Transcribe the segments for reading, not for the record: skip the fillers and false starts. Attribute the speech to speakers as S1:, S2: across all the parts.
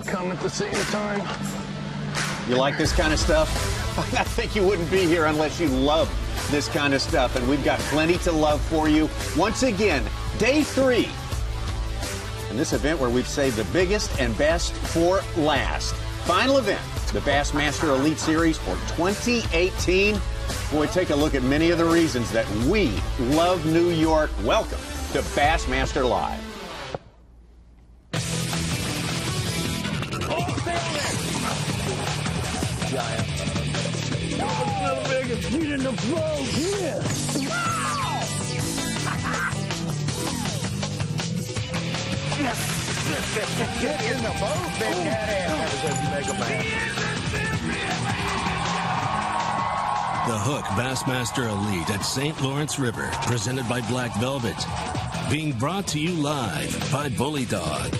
S1: come at the same time.
S2: You like this kind of stuff? I think you wouldn't be here unless you love this kind of stuff, and we've got plenty to love for you. Once again, day 3 in this event where we've saved the biggest and best for last. Final event, the Bassmaster Elite Series for 2018. Boy, take a look at many of the reasons that we love New York. Welcome to Bassmaster Live.
S1: Giant. Oh, the biggest feet in the flow. Yeah. Get in the boat, big daddy.
S3: The Hook Bassmaster Elite at St. Lawrence River, presented by Black Velvet. Being brought to you live by Bully Dog.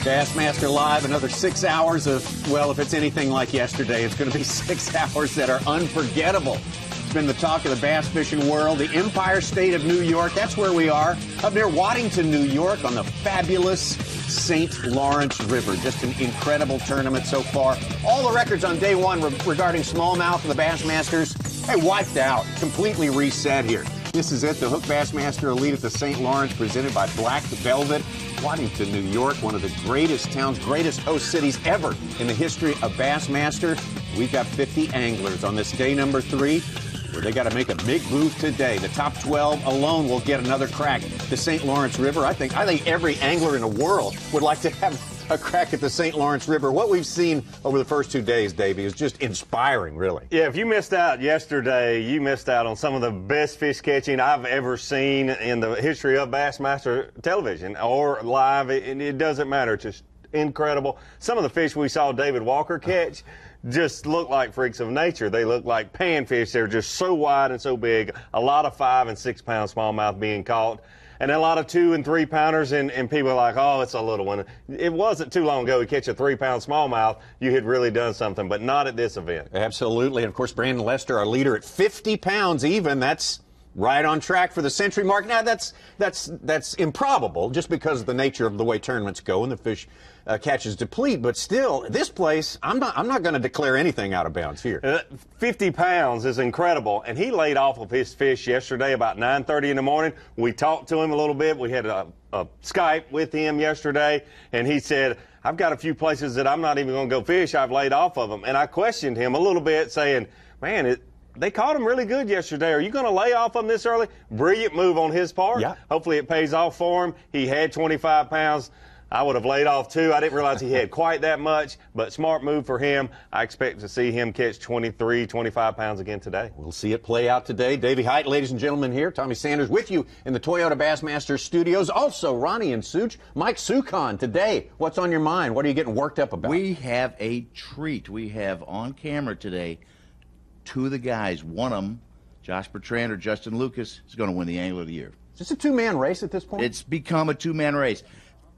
S2: Bassmaster Live, another 6 hours of, well, if it's anything like yesterday, it's going to be 6 hours that are unforgettable. It's been the talk of the bass fishing world, the Empire State of New York. That's where we are, up near Waddington, New York, on the fabulous St. Lawrence River. Just an incredible tournament so far. All the records on day 1 regarding smallmouth and the Bassmasters, they wiped out, completely reset here. This is it, the Hook Bassmaster Elite at the St. Lawrence, presented by Black Velvet. Waddington, New York, one of the greatest towns, greatest host cities ever in the history of Bassmaster. We've got 50 anglers on this day number 3, where they got to make a big move today. The top 12 alone will get another crack. The St. Lawrence River, I think every angler in the world would like to have a crack at the St. Lawrence River. What we've seen over the first 2 days, Davey, is just inspiring, really.
S4: Yeah, if you missed out yesterday, you missed out on some of the best fish catching I've ever seen in the history of Bassmaster television or live. It doesn't matter. It's just incredible. Some of the fish we saw David Walker catch just look like freaks of nature. They look like panfish. They're just so wide and so big. A lot of 5- and 6-pound smallmouth being caught. And a lot of 2- and 3-pounders, and people are like, oh, it's a little one. It wasn't too long ago you catch a 3-pound smallmouth, you had really done something, but not at this event.
S2: Absolutely. And, of course, Brandon Lester, our leader, at 50 pounds even. That's right on track for the century mark. Now, that's improbable just because of the nature of the way tournaments go and the fish catches deplete. But still, this place, I'm not going to declare anything out of bounds here.
S4: 50 pounds is incredible, and he laid off of his fish yesterday about 9:30 in the morning. We talked to him a little bit. We had a Skype with him yesterday, and he said, I've got a few places that I'm not even going to go fish. I've laid off of them. And I questioned him a little bit, saying, man, they caught him really good yesterday. Are you going to lay off them this early? Brilliant move on his part.
S2: Yeah.
S4: Hopefully it pays off for him. He had 25 pounds. I would have laid off 2. I didn't realize he had quite that much, but smart move for him. I expect to see him catch 23, 25 pounds again today.
S2: We'll see it play out today. Davey Height, ladies and gentlemen, here. Tommy Sanders with you in the Toyota Bassmaster studios. Also, Ronnie and Such. Mike Sukon, today, what's on your mind? What are you getting worked up about?
S5: We have a treat. We have on camera today 2 of the guys. One of them, Josh Bertrand or Justin Lucas, is going to win the Angler of the Year.
S2: Is this a 2-man race at this point?
S5: It's become a 2-man race.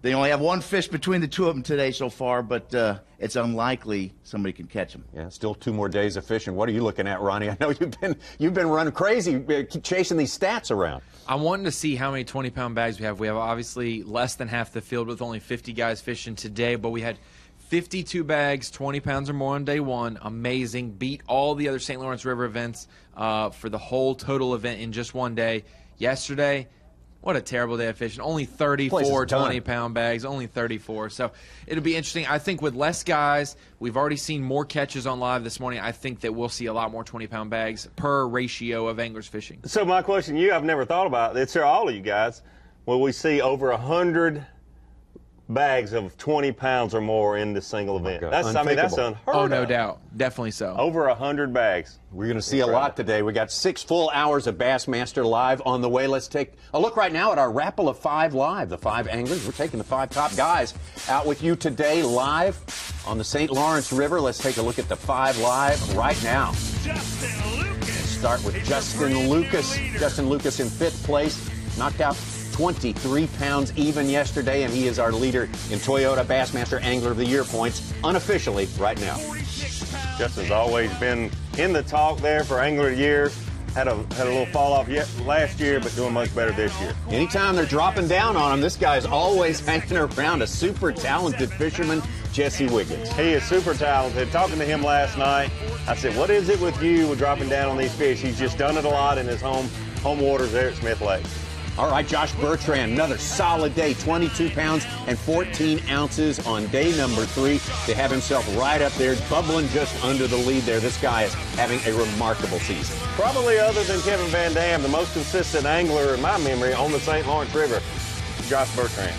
S5: They only have 1 fish between the 2 of them today so far, but it's unlikely somebody can catch them.
S2: Yeah, still 2 more days of fishing. What are you looking at, Ronnie? I know you've been running crazy, chasing these stats around.
S6: I'm wanting to see how many 20-pound bags we have. We have obviously less than half the field with only 50 guys fishing today, but we had 52 bags, 20 pounds or more on day 1. Amazing. Beat all the other St. Lawrence River events for the whole total event in just 1 day. Yesterday, what a terrible day of fishing. Only 34 20-pound bags, only 34. So it'll be interesting. I think with less guys, we've already seen more catches on live this morning. I think that we'll see a lot more 20-pound bags per ratio of anglers fishing.
S4: So my question to you, I've never thought about it. It's for all of you guys. Will we see over 100 bags of 20 pounds or more in this single event? That's unheard of.
S6: Oh, no doubt. Definitely so.
S4: Over 100 bags.
S2: We're going to see a lot today. We got 6 full hours of Bassmaster Live on the way. Let's take a look right now at our Rapple of 5 live. The 5 anglers. We're taking the 5 top guys out with you today live on the St. Lawrence River. Let's take a look at the 5 live right now.
S1: Justin Lucas.
S2: Start with Justin Lucas. Justin Lucas in 5th place. Knocked out 23 pounds even yesterday, and he is our leader in Toyota Bassmaster Angler of the Year points, unofficially right now.
S4: Justin's always been in the talk there for Angler of the Year. had a little fall off last year, but doing much better this year.
S2: Anytime they're dropping down on him, this guy's always hanging around. A super talented fisherman, Jesse Wiggins.
S4: He is super talented. Talking to him last night, I said, what is it with you with dropping down on these fish? He's just done it a lot in his home waters there at Smith Lake.
S2: All right, Josh Bertrand, another solid day, 22 pounds and 14 ounces on day number 3 to have himself right up there, bubbling just under the lead there. This guy is having a remarkable season.
S4: Probably other than Kevin Van Dam, the most consistent angler in my memory on the St. Lawrence River, Josh Bertrand.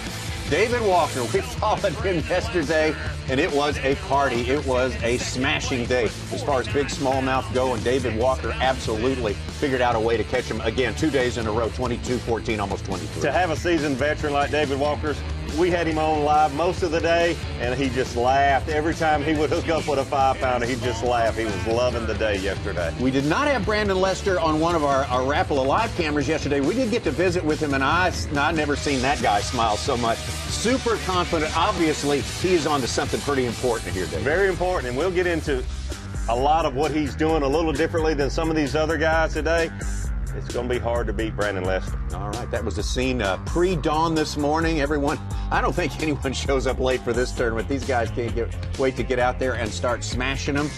S2: David Walker, we followed him yesterday, and it was a party. It was a smashing day as far as big smallmouth go, and David Walker absolutely figured out a way to catch him again 2 days in a row, 22, 14, almost 23.
S4: To have a seasoned veteran like David Walker's, we had him on live most of the day, and he just laughed. Every time he would hook up with a 5-pounder, he'd just laugh. He was loving the day yesterday.
S2: We did not have Brandon Lester on one of our Rapala live cameras yesterday. We did get to visit with him, and I've never seen that guy smile so much. Super confident. Obviously, he is on to something pretty important here, David.
S4: Very important, and we'll get into a lot of what he's doing a little differently than some of these other guys today. It's going to be hard to beat Brandon Lester.
S2: All right, that was the scene pre-dawn this morning. Everyone, I don't think anyone shows up late for this tournament. These guys can't wait to get out there and start smashing them.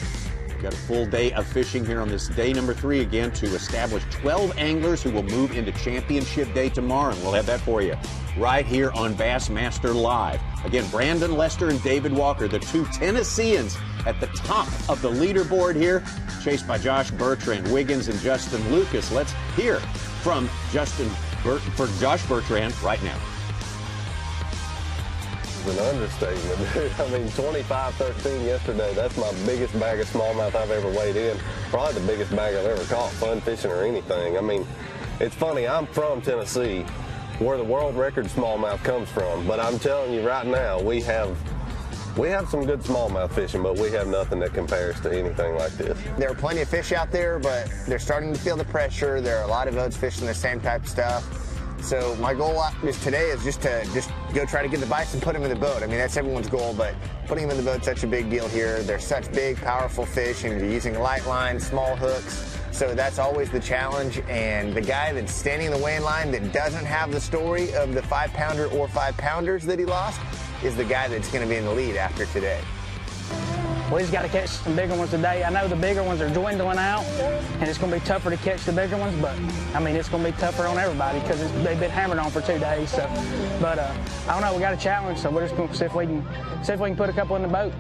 S2: We've got a full day of fishing here on this day number 3 again to establish 12 anglers who will move into championship day tomorrow, and we'll have that for you right here on Bassmaster Live. Again, Brandon Lester and David Walker, the 2 Tennesseans at the top of the leaderboard here, chased by Josh Bertrand, Wiggins, and Justin Lucas. Let's hear from Josh Bertrand right now.
S7: It's an understatement, dude. I mean, 25-13 yesterday, that's my biggest bag of smallmouth I've ever weighed in. Probably the biggest bag I've ever caught, fun fishing or anything. I mean, it's funny, I'm from Tennessee, where the world record smallmouth comes from. But I'm telling you right now, we have some good smallmouth fishing, but we have nothing that compares to anything like this.
S8: There are plenty of fish out there, but they're starting to feel the pressure. There are a lot of boats fishing the same type of stuff. So my goal today is just to go try to get the bites and put them in the boat. I mean, that's everyone's goal, but putting them in the boat's such a big deal here. They're such big, powerful fish, and you're using light lines, small hooks. So that's always the challenge. And the guy that's standing in the weighing line that doesn't have the story of the 5-pounder or 5-pounders that he lost is the guy that's going to be in the lead after today.
S1: We just got to catch some bigger ones today. I know the bigger ones are dwindling out, and it's going to be tougher to catch the bigger ones, but, I mean, it's going to be tougher on everybody because they've been hammered on for 2 days. So, but I don't know, we got a challenge, so we're just going to see if we can put a couple in the boat.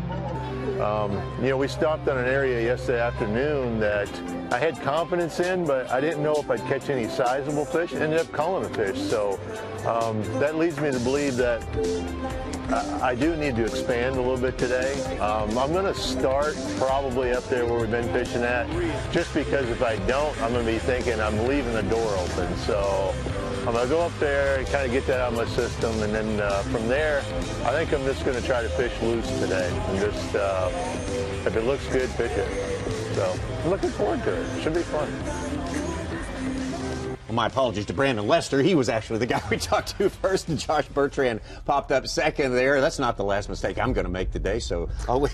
S9: You know, we stopped on an area yesterday afternoon that I had confidence in, but I didn't know if I'd catch any sizable fish. Ended up calling a fish, so that leads me to believe that I do need to expand a little bit today. I'm going to start probably up there where we've been fishing at, just because if I don't, I'm going to be thinking I'm leaving the door open. So I'm going to go up there and kind of get that out of my system, and then from there, I think I'm just going to try to fish loose today. And just, if it looks good, fish it. So I'm looking forward to it. Should be fun.
S2: Well, my apologies to Brandon Lester. He was actually the guy we talked to first, and Josh Bertrand popped up second there. That's not the last mistake I'm going to make today, so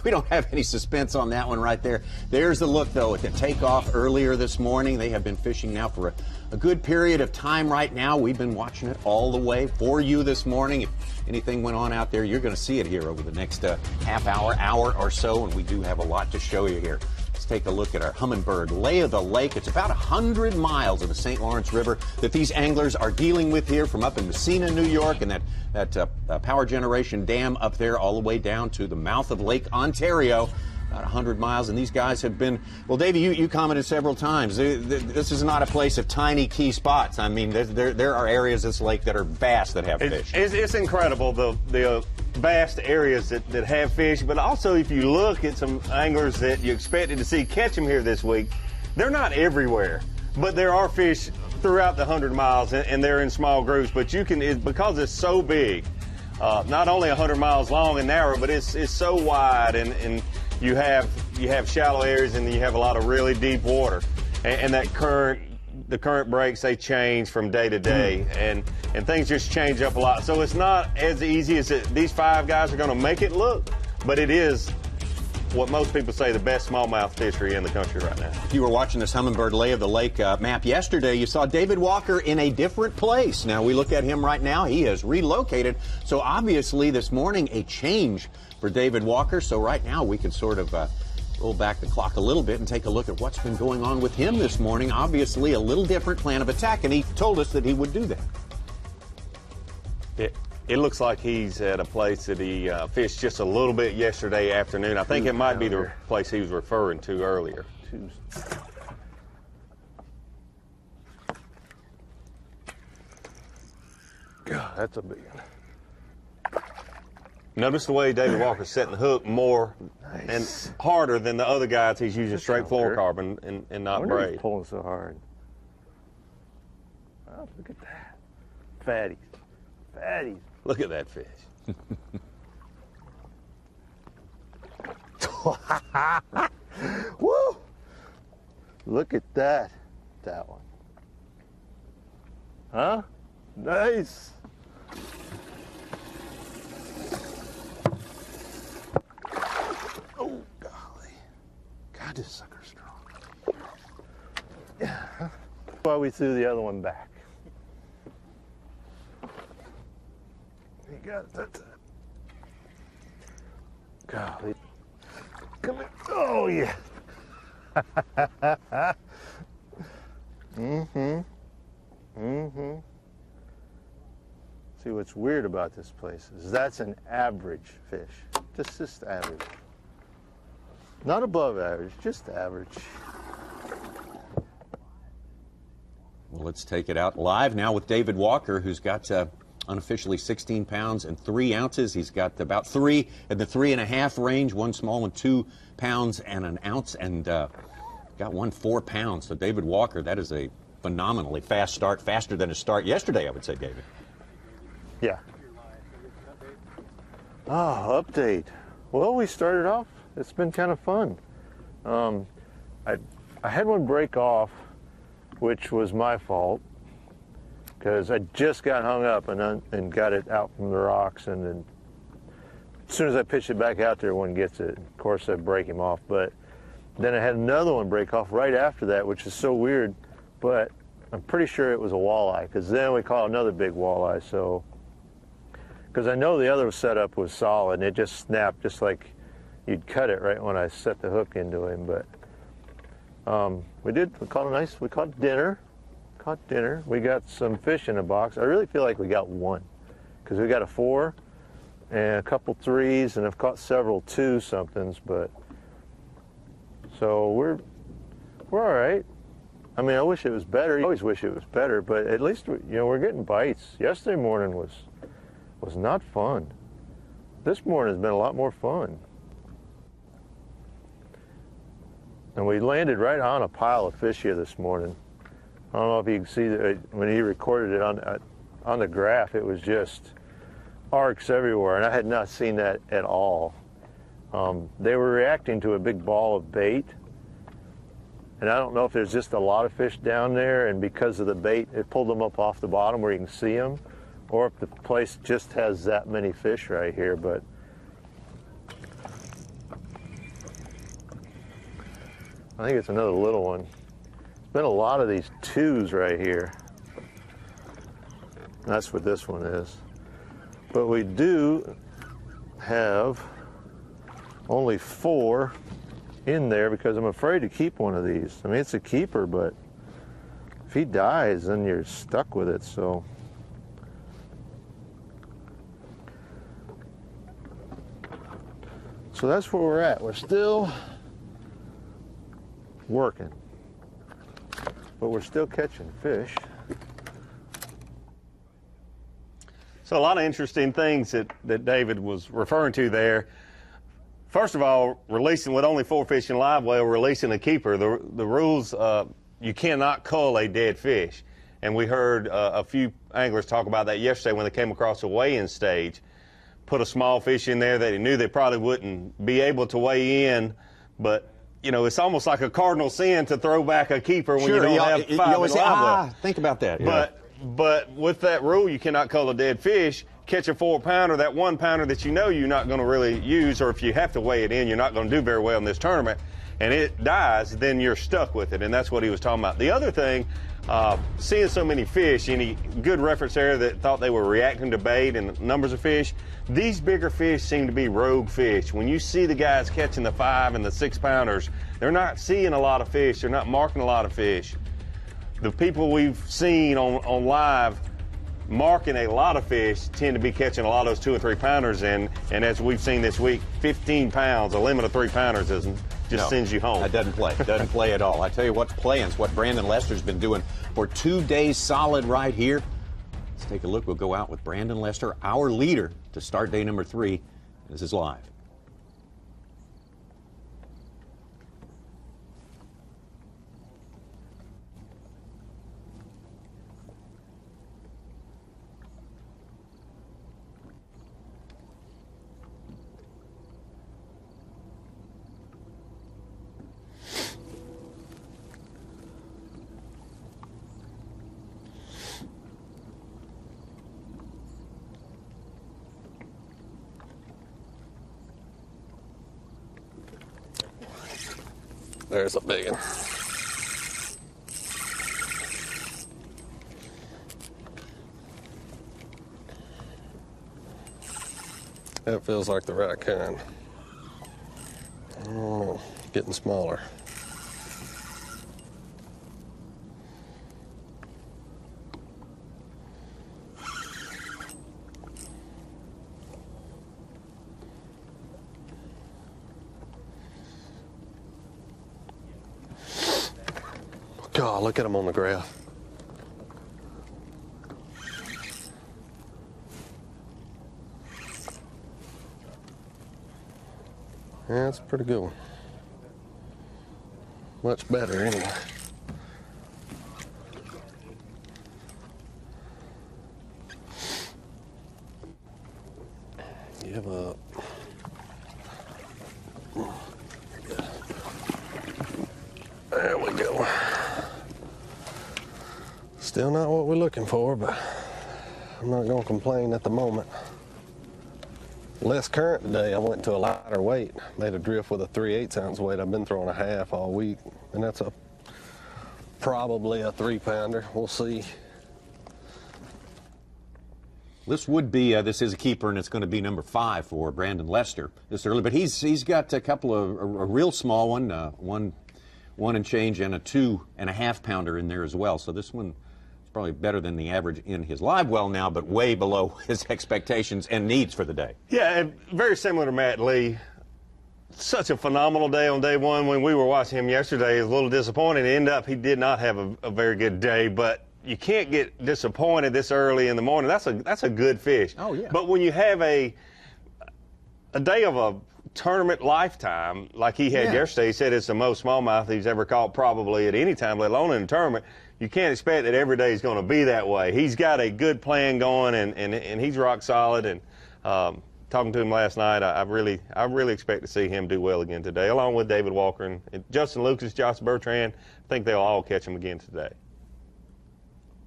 S2: we don't have any suspense on that one right there. There's the look, though, at the takeoff earlier this morning. They have been fishing now for a good period of time right now. We've been watching it all the way for you this morning. If anything went on out there, you're going to see it here over the next half hour or so, and we do have a lot to show you here. Take a look at our Humminbird lay of the lake. It's about 100 miles of the St. Lawrence River that these anglers are dealing with here, from up in Messina, New York, and that power generation dam up there all the way down to the mouth of Lake Ontario. About 100 miles, and these guys have been, well, Davey, you commented several times, this is not a place of tiny key spots. I mean, there are areas of this lake that are vast that have fish.
S4: It's incredible, the vast areas that have fish, but also if you look at some anglers that you expected to see catch them here this week, they're not everywhere, but there are fish throughout the 100 miles, and they're in small groups, but you can, because it's so big, not only 100 miles long and narrow, but it's so wide, and you have shallow areas, and you have a lot of really deep water, and the current breaks, they change from day to day, and things just change up a lot. So it's not as easy as these 5 guys are going to make it look, but it is what most people say the best smallmouth fishery in the country right now.
S2: If you were watching this Hummingbird Lay of the Lake map yesterday, you saw David Walker in a different place. Now, we look at him right now. He has relocated. So, obviously, this morning, a change for David Walker. So, right now, we can sort of roll back the clock a little bit and take a look at what's been going on with him this morning. Obviously, a little different plan of attack, and he told us that he would do that.
S4: It looks like he's at a place that he fished just a little bit yesterday afternoon. I think it might be the place he was referring to earlier.
S9: God, that's a big one.
S4: Notice the way David Walker's setting the hook more and harder than the other guys. He's using straight fluorocarbon and not braid.
S9: He's pulling so hard. Oh, look at that. Fatties. Fatties.
S4: Look at that fish.
S9: Woo! Look at that. That one. Huh? Nice. Oh, golly. God, this sucker's strong. Yeah. That's why we threw the other one back. You got it that time. Golly. Come here. Oh, yeah. See, what's weird about this place is that's an average fish. Just average. Not above average, just average.
S2: Well, let's take it out live now with David Walker, who's got unofficially 16 pounds and 3 ounces. He's got about 3 in the 3.5 range, one small one 2 pounds and an ounce, and got one 4 pounds. So David Walker, that is a phenomenally fast start, faster than his start yesterday, I would say, David.
S9: Yeah. Oh, update. Well, we started off, it's been kind of fun. I had one break off, which was my fault, because I just got hung up and got it out from the rocks, and then as soon as I pitched it back out there, one gets it. Of course, I break him off, but then I had another one break off right after that, which is so weird, but I'm pretty sure it was a walleye, because then we caught another big walleye, so, because I know the other setup was solid, and it just snapped just like you'd cut it right when I set the hook into him, but we caught dinner. We got some fish in a box. I really feel like we got one, because we got a 4 and a couple 3s, and I've caught several 2-somethings, but so we're all right. I mean, I wish it was better. I always wish it was better, but at least we're getting bites. Yesterday morning was not fun. This morning has been a lot more fun. And we landed right on a pile of fish here this morning. I don't know if you can see that when he recorded it on the graph, it was just arcs everywhere, and I had not seen that at all. They were reacting to a big ball of bait, and I don't know if there's just a lot of fish down there, and because of the bait, it pulled them up off the bottom where you can see them, or if the place just has that many fish right here, but I think it's another little one. Been a lot of these 2s right here. That's what this one is. But we do have only 4 in there because I'm afraid to keep one of these. I mean, it's a keeper, but if he dies, then you're stuck with it, so. So that's where we're at. We're still working, but we're still catching fish.
S4: So a lot of interesting things that David was referring to there. First of all, releasing with only 4 fish in live well, releasing a keeper. The rules, you cannot cull a dead fish. And we heard a few anglers talk about that yesterday when they came across a weigh-in stage. Put a small fish in there that he knew they probably wouldn't be able to weigh in, but it's almost like a cardinal sin to throw back a keeper when you don't have 5 in live well.
S2: Think about that.
S4: But with that rule, you cannot cull a dead fish. catch a 4-pounder, that 1-pounder that you know you're not going to really use, or if you have to weigh it in, you're not going to do very well in this tournament, and it dies, then you're stuck with it, and that's what he was talking about. The other thing, seeing so many fish, any good reference area that thought they were reacting to bait and numbers of fish, these bigger fish seem to be rogue fish. When you see the guys catching the 5 and the 6-pounders, they're not seeing a lot of fish, they're not marking a lot of fish. The people we've seen on live marking a lot of fish tend to be catching a lot of those 2 and 3-pounders, and as we've seen this week, 15 pounds, a limit of 3-pounders just sends you home.
S2: It doesn't play. It doesn't play at all. I tell you what's playing. It's what Brandon Lester's been doing for 2 days solid right here. Let's take a look. We'll go out with Brandon Lester, our leader, to start day number 3. This is live.
S7: There's a big one. That feels like the right kind. Oh, getting smaller. God, look at him on the graph. Yeah, that's a pretty good one. Much better anyway. Give up. There we go. Still not what we're looking for, but I'm not going to complain at the moment. Less current today. I went to a lighter weight. Made a drift with a 3/8 ounce weight. I've been throwing a half all week, and that's probably a 3-pounder. We'll see.
S2: This would be this is a keeper, and it's going to be number 5 for Brandon Lester this early. But he's got a couple of a real small one, one and change, and a 2.5 pounder in there as well. So this one is probably better than the average in his live well now, but way below his expectations and needs for the day.
S4: Yeah, and very similar to Matt Lee. Such a phenomenal day on day 1. When we were watching him yesterday, he was a little disappointed. Ended up, he did not have a very good day, but you can't get disappointed this early in the morning. That's a good fish.
S2: Oh, yeah.
S4: But when you have a day of a tournament lifetime like he had yesterday, he said it's the most smallmouth he's ever caught probably at any time, let alone in a tournament. You can't expect that every day is going to be that way. He's got a good plan going, and he's rock solid. And talking to him last night, I really expect to see him do well again today, along with David Walker and Justin Lucas, Josh Bertrand. I think they'll all catch him again today.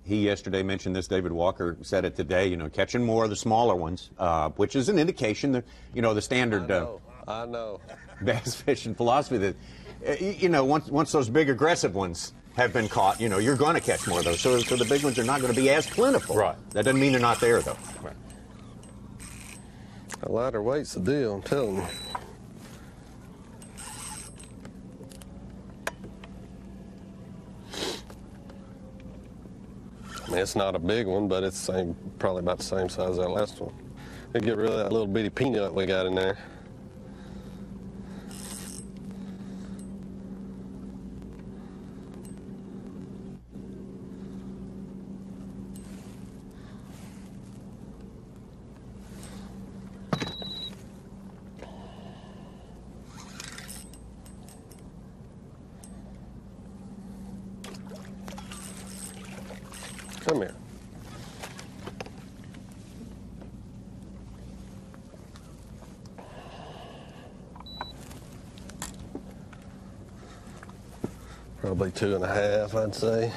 S2: He yesterday mentioned this. David Walker said it today. Catching more of the smaller ones, which is an indication that the standard.
S7: I know.
S2: Bass fishing philosophy that once those big aggressive ones have been caught, you're going to catch more of those. So the big ones are not going to be as plentiful.
S4: Right.
S2: That doesn't mean they're not there though.
S4: Right.
S7: A lighter weight's the deal, I'm telling you. I mean, it's not a big one, but it's probably about the same size as that last one. They get rid of that little bitty peanut we got in there. Come here. Probably 2.5, I'd say.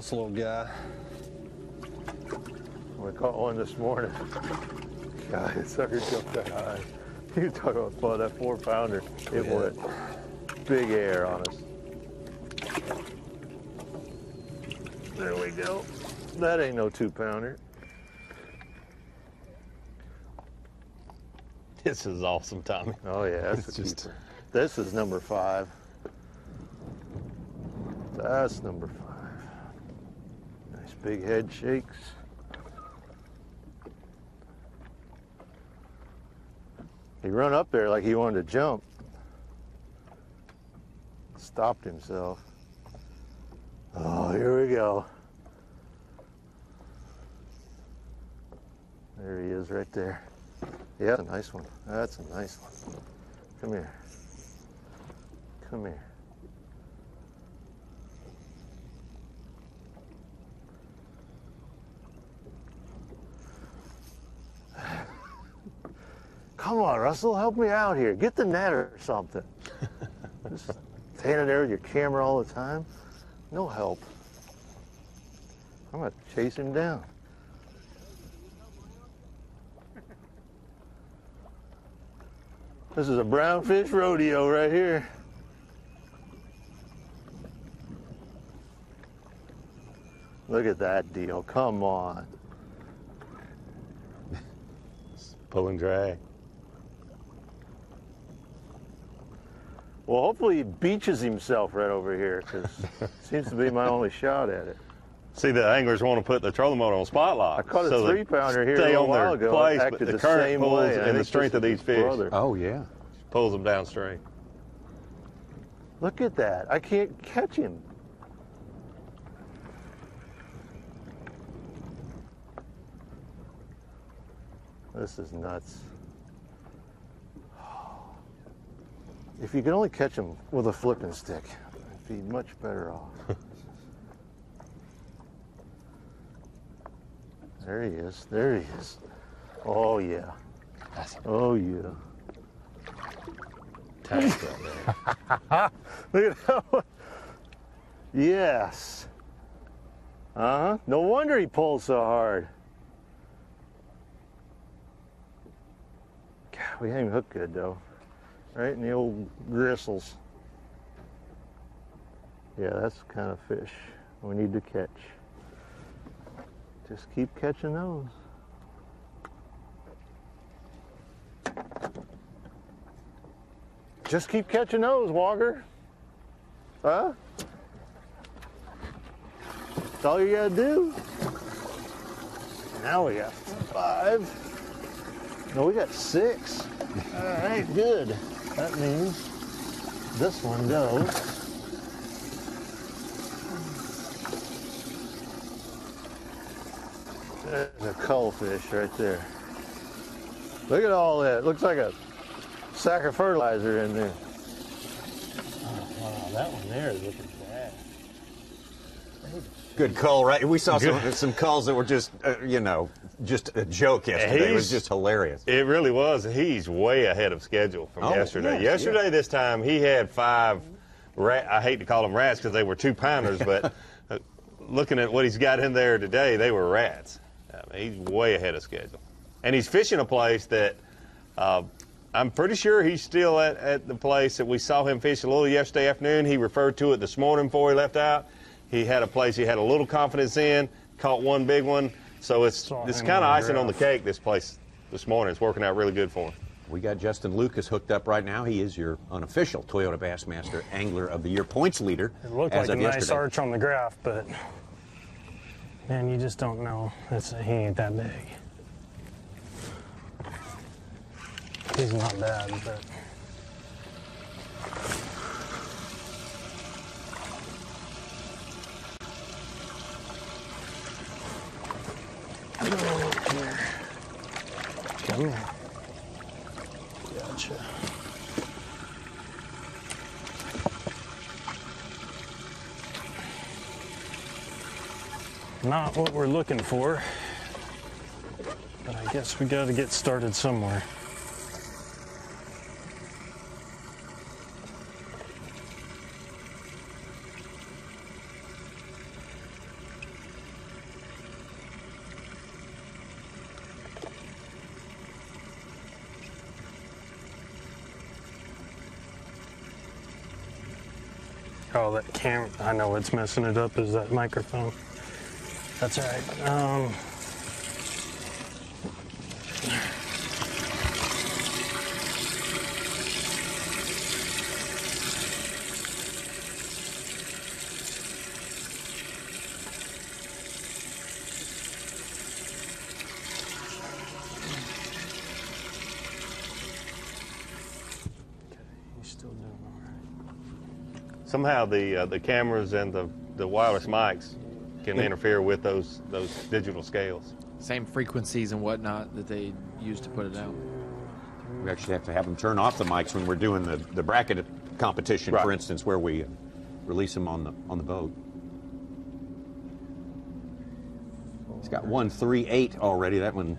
S9: this little guy. We caught one this morning. God, it sucker jumped that high. You talk about fun, that 4-pounder. It went big air on us. There we go. That ain't no 2-pounder.
S4: This is awesome, Tommy.
S9: Oh yeah, that's
S4: It's
S9: a
S4: just
S9: keeper. This is number 5. That's number 5. Nice big head shakes. He run up there like he wanted to jump. Stopped himself. Oh, here we go. There he is right there. Yeah, that's a nice one. That's a nice one. Come here. Come here. Come on, Russell, help me out here. Get the net or something. Just standing there with your camera all the time. No help. I'm going to chase him down. This is a brownfish rodeo right here. Look at that deal. Come on.
S4: pull and drag.
S9: Well, hopefully he beaches himself right over here, because it seems to be my only shot at it.
S4: See, the anglers want to put the trolling motor on spot lock.
S9: I caught a
S4: so
S9: 3-pounder here a
S4: stay
S9: little
S4: on
S9: while
S4: their
S9: ago.
S4: place,
S9: It
S4: but
S9: acted
S4: the
S9: the
S4: current
S9: same
S4: pulls
S9: way.
S4: and the strength of these fish
S2: Oh, yeah.
S4: pulls them downstream.
S9: Look at that. I can't catch him. This is nuts. If you could only catch him with a flipping stick, I'd be much better off. There he is. There he is. Oh, yeah. Oh, yeah.
S4: Tank right there.
S9: Look at that. Yes. Uh-huh. No wonder he pulls so hard. God, we ain't hooked good, though. Right in the old gristles. Yeah, that's the kind of fish we need to catch. Just keep catching those. Just keep catching those, Walker. Huh? That's all you gotta do. Now we got 5. No, we got 6. All right, good. That means this one goes. There's a cullfish right there. Look at all that. Looks like a sack of fertilizer in there. Oh, wow, that one there is looking bad.
S2: Good cull, right? We saw some culls that were just, you know, just a joke yesterday. It was just hilarious.
S4: It really was. He's way ahead of schedule from yesterday.
S2: Yeah,
S4: yesterday, this time, he had 5 I hate to call them rats because they were 2-pounders, but looking at what he's got in there today, they were rats. I mean, he's way ahead of schedule. And he's fishing a place that I'm pretty sure he's still at the place that we saw him fish a little yesterday afternoon. He referred to it this morning before he left out. He had a place he had a little confidence in, caught one big one. So it's kind of icing on the cake, this place this morning. It's working out really good for him.
S2: We got Justin Lucas hooked up right now. He is your unofficial Toyota Bassmaster Angler of the Year points leader.
S10: It looked
S2: as
S10: like
S2: of
S10: a nice
S2: yesterday.
S10: arch on the graph, but man, you just don't know. He ain't that big. He's not bad, but come here. Come here. Gotcha. Not what we're looking for, but I guess we got to get started somewhere. Oh, that camera. I know what's messing it up is that microphone. That's all right. He's still doing all right.
S4: Somehow the cameras and the wireless mics can interfere with those digital scales.
S6: Same frequencies and whatnot that they use to put it out.
S2: We actually have to have them turn off the mics when we're doing the bracket competition, for instance, where we release them on the boat. It's got 138 already. That one,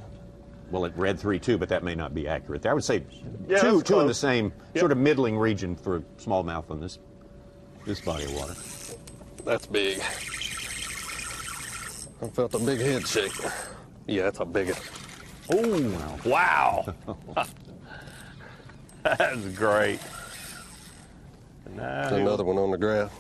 S2: well, it read 3.2, but that may not be accurate. I would say two in the same sort of middling region for smallmouth on this body of water.
S7: That's big. I felt a big head shake. Yeah, that's a big one.
S4: Oh, wow. That's great.
S7: There's another one on the graph.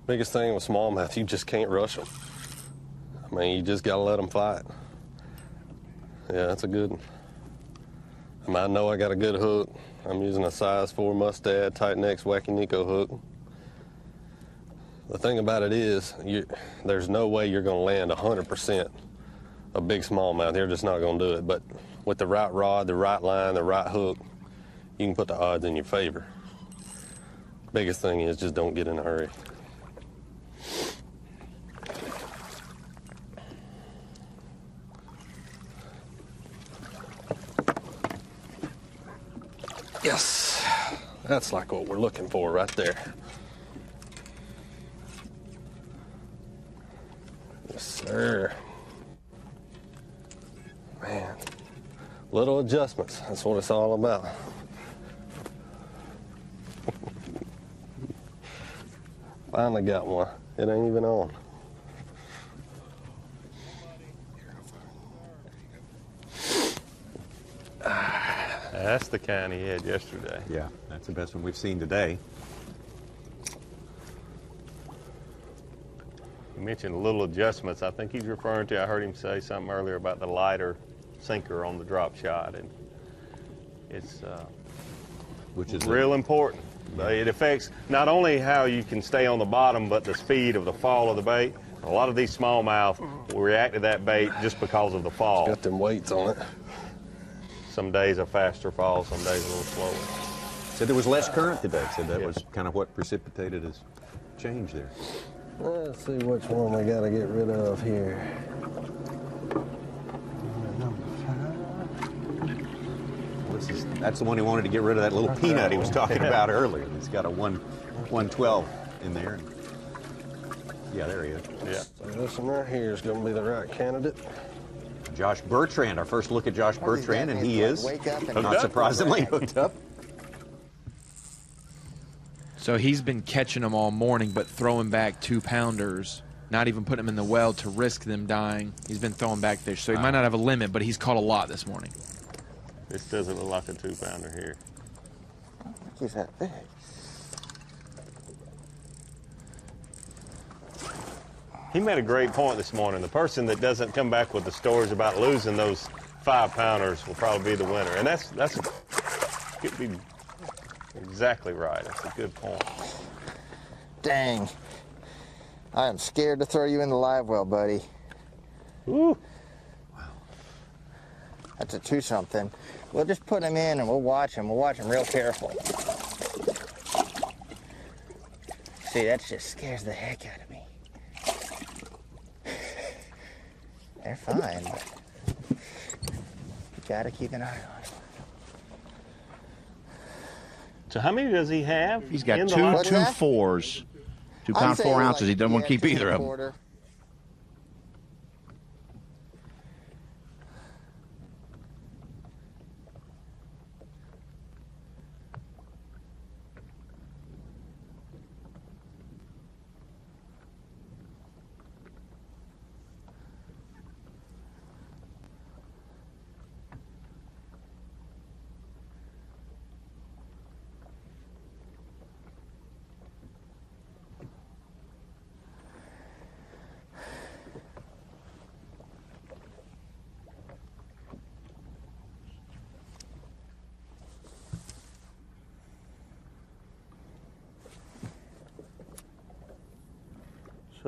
S7: Biggest thing with smallmouth, you just can't rush them. I mean, you just gotta let them fight. Yeah, that's a good one. I mean, I know I got a good hook. I'm using a size 4 Mustad Titan X Wacky Nico hook. The thing about it is, there's no way you're gonna land 100% a big smallmouth. You're just not gonna do it. But with the right rod, the right line, the right hook, you can put the odds in your favor. Biggest thing is just don't get in a hurry. Yes, that's like what we're looking for right there. Yes, sir. Man, little adjustments, that's what it's all about. Finally got one. It ain't even on.
S4: That's the kind he had yesterday.
S2: Yeah, that's the best one we've seen today.
S4: You mentioned little adjustments. I think he's referring to, I heard him say something earlier about the lighter sinker on the drop shot. And it's
S2: which is
S4: real important. It affects not only how you can stay on the bottom, but the speed of the fall of the bait. A lot of these smallmouth will react to that bait just because of the fall.
S7: Got them weights on it.
S4: Some days a faster fall, some days a little slower.
S2: Said there was less current today. Said that was kind of what precipitated his change there.
S7: Let's see which one we got to get rid of here.
S2: That's the one he wanted to get rid of, that little peanut he was talking about earlier. He's got a 112 in there. Yeah, there he is.
S4: Yeah.
S7: So this one right here is going to be the right candidate.
S2: Josh Bertrand, our first look at Josh Bertrand, and he is, not surprisingly, hooked up.
S6: So he's been catching them all morning, but throwing back 2-pounders, not even putting them in the well to risk them dying. He's been throwing back fish, so he might not have a limit, but he's caught a lot this morning.
S4: This doesn't look like a 2-pounder here.
S8: He's that big.
S4: He made a great point this morning. The person that doesn't come back with the stories about losing those 5-pounders will probably be the winner. And that's could be exactly right. That's a good point.
S8: Dang. I am scared to throw you in the live well, buddy.
S4: Ooh.
S8: That's a 2-something. We'll just put him in and we'll watch him. We'll watch him real careful. See, that just scares the heck out of me. They're fine, but you gotta keep an eye on them.
S4: So how many does he have?
S5: He's got
S4: in the
S5: two
S4: line?
S5: 2.4s. 2 pound 4 ounces. He doesn't want to keep either of them.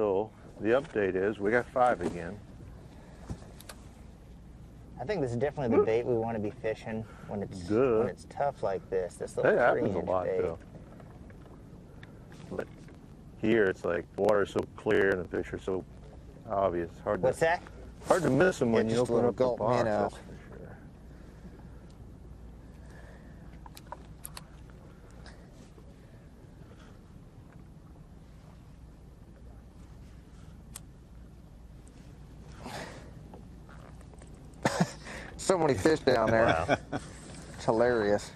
S9: So the update is we got 5 again.
S8: I think this is definitely the bait we want to be fishing when it's tough like this. This little
S9: That happens a
S8: 3-inch
S9: lot
S8: bait.
S9: though. But here it's like water's so clear and the fish are so obvious.
S8: What's that?
S9: Hard to miss them when
S8: Yeah,
S9: you
S8: just a
S9: open
S8: little
S9: up the
S8: gulp
S9: box.
S8: minnow.
S9: That's for sure.
S8: So many fish down there. It's hilarious.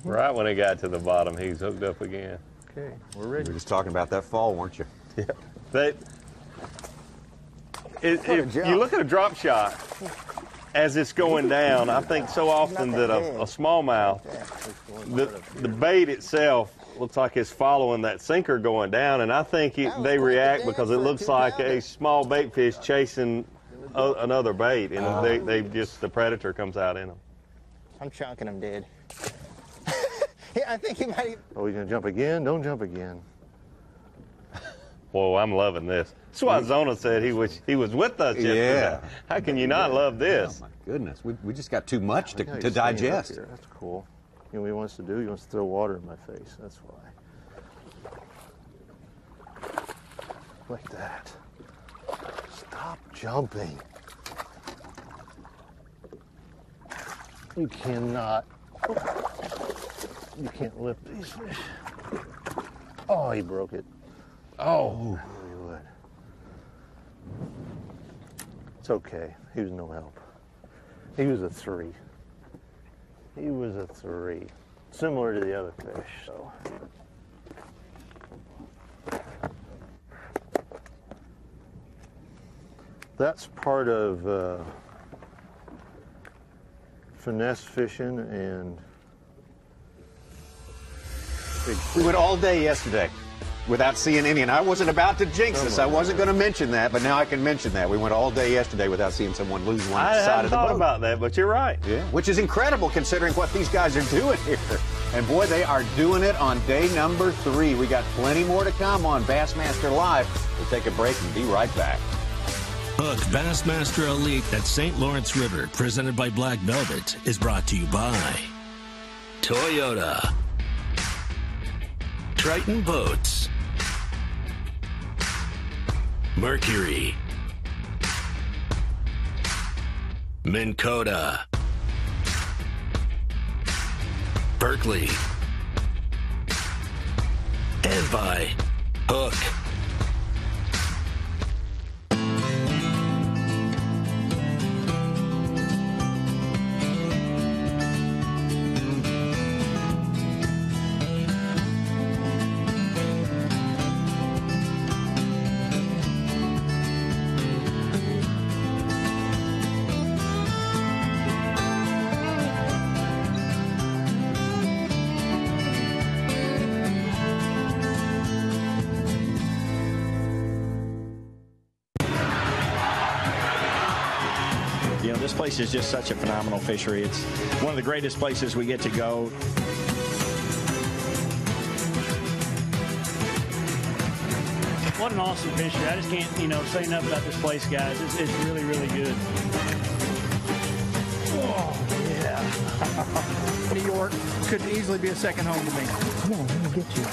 S4: Right when he got to the bottom, he's hooked up again.
S9: Okay, we're
S2: You
S9: ready.
S2: were just talking about that fall, weren't you?
S4: Yeah. If you look at a drop shot as it's going down, I think so often that a smallmouth, the bait itself looks like it's following that sinker going down, and I think they react because it looks like a small bait fish chasing another bait, and the predator comes out in them.
S8: I'm chunking him, dude. Yeah, I think he might.
S9: Oh, you gonna jump again? Don't jump again.
S4: Whoa, I'm loving this. That's why Zona said he was with us yesterday.
S2: Yeah.
S4: How can you not love this?
S2: Oh, my goodness. We just got too much
S9: Look how
S2: to
S9: he's staying up
S2: digest.
S9: here. That's cool. You know what he wants to do? He wants to throw water in my face. That's why. Like that. Stop jumping. You cannot. You can't lift these fish. Oh, he broke it.
S4: Oh.
S9: He would. It's okay. He was no help. He was a 3. He was a 3. Similar to the other fish, so. That's part of finesse fishing and big
S2: We went all day yesterday without seeing any, and I wasn't about to jinx us. I wasn't going to mention that, but now I can mention that. We went all day yesterday without seeing someone lose one
S4: I
S2: side
S4: hadn't
S2: of the
S4: thought
S2: boat.
S4: about that, but you're right.
S2: Yeah, which is incredible considering what these guys are doing here. And boy, they are doing it on day number 3. We got plenty more to come on Bassmaster Live. We'll take a break and be right back.
S3: Hook Bassmaster Elite at St. Lawrence River, presented by Black Velvet, is brought to you by Toyota, Triton Boats, Mercury, Minn Kota, Berkeley, and by Hook.
S11: You know, this place is just such a phenomenal fishery. It's one of the greatest places we get to go.
S12: What an awesome fishery. I just can't, say enough about this place, guys. It's really, really good. Oh, yeah. New York could easily be a second home to me. Come on, let me get you.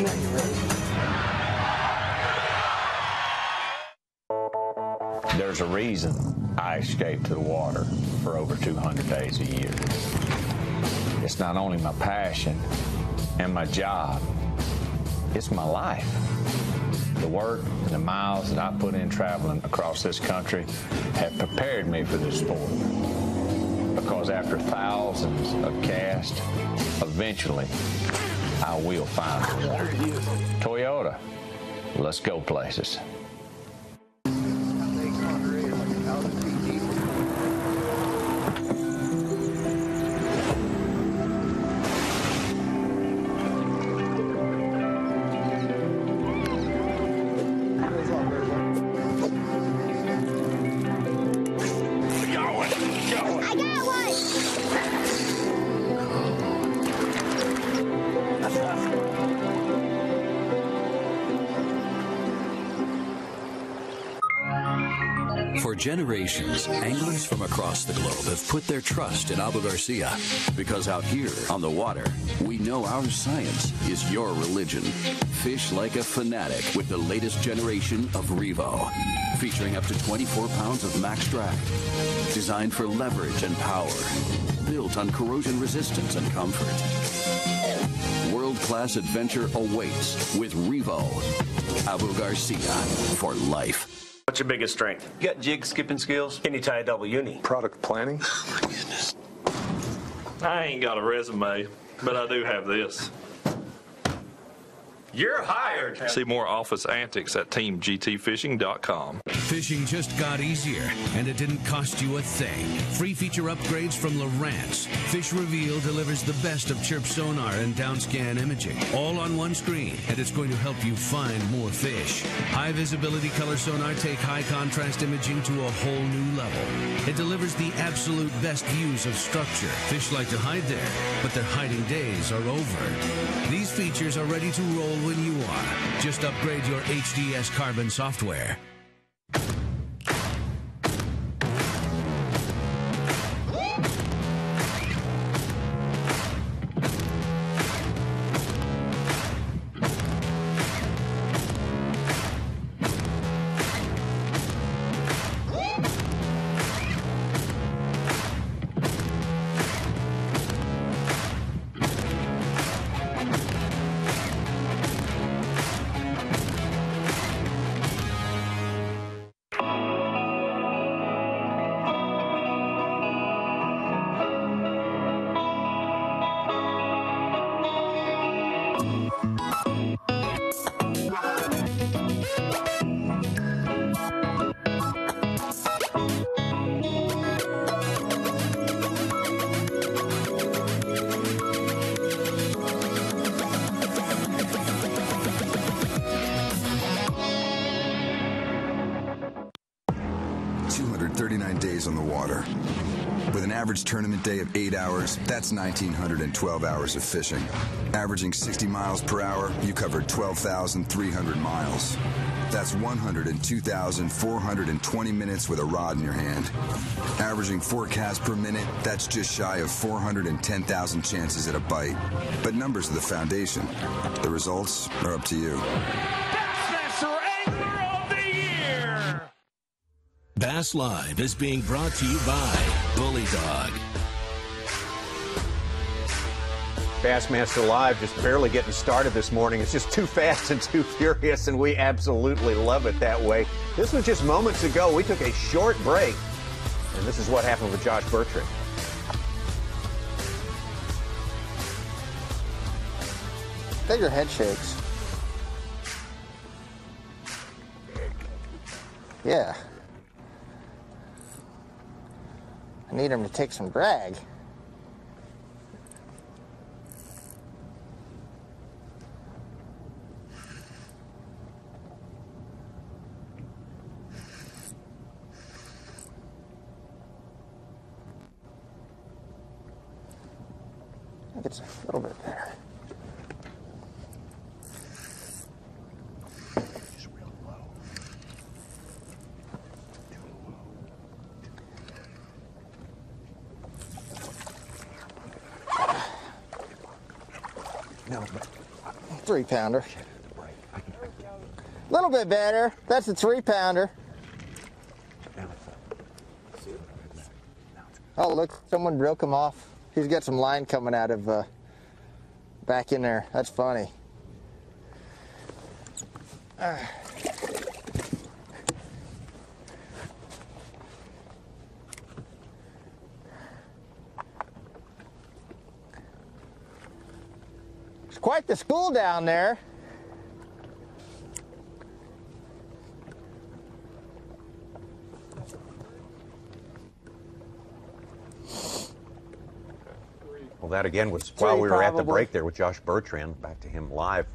S12: Yeah, you're ready.
S13: There's a reason I escape to the water for over 200 days a year. It's not only my passion and my job, it's my life. The work and the miles that I put in traveling across this country have prepared me for this sport. Because after thousands of casts, eventually I will find one. Toyota, let's go places.
S14: generations, anglers from across the globe have put their trust in Abu Garcia. Because out here on the water, we know our science is your religion. Fish like a fanatic with the latest generation of Revo. Featuring up to 24 pounds of max drag. Designed for leverage and power. Built on corrosion resistance and comfort. World-class adventure awaits with Revo. Abu Garcia for life.
S15: What's your biggest strength? You got jig skipping skills? Can you tie a double uni? Product planning? Oh my goodness. I ain't got a resume, but I do have this. You're hired. See more office antics at teamgtfishing.com.
S3: Fishing just got easier, and it didn't cost you a thing. Free feature upgrades from Lowrance. Fish Reveal delivers the best of chirp sonar and downscan imaging, all on one screen, and it's going to help you find more fish. High visibility color sonar take high contrast imaging to a whole new level. It delivers the absolute best views of structure. Fish like to hide there, but their hiding days are over. These features are ready to roll when you are. Just upgrade your HDS Carbon software.
S16: On the water. With an average tournament day of 8 hours, that's 1,912 hours of fishing. Averaging 60 miles per hour, you covered 12,300 miles. That's 102,420 minutes with a rod in your hand. Averaging 4 casts per minute, that's just shy of 410,000 chances at a bite. But numbers are the foundation. The results are up to you.
S3: Bassmaster Angler of the Year! Bass Live is being brought to you by Bully Dog.
S2: Bassmaster Live just barely getting started this morning. It's just too fast and too furious, and we absolutely love it that way. This was just moments ago. We took a short break, and this is what happened with Josh Bertrand.
S8: Bigger head shakes. Yeah. I need him to take some drag. I think it's a little bit better.
S9: Just real low.
S8: No, 3-pounder. A little bit better. That's a 3-pounder. Oh, look, someone broke him off. He's got some line coming out of back in there. That's funny. It's quite the school down there.
S2: Well, that again was while we were at the break there with Josh Bertrand. Back to him live.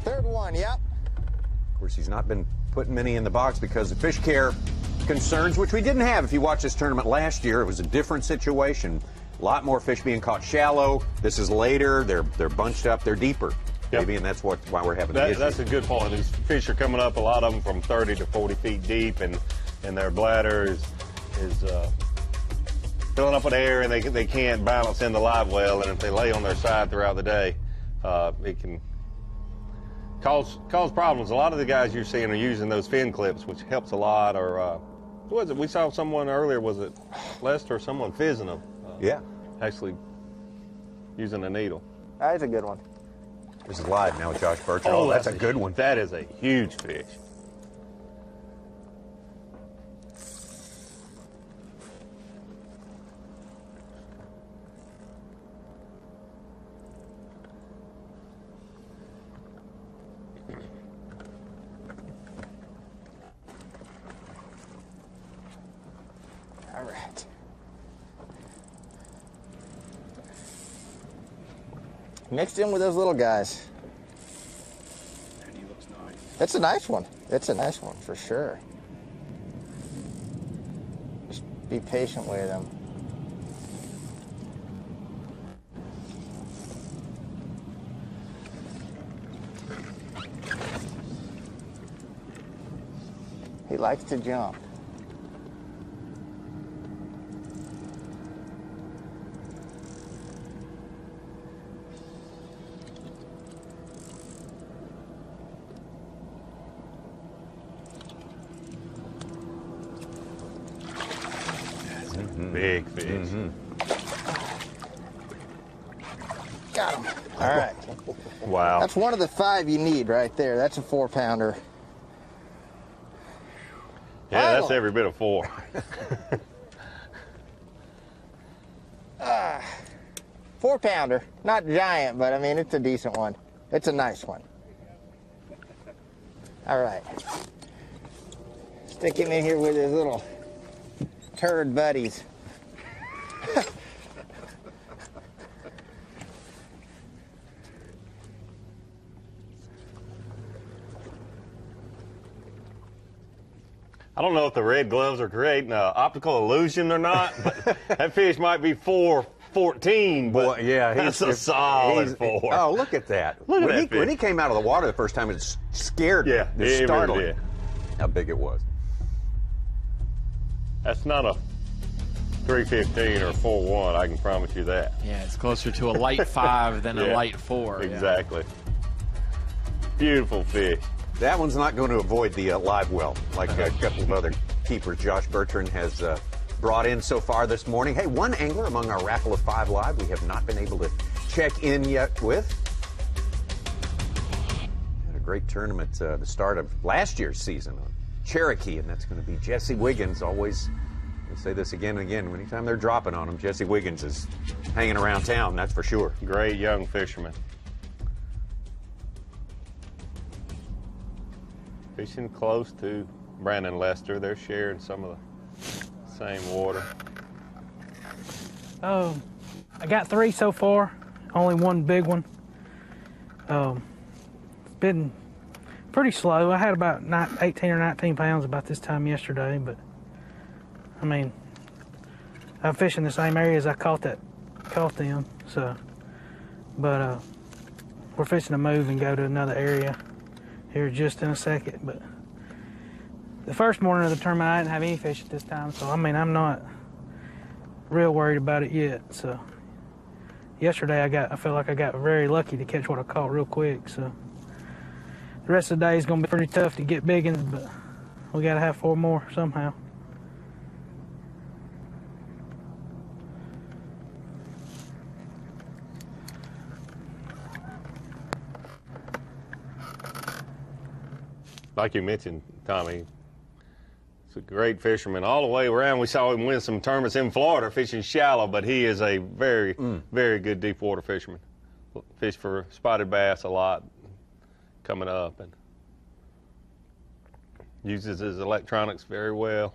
S8: Third one, yep.
S2: Of course, he's not been putting many in the box because of fish care concerns, which we didn't have. If you watched this tournament last year, it was a different situation. A lot more fish being caught shallow. This is later. They're bunched up. They're deeper. maybe, and that's why we're having the issue.
S4: That's a good point. These fish are coming up, a lot of them from 30 to 40 feet deep, and their bladder is filling up with air, and they can't balance in the live well, and if they lay on their side throughout the day, it can cause problems. A lot of the guys you're seeing are using those fin clips, which helps a lot, or what was it? We saw someone earlier, was it Lester, someone fizzing them?
S2: Yeah.
S4: Actually using a needle.
S8: That's a good one.
S2: This is live now with Josh Bertrand. Oh, that's a good one.
S4: That is a huge fish.
S8: All right. Mixed in with those little guys.
S10: And he looks nice.
S8: That's a nice one. It's a nice one for sure. Just be patient with him. He likes to jump.
S4: Big fish.
S8: Got him. All right.
S4: Wow.
S8: That's one of the 5 you need right there. That's a 4-pounder.
S4: Yeah, that's every bit of 4.
S8: 4-pounder. Not giant, but I mean, it's a decent one. It's a nice one. All right. Stick him in here with his little turd buddies.
S4: I don't know if the red gloves are creating an optical illusion or not, but that fish might be 4'14", but
S2: yeah,
S4: that's a solid 4.
S2: Oh, look at that.
S4: Look at that fish.
S2: When he came out of the water the first time, it scared me.
S4: Yeah,
S2: It
S4: it
S2: startled
S4: really
S2: me.
S4: did.
S2: How big it was.
S4: That's not a 315 or 4'1", I can promise you that.
S6: Yeah, it's closer to a light 5 than a
S4: Yeah,
S6: light 4.
S4: Exactly. Beautiful fish.
S2: That one's not going to avoid the live well, like a couple of other keepers Josh Bertrand has brought in so far this morning. Hey, one angler among our raffle of 5 live we have not been able to check in yet with. Had a great tournament the start of last year's season on Cherokee, and that's going to be Jesse Wiggins. Always, I say this again and again, anytime they're dropping on him, Jesse Wiggins is hanging around town, that's for sure.
S4: Great young fisherman. Fishing close to Brandon Lester. They're sharing some of the same water.
S1: I got 3 so far, only one big one. It's been pretty slow. I had about 18 or 19 pounds about this time yesterday, but I mean, I'm fishing the same area as I caught them. So, but we're fishing to move and go to another area here just in a second. But the first morning of the tournament, I didn't have any fish at this time, so I mean, I'm not real worried about it yet. So yesterday I felt like I got very lucky to catch what I caught real quick. So the rest of the day is going to be pretty tough to get big ones, but we got to have 4 more somehow.
S4: Like you mentioned, Tommy, he's a great fisherman all the way around. We saw him win some tournaments in Florida fishing shallow, but he is a very, very good deep water fisherman. Fish for spotted bass a lot coming up, and uses his electronics very well.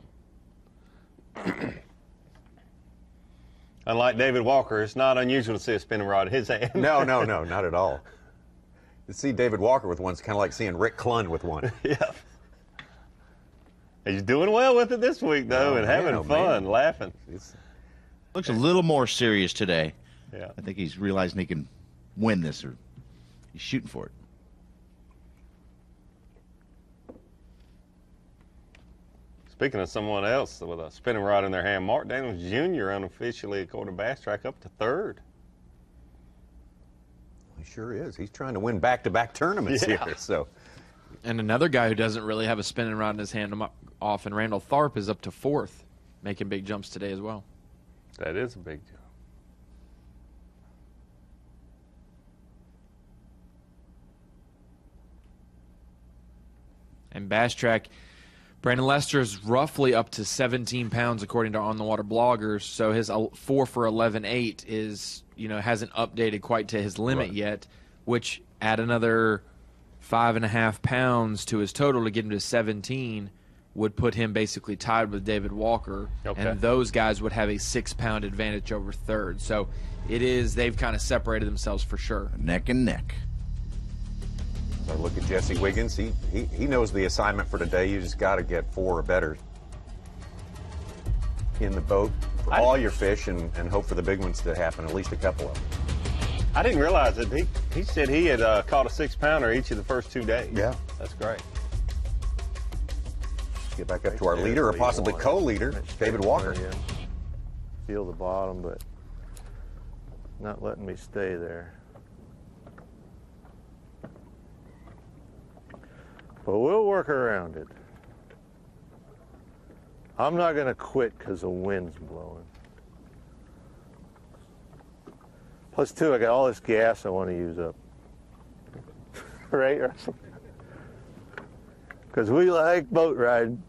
S4: Unlike David Walker, it's not unusual to see a spinning rod in his hand.
S2: No, not at all. To see David Walker with one's kind of like seeing Rick Clunn with one.
S4: Yeah. He's doing well with it this week, though, and having fun, laughing.
S5: Looks a little more serious today.
S4: Yeah.
S5: I think he's realizing he can win this or He's shooting for it.
S4: Speaking of someone else with a spinning rod in their hand, Mark Daniels Jr. unofficially, according to Bass Track, up to third.
S2: He sure is. He's trying to win back-to-back tournaments here. So,
S6: and another guy who doesn't really have a spinning rod in his hand often, Randall Tharp, is up to fourth, making big jumps today as well.
S4: That is a big jump.
S6: And Bass Track, Brandon Lester is roughly up to 17 pounds according to On the Water bloggers. So his 4 for 11.8 is, hasn't updated quite to his limit yet, which add another 5.5 pounds to his total to get him to 17 would put him basically tied with David Walker.
S4: Okay.
S6: And those guys would have a 6-pound advantage over third. So they've kind of separated themselves for sure.
S5: Neck and neck.
S2: so look at Jesse Wiggins. He knows the assignment for today. You just got to get 4 or better in the boat for all your fish and hope for the big ones to happen, at least a couple of them.
S4: I didn't realize that he said he had caught a 6-pounder each of the first 2 days.
S2: Yeah.
S4: That's great.
S2: Get back up to our leader, or possibly co-leader, David Walker.
S9: Feel the bottom, but not letting me stay there. But we'll work around it. I'm not going to quit because the wind's blowing. Plus, too, I got all this gas I want to use up. Right, Russell? Because we like boat riding.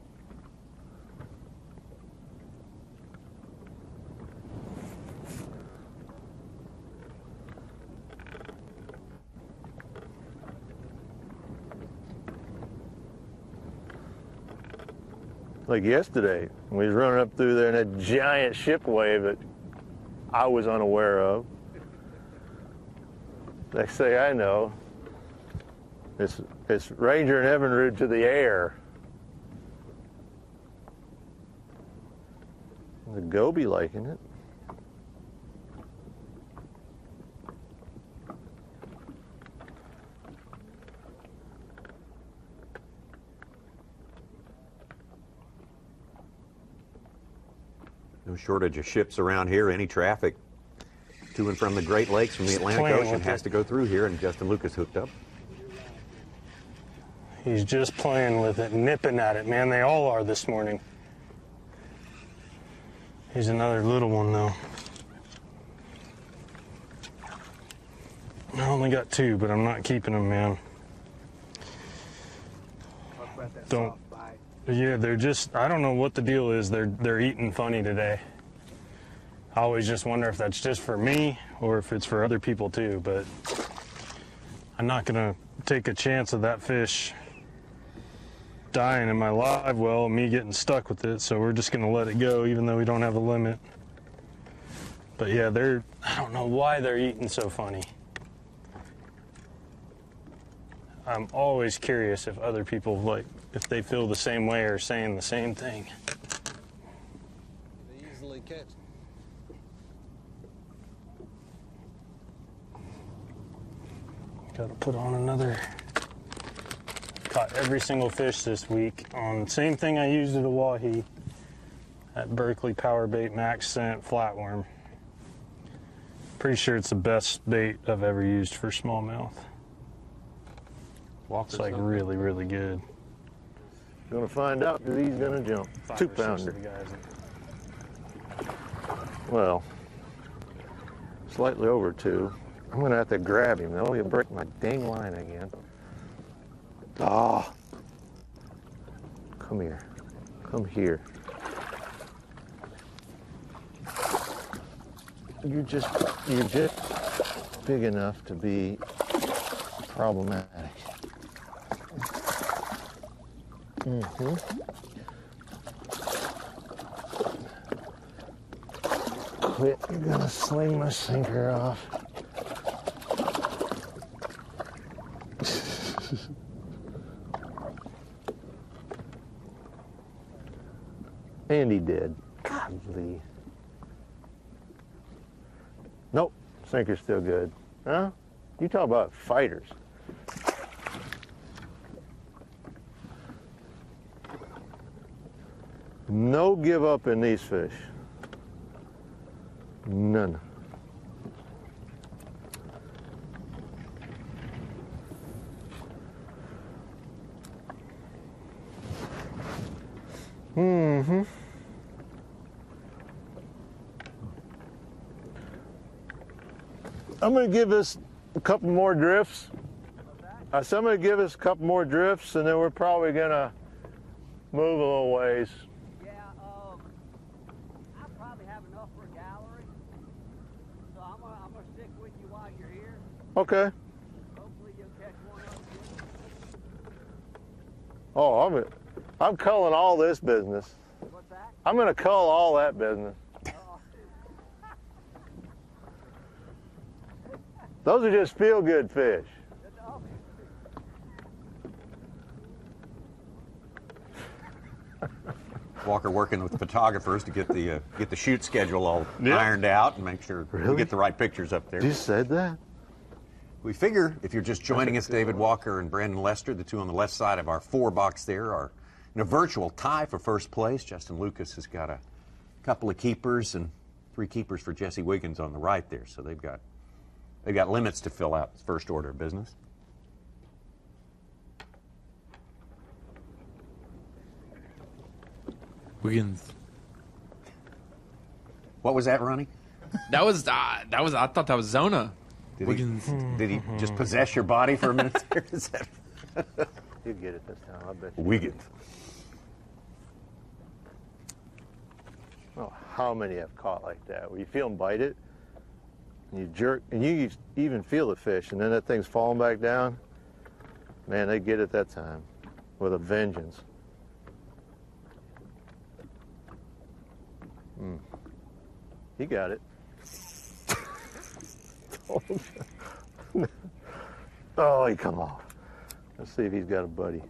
S9: Like yesterday, we was running up through there in a giant ship wave that I was unaware of. Next thing I know, it's Ranger and Evinrude to the air. The goby liking it.
S2: No shortage of ships around here. Any traffic to and from the Great Lakes from the Atlantic Ocean has to go through here, and Justin Lucas hooked up.
S10: He's just playing with it, nipping at it, man. They all are this morning. He's another little one, though. I only got 2, but I'm not keeping them, man. Don't. Yeah, they're just, I don't know what the deal is. They're eating funny today. I always just wonder if that's just for me or if it's for other people too, but I'm not gonna take a chance of that fish dying in my live well and me getting stuck with it, so we're just gonna let it go even though we don't have a limit. But yeah, I don't know why they're eating so funny. I'm always curious if other people, if they feel the same way or saying the same thing.
S17: They easily catch.
S10: Got to put on another. Caught every single fish this week on same thing I used at Oahe. That Berkeley Power Bait Max Scent Flatworm. Pretty sure it's the best bait I've ever used for smallmouth. It's like really, really good.
S9: Gonna find out that he's gonna jump. 2-pounder. Well, slightly over 2. I'm gonna have to grab him though. He'll break my dang line again. Ah! Come here. Come here. You're just big enough to be problematic. Mm-hmm. Quit, you're gonna sling my sinker off. And he did. Godly. Nope, sinker's still good. Huh? You talk about fighters. No give up in these fish. None. Mm-hmm. I'm going to give this a couple more drifts. I said I'm going to give us a couple more drifts, and then we're probably going to move a little ways.
S17: Yeah, I probably have enough for a gallery, so I'm gonna stick with you while you're here.
S9: Okay.
S17: Hopefully you'll catch one up.
S9: Oh, I'm culling all this business.
S17: What's that?
S9: I'm going to cull all that business. Those are just feel-good fish.
S2: Walker working with the photographers to get the shoot schedule all ironed out and make sure we get the right pictures up there.
S9: You said that?
S2: We figure if you're just joining us, David Walker and Brandon Lester, the two on the left side of our 4-box there, are in a virtual tie for first place. Justin Lucas has got a couple of keepers and 3 keepers for Jesse Wiggins on the right there. So they've got limits to fill out first order of business.
S6: Wiggins.
S2: What was that, Ronnie?
S6: That was I thought that was Zona.
S2: Wiggins. Did he just possess your body for a minute there? Is that...
S9: You get it this time, I bet you.
S2: Wiggins.
S9: Oh, how many have caught like that? Where you feel them bite it, and you jerk, and you even feel the fish, and then that thing's falling back down. Man, they get it that time with a vengeance. He got it. Oh, he come off. Let's see if he's got a buddy.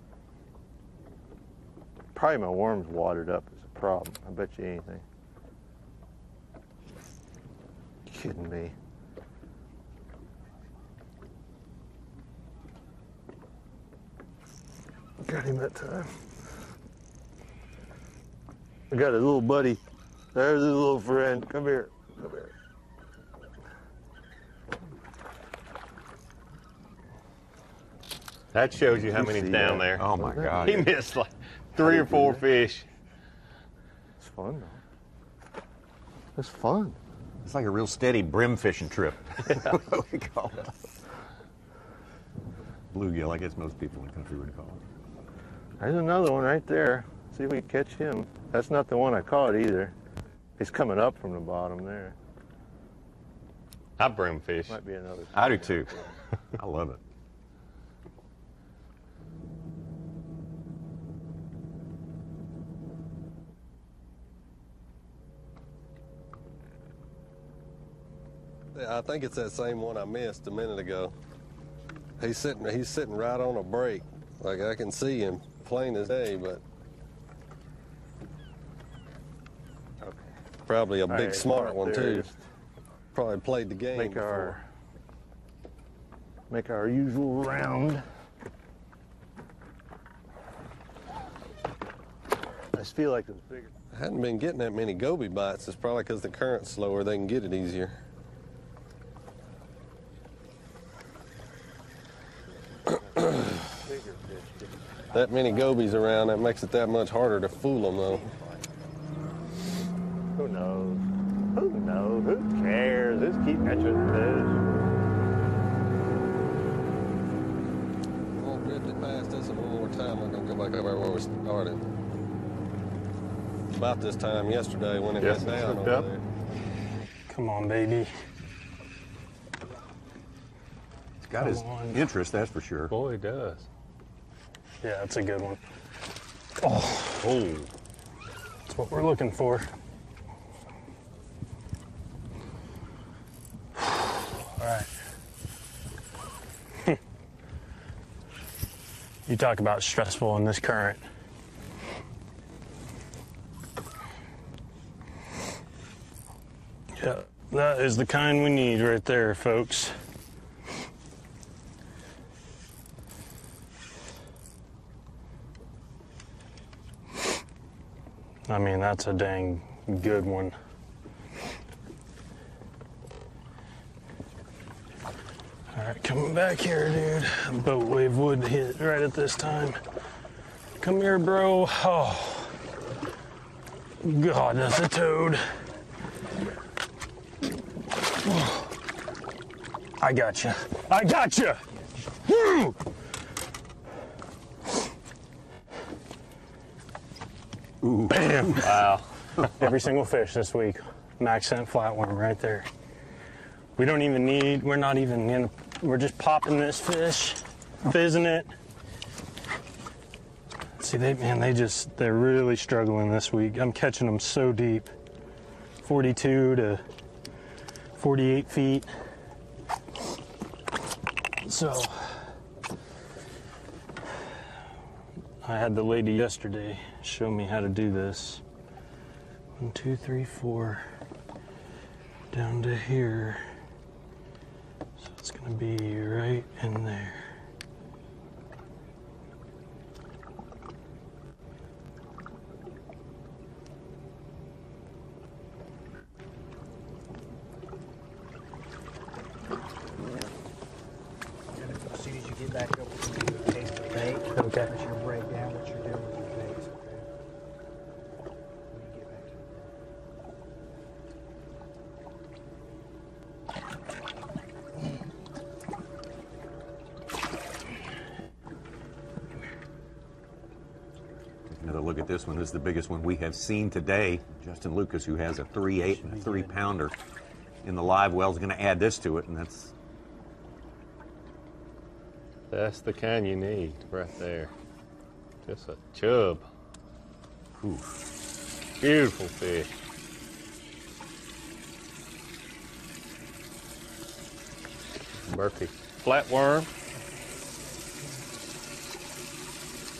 S9: Probably my worm's watered up is a problem. I bet you anything. Kidding me. Got him that time. I got a little buddy. There's his little friend. Come here. Come here.
S4: That shows you how many's down there.
S2: Oh my God.
S4: He missed like 3 or 4 fish.
S9: It's fun though. It's fun.
S2: It's like a real steady brim fishing trip. What we call it. Bluegill, I guess most people in the country would call it.
S9: There's another one right there. See if we can catch him. That's not the one I caught either. He's coming up from the bottom there.
S4: I brim fish.
S9: Might be another.
S2: I do too. I love it.
S7: I think it's that same one I missed a minute ago. He's sitting right on a break. Like I can see him plain as day, but probably a big smart one too. Probably played the game
S9: make our usual round. I just feel like it's bigger.
S7: I hadn't been getting that many goby bites. It's probably because the current's slower. They can get it easier. That many gobies around, that makes it that much harder to fool them, though.
S9: Who knows? Who knows? Who cares? Just keep catching fish.
S7: We'll drift it past this one more time. We're going to go back over where we started. About this time yesterday when it went down over there.
S10: Come on, baby.
S2: It's got his interest, that's for sure.
S10: Boy, it does. Yeah, that's a good one. Oh, that's what we're looking for. All right. You talk about stressful in this current. Yeah, that is the kind we need right there, folks. I mean, that's a dang good one. All right, coming back here, dude. Boat wave would hit right at this time. Come here, bro. Oh, God, that's a toad. Oh. I got you. I got you. Woo!
S2: Ooh.
S10: Bam.
S2: Wow.
S10: Every single fish this week. Max scent flatworm right there. We don't even need, we're not even in, we're just popping this fish, fizzing it. See, they're really struggling this week. I'm catching them so deep. 42 to 48 feet. So, I had the lady yesterday show me how to do this. 1, 2, 3, 4, down to here. So it's gonna be right in there.
S18: As soon as you get back up, you taste the bait.
S10: Okay.
S18: That's your breakdown, what you're doing with your baits.
S2: Another look at this one. This is the biggest one we have seen today. Justin Lucas, who has a 3/8 and a 3-pounder in the live well, is going to add this to it, and
S4: that's the kind you need right there. Just a chub.
S2: Ooh.
S4: Beautiful fish. Murphy flatworm.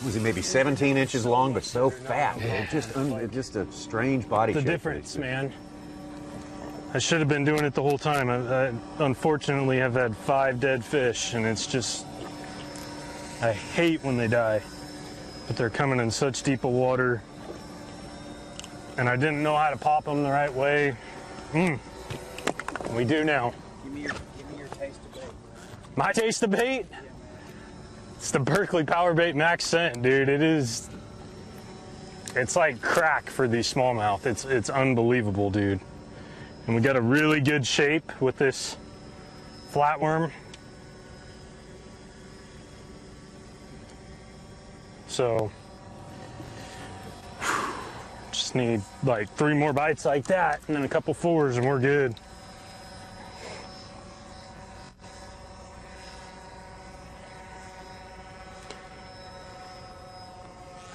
S2: Was he maybe 17 inches long, but so fat? Just a strange body
S10: The
S2: shape.
S10: difference, man. I should have been doing it the whole time. I unfortunately have had 5 dead fish, and it's just, I hate when they die. But they're coming in such deep of water, and I didn't know how to pop them the right way. We do now.
S18: Give me your taste of bait.
S10: My taste of bait? It's the Berkeley Power Bait Max Scent, dude. It's like crack for these smallmouth. It's unbelievable, dude. And we got a really good shape with this flatworm. So, just need like 3 more bites like that, and then a couple 4s, and we're good.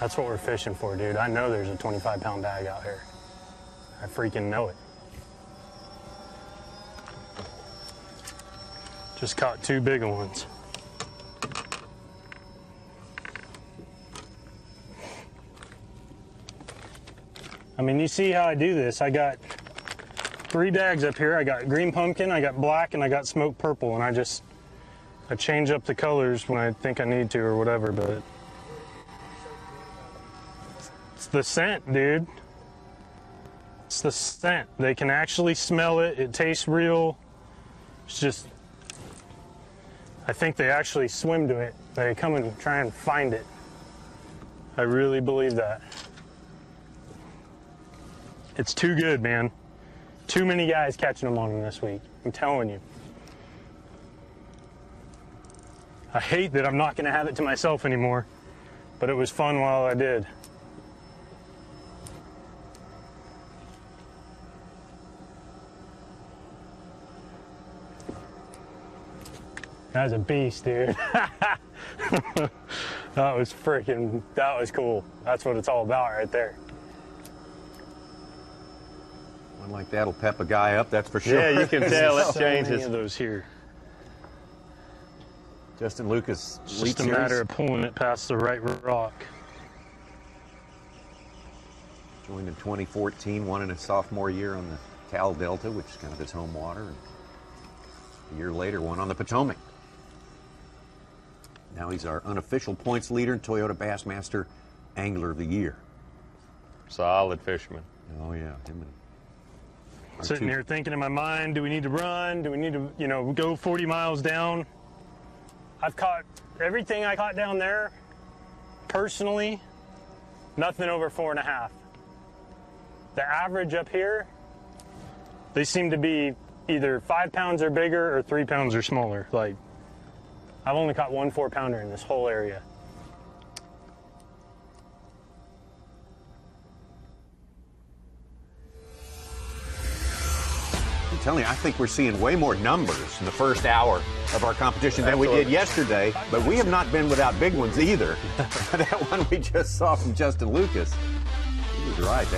S10: That's what we're fishing for, dude. I know there's a 25-pound bag out here. I freaking know it. Just caught 2 big ones. I mean, you see how I do this. I got 3 bags up here. I got green pumpkin, I got black, and I got smoked purple, and I change up the colors when I think I need to or whatever, but it's the scent, dude. It's the scent. They can actually smell it. It tastes real. It's just, I think they actually swim to it. They come and try and find it. I really believe that. It's too good, man. Too many guys catching them on them this week. I'm telling you. I hate that I'm not going to have it to myself anymore, but it was fun while I did. That was a beast, dude. That was cool. That's what it's all about right there.
S2: One like that'll pep a guy up, that's for sure.
S4: Yeah, you can tell it
S10: so
S4: changes.
S10: many of those here.
S2: Justin Lucas.
S10: It's just a matter of pulling it past the right rock.
S2: Joined in 2014, won in his sophomore year on the Cal Delta, which is kind of his home water. And a year later, won on the Potomac. Now he's our unofficial points leader and Toyota Bassmaster Angler of the Year.
S4: Solid fisherman.
S2: Oh, yeah.
S10: Sitting here thinking in my mind, do we need to run? Do we need to, go 40 miles down? I've caught everything I caught down there, personally, nothing over 4.5. The average up here, they seem to be either 5 pounds or bigger or 3 pounds or smaller. Like, I've only caught 1 4-pounder in this whole area.
S2: I'm telling you, I think we're seeing way more numbers in the first hour of our competition than we did yesterday, but we have not been without big ones either. That one we just saw from Justin Lucas, he was right.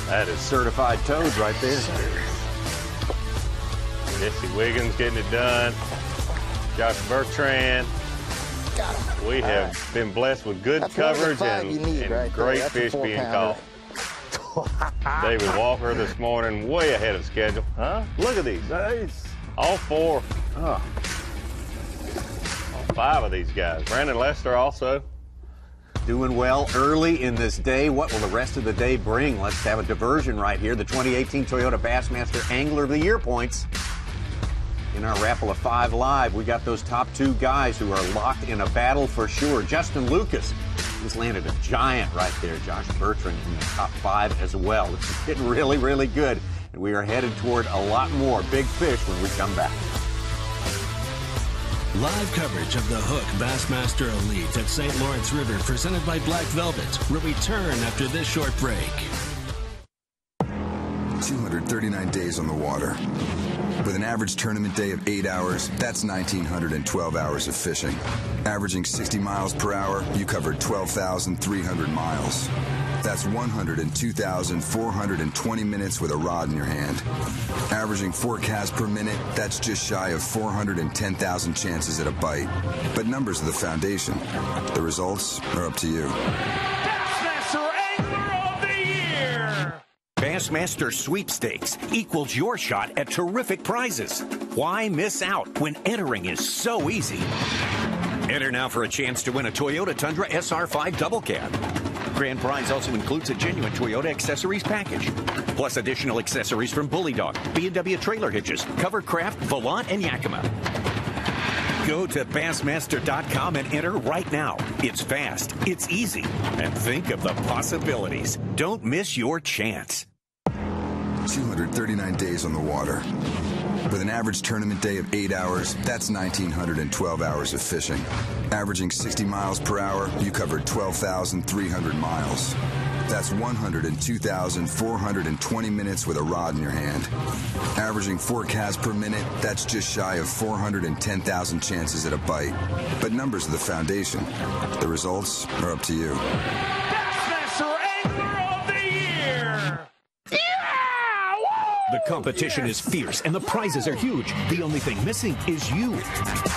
S2: That is certified toad right there.
S4: Jesse Wiggins getting it done. Josh Bertrand. We have been blessed with good coverage and great fish being caught. David Walker this morning, way ahead of schedule.
S9: Huh?
S4: Look at these.
S9: Nice.
S4: All 4. All 5 of these guys. Brandon Lester also.
S2: Doing well early in this day. What will the rest of the day bring? Let's have a diversion right here. The 2018 Toyota Bassmaster Angler of the Year points. In our raffle of 5 live, we got those top 2 guys who are locked in a battle for sure. Justin Lucas just landed a giant right there. Josh Bertrand in the top 5 as well. This is getting really, really good. And we are headed toward a lot more big fish when we come back.
S3: Live coverage of the Hook Bassmaster Elite at St. Lawrence River, presented by Black Velvet, will return after this short break.
S16: 239 days on the water. With an average tournament day of 8 hours, that's 1,912 hours of fishing. Averaging 60 miles per hour, you covered 12,300 miles. That's 102,420 minutes with a rod in your hand. Averaging 4 casts per minute, that's just shy of 410,000 chances at a bite. But numbers are the foundation. The results are up to you.
S19: Bassmaster Angler of the Year! Bassmaster Sweepstakes equals your shot at terrific prizes. Why miss out when entering is so easy? Enter now for a chance to win a Toyota Tundra SR5 Double Cab. Grand prize also includes a genuine Toyota accessories package, plus additional accessories from Bully Dog, B&W trailer hitches, Covercraft, Volant, and Yakima. Go to Bassmaster.com and enter right now. It's fast, it's easy, and think of the possibilities. Don't miss your chance.
S16: 239 days on the water. With an average tournament day of 8 hours, that's 1,912 hours of fishing. Averaging 60 miles per hour, you covered 12,300 miles. That's 102,420 minutes with a rod in your hand. Averaging 4 casts per minute, that's just shy of 410,000 chances at a bite. But numbers are the foundation. The results are up to you.
S19: Bassmaster Angler of the Year! The competition is fierce and the prizes are huge. The only thing missing is you.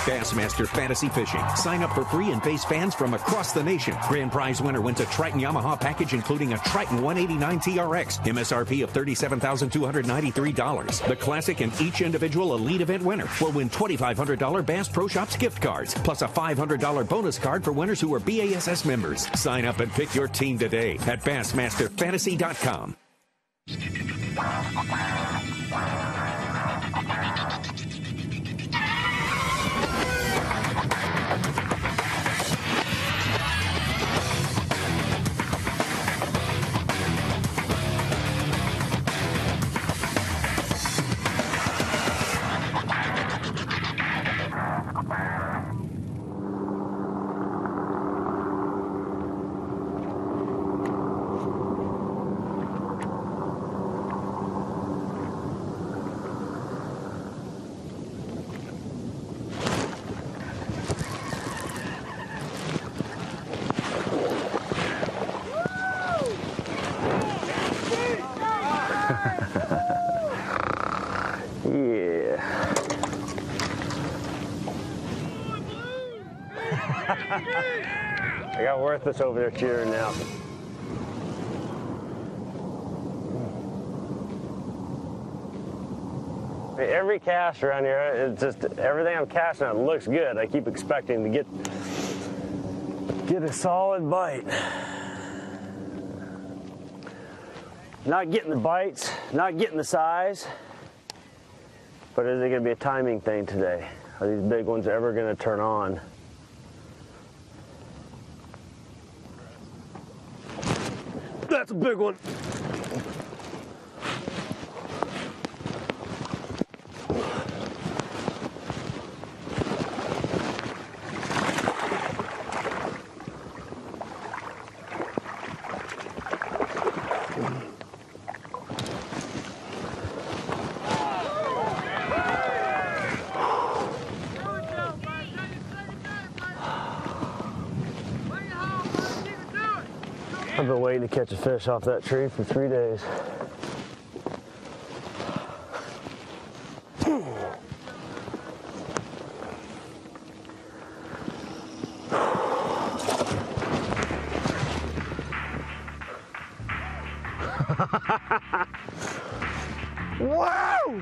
S19: Bassmaster Fantasy Fishing. Sign up for free and face fans from across the nation. Grand prize winner wins a Triton Yamaha package including a Triton 189 TRX. MSRP of $37,293. The classic and each individual elite event winner will win $2,500 Bass Pro Shops gift cards, plus a $500 bonus card for winners who are B.A.S.S members. Sign up and pick your team today at BassmasterFantasy.com.
S20: I got Worthless over there cheering now. Every cast around here, it's just everything I'm casting on looks good. I keep expecting to get a solid bite. Not getting the bites, not getting the size, but is it going to be a timing thing today? Are these big ones ever going to turn on? That's a big one. I've been waiting to catch a fish off that tree for 3 days. Wow!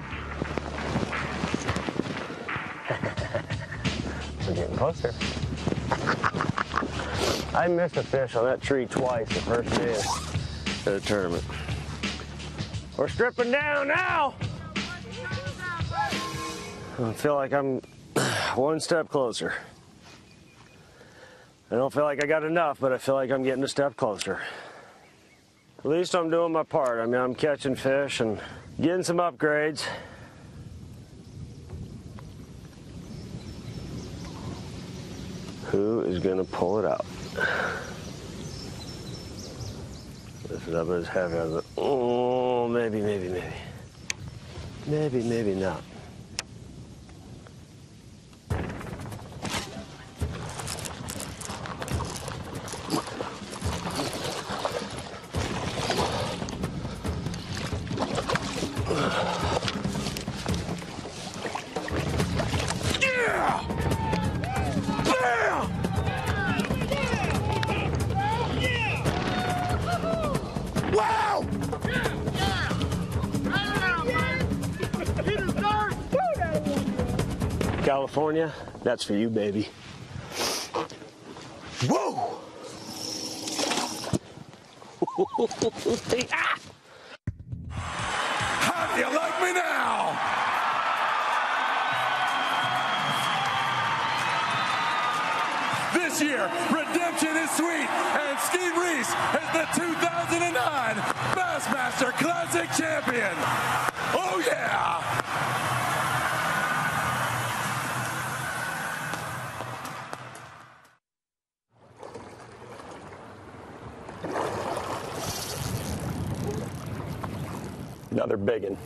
S20: We're getting closer. I missed a fish on that tree twice the first day of the tournament. We're stripping down now. I feel like I'm one step closer. I don't feel like I got enough, but I feel like I'm getting a step closer. At least I'm doing my part. I mean, I'm catching fish and getting some upgrades. Who is gonna pull it out? Lift it up as heavy as it. Oh, maybe. Maybe not. California, that's for you, baby. Whoa!
S21: How do you like me now? This year, redemption is sweet, and Steve Reese is the 2009 Bassmaster Classic Champion. Oh yeah! Another biggin.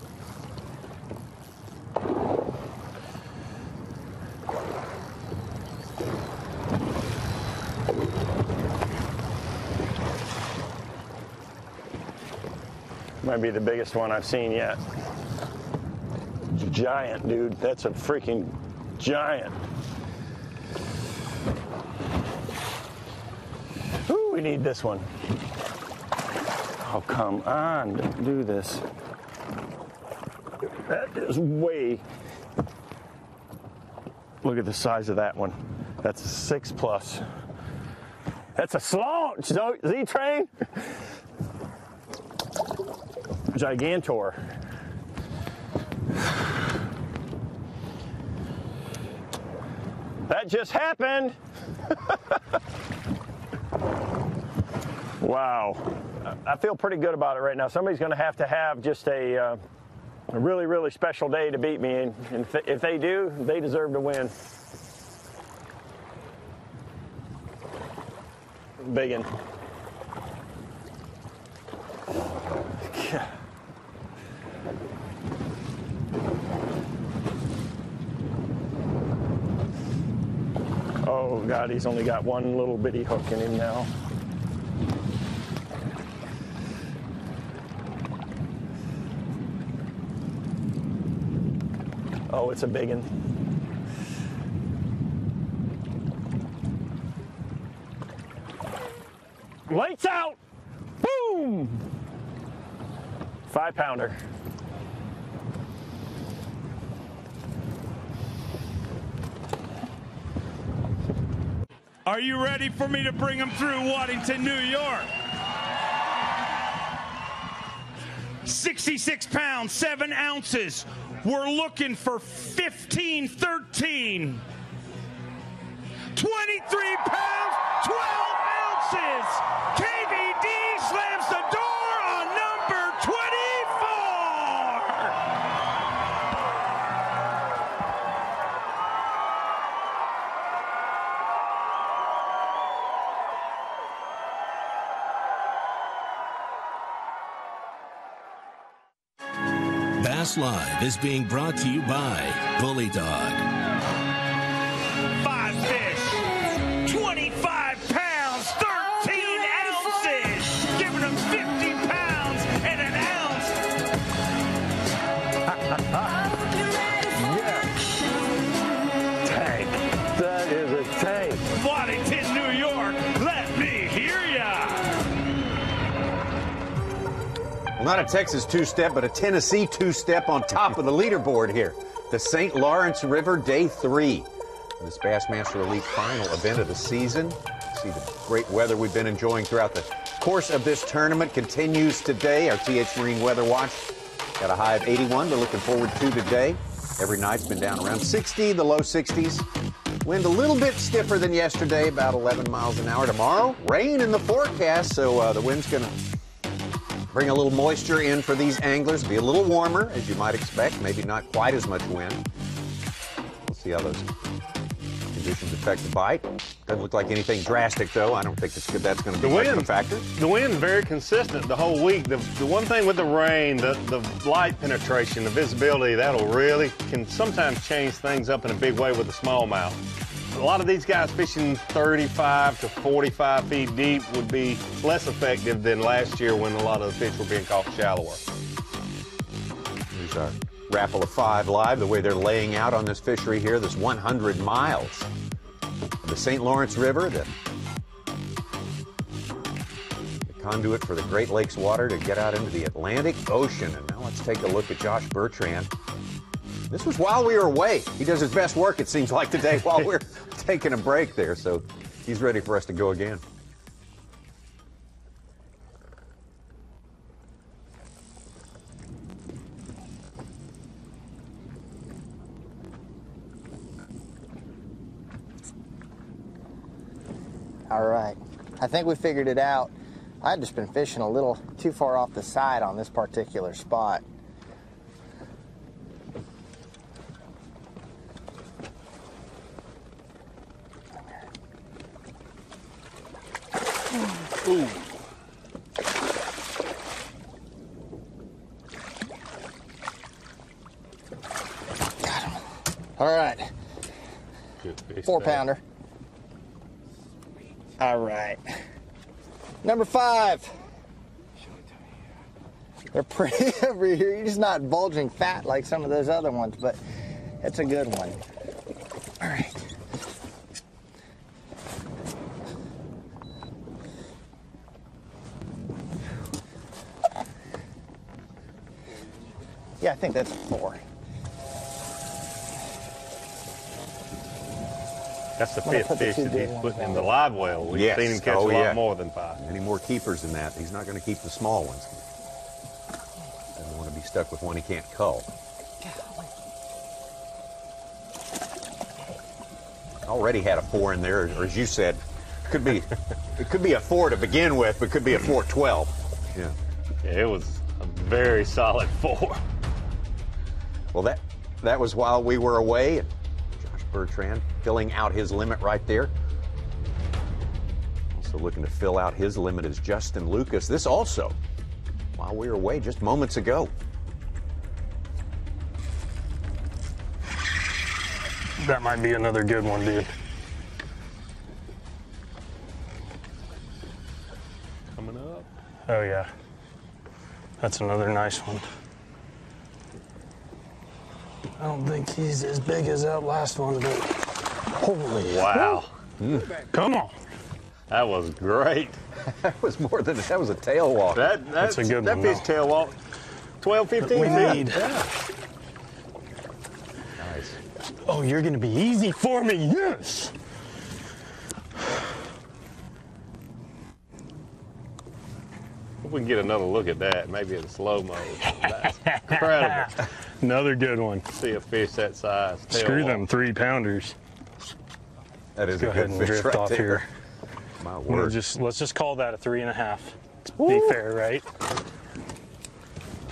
S21: Might be the biggest one I've seen yet. Giant, dude. That's a freaking giant. Ooh, we need this one. Oh, come on, don't do this. That is way. Look at the size of that one. That's a 6+. That's a slaunch, Z-Train. Gigantor. That just happened. Wow. I feel pretty good about it right now. Somebody's going to have just a really, really special day to beat me, and if they do, they deserve to win. Biggin. Oh God, he's only got one little bitty hook in him now. Oh, it's a biggin. Lights out! Boom! 5-pounder.
S22: Are you ready for me to bring them through Waddington, New York? 66 pounds, 7 ounces. We're looking for 15-13. 23 pounds, 12 ounces. KVD slams the door on number 24.
S3: Bass Live is being brought to you by Bully Dog.
S22: 5 fish, 25 pounds, 13 ounces, giving them 50 pounds and an ounce.
S9: Tank. That is a tank.
S22: Waddington, New York, let me hear ya.
S2: Well, not a Texas two-step, but a Tennessee two-step on top of the leaderboard here. The St. Lawrence River, day 3. This Bassmaster Elite final event of the season. See the great weather we've been enjoying throughout the course of this tournament continues today. Our TH Marine Weather Watch got a high of 81 we're looking forward to today. Every night's been down around 60, the low 60s. Wind a little bit stiffer than yesterday, about 11 miles an hour. Tomorrow, rain in the forecast, so the wind's going to bring a little moisture in for these anglers. Be a little warmer, as you might expect. Maybe not quite as much wind. We'll see how those conditions affect the bite. Doesn't look like anything drastic, though. I don't think that's going to be much of a factor.
S4: The wind very consistent the whole week. The one thing with the rain, the light penetration, the visibility, can sometimes change things up in a big way with the smallmouth. A lot of these guys fishing 35 to 45 feet deep would be less effective than last year when a lot of the fish were being caught shallower.
S2: Here's our raffle of 5 live, the way they're laying out on this fishery here, this 100 miles. The St. Lawrence River, the conduit for the Great Lakes water to get out into the Atlantic Ocean. And now let's take a look at Josh Bertrand. This was while we were away. He does his best work, it seems like, today while we're taking a break there. So he's ready for us to go again.
S8: All right, I think we figured it out. I've just been fishing a little too far off the side on this particular spot.
S4: Ooh.
S8: Got him. All right.
S4: Good fish
S8: 4-pounder. All right. Number 5. They're pretty over here. You're just not bulging fat like some of those other ones, but it's a good one. All right. Yeah, I think that's a 4.
S4: That's the 5th fish that he's putting in the live well. We've seen him catch a lot more than 5.
S2: Any more keepers than that. He's not going to keep the small ones. Doesn't want to be stuck with one he can't cull. Already had a 4 in there, or as you said, it could be a 4 to begin with, but could be a 4-12. Yeah.
S4: It was a very solid 4.
S2: Well, that was while we were away. And Josh Bertrand filling out his limit right there. Also looking to fill out his limit is Justin Lucas. This also, while we were away just moments ago.
S10: That might be another good one, dude.
S4: Coming up.
S10: Oh, yeah. That's another nice one. I don't think he's as big as that last one, but holy
S4: wow.
S10: Come on.
S4: That was great.
S2: That was more than that was a tail walk.
S10: That's a good one.
S4: That fish tail walk 12, 15
S10: we
S4: feet.
S10: need.
S2: Yeah. Nice.
S10: Oh, you're going to be easy for me. Yes.
S4: we can get another look at that, maybe in slow-mo. That's incredible.
S10: Another good one.
S4: See a fish that size.
S10: Screw them 3-pounders.
S2: That is
S10: Go
S2: a
S10: ahead
S2: good
S10: and
S2: fish
S10: drift
S2: right
S10: off
S2: there.
S10: here.
S2: My
S10: We'll
S2: word.
S10: let's just call that a 3.5. Be fair, right?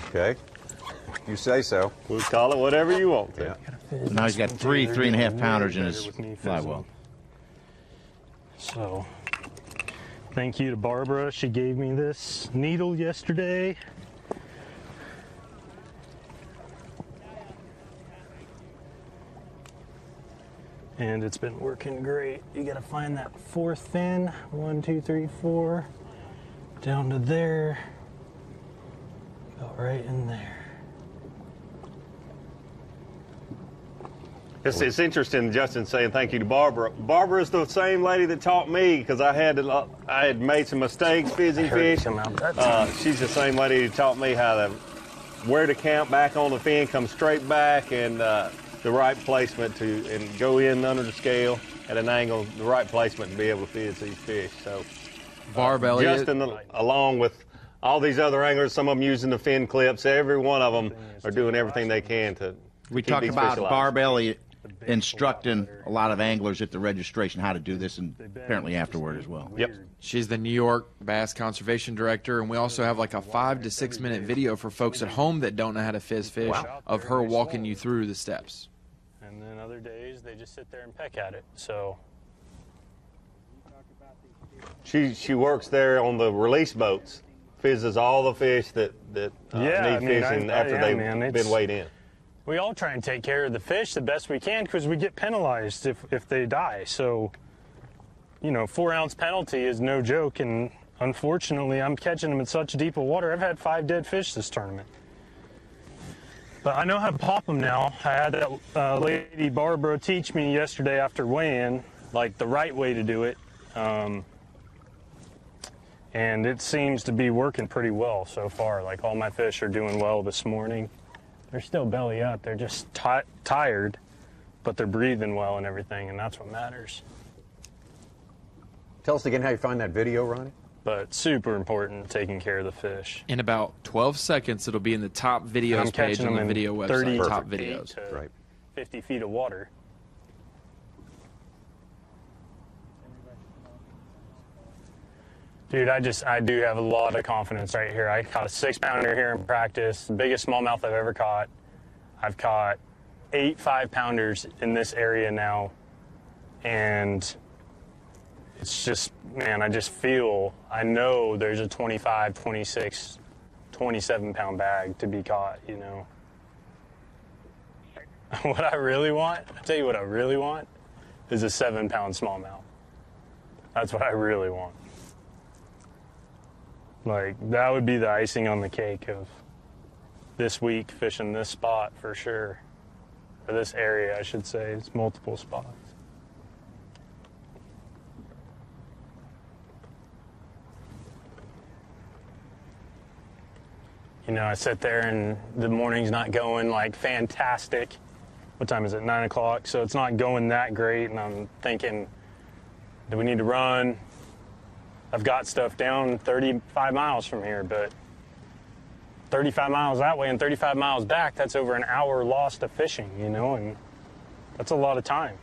S2: Okay. You say so.
S4: We'll call it whatever you want to.
S5: So now he's got 3.5 pounders in his live well.
S10: So, thank you to Barbara. She gave me this needle yesterday. And it's been working great. You gotta find that fourth fin. 1, 2, 3, 4. Down to there. Go right in there.
S4: It's interesting, Justin saying thank you to Barbara. Barbara's the same lady that taught me because I had made some mistakes fizzing fish. She's the same lady who taught me where to count back on the fin, come straight back, and the right placement and go in under the scale at an angle, the right placement to be able to fizz these fish. So Justin, along with all these other anglers, some of them using the fin clips, every one of them are doing everything they can to
S5: We
S4: keep
S5: talked
S4: these
S5: about
S4: fish alive.
S5: Barb Elliott instructing a lot of anglers at the registration how to do this, and apparently afterward as well.
S6: Yep. She's the New York Bass Conservation Director, and we also have like a 5 to 6 minute video for folks at home that don't know how to fizz fish of her walking you through the steps.
S10: And then other days they just sit there and peck at it. So
S4: she works there on the release boats, fizzes all the fish that need fizzing after they've been weighed in.
S10: We all try and take care of the fish the best we can because we get penalized if they die. So, 4-ounce penalty is no joke, and unfortunately I'm catching them in such deep of water. I've had 5 dead fish this tournament. But I know how to pop them now. I had that lady Barbara teach me yesterday after weigh-in, like the right way to do it. And it seems to be working pretty well so far. Like all my fish are doing well this morning. They're still belly up. They're just tired, but they're breathing well and everything, and that's what matters.
S2: Tell us again how you find that video, Ronnie.
S10: But super important, taking care of the fish.
S6: In about 12 seconds, it'll be in the top videos page on the video website.
S10: 30
S6: top
S10: feet
S6: videos.
S10: to 50 feet of water. Dude, I do have a lot of confidence right here. I caught a 6-pounder here in practice, the biggest smallmouth I've ever caught. I've caught 8 5-pounders in this area now, and it's just, man, I know there's a 25, 26, 27-pound bag to be caught, What I really want, I'll tell you what I really want, is a 7-pound smallmouth. That's what I really want. Like, that would be the icing on the cake of this week fishing this spot for sure. Or this area, I should say. It's multiple spots. I sit there and the morning's not going like fantastic. What time is it? 9 o'clock. So it's not going that great. And I'm thinking, do we need to run? I've got stuff down 35 miles from here, but 35 miles that way and 35 miles back, that's over an hour lost of fishing, and that's a lot of time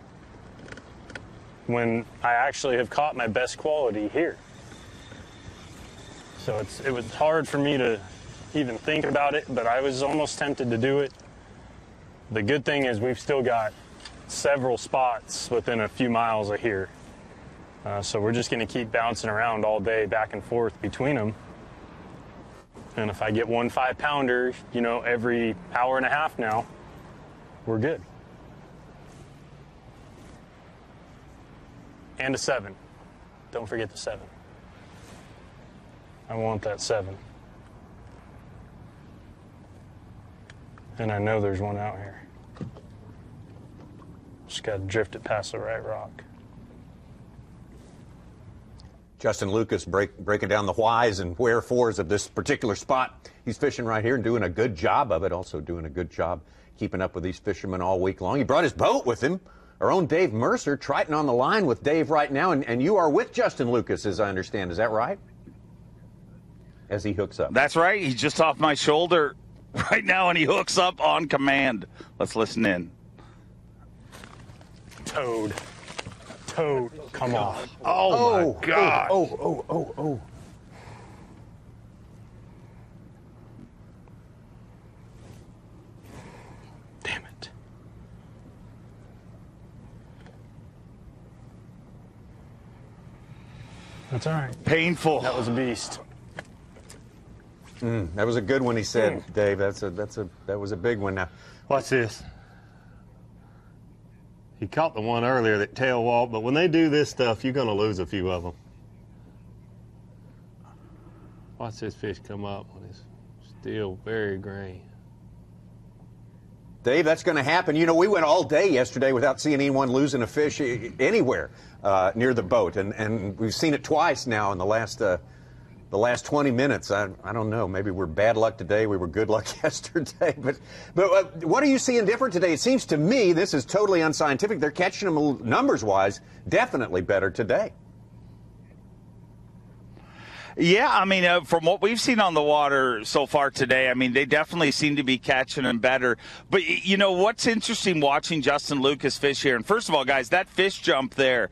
S10: when I actually have caught my best quality here. So it was hard for me to even think about it, but I was almost tempted to do it. The good thing is we've still got several spots within a few miles of here. So we're just going to keep bouncing around all day back and forth between them. And if I get 1 5-pounder, every hour and a half now, we're good. And a 7. Don't forget the 7. I want that 7. And I know there's one out here. Just got to drift it past the right rock.
S2: Justin Lucas breaking down the whys and wherefores of this particular spot. He's fishing right here and doing a good job of it, also doing a good job keeping up with these fishermen all week long. He brought his boat with him. Our own Dave Mercer, Triton on the line with Dave right now, and you are with Justin Lucas, as I understand. Is that right? as he hooks up.
S11: That's right. He's just off my shoulder right now, and he hooks up on command. Let's listen in.
S10: Toad, come on.
S11: Oh, my God.
S2: Oh.
S10: Damn it. That's all right.
S11: Painful.
S10: That was a beast.
S2: That was a good one, he said, Dave. That was a big one. Now,
S4: Watch this. He caught the one earlier that tail walked, but when they do this stuff, you're going to lose a few of them. Watch this fish come up when it's still very green.
S2: Dave, that's going to happen. You know, we went all day yesterday without seeing anyone losing a fish anywhere near the boat, and we've seen it twice now in the last 20 minutes. I don't know. Maybe we're bad luck today. We were good luck yesterday. But what are you seeing different today? It seems to me, this is totally unscientific, they're catching them numbers-wise definitely better today.
S11: Yeah, I mean, from what we've seen on the water so far today, I mean, they definitely seem to be catching them better. But, you know, what's interesting watching Justin Lucas fish here, and first of all, guys, that fish jump there,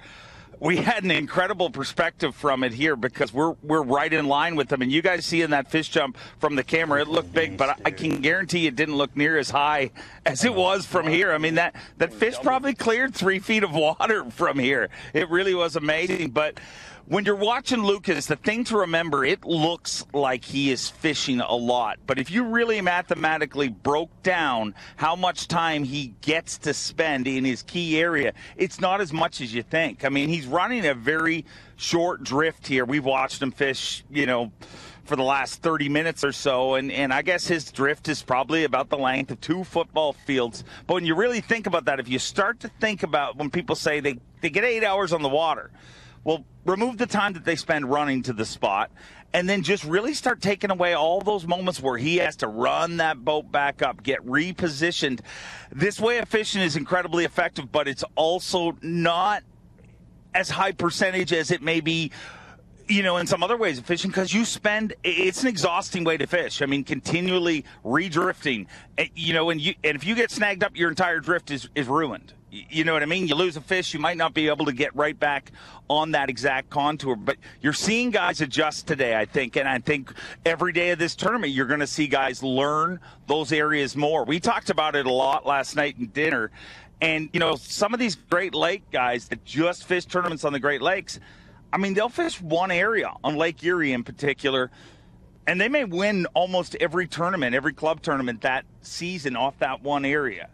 S11: we had an incredible perspective from it here because we're right in line with them. And you guys seeing that fish jump from the camera, it looked big, but I can guarantee it didn't look near as high as it was from here. I mean, that fish probably cleared 3 feet of water from here. It really was amazing. But when you're watching Lucas, the thing to remember, it looks like he is fishing a lot. But if you really mathematically broke down how much time he gets to spend in his key area, it's not as much as you think. I mean, he's running a very short drift here. We've watched him fish, you know, for the last 30 minutes or so, and I guess his drift is probably about the length of 2 football fields. But when you really think about that, if you start to think about when people say they get 8 hours on the water, well, remove the time that they spend running to the spot and then just really start taking away all those moments where he has to run that boat back up, get repositioned. This way of fishing is incredibly effective, but it's also not as high percentage as it may be, you know, in some other ways of fishing, because it's an exhausting way to fish. I mean, continually redrifting, you know, and if you get snagged up, your entire drift is ruined. You know what I mean? You lose a fish, you might not be able to get right back on that exact contour. But you're seeing guys adjust today, I think. And I think every day of this tournament, you're going to see guys learn those areas more. We talked about it a lot last night in dinner. And, you know, some of these Great Lake guys that just fish tournaments on the Great Lakes, I mean, they'll fish one area on Lake Erie in particular, and they may win almost every tournament, every club tournament that season off that one area,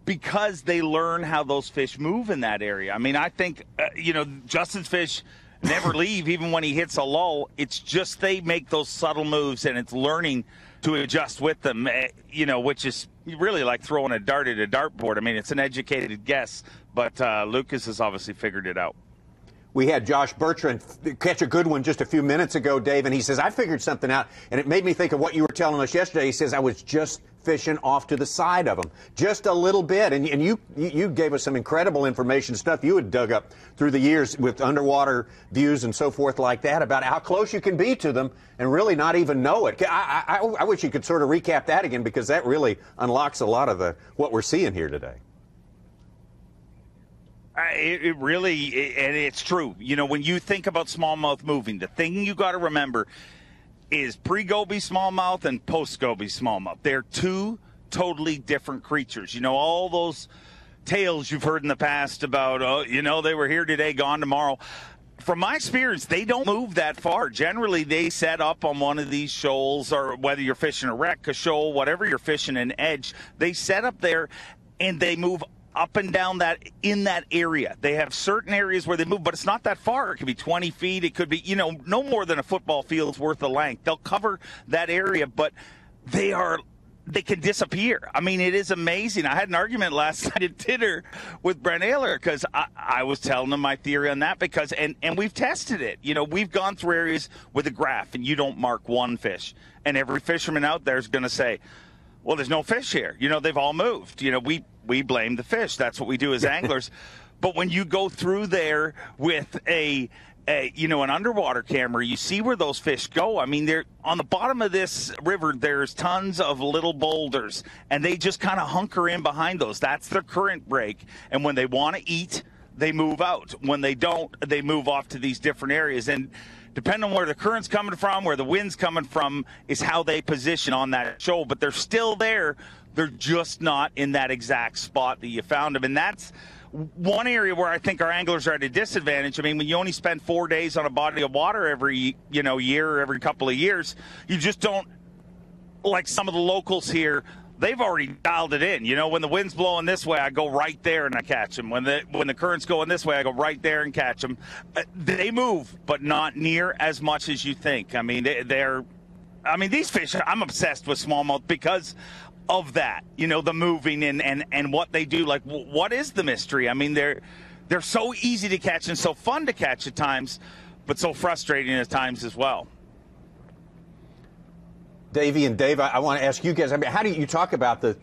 S11: because they learn how those fish move in that area. I mean, I think, you know, Justin's fish never leave even when he hits a lull. It's just they make those subtle moves, and it's learning to adjust with them, you know, which is really like throwing a dart at a dartboard. I mean, it's an educated guess, but Lucas has obviously figured it out.
S2: We had Josh Bertrand catch a good one just a few minutes ago, Dave, and he says, I figured something out, and it made me think of what you were telling us yesterday. He says, I was just fishing off to the side of him, just a little bit, and you gave us some incredible information, stuff you had dug up through the years with underwater views and so forth like that, about how close you can be to them and really not even know it. I wish you could sort of recap that again, because that really unlocks a lot of what we're seeing here today.
S11: It really, and it's true. You know, when you think about smallmouth moving, the thing you got to remember is pre-goby smallmouth and post-goby smallmouth. They're two totally different creatures. You know, all those tales you've heard in the past about, oh, you know, they were here today, gone tomorrow. From my experience, they don't move that far. Generally, they set up on one of these shoals, or whether you're fishing a wreck, a shoal, whatever you're fishing, an edge, they set up there and they move up and down in that area. They have certain areas where they move, but it's not that far. It could be 20 feet. It could be, you know, no more than a football field's worth of length. They'll cover that area, but they can disappear. I mean, it is amazing. I had an argument last night at dinner with Brent Ayler because I was telling him my theory on that, because, and we've tested it. You know, we've gone through areas with a graph, and you don't mark one fish. And every fisherman out there is going to say, well, there's no fish here. You know, they've all moved. You know, we blame the fish. That's what we do as anglers. But when you go through there with a you know, an underwater camera, you see where those fish go. I mean, they're on the bottom of this river. There's tons of little boulders, and they just kind of hunker in behind those. That's their current break. And when they want to eat, they move out. When they don't, they move off to these different areas. And depending on where the current's coming from, where the wind's coming from, is how they position on that shoal. But they're still there. They're just not in that exact spot that you found them. And that's one area where I think our anglers are at a disadvantage. I mean, when you only spend 4 days on a body of water every, you know, year or every couple of years, you just don't, like some of the locals here, they've already dialed it in. You know, when the wind's blowing this way, I go right there and I catch them. When the current's going this way, I go right there and catch them. They move, but not near as much as you think. I mean, these fish, I'm obsessed with smallmouth because of that, you know, the moving and what they do. Like, what is the mystery? I mean, they're so easy to catch and so fun to catch at times, but so frustrating at times as well.
S2: Davey and Dave, I want to ask you guys, I mean, how do you talk about the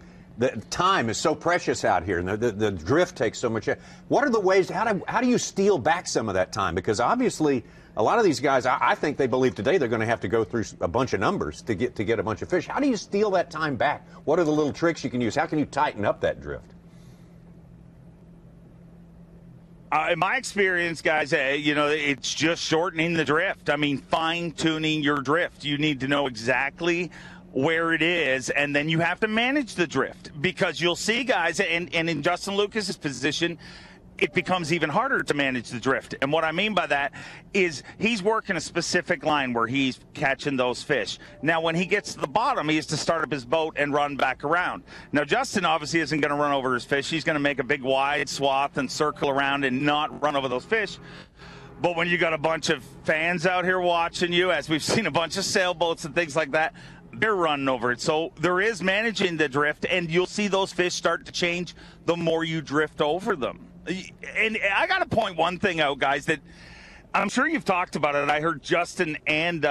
S2: time is so precious out here, and the drift takes so much. What are the ways, how do you steal back some of that time? Because obviously a lot of these guys, I think they believe today they're going to have to go through a bunch of numbers to get a bunch of fish. How do you steal that time back? What are the little tricks you can use? How can you tighten up that drift?
S11: In my experience, guys, you know, it's just shortening the drift. I mean, fine-tuning your drift. You need to know exactly where it is, and then you have to manage the drift, because you'll see guys, and in Justin Lucas's position, it becomes even harder to manage the drift. And what I mean by that is he's working a specific line where he's catching those fish. Now, when he gets to the bottom, he has to start up his boat and run back around. Now, Justin obviously isn't going to run over his fish. He's going to make a big wide swath and circle around and not run over those fish. But when you got a bunch of fans out here watching you, as we've seen a bunch of sailboats and things like that, they're running over it. So there is managing the drift, and you'll see those fish start to change the more you drift over them. And I got to point one thing out, guys, that I'm sure you've talked about it. I heard Justin and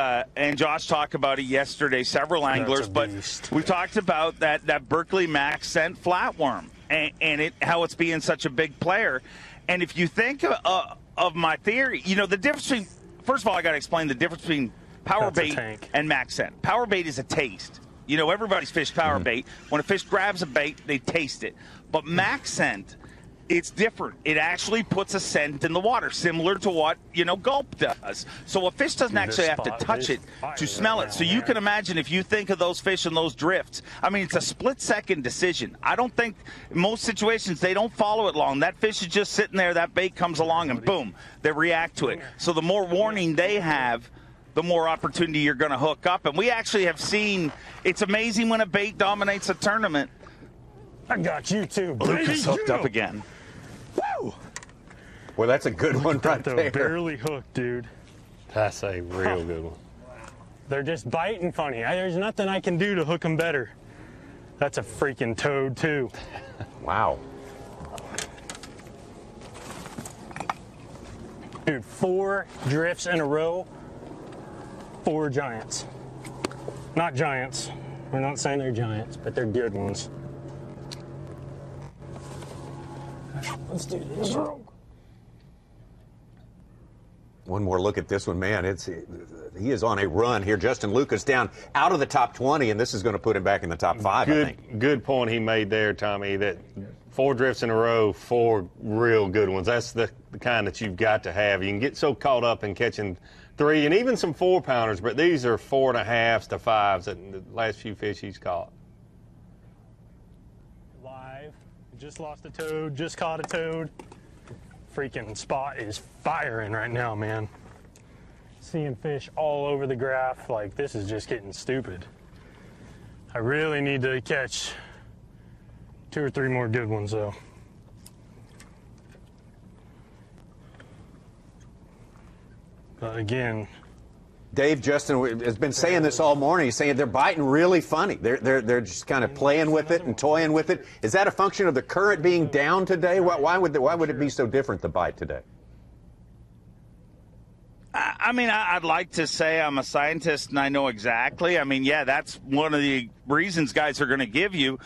S11: Josh talk about it yesterday, several anglers, but we talked about that Berkeley Max scent flatworm and how it's being such a big player. And if you think of my theory, you know, the difference between, first of all, I got to explain the difference between power bait and max scent. Power bait is a taste. You know, everybody's fished power bait. When a fish grabs a bait, they taste it. But max scent, it's different. It actually puts a scent in the water, similar to what, you know, gulp does. So a fish doesn't actually have to touch it to smell it. So you can imagine, if you think of those fish and those drifts, I mean, it's a split-second decision. I don't think, in most situations, they don't follow it long. That fish is just sitting there, that bait comes along, and boom, they react to it. So the more warning they have, the more opportunity you're going to hook up. And we actually have seen, it's amazing when a bait dominates a tournament.
S10: I got you too, baby.
S11: Lucas hooked up again.
S2: Woo! Well, that's a good one right there.
S10: Barely hooked, dude. That's a real good one. They're just biting funny. There's nothing I can do to hook them better. That's a freaking toad, too.
S2: Wow.
S10: Dude, 4 drifts in a row, 4 giants. Not giants. We're not saying they're giants, but they're good ones. Let's do this.
S2: One more look at this one, man. He is on a run here. Justin Lucas down out of the top 20, and this is going to put him back in the top 5, I think.
S4: Good point he made there, Tommy, that 4 drifts in a row, 4 real good ones. That's the kind that you've got to have. You can get so caught up in catching 3 and even some 4-pounders, but these are 4.5s to 5s at the last few fish he's caught.
S10: Live. Just lost a toad, just caught a toad. Freaking spot is firing right now, man. Seeing fish all over the graph, like this is just getting stupid. I really need to catch 2 or 3 more good ones though. But again,
S2: Dave, Justin has been saying this all morning. He's saying they're biting really funny. They're just kind of playing with it and toying with it. Is that a function of the current being down today? Why would it be so different, the bite today?
S11: I mean, I'd like to say I'm a scientist and I know exactly. I mean, yeah, that's one of the reasons guys are going to give you.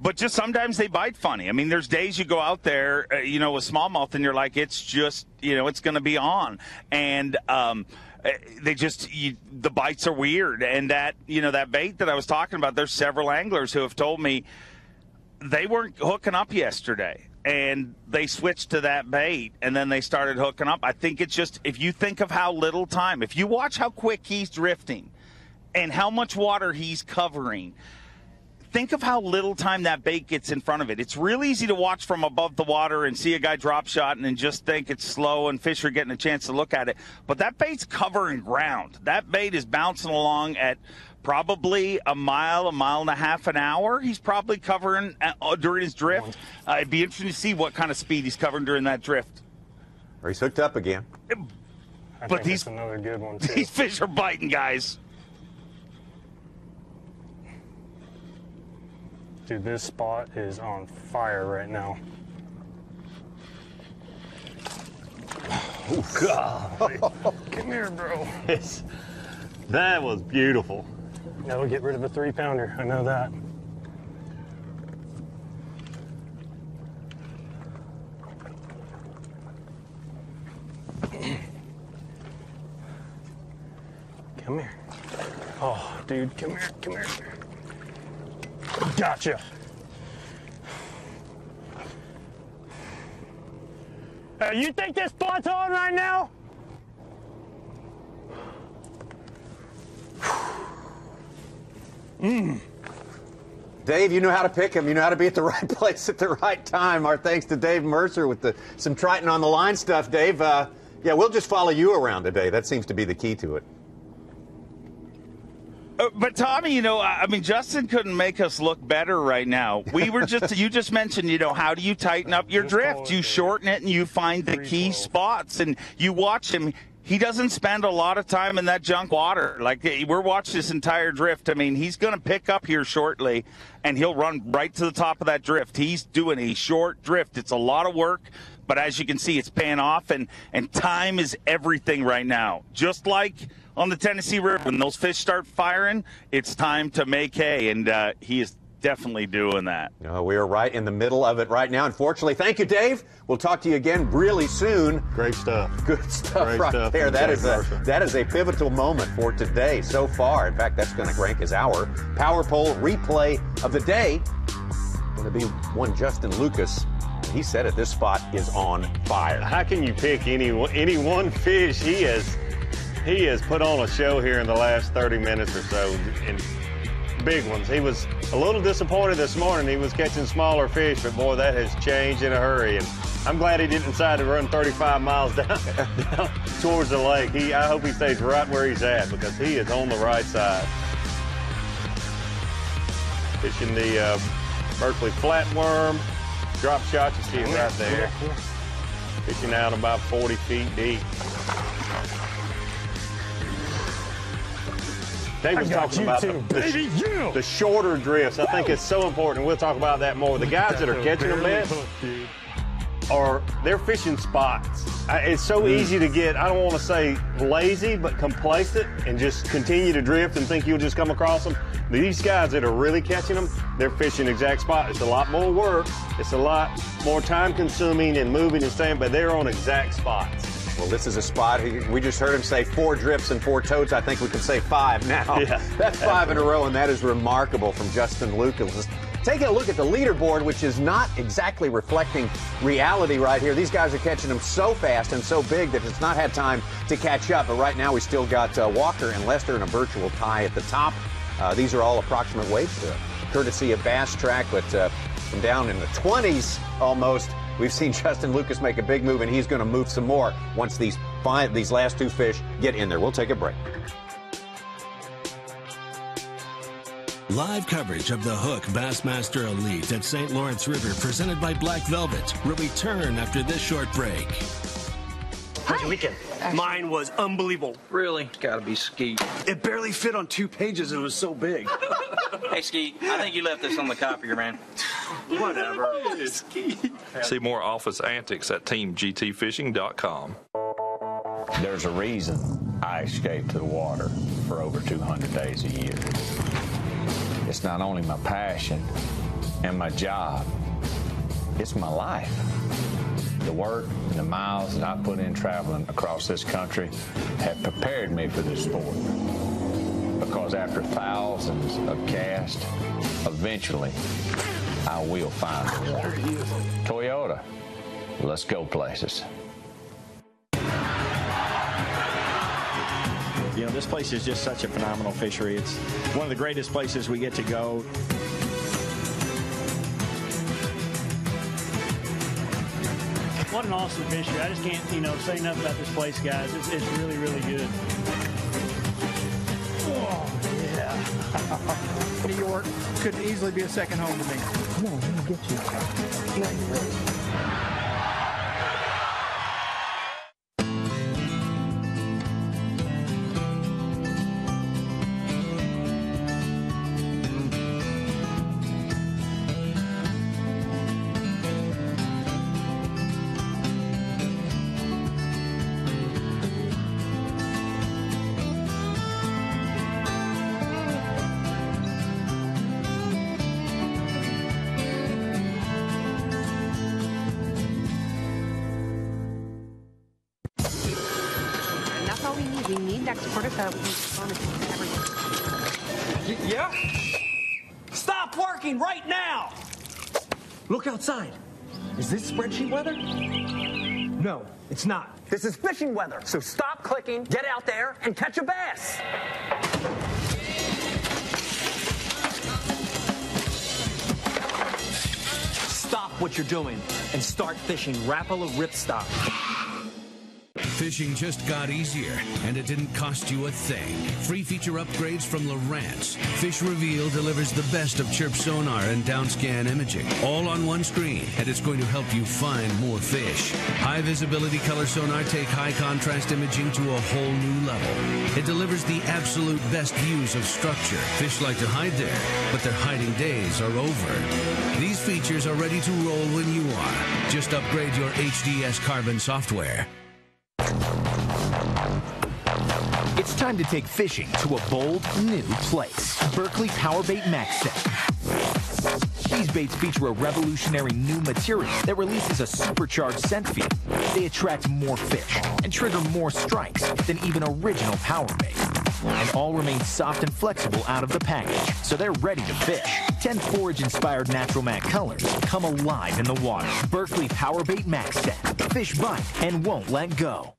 S11: But just sometimes they bite funny. I mean, there's days you go out there, with smallmouth, and you're like, it's just, it's going to be on. And the bites are weird. And that, that bait that I was talking about, there's several anglers who have told me they weren't hooking up yesterday. And they switched to that bait, and then they started hooking up. I think it's just, if you think of how little time, if you watch how quick he's drifting and how much water he's covering, think of how little time that bait gets in front of it. It's real easy to watch from above the water and see a guy drop shot and then just think it's slow and fish are getting a chance to look at it. But that bait's covering ground. That bait is bouncing along at probably a mile and a half an hour. He's probably covering during his drift. It'd be interesting to see what kind of speed he's covering during that drift.
S2: Or he's hooked up again.
S10: But that's another good one, too.
S11: These fish are biting, guys.
S10: Dude, this spot is on fire right now.
S4: Oh, God.
S10: Come here, bro.
S4: That was beautiful.
S10: That'll get rid of a 3-pounder. I know that. Come here. Oh, dude, come here, come here. Gotcha. You think this spot's on right now?
S2: Dave, you know how to pick him. You know how to be at the right place at the right time. Our thanks to Dave Mercer with some Triton on the line stuff. Dave, yeah, we'll just follow you around today. That seems to be the key to it.
S11: But Tommy, Justin couldn't make us look better right now. We were you just mentioned, how do you tighten up your drift? You shorten it and you find the key spots and you watch him. He doesn't spend a lot of time in that junk water. Like, we're watching this entire drift. I mean, he's going to pick up here shortly, and he'll run right to the top of that drift. He's doing a short drift. It's a lot of work, but as you can see, it's paying off, and time is everything right now. Just like on the Tennessee River, when those fish start firing, it's time to make hay, and he is definitely doing that.
S2: We are right in the middle of it right now, unfortunately. Thank you, Dave. We'll talk to you again really soon.
S4: Great stuff.
S2: Good stuff. Great right
S4: stuff
S2: there. That is a pivotal moment for today so far. In fact, that's going to rank as our Power Pole replay of the day. Going to be one Justin Lucas. He said it. This spot is on fire.
S4: How can you pick any one fish? He has put on a show here in the last 30 minutes or so. And big ones. He was a little disappointed this morning. He was catching smaller fish, but boy, that has changed in a hurry. And I'm glad he didn't decide to run 35 miles down towards the lake. I hope he stays right where he's at because he is on the right side. Fishing the Berkeley flatworm. Drop shot, you see it right there. Fishing out about 40 feet deep. Dave was talking about the shorter drifts. I think it's so important. We'll talk about that more. The guys that are catching them best they're fishing spots. It's so easy to get, I don't want to say lazy, but complacent and just continue to drift and think you'll just come across them. These guys that are really catching them, they're fishing exact spot. It's a lot more work. It's a lot more time consuming and moving and staying, but they're on exact spots.
S2: Well, this is a spot. We just heard him say 4 drifts and 4 toads. I think we can say 5 now.
S4: Yeah,
S2: that's 5 in a row, and that is remarkable from Justin Lucas. Taking a look at the leaderboard, which is not exactly reflecting reality right here. These guys are catching them so fast and so big that it's not had time to catch up. But right now, we still got Walker and Lester in a virtual tie at the top. These are all approximate weights, courtesy of Bass Track, but from down in the 20s almost. We've seen Justin Lucas make a big move, and he's going to move some more once these last 2 fish get in there. We'll take a break.
S3: Live coverage of the Hook Bassmaster Elite at St. Lawrence River, presented by Black Velvet, will return after this short break.
S12: How's your weekend? Mine was unbelievable.
S13: Really? It's gotta be Skeet.
S12: It barely fit on 2 pages. It was so big.
S13: Hey, Skeet, I think you left this on the copier, man.
S12: Whatever.
S13: Skeet.
S15: See more office antics at teamgtfishing.com.
S23: There's a reason
S1: I escape to the water for over 200 days a year. It's not only my passion and my job, it's my life. The work and the miles that I put in traveling across this country have prepared me for this sport. Because after thousands of casts, eventually I will find the water. Toyota, let's go places.
S14: You know, this place is just such a phenomenal fishery. It's one of the greatest places we get to go.
S23: What an awesome fishery. I just can't, say enough about this place, guys. It's really, really good.
S24: Oh, yeah. New York could easily be a second home to me. Come on, let me get you. Yeah, you're ready.
S12: 'em. Yeah? Stop working right now! Look outside. Is this spreadsheet weather? No, it's not. This is fishing weather. So stop clicking, get out there, and catch a bass. Stop what you're doing and start fishing Rapala ripstop.
S3: Fishing just got easier, and it didn't cost you a thing. Free feature upgrades from Lowrance. Fish Reveal delivers the best of chirp sonar and downscan imaging, all on one screen, and it's going to help you find more fish. High visibility color sonar take high contrast imaging to a whole new level. It delivers the absolute best views of structure. Fish like to hide there, but their hiding days are over. These features are ready to roll when you are. Just upgrade your HDS Carbon software.
S25: It's time to take fishing to a bold, new place. Berkley Powerbait Max Set. These baits feature a revolutionary new material that releases a supercharged scent field. They attract more fish and trigger more strikes than even original Powerbait. And all remain soft and flexible out of the package, so they're ready to fish. 10 forage-inspired natural matte colors come alive in the water. Berkley Powerbait Max Set. Fish bite and won't let go.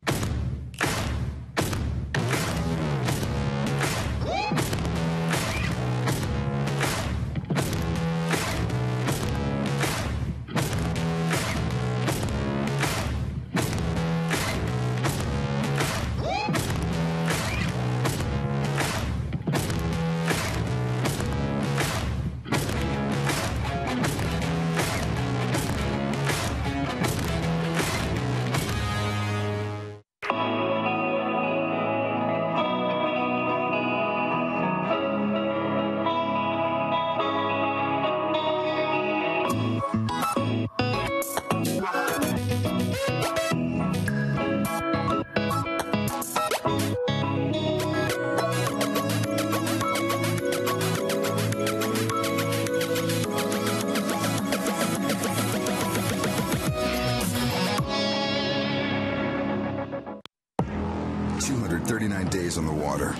S16: On the water.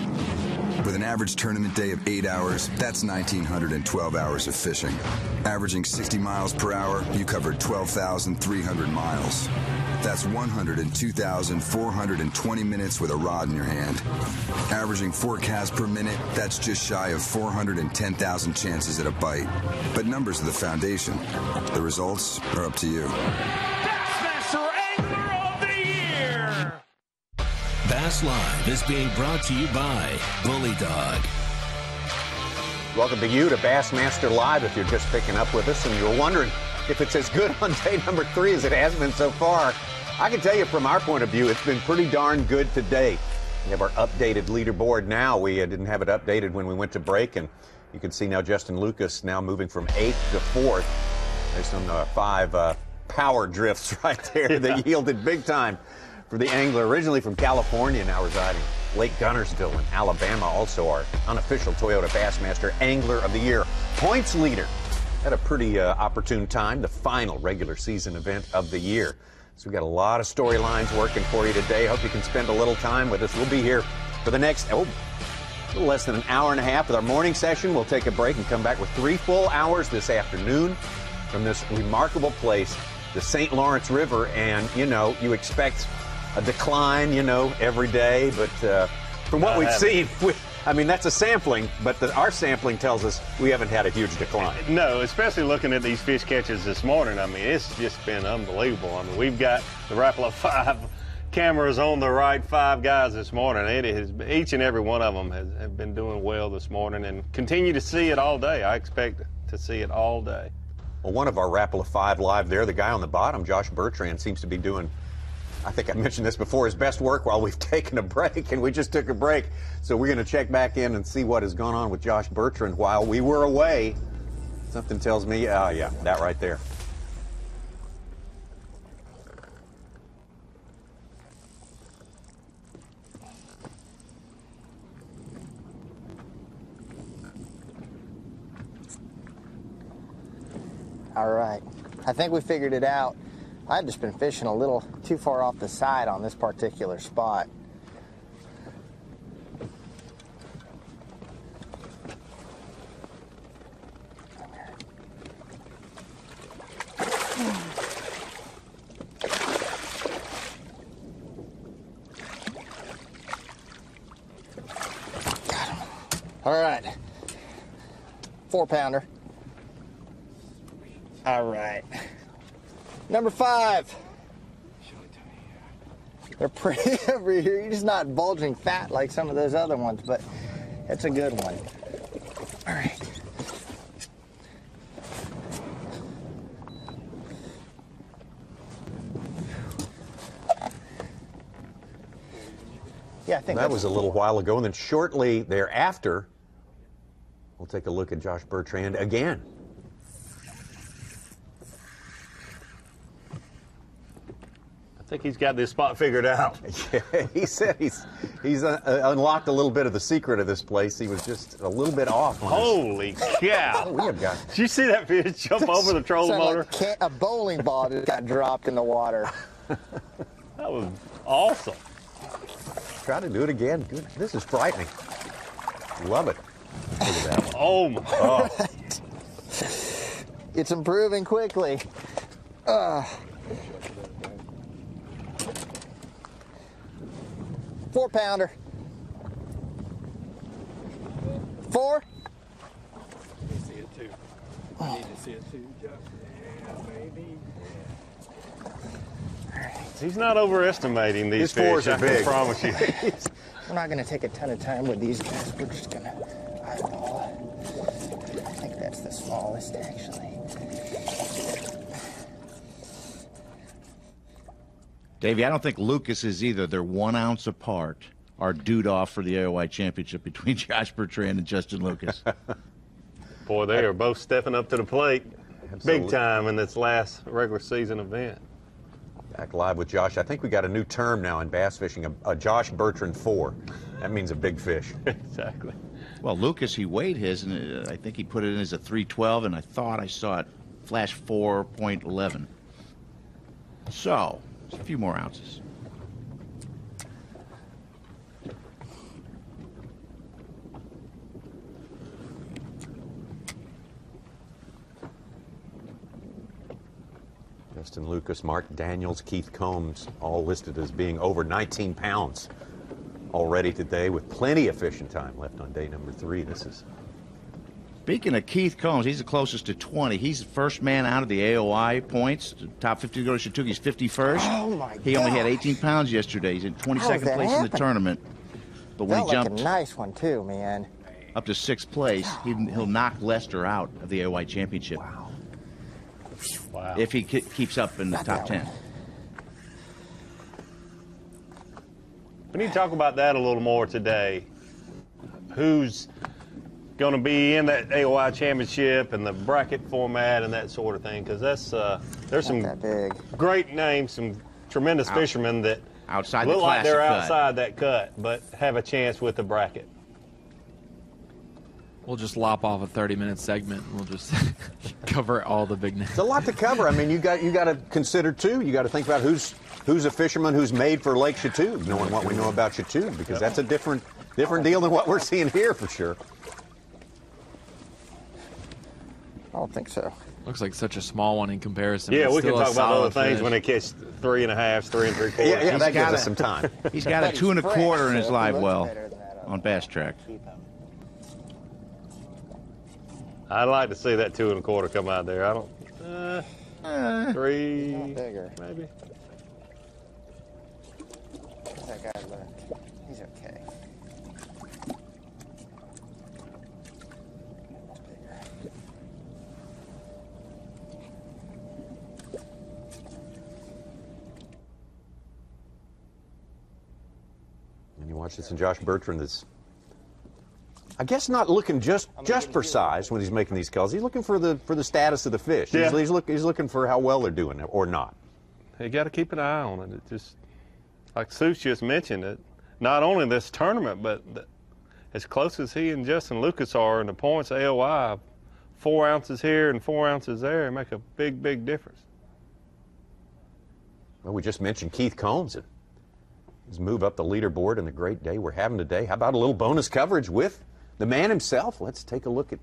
S16: With an average tournament day of 8 hours, that's 1,912 hours of fishing. Averaging 60 miles per hour, you covered 12,300 miles. That's 102,420 minutes with a rod in your hand. Averaging 4 casts per minute, that's just shy of 410,000 chances at a bite. But numbers are the foundation. The results are up to you.
S22: Bassmaster Angler of the Year!
S3: Bass Live is being brought to you by Bully Dog.
S2: Welcome to you to Bassmaster Live. If you're just picking up with us and you're wondering if it's as good on day number 3 as it has been so far, I can tell you from our point of view, it's been pretty darn good today. We have our updated leaderboard now. We didn't have it updated when we went to break, and you can see now Justin Lucas now moving from 8th to 4th. There's some 5 power drifts right there that yielded big time for the angler, originally from California, now residing Lake Gunnersville in Alabama, also our unofficial Toyota Bassmaster Angler of the Year. Points leader at a pretty opportune time, the final regular season event of the year. So we've got a lot of storylines working for you today. Hope you can spend a little time with us. We'll be here for the next, a little less than an hour and a half with our morning session. We'll take a break and come back with 3 full hours this afternoon from this remarkable place, the St. Lawrence River. And, you know, you expect a decline, you know, every day. But from what we've seen, I mean, that's a sampling, but our sampling tells us we haven't had a huge decline.
S4: No, especially looking at these fish catches this morning. I mean, it's just been unbelievable. I mean, we've got the Rapala 5 cameras on the right 5 guys this morning. It is, each and every one of them have been doing well this morning and continue to see it all day. I expect to see it all day.
S2: Well, one of our Rapala 5 live there, the guy on the bottom, Josh Bertrand, seems to be doing, I think I mentioned this before, his best work while we've taken a break, and we just took a break. So we're going to check back in and see what has gone on with Josh Bertrand while we were away. Something tells me, yeah, that right there.
S8: All right, I think we figured it out. I've just been fishing a little too far off the side on this particular spot. Got him. All right, 4-pounder. All right. Number 5. They're pretty over here. You're just not bulging fat like some of those other ones, but that's a good one. All right. Yeah, I think
S2: that was a little while ago, and then shortly thereafter, we'll take a look at Josh Bertrand again.
S4: I think he's got this spot figured out.
S2: Yeah, he said he's unlocked a little bit of the secret of this place. He was just a little bit off.
S4: Holy cow!
S2: We have got.
S4: Did you see that fish jump over the trolling motor?
S8: Like a bowling ball just got dropped in the water.
S4: That was awesome.
S2: Try to do it again. Good. This is frightening. Love it. Look at that one.
S4: Oh my!
S2: Oh.
S8: Right. It's improving quickly. 4-pounder. 4.
S21: I need to see it too. I need to see it too. Yeah, baby.
S4: He's not overestimating these
S2: His 4s
S4: fish.
S2: are
S4: I can
S2: big.
S4: promise you.
S8: We're not going to take a ton of time with these guys. We're just going to eyeball. I think that's the smallest, actually.
S5: Davey, I don't think Lucas is either. They're 1 ounce apart. Are dude off for the AOY championship between Josh Bertrand and Justin Lucas.
S4: Boy, they are both stepping up to the plate big time in this last regular season event.
S2: Back live with Josh. I think we got a new term now in bass fishing, a Josh Bertrand 4. That means a big fish.
S4: Exactly.
S5: Well, Lucas, he weighed his, and I think he put it in as a 312, and I thought I saw it flash 4.11. So, a few more ounces.
S2: Justin Lucas, Mark Daniels, Keith Combs, all listed as being over 19 pounds already today, with plenty of fishing time left on day number 3. This is.
S5: Speaking of Keith Combs, he's the closest to 20. He's the first man out of the AOI points. The top 50 to go to Chattooga's 51st.
S8: Oh, my God.
S5: He only had 18 pounds yesterday. He's in 22nd place in the tournament. But when
S8: Felt
S5: he jumped
S8: like a nice one, too, man.
S5: up to 6th place, he'll knock Lester out of the AOI championship.
S4: Wow.
S5: If he keeps up in the top 10.
S4: We need to talk about that a little more today. Who's going to be in that AOI championship and the bracket format and that sort of thing? Because that's there's some great names, some tremendous fishermen that
S5: outside
S4: Look
S5: the
S4: like
S5: classic
S4: they're
S5: cut.
S4: outside that cut, but have a chance with the bracket.
S6: We'll just lop off a 30-minute segment, and we'll just cover all the big names.
S2: It's a lot to cover. I mean, you got to consider too. You got to think about who's a fisherman who's made for Lake Chatuge, knowing what we know about Chatuge, because that's a different deal than what we're seeing here for sure.
S8: I don't think so.
S6: Looks like such a small one in comparison.
S4: Yeah,
S6: but
S4: we can
S6: still a
S4: talk about
S6: solid
S4: other things
S6: fish.
S4: when they catch 3 1/2, 3 3/4.
S2: Yeah, that gives us some time.
S5: He's got a 2 1/4 in his live well on Bass Track.
S4: I'd like to see that 2 1/4 come out there. I don't. 3, maybe.
S8: That guy left. He's okay.
S2: And you watch this, and Josh Bertrand is, I guess, not looking just for size when he's making these calls. He's looking for the status of the fish.
S4: Yeah.
S2: He's looking for how well they're doing or not.
S4: You got to keep an eye on it. It just, like Seuss just mentioned, it not only this tournament, but as close as he and Justin Lucas are in the points AOI, 4 ounces here and 4 ounces there make a big, big difference.
S2: Well, we just mentioned Keith Combs and his move up the leaderboard and the great day we're having today. How about a little bonus coverage with the man himself? Let's take a look at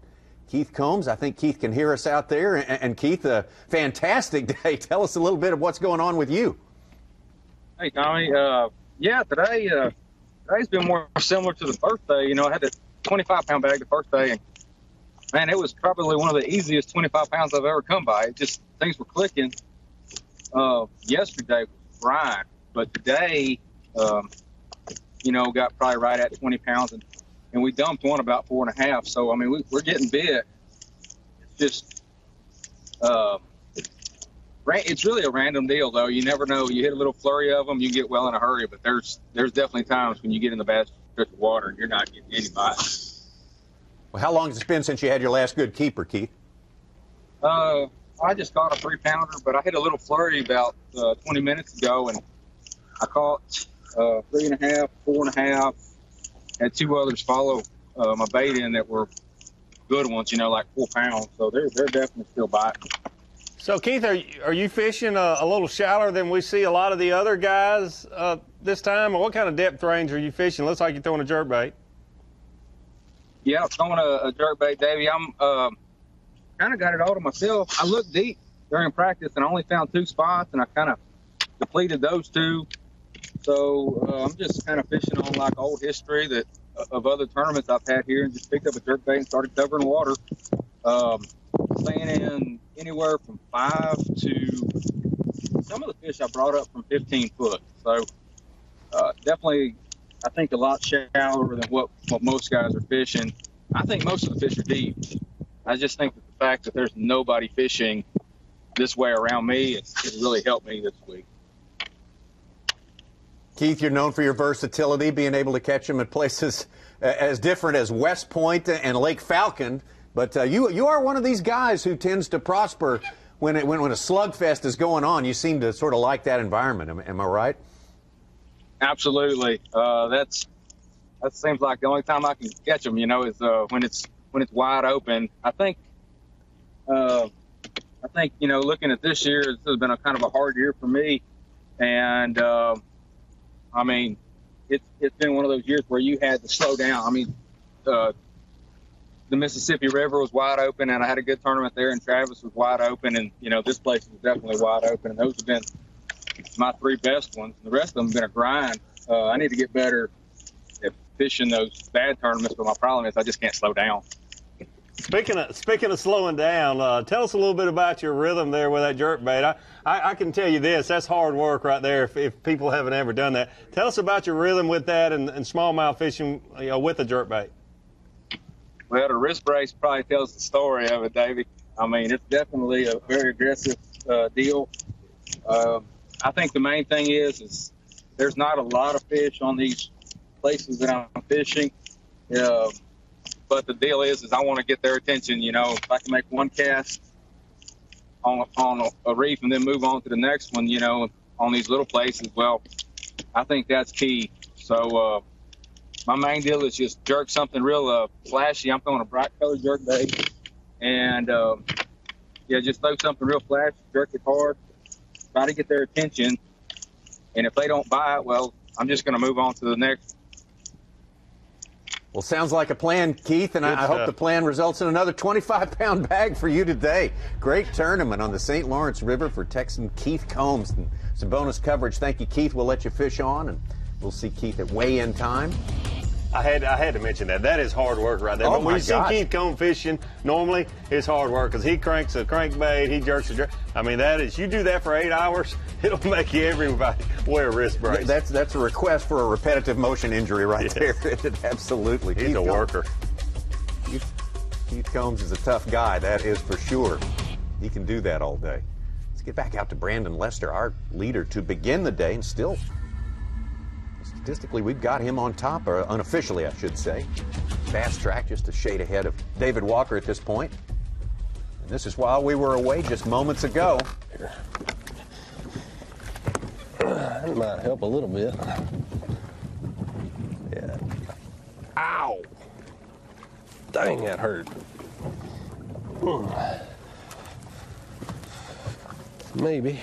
S2: Keith Combs. I think Keith can hear us out there. And Keith, a fantastic day. Tell us a little bit of what's going on with you.
S7: Hey, Tommy. Yeah, today's been more similar to the first day. You know, I had a 25-pound bag the first day, and man, it was probably one of the easiest 25 pounds I've ever come by. It just, things were clicking. Yesterday was grind, but today, you know, got probably right at 20 pounds, and we dumped one about 4.5. So, I mean, we're getting bit. It's just, it's really a random deal, though. You never know. You hit a little flurry of them, you get well in a hurry, but there's definitely times when you get in the bad stretch of water and you're not getting any bites.
S2: Well, how long has it been since you had your last good keeper, Keith?
S7: I just caught a 3-pounder, but I hit a little flurry about 20 minutes ago, and I caught 3.5, 4.5. Had 2 others follow my bait in that were good ones, you know, like 4 pounds. So they're definitely still biting.
S4: So, Keith, are you fishing a little shallower than we see a lot of the other guys this time? Or what kind of depth range are you fishing? Looks like you're throwing a jerkbait.
S7: Yeah, I'm throwing a jerkbait, Davey. I'm kind of got it all to myself. I looked deep during practice and I only found 2 spots, and I kind of depleted those 2. So I'm just kind of fishing on like old history of other tournaments I've had here, and just picked up a jerkbait and started covering water. Staying in anywhere from 5 to some of the fish I brought up from 15 foot. So definitely, I think a lot shallower than what most guys are fishing. I think most of the fish are deep. I just think that the fact that there's nobody fishing this way around me, it really helped me this week.
S2: Keith, you're known for your versatility, being able to catch them at places as different as West Point and Lake Falcon. But you are one of these guys who tends to prosper when a slugfest is going on. You seem to sort of like that environment. Am I right?
S7: Absolutely. That seems like the only time I can catch them, you know, is when it's wide open. I think you know, looking at this year, this has been a kind of a hard year for me, and I mean, it's been one of those years where you had to slow down. I mean, the Mississippi River was wide open, and I had a good tournament there, and Travis was wide open, and you know, this place was definitely wide open, and those have been my 3 best ones. The rest of them have been a grind. I need to get better at fishing those bad tournaments, but my problem is I just can't slow down.
S4: Speaking of slowing down, tell us a little bit about your rhythm there with that jerkbait. I can tell you this, that's hard work right there if people haven't ever done that. Tell us about your rhythm with that and smallmouth fishing, you know, with a jerkbait.
S7: Well, the wrist brace probably tells the story of it, Davey. I mean, it's definitely a very aggressive deal. I think the main thing is there's not a lot of fish on these places that I'm fishing. But the deal is I want to get their attention. You know, if I can make one cast on a reef and then move on to the next one, you know, on these little places, well, I think that's key. So my main deal is just jerk something real flashy. I'm throwing a bright colored jerk bait, and yeah, just throw something real flashy, jerk it hard, try to get their attention. And if they don't buy it, well, I'm just going to move on to the next.
S2: Well, sounds like a plan, Keith, and I hope the plan results in another 25-pound bag for you today. Great tournament on the St. Lawrence River for Texan Keith Combs. And some bonus coverage. Thank you, Keith. We'll let you fish on, and we'll see Keith at weigh-in time.
S4: I had to mention that. That is hard work right there.
S2: Oh,
S4: but when
S2: my
S4: you see
S2: gosh.
S4: Keith Combs fishing, normally it's hard work because he cranks a crankbait, he jerks a jerk. I mean, that is, you do that for 8 hours, it'll make everybody wear a wrist brace.
S2: That's a request for a repetitive motion injury right there. Absolutely.
S4: He's a worker.
S2: Keith Combs is a tough guy, that is for sure. He can do that all day. Let's get back out to Brandon Lester, our leader to begin the day, and still, statistically, we've got him on top, or unofficially, I should say. Fast track, just a shade ahead of David Walker at this point. And this is while we were away just moments ago.
S9: That might help a little bit. Yeah. Ow! Dang, that hurt. Maybe.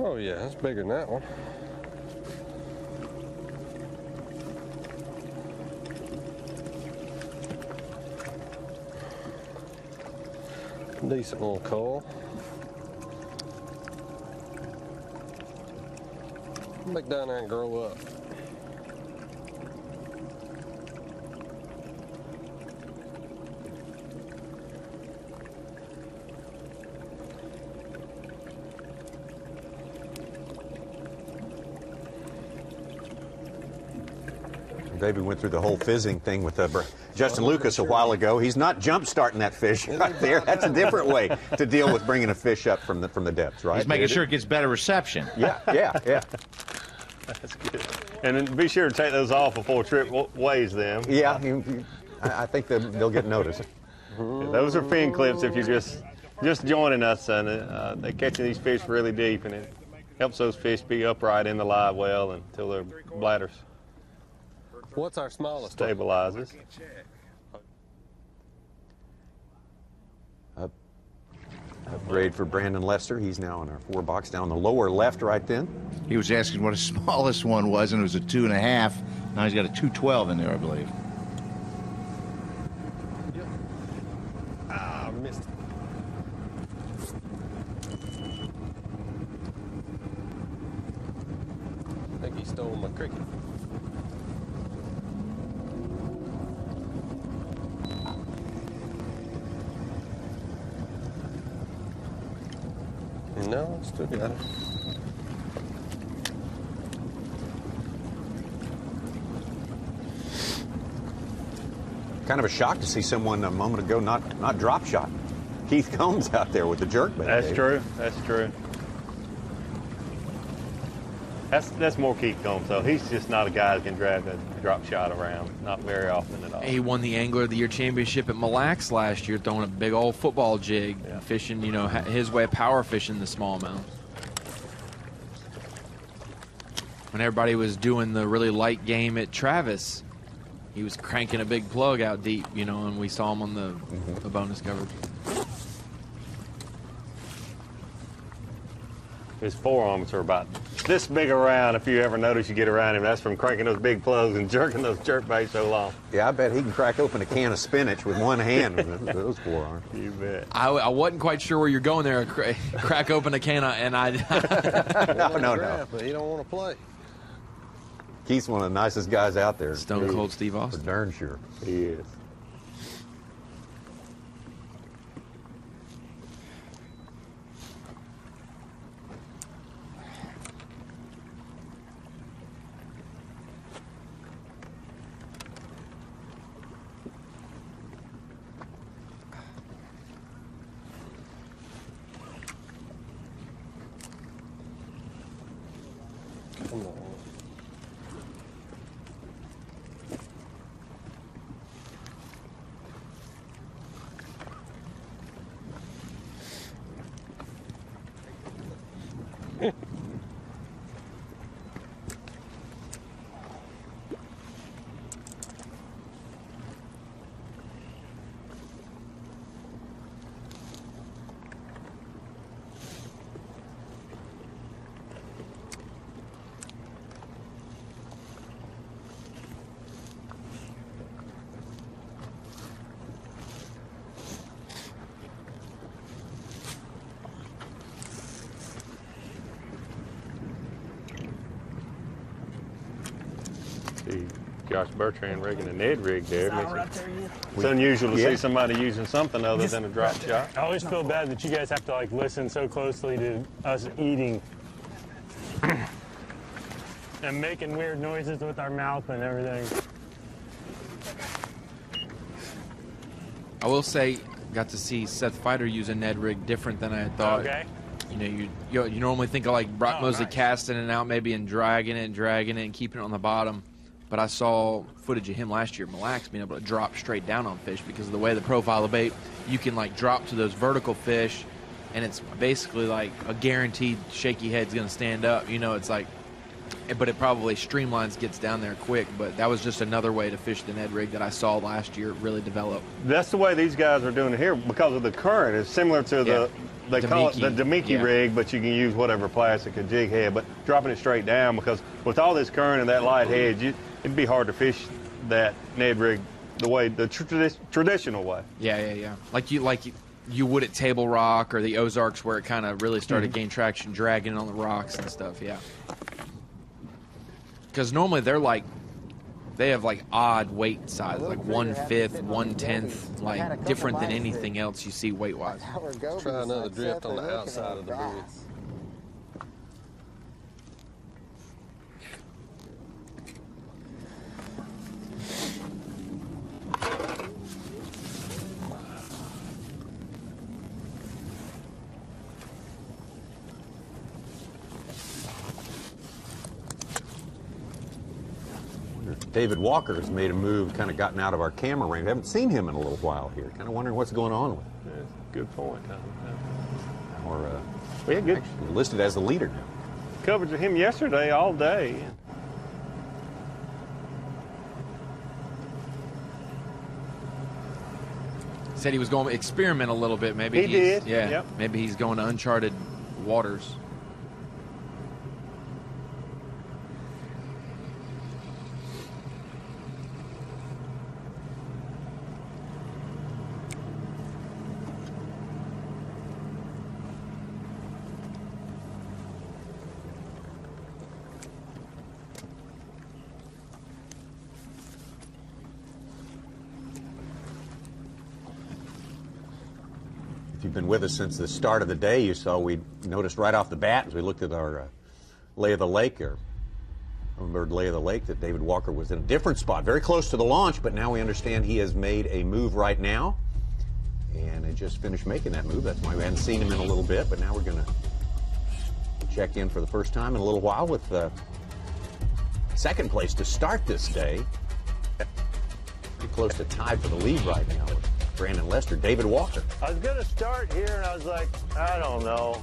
S9: Oh yeah, that's bigger than that one. Decent little coal. Back down there and grow up.
S2: David went through the whole fizzing thing with Justin Lucas a while ago. He's not jump starting that fish right there. That's a different way to deal with bringing a fish up from the depths, right?
S5: He's making sure it gets better reception.
S2: Yeah.
S4: That's good. And then be sure to take those off before Trip weighs them.
S2: Yeah, I think they'll get noticed.
S4: Yeah, those are fin clips if you're just joining us, and they're catching these fish really deep, and it helps those fish be upright in the live well until their bladders
S9: What's our smallest
S4: stabilizes.
S2: Upgrade for Brandon Lester. He's now in our 4-box down the lower left right then.
S5: He was asking what his smallest one was, and it was a 2.5. Now he's got a 212 in there, I believe.
S9: Ah, I missed it. I think he stole my cricket. No, I still got it.
S2: Kind of a shock to see someone a moment ago not drop shot. Keith Combs out there with the jerkbait.
S4: That's true. That's true. That's more Keith Combs, though. He's just not a guy that can drag a drop shot around. Not very often at all.
S6: He won the Angler of the Year championship at Mille Lacs last year, throwing a big old football jig, fishing, his way of power fishing the smallmouth. When everybody was doing the really light game at Travis, he was cranking a big plug out deep, and we saw him on the bonus coverage.
S4: His forearms are about this big around. If you ever notice you get around him, that's from cranking those big plugs and jerking those jerk baits so long.
S2: Yeah, I bet he can crack open a can of spinach with one hand with those forearms.
S4: You bet.
S6: I wasn't quite sure where you're going there. Crack open a can of, and I.
S2: No.
S9: But you don't want to play.
S2: Keith's one of the nicest guys out there.
S6: Stone Cold Steve Austin.
S2: For darn sure.
S4: He is.
S9: Come on.
S4: See Josh Bertrand rigging a Ned rig there.
S24: Right there,
S4: It's unusual to
S2: Yeah.
S4: see somebody using something other
S24: Just
S4: than a drop
S24: right there.
S4: shot.
S10: I always feel bad that you guys have to like listen so closely to us eating and making weird noises with our mouth and everything.
S6: I will say, got to see Seth Fighter use a Ned rig different than I had thought.
S10: Okay.
S6: You know, you normally think of like Brock Mosley casting it out maybe and dragging it and keeping it on the bottom. But I saw footage of him last year, Mille Lacs, being able to drop straight down on fish because of the way the profile of bait, you can like drop to those vertical fish, and it's basically like a guaranteed shaky head's going to stand up. You know, it's like, but it probably streamlines, gets down there quick. But that was just another way to fish the Ned rig that I saw last year really develop.
S4: That's the way these guys are doing it here because of the current. It's similar to they call it the Demiki rig, but you can use whatever plastic, a jig head, but dropping it straight down because with all this current and that light head, it'd be hard to fish that Ned rig the way the traditional way.
S6: Yeah. Like you would at Table Rock or the Ozarks where it kind of really started to gain traction, dragging on the rocks and stuff. Yeah. Because normally they have like odd weight size, like 1/5, 1/10, like different than anything else you see weight wise.
S9: Let's try another drift on the outside of the buoy.
S2: David Walker has made a move, kind of gotten out of our camera range. I haven't seen him in a little while here. Kind of wondering what's going on with him.
S4: That's a good point, Tom.
S2: Or
S4: we had good
S2: listed as the leader now.
S4: Coverage of him yesterday all day.
S6: Said he was going to experiment a little bit. Maybe
S4: he did.
S6: Yeah.
S4: Yep.
S6: Maybe he's going to uncharted waters.
S2: If you've been with us since the start of the day, you saw we noticed right off the bat as we looked at our lay of the lake, or Hummingbird lay of the lake, that David Walker was in a different spot, very close to the launch, but now we understand he has made a move right now. And he just finished making that move. That's why we hadn't seen him in a little bit, but now we're going to check in for the first time in a little while with second place to start this day. Pretty close to tied for the lead right now with Brandon Lester. David Walker.
S10: I was going to start here, and I was like, I don't know.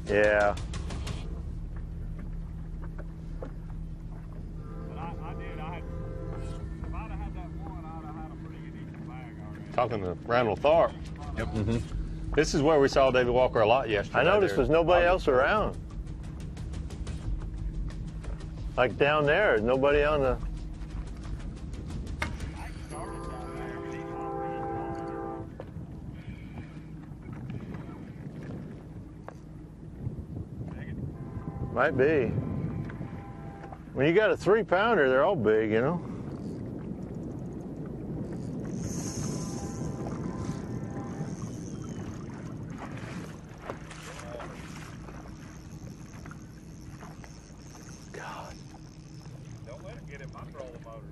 S10: Yeah.
S4: Talking to Randall Tharp.
S6: Yep.
S4: Mm-hmm. This is where we saw David Walker a lot yesterday.
S10: I noticed there's nobody else around. Like down there, nobody on the... Might be. When you got a 3-pounder, they're all big, you know? God. Don't let him get him. I'll roll the motor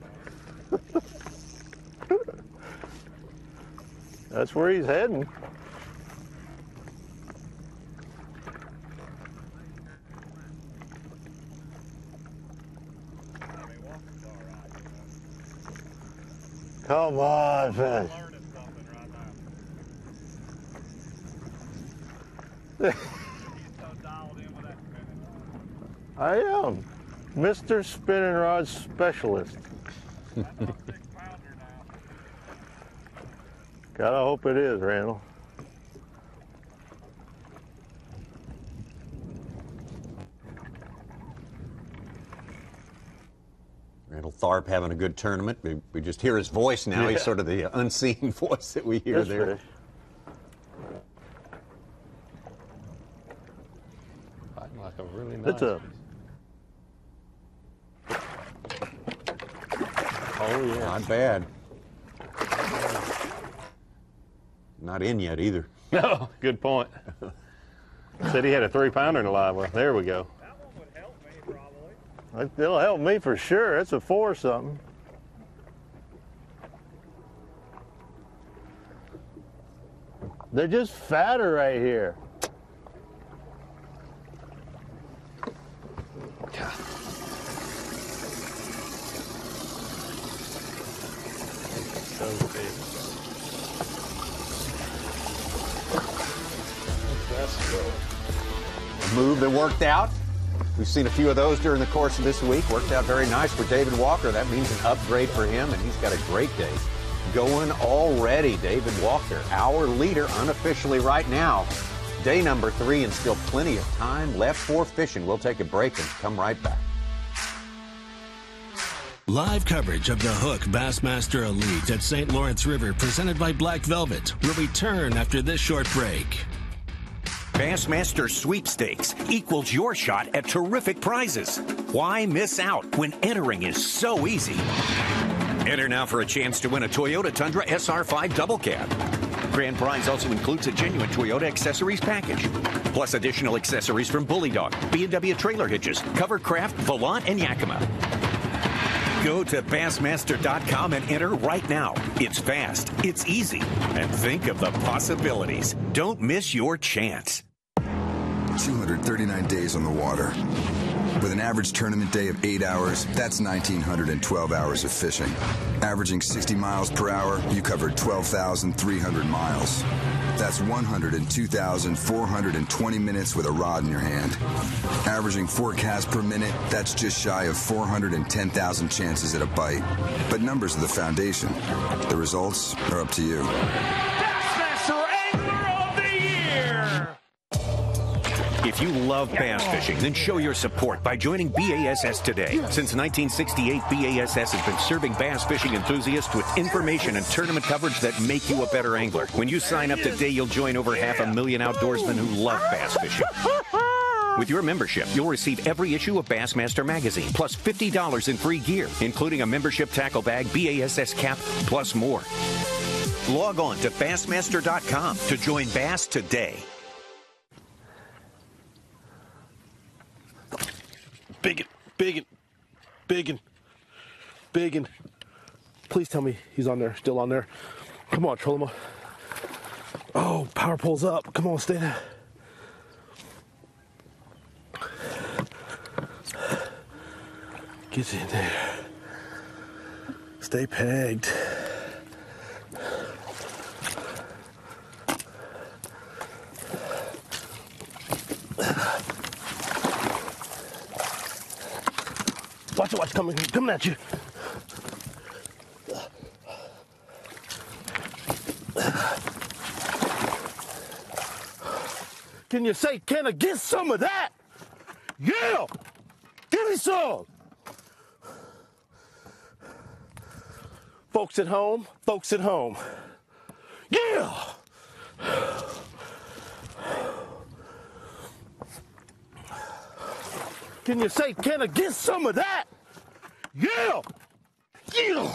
S10: down. That's where he's heading. Come on, man. I am Mr. Spinning Rod Specialist. Gotta hope it is, Randall.
S2: Randall Tharp having a good tournament. We just hear his voice now. He's sort of the unseen voice that we hear there.
S10: Like a really nice. It's a. Oh yeah.
S2: Not bad. Not in yet either.
S10: No, good point. Said he had a 3-pounder in the live well. There we go. That one would help me probably. It'll help me for sure. It's a 4 something. They're just fatter right here. So big.
S2: A move that worked out. We've seen a few of those during the course of this week. Worked out very nice for David Walker. That means an upgrade for him, and he's got a great day going already. David Walker, our leader unofficially right now. Day number 3 and still plenty of time left for fishing. We'll take a break and come right back.
S3: Live coverage of the Hook Bassmaster Elite at St. Lawrence River, presented by Black Velvet, will return after this short break.
S11: Bassmaster Sweepstakes equals your shot at terrific prizes. Why miss out when entering is so easy? Enter now for a chance to win a Toyota Tundra SR5 Double Cab. Grand prize also includes a genuine Toyota accessories package, plus additional accessories from Bully Dog, B&W trailer hitches, Covercraft, Volant, and Yakima. Go to Bassmaster.com and enter right now. It's fast, it's easy, and think of the possibilities. Don't miss your chance.
S16: 239 days on the water. With an average tournament day of 8 hours, that's 1,912 hours of fishing. Averaging 60 miles per hour, you covered 12,300 miles. That's 102,420 minutes with a rod in your hand. Averaging 4 casts per minute, that's just shy of 410,000 chances at a bite. But numbers are the foundation. The results are up to you.
S22: Bassmaster Angler of the Year!
S11: If you love bass fishing, then show your support by joining B.A.S.S today. Since 1968, B.A.S.S has been serving bass fishing enthusiasts with information and tournament coverage that make you a better angler. When you sign up today, you'll join over 500,000 outdoorsmen who love bass fishing. With your membership, you'll receive every issue of Bassmaster magazine, plus $50 in free gear, including a membership tackle bag, BASS cap, plus more. Log on to Bassmaster.com to join Bass today.
S17: Biggin. Please tell me he's on there, still on there. Come on, troll him up. Oh, power pulls up. Come on, stay there. Get in there. Stay pegged. Watch, coming at you. Can you say, can I get some of that? Yeah! Give me some! Folks at home. Yeah! Can you say, can I get some of that? Yeah! Yeah!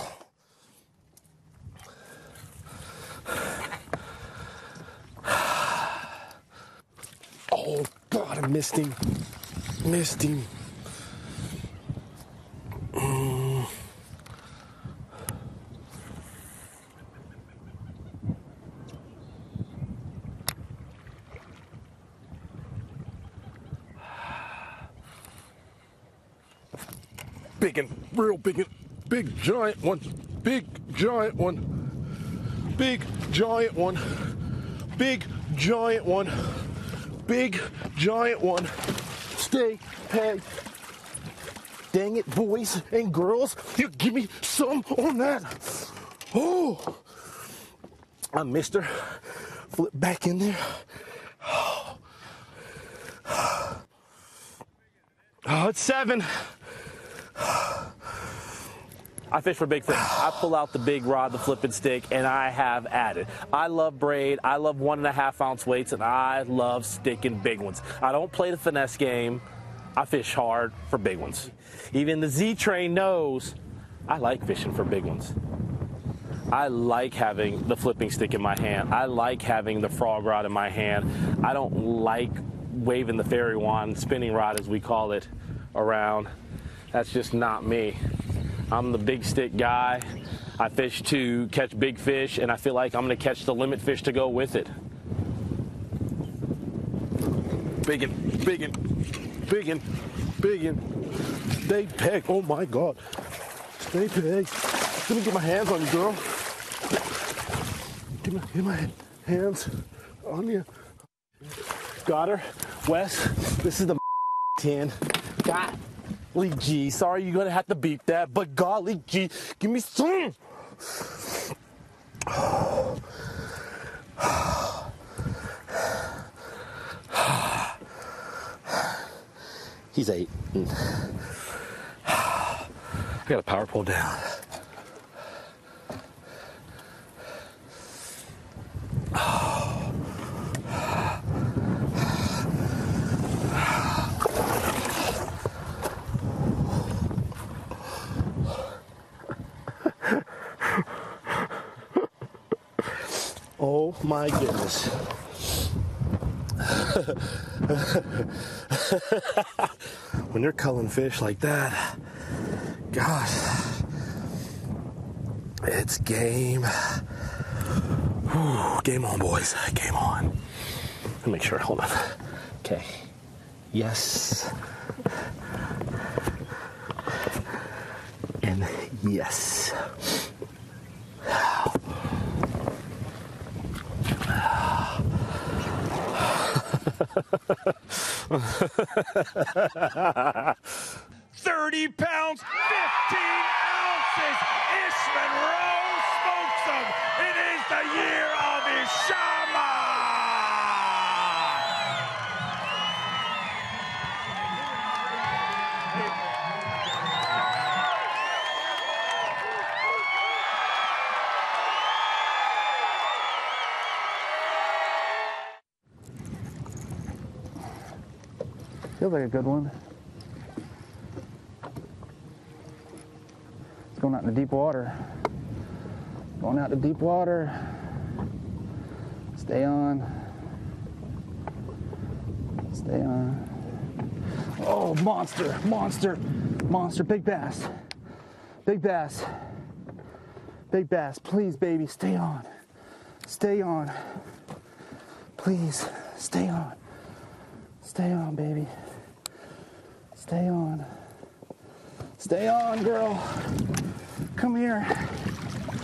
S17: Oh, God, I missed him. Big giant one. Big, giant one. Big, giant one. Big, giant one. Big, giant one. Stay pegged. Dang it, boys and girls. You give me some on that. Oh, I missed her. Flip back in there. Oh, it's 7. I fish for big fish. I pull out the big rod, the flipping stick, and I have at it. I love braid. I love 1.5 ounce weights, and I love sticking big ones. I don't play the finesse game. I fish hard for big ones. Even the Z train knows I like fishing for big ones. I like having the flipping stick in my hand. I like having the frog rod in my hand. I don't like waving the fairy wand, spinning rod as we call it, around. That's just not me. I'm the big stick guy. I fish to catch big fish, and I feel like I'm going to catch the limit fish to go with it. Biggin, biggin, biggin, biggin. Stay pegged. Oh my God. Stay pegged. Let me get my hands on you, girl. Get my hands on you. Got her. Wes, this is the 10. Golly gee, sorry you're gonna have to beep that, but golly gee, give me some. He's 8. I got a power pull down. Oh my goodness. When you're culling fish like that, gosh, it's game. Whew, game on, boys. Game on. Let me make sure. Hold on. Okay. Yes. And yes.
S22: $30 pounds, 15 ounces. Ishman Rose smokes him. It is the year of Ishama.
S24: Feels like a good one. It's going out into deep water. Going out to deep water. Stay on. Stay on. Oh, monster, monster, monster. Big bass. Big bass. Big bass. Please, baby, stay on. Stay on. Please, stay on. Stay on, baby. Stay on. Stay on, girl. Come here.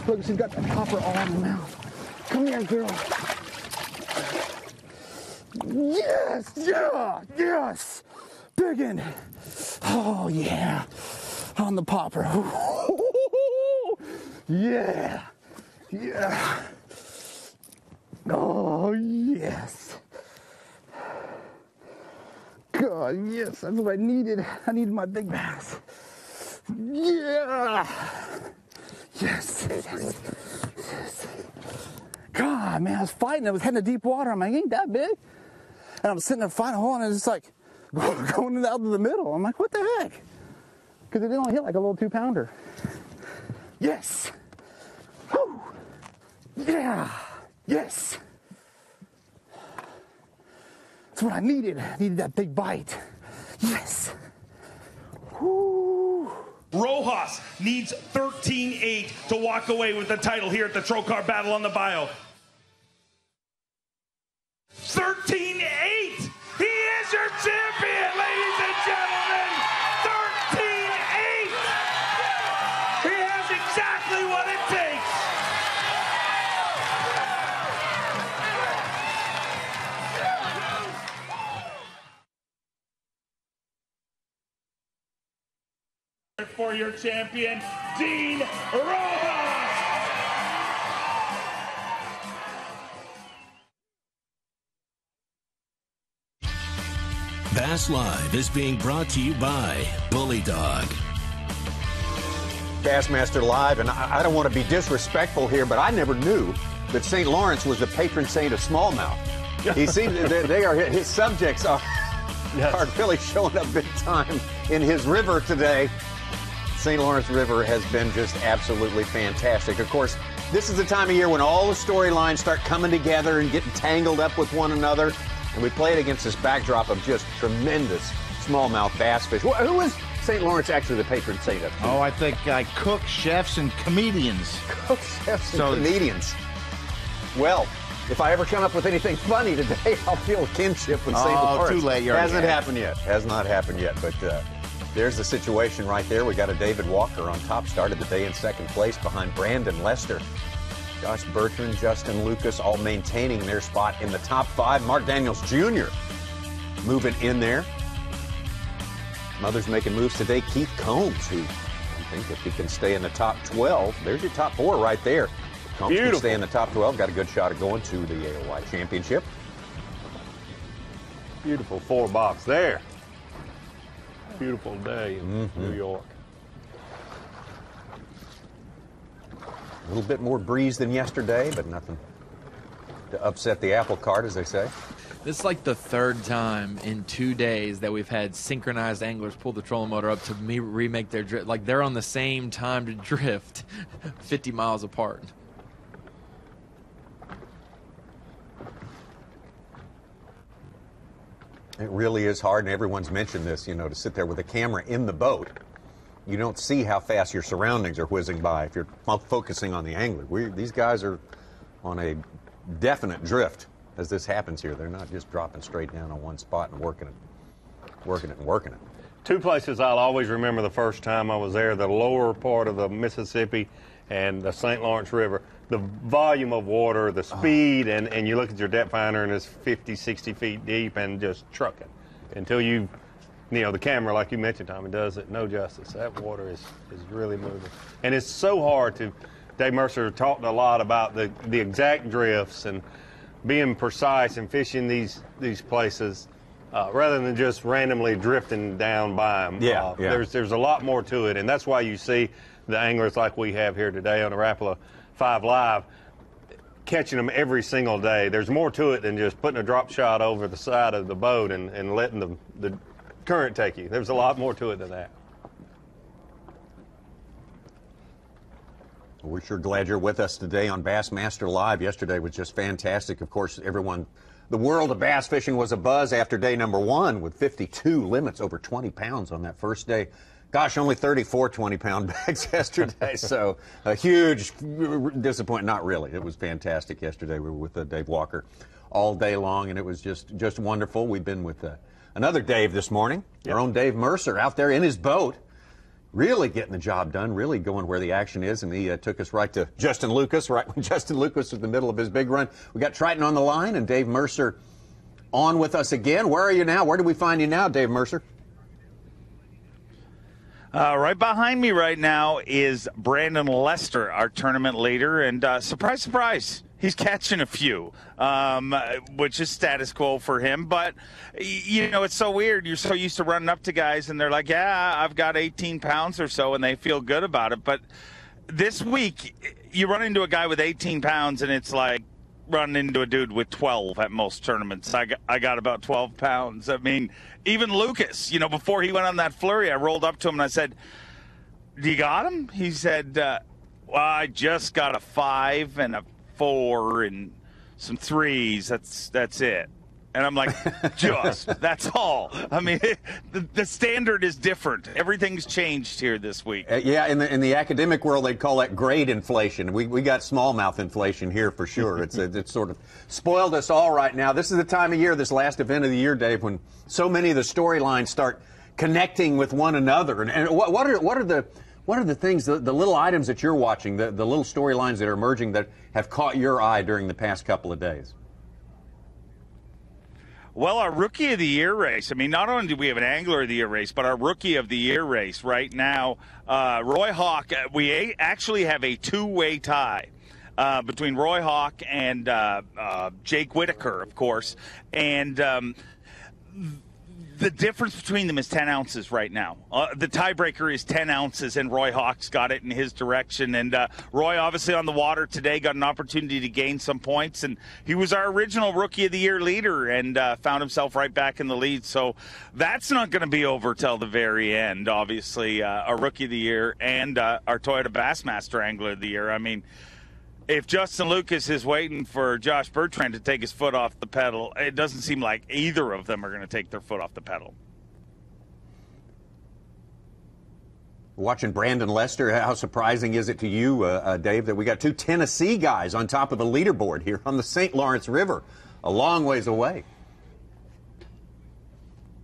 S24: Look, she's got the popper all in her mouth. Come here, girl. Yes, yeah, yes. Biggin. Oh, yeah. On the popper. Yeah. Yeah. Oh, yes. God, yes, that's what I needed. I needed my big bass. Yeah. Yes, yes, yes. God, man, I was fighting. I was heading to deep water. I'm like, ain't that big? And I'm sitting there fighting a hole, and it's just like going out to the middle. I'm like, what the heck? Because it only hit like a little 2-pounder. Yes. Woo. Yeah. Yes. That's what I needed. I needed that big bite. Yes. Woo.
S22: Rojas needs 13-8 to walk away with the title here at the Trocar Battle on the Bayou. 13-8! He is your champion, ladies and gentlemen! 13-8! He has exactly exactly what it takes. For your champion, Dean Rojas.
S3: Bass Live is being brought to you by Bully Dog.
S2: Bassmaster Live, and I don't want to be disrespectful here, but I never knew that St. Lawrence was the patron saint of smallmouth. He seems they are his subjects are really showing up big time in his river today. St. Lawrence River has been just absolutely fantastic. Of course, this is the time of year when all the storylines start coming together and getting tangled up with one another. And we play it against this backdrop of just tremendous smallmouth bass fish. Who is St. Lawrence actually the patron saint of?
S5: Oh, I think cooks, chefs, and comedians.
S2: Cooks, chefs, and comedians. Well, if I ever come up with anything funny today, I'll feel a kinship with St. Lawrence.
S5: Too late.
S2: Hasn't happened yet. Has not happened yet. But there's the situation right there. We got a David Walker on top. Started the day in second place behind Brandon Lester. Josh Bertrand, Justin Lucas, all maintaining their spot in the top 5. Mark Daniels Jr. moving in there. Others making moves today. Keith Combs, who I think if he can stay in the top 12, there's your top 4 right there. Combs can stay in the top 12. Got a good shot at going to the AOY Championship.
S10: Beautiful 4-box there. Beautiful day in New York.
S2: A little bit more breeze than yesterday, but nothing to upset the apple cart, as they say.
S6: This is like the third time in 2 days that we've had synchronized anglers pull the trolling motor up to remake their drift. Like they're on the same time to drift 50 miles apart.
S2: It really is hard, and everyone's mentioned this, you know, to sit there with a camera in the boat. You don't see how fast your surroundings are whizzing by if you're focusing on the angler. These guys are on a definite drift as this happens here. They're not just dropping straight down on one spot and working it.
S10: Two places I'll always remember the first time I was there, the lower part of the Mississippi and the St. Lawrence River. The volume of water, the speed, and you look at your depth finder and it's 50, 60 feet deep and just trucking until you know, the camera, like you mentioned, Tommy, does it no justice. That water is really moving. And it's so hard to, Dave Mercer talked a lot about the exact drifts and being precise and fishing these places rather than just randomly drifting down by them.
S2: Yeah.
S10: There's a lot more to it, and that's why you see the anglers like we have here today on the Rapala 5 Live catching them every single day. There's more to it than just putting a drop shot over the side of the boat and letting the current take you. There's a lot more to it than that.
S2: We're sure glad you're with us today on Bassmaster Live. Yesterday was just fantastic. Of course, the world of bass fishing was abuzz after day number 1 with 52 limits over 20 pounds on that first day. Gosh, only 34 20-pound bags yesterday, so a huge disappointment. Not really. It was fantastic yesterday. We were with Dave Walker all day long, and it was just wonderful. We've been with another Dave this morning, our own Dave Mercer, out there in his boat, really getting the job done, really going where the action is, and he took us right to Justin Lucas, right when Justin Lucas was in the middle of his big run. We got Triton on the line, and Dave Mercer on with us again. Where are you now? Where do we find you now, Dave Mercer?
S13: Right behind me right now is Brandon Lester, our tournament leader, and surprise, surprise, he's catching a few, which is status quo for him. But, you know, it's so weird. You're so used to running up to guys, and they're like, yeah, I've got 18 pounds or so, and they feel good about it. But this week, you run into a guy with 18 pounds, and it's like running into a dude with 12 at most tournaments. I got about 12 pounds. I mean, even Lucas, you know, before he went on that flurry, I rolled up to him and I said, do you got him? He said, well, I just got a 5 and a 4 and some 3s. That's it. And I'm like, just, that's all. I mean, the standard is different. Everything's changed here this week.
S2: Yeah, in the academic world, they'd call that grade inflation. We got smallmouth inflation here for sure. It's sort of spoiled us all right now. This is the time of year, this last event of the year, Dave, when so many of the storylines start connecting with one another. And what are What are the things, the little items that you're watching, the little storylines that are emerging that have caught your eye during the past couple of days?
S13: Well, our Rookie of the Year race, I mean, not only do we have an Angler of the Year race, but our Rookie of the Year race right now, Roy Hawk, we actually have a two-way tie between Roy Hawk and Jake Whitaker, of course. And the difference between them is 10 ounces right now. The tiebreaker is 10 ounces, and Roy Hawk's got it in his direction. And Roy, obviously, on the water today, got an opportunity to gain some points. And he was our original Rookie of the Year leader and found himself right back in the lead. So that's not going to be over till the very end, obviously, our Rookie of the Year and our Toyota Bassmaster Angler of the Year. I mean, if Justin Lucas is waiting for Josh Bertrand to take his foot off the pedal, it doesn't seem like either of them are going to take their foot off the pedal.
S2: Watching Brandon Lester, how surprising is it to you, Dave, that we got two Tennessee guys on top of the leaderboard here on the St. Lawrence River, a long ways away?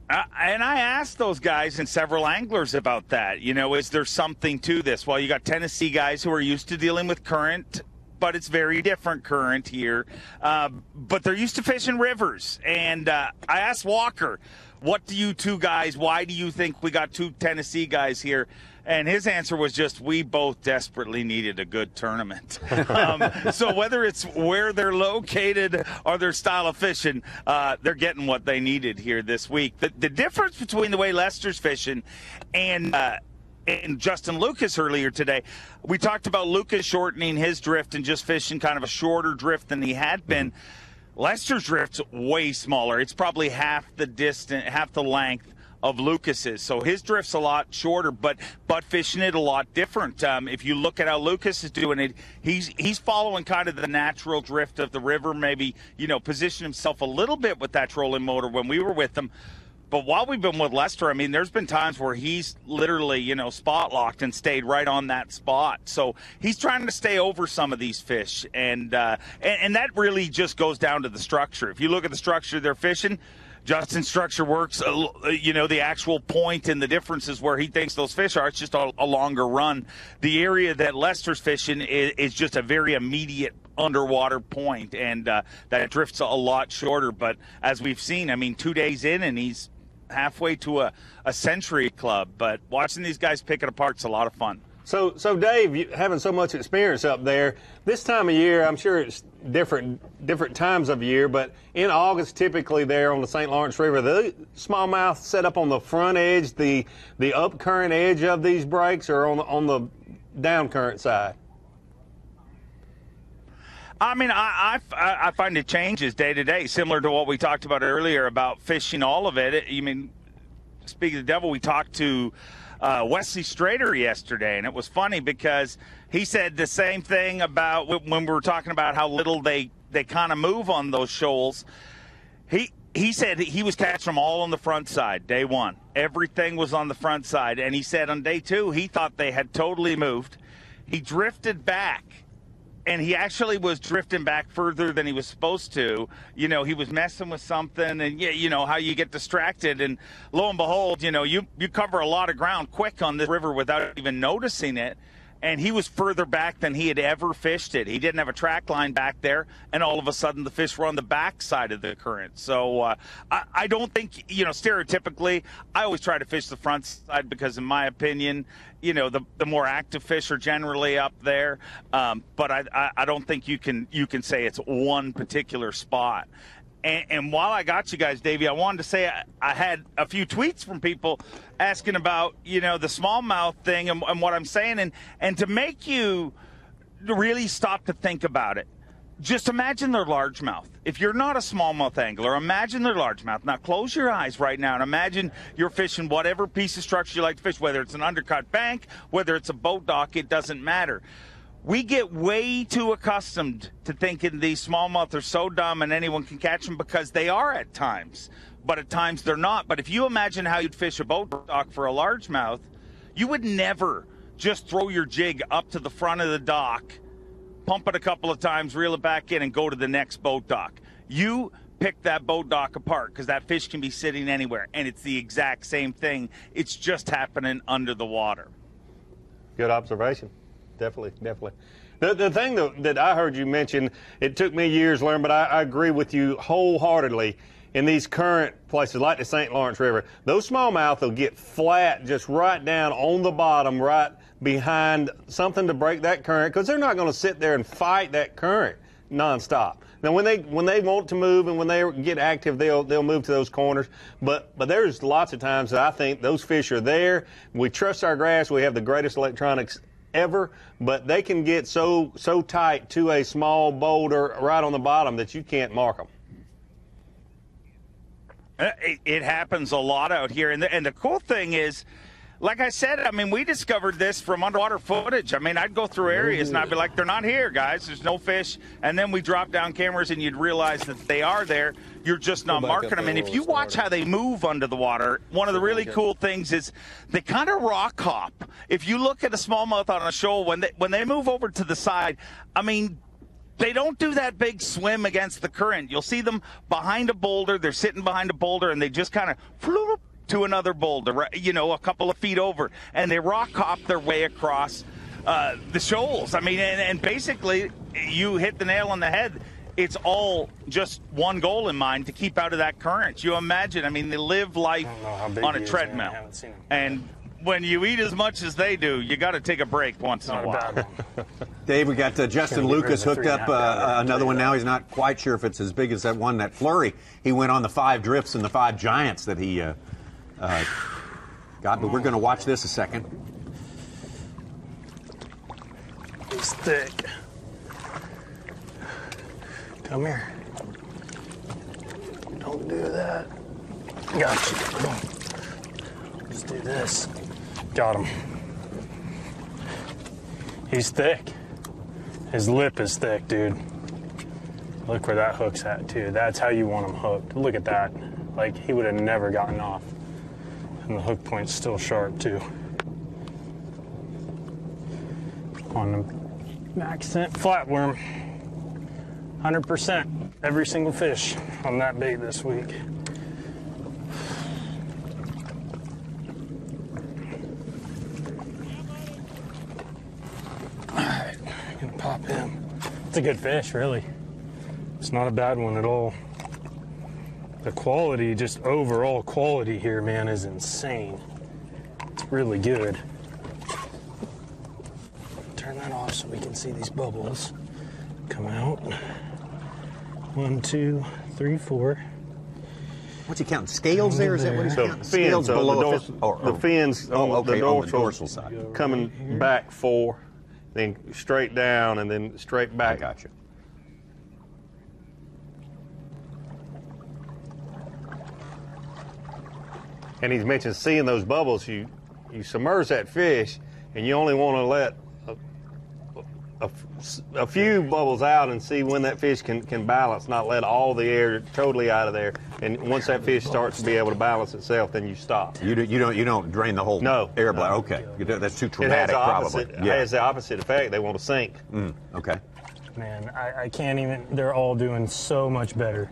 S13: And I asked those guys and several anglers about that. You know, is there something to this? Well, you got Tennessee guys who are used to dealing with current, but it's very different current here. But they're used to fishing rivers. And I asked Walker, what do you two guys, why do you think we got two Tennessee guys here? And his answer was just, we both desperately needed a good tournament. So whether it's where they're located or their style of fishing, they're getting what they needed here this week. The difference between the way Lester's fishing and Justin Lucas earlier today, we talked about Lucas shortening his drift and just fishing kind of a shorter drift than he had been. Lester's drift's way smaller. It's probably half the distance, half the length of Lucas's. So his drift's a lot shorter, but fishing it a lot different. If you look at how Lucas is doing it, he's following kind of the natural drift of the river, maybe, you know, position himself a little bit with that trolling motor when we were with him. But while we've been with Lester, I mean, there's been times where he's literally, you know, spot locked and stayed right on that spot. So he's trying to stay over some of these fish. And that really just goes down to the structure. If you look at the structure they're fishing, Justin's structure works, you know, the actual point and the differences where he thinks those fish are. It's just a longer run. The area that Lester's fishing is just a very immediate underwater point, and that drifts a lot shorter. But as we've seen, I mean, 2 days in, and he's halfway to a century club. But watching these guys pick it apart is a lot of fun.
S10: So Dave, you having so much experience up there, this time of year, I'm sure it's different times of year, but in August, typically there on the St. Lawrence River, the smallmouth set up on the front edge, the up current edge of these breaks, or on the down current side?
S13: I mean, I find it changes day to day, similar to what we talked about earlier about fishing all of it. I mean, speaking of the devil, we talked to Wesley Strader yesterday, and it was funny because he said the same thing about when we were talking about how little they kind of move on those shoals. He said he was catching them all on the front side, day one. Everything was on the front side, and he said on day two he thought they had totally moved. He drifted back. And he actually was drifting back further than he was supposed to. You know, he was messing with something, and you know how you get distracted. And lo and behold, you know, you cover a lot of ground quick on this river without even noticing it. And he was further back than he had ever fished it. He didn't have a track line back there, and all of a sudden the fish were on the back side of the current. So I don't think, you know, stereotypically, I always try to fish the front side because, in my opinion, you know, the more active fish are generally up there. But I don't think you can say it's one particular spot. And while I got you guys, Davey, I wanted to say I had a few tweets from people asking about, you know, the smallmouth thing and what I'm saying. And to make you really stop to think about it, just imagine their largemouth. If you're not a smallmouth angler, imagine their largemouth. Now close your eyes right now and imagine you're fishing whatever piece of structure you like to fish, whether it's an undercut bank, whether it's a boat dock, it doesn't matter. We get way too accustomed to thinking these smallmouth are so dumb and anyone can catch them, because they are at times, but at times they're not. But if you imagine how you'd fish a boat dock for a largemouth, you would never just throw your jig up to the front of the dock, pump it a couple of times, reel it back in, and go to the next boat dock. You pick that boat dock apart because that fish can be sitting anywhere, and it's the exact same thing. It's just happening under the water.
S10: Good observation. Definitely, definitely. The thing that I heard you mention, it took me years to learn, but I agree with you wholeheartedly. In these current places like the St. Lawrence River, those smallmouth will get flat just right down on the bottom, right behind something to break that current, because they're not going to sit there and fight that current nonstop. Now, when they want to move and when they get active, they'll move to those corners. But there's lots of times that I think those fish are there. We trust our grass. We have the greatest electronics ever, but they can get so tight to a small boulder right on the bottom that you can't mark them.
S13: It happens a lot out here, and the cool thing is, like I said, I mean, we discovered this from underwater footage. I mean, I'd go through areas and I'd be like, they're not here, guys. There's no fish. And then we drop down cameras and you'd realize that they are there. You're just not marking them. And if you watch how they move under the water, one of the really cool things is they kind of rock hop. If you look at a smallmouth on a shoal, when they move over to the side, I mean, they don't do that big swim against the current. You'll see them behind a boulder. They're sitting behind a boulder, and they just kind of floop to another boulder, you know, a couple of feet over, and they rock hop their way across the shoals. I mean, and basically, you hit the nail on the head. It's all just one goal in mind, to keep out of that current. You imagine, I mean, they live life on a treadmill. And when you eat as much as they do, you got to take a break once in a while.
S2: Dave, we got Justin Lucas hooked up another one now. He's not quite sure if it's as big as that one, that flurry. He went on the 5 drifts and the 5 giants that he got, but we're going to watch this a second.
S24: He's thick. Come here. Don't do that. Got you. Come on. Let's do this. Got him. He's thick. His lip is thick, dude. Look where that hook's at, too. That's how you want him hooked. Look at that. Like, he would have never gotten off. And the hook point's still sharp, too. On the accent flatworm. 100%. Every single fish on that bait this week. Alright, gonna pop him. It's a good fish, really. It's not a bad one at all. The quality, just overall quality here, man, is insane. It's really good. Turn that off so we can see these bubbles come out. 1, 2, 3, 4.
S2: What's he counting? Scales there? Is that what he's counting?
S10: Scales below the fins on the dorsal
S2: side.
S10: Coming back 4, then straight down, and then straight back.
S2: I got you.
S10: And he's mentioned seeing those bubbles. You submerge that fish, and you only want to let a few bubbles out and see when that fish can balance, not let all the air totally out of there. And once that fish starts to be able to balance itself, then you stop.
S2: You don't drain the whole air bladder. Okay, that's too traumatic, probably.
S10: It has the opposite effect. They want to sink.
S2: Okay.
S24: Man, I can't even. They're all doing so much better.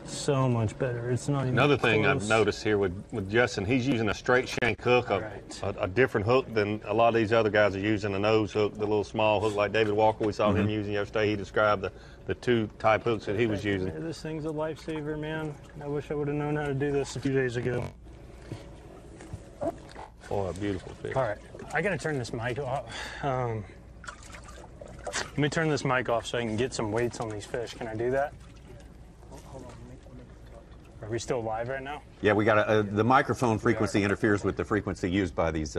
S24: So much better. It's not even
S10: Another thing
S24: close.
S10: I've noticed here with Justin, he's using a straight shank hook, a different hook than a lot of these other guys are using, a nose hook, the little small hook like David Walker we saw him using yesterday. He described the 2 type hooks that he was using.
S24: This thing's a lifesaver, man. I wish I would have known how to do this a few days ago.
S10: Oh, a beautiful fish.
S24: All right, I gotta turn this mic off. Let me turn this mic off so I can get some weights on these fish. Can I do that? Are we still live right now?
S2: Yeah, we got the microphone frequency interferes with the frequency used by these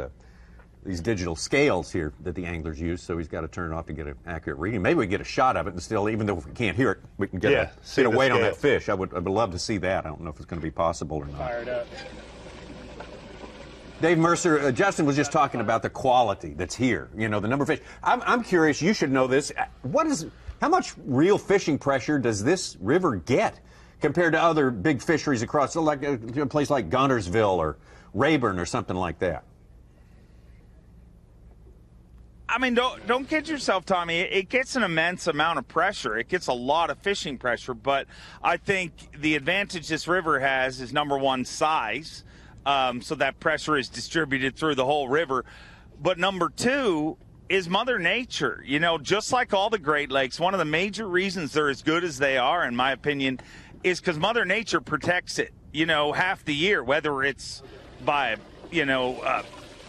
S2: digital scales here that the anglers use, so he's got to turn it off to get an accurate reading. Maybe we get a shot of it, and still, even though we can't hear it, we can get a weight on that fish. I would love to see that. I don't know if it's going to be possible or not.
S24: Fired up.
S2: Dave Mercer, Justin was just talking about the quality that's here. You know, the number of fish. I'm curious. You should know this. How much real fishing pressure does this river get compared to other big fisheries across, like a place like Guntersville or Rayburn or something like that?
S13: I mean, don't kid yourself, Tommy. It gets an immense amount of pressure. It gets a lot of fishing pressure, but I think the advantage this river has is, number one, size, so that pressure is distributed through the whole river. But number two is Mother Nature. You know, just like all the Great Lakes, one of the major reasons they're as good as they are, in my opinion, is because Mother Nature protects it, you know, half the year, whether it's by, you know,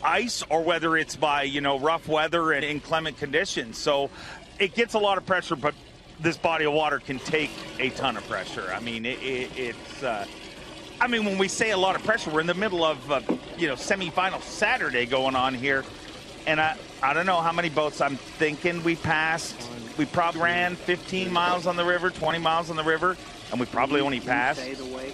S13: ice or whether it's by, you know, rough weather and inclement conditions. So it gets a lot of pressure, but this body of water can take a ton of pressure. I mean, it's I mean, when we say a lot of pressure, we're in the middle of, you know, semifinal Saturday going on here. And I don't know how many boats I'm thinking we passed. We probably ran 15 miles on the river, 20 miles on the river, and we probably only passed,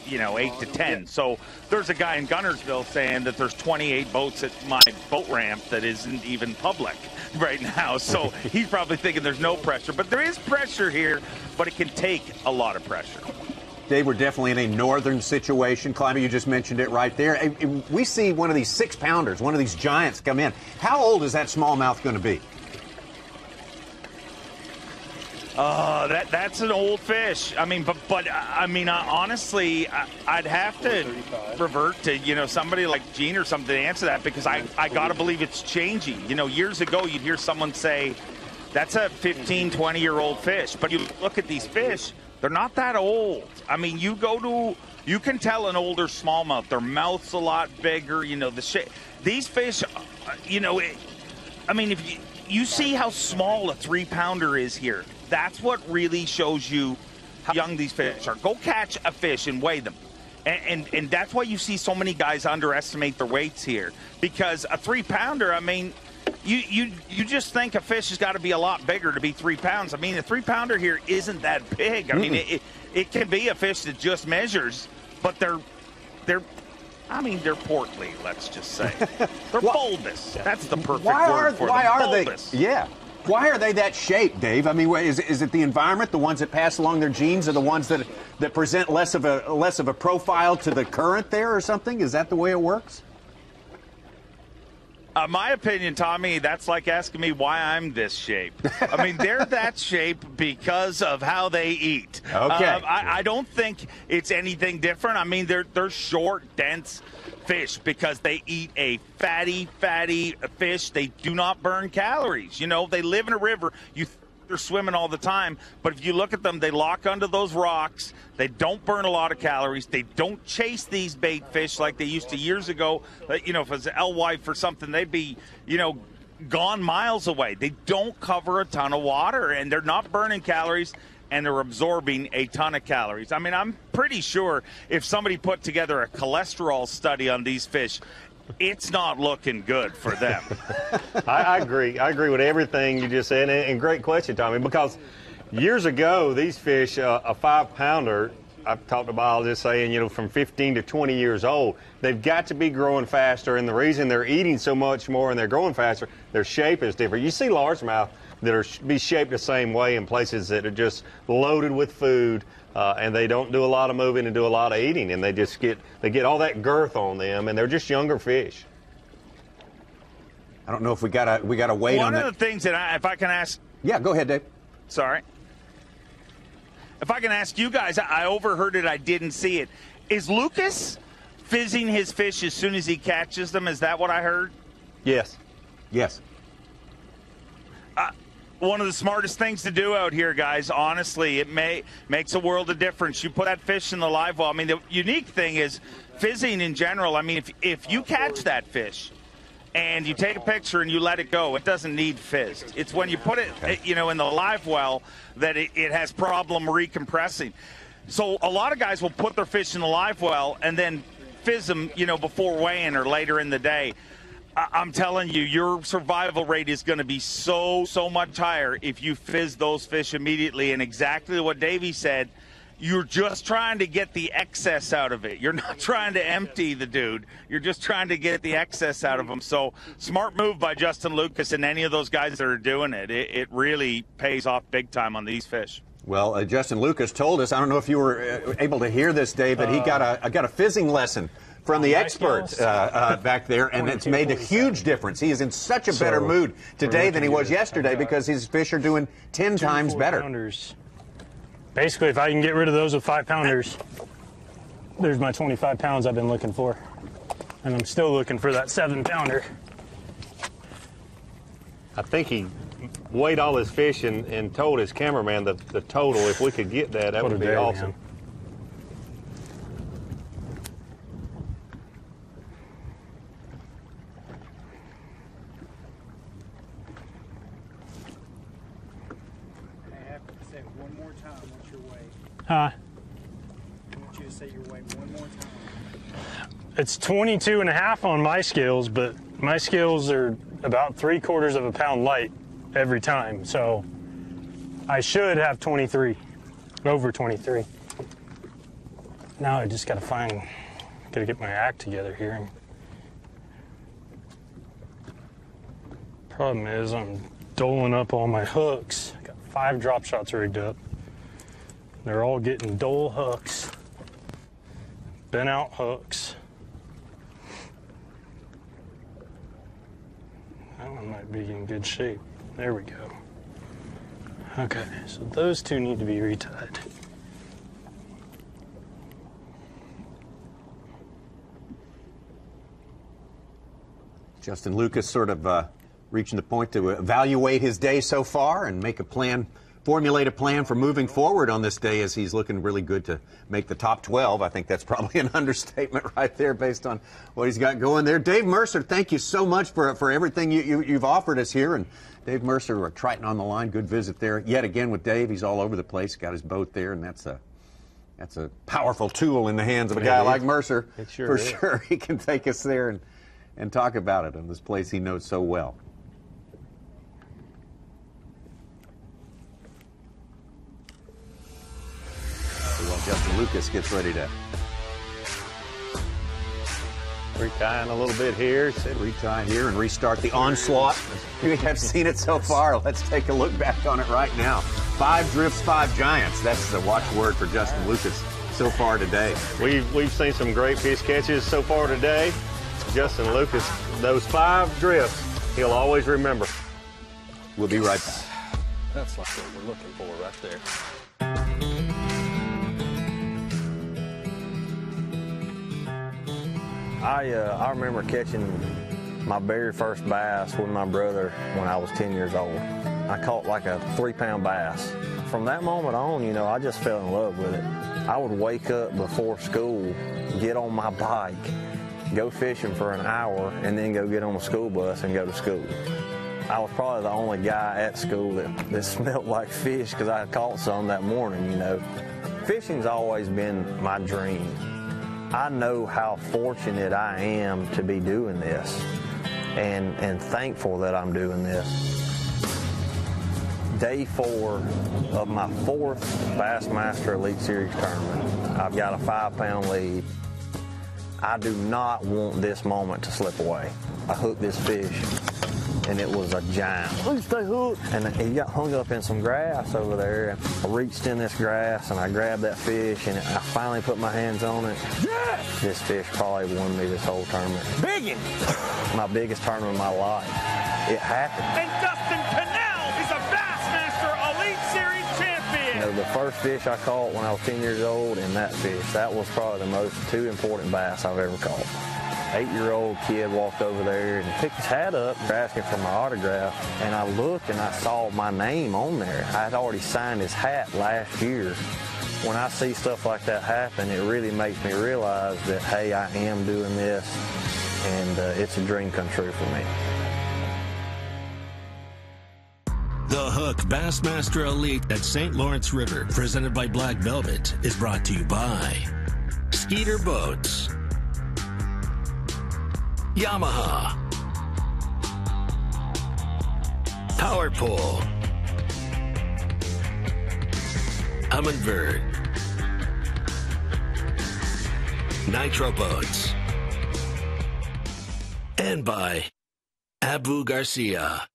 S13: you know, 8 to 10. So there's a guy in Gunnersville saying that there's 28 boats at my boat ramp that isn't even public right now. So he's probably thinking there's no pressure. But there is pressure here, but it can take a lot of pressure.
S2: Dave, we're definitely in a northern situation. Climate, you just mentioned it right there. We see one of these 6-pounders, one of these giants come in. How old is that smallmouth going to be?
S13: That's an old fish. I mean, but I mean, honestly, I'd have to revert to, you know, somebody like Gene or something to answer that, because I got to believe it's changing. You know, years ago, you'd hear someone say, that's a 15, 20-year-old fish. But you look at these fish, they're not that old. I mean, you can tell an older smallmouth. Their mouth's a lot bigger. You know, the shape. These fish, you know, I mean, if you see how small a 3-pounder is here, that's what really shows you how young these fish are. Go catch a fish and weigh them. And that's why you see so many guys underestimate their weights here. Because a 3-pounder, I mean, you just think a fish has got to be a lot bigger to be 3 pounds. I mean, a 3-pounder here isn't that big. I mean, it can be a fish that just measures, but they're portly, let's just say. They're bulbous. That's the perfect word for them.
S2: Why are
S13: bulbous.
S2: they? Yeah. Why are they that shape, Dave? I mean, is it the environment? The ones that pass along their genes are the ones that present less of a profile to the current there, or something? Is that the way it works?
S13: My opinion, Tommy, that's like asking me why I'm this shape. I mean, they're that shape because of how they eat.
S2: Okay.
S13: I don't think it's anything different. I mean, they're short, dense fish because they eat a fatty fish. They do not burn calories. You know, they live in a river. They're swimming all the time, but if you look at them, they lock under those rocks. They don't burn a lot of calories. They don't chase these bait fish like they used to years ago. You know, if it was an alewife or something, they'd be, you know, gone miles away. They don't cover a ton of water, and they're not burning calories, and they're absorbing a ton of calories. I mean, I'm pretty sure if somebody put together a cholesterol study on these fish, it's not looking good for them.
S10: I agree. I agree with everything you just said, and great question, Tommy, because years ago, these fish, a 5-pounder, I've talked to biologists saying, you know, from 15 to 20 years old, they've got to be growing faster, and the reason they're eating so much more and they're growing faster, their shape is different. You see largemouth that are be shaped the same way in places that are just loaded with food, and they don't do a lot of moving and do a lot of eating, and they get all that girth on them, and they're just younger fish.
S2: I don't know if we got to wait on that.
S13: One of the things that if I can ask.
S2: Yeah, go ahead, Dave.
S13: Sorry. If I can ask you guys, I overheard it, I didn't see it. Is Lucas fizzing his fish as soon as he catches them? Is that what I heard?
S10: Yes.
S2: Yes.
S13: One of the smartest things to do out here, guys, honestly, it makes a world of difference. You put that fish in the live well. I mean, the unique thing is fizzing in general. I mean, if you catch that fish and you take a picture and you let it go, it doesn't need fizzed. It's when you put it, you know, in the live well that it has problem recompressing. So a lot of guys will put their fish in the live well and then fizz them, you know, before weighing or later in the day. I'm telling you, your survival rate is going to be so much higher if you fizz those fish immediately. And exactly what Davey said, you're just trying to get the excess out of it. You're not trying to empty the dude. You're just trying to get the excess out of him. So smart move by Justin Lucas and any of those guys that are doing it. It really pays off big time on these fish.
S2: Well, Justin Lucas told us, I don't know if you were able to hear this, Dave, that he got a fizzing lesson from the expert back there, and it's made a huge difference. He is in such a better mood today than he was yesterday because his fish are doing 10 times better.
S1: Basically, if I can get rid of those with 5-pounders, there's my 25 pounds I've been looking for. And I'm still looking for that 7-pounder.
S10: I think he weighed all his fish and told his cameraman the total. If we could get that, that would be awesome.
S24: I have to say it one more time. What's your weight?
S1: Huh?
S24: I want you to say your weight one more time.
S1: It's 22.5 on my scales, but my scales are about 3/4 of a pound light every time. So I should have 23, over 23. Now I just gotta get my act together here. Problem is I'm doling up all my hooks. I got 5 drop shots rigged up. They're all getting dole hooks, bent out hooks. That one might be in good shape. There we go. Okay, so those 2 need to be retied.
S2: Justin Lucas sort of reaching the point to evaluate his day so far and make a plan, formulate a plan for moving forward on this day as he's looking really good to make the top 12. I think that's probably an understatement right there based on what he's got going there. Dave Mercer, thank you so much for everything you've offered us here. And Dave Mercer, we're Triton on the line. Good visit there. Yet again with Dave, he's all over the place, got his boat there, and that's a powerful tool in the hands of a guy like Mercer.
S10: It sure
S2: for
S10: is.
S2: sure. He can take us there and talk about it in this place he knows so well. Well, Justin Lucas gets ready to
S10: retying a little bit here.
S2: Said retie here and restart the onslaught. We have seen it so far. Let's take a look back on it right now. 5 drifts, 5 giants. That's the watchword for Justin Lucas so far today.
S10: We've seen some great fish catches so far today. Justin Lucas, those 5 drifts, he'll always remember.
S2: We'll be right back.
S9: That's like what we're looking for right there.
S15: I remember catching my very first bass with my brother when I was 10 years old. I caught like a 3-pound bass. From that moment on, you know, I just fell in love with it. I would wake up before school, get on my bike, go fishing for an hour, and then go get on a school bus and go to school. I was probably the only guy at school that smelled like fish because I had caught some that morning, you know. Fishing's always been my dream. I know how fortunate I am to be doing this and thankful that I'm doing this. Day 4 of my 4th Bassmaster Elite Series tournament. I've got a 5-pound lead. I do not want this moment to slip away. I hooked this fish, and it was a giant. Please stay hooked. And he got hung up in some grass over there. I reached in this grass, and I grabbed that fish, and I finally put my hands on it. Yes! This fish probably won me this whole tournament. Biggin! My biggest tournament of my life. It happened.
S22: And Dustin Cannell is a Bassmaster Elite Series champion.
S15: You know, the first fish I caught when I was 10 years old and that fish, that was probably the 2 important bass I've ever caught. 8-year-old kid walked over there and picked his hat up, asking for my autograph, and I looked and I saw my name on there. I had already signed his hat last year. When I see stuff like that happen, it really makes me realize that, hey, I am doing this, and it's a dream come true for me.
S3: The Hook Bassmaster Elite at St. Lawrence River, presented by Black Velvet, is brought to you by Skeeter Boats, Yamaha, Power Pole, Humminbird, Nitro Boats, and by Abu Garcia.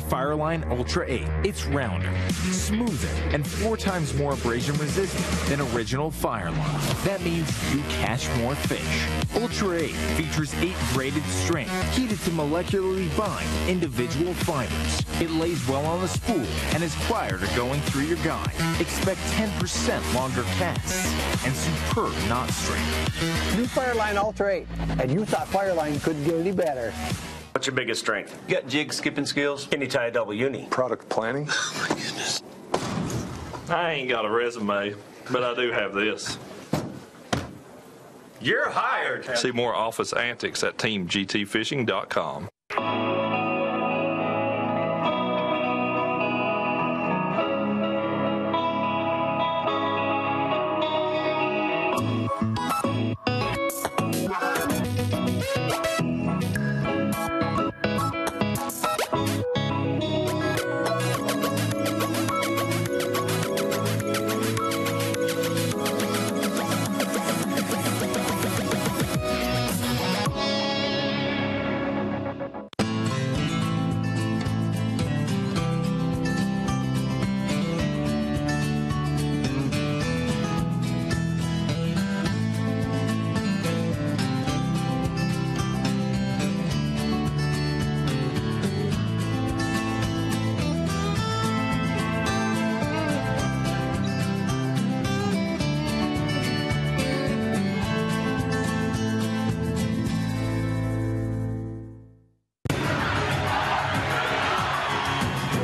S25: Fireline Ultra 8. It's rounder, smoother, and 4 times more abrasion resistant than original Fireline. That means you catch more fish. Ultra 8 features 8 braided strands heated to molecularly bind individual fibers. It lays well on the spool and is prior to going through your guide. Expect 10% longer casts and superb knot strength.
S14: New Fireline Ultra 8, and you thought Fireline couldn't get any better.
S18: What's your biggest strength? You got jig skipping skills? Can you tie a double uni?
S9: Product planning?
S18: Oh my goodness.
S9: I ain't got a resume, but I do have this.
S18: You're hired.
S9: See more office antics at teamgtfishing.com.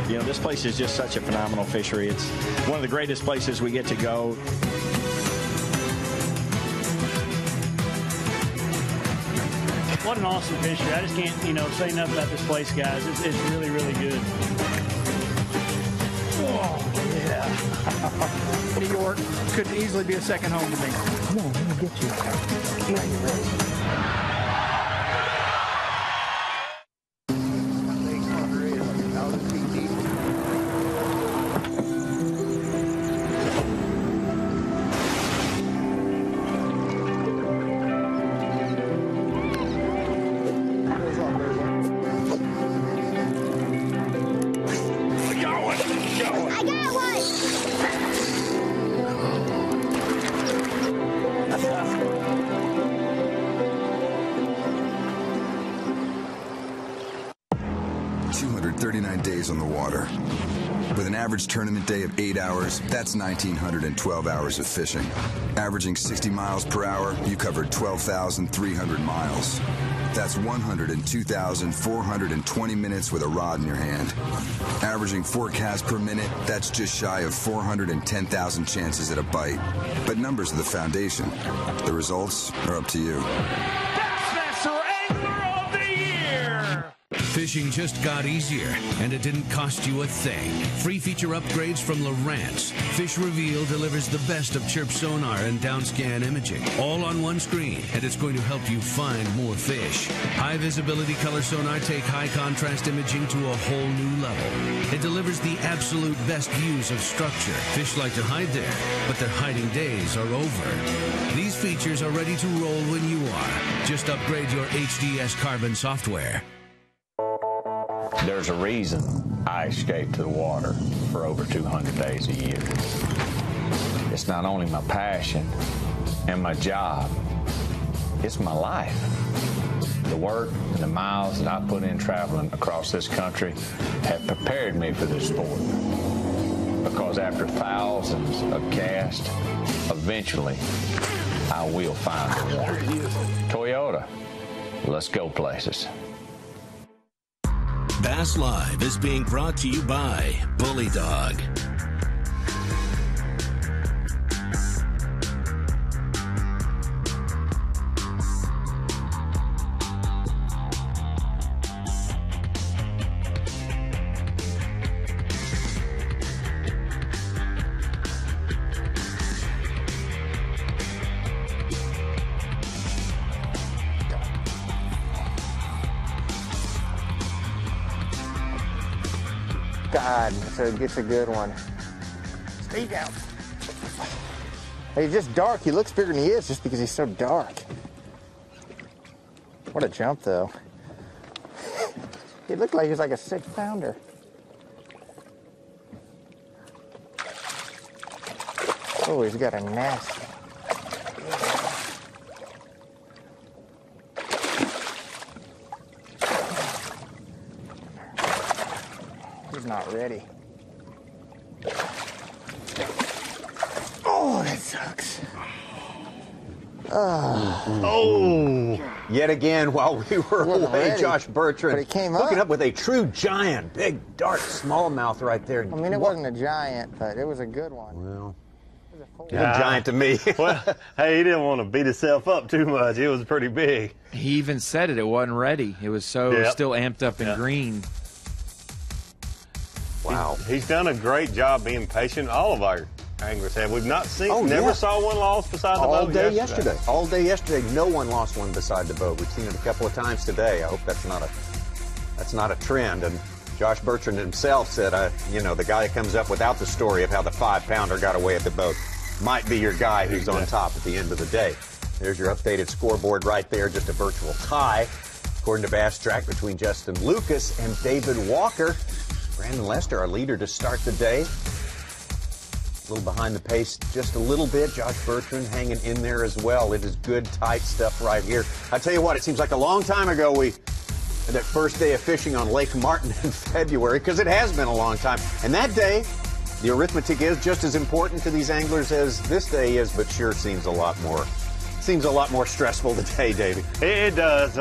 S18: You know, this place is just such a phenomenal fishery. It's one of the greatest places we get to go.
S19: What an awesome fishery. I just can't, say enough about this place, guys. It's really, really good. Oh, yeah. New York could easily be a second home to me.
S14: Come on, let me get you. Now you're ready.
S22: I got
S16: one. 239 days on the water. With an average tournament day of 8 hours, that's 1,912 hours of fishing. Averaging 60 miles per hour, you covered 12,300 miles. That's 102,420 minutes with a rod in your hand. Averaging 4 casts per minute, that's just shy of 410,000 chances at a bite. But numbers are the foundation. The results are up to you.
S22: Bassmaster Angler of the Year!
S3: Fishing just got easier, and it didn't cost you a thing. Free feature upgrades from Lowrance. Fish Reveal delivers the best of chirp sonar and downscan imaging, all on one screen, and it's going to help you find more fish. High visibility color sonar take high contrast imaging to a whole new level. It delivers the absolute best views of structure. Fish like to hide there, but their hiding days are over. These features are ready to roll when you are. Just upgrade your HDS Carbon software.
S20: There's a reason I escape to the water for over 200 days a year. It's not only my passion and my job, it's my life. The work and the miles that I put in traveling across this country have prepared me for this sport. Because after thousands of casts, eventually I will find the water. Toyota, let's go places.
S3: Bass Live is being brought to you by Bully Dog.
S8: God, so it gets a good one.
S19: Stay down.
S8: He's just dark. He looks bigger than he is just because he's so dark. What a jump, though. He looked like he was like a 6-pounder. Oh, he's got a nasty. He's not ready. Oh, that sucks.
S2: Oh! Yet again, while we were away,
S8: ready,
S2: Josh Bertrand
S8: but he came
S2: hooking
S8: up.
S2: up with a true giant, big, dark smallmouth right there.
S8: I mean, it wasn't a giant, but it was a good one.
S2: Well,
S8: big
S2: giant to me.
S10: Well, hey, he didn't want to beat himself up too much. It was pretty big.
S6: He even said it wasn't ready. It was so still amped up and green.
S10: Wow. He's done a great job being patient. All of our anglers have. We've not seen, never saw one lost beside the boat
S2: All day yesterday. All day yesterday, no one lost one beside the boat. We've seen it a couple of times today. I hope that's not a trend. And Josh Bertrand himself said, you know, the guy that comes up without the story of how the 5-pounder got away at the boat might be your guy who's on top at the end of the day. There's your updated scoreboard right there, just a virtual tie, according to Bass Track, between Justin Lucas and David Walker. Brandon Lester, our leader to start the day. A little behind the pace just a little bit. Josh Bertrand hanging in there as well. It is good, tight stuff right here. I tell you what, it seems like a long time ago we had that first day of fishing on Lake Martin in February, because it has been a long time. And that day, the arithmetic is just as important to these anglers as this day is, but sure seems a lot more stressful today, Davey.
S10: It does.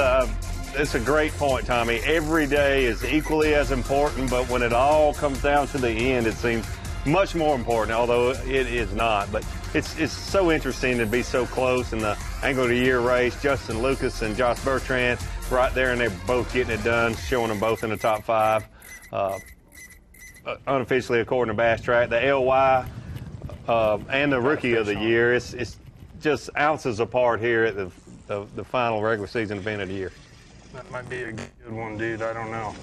S10: It's a great point, Tommy. Every day is equally as important, but when it all comes down to the end, it seems much more important, although it is not. But it's so interesting to be so close in the Angler of the Year race. Justin Lucas and Josh Bertrand right there, and they're both getting it done, showing them both in the top 5. Unofficially, according to Bass Track, the LY and the Rookie of the Year, it's just ounces apart here at the final regular season event of the year.
S1: That might be a good one, dude. I don't know.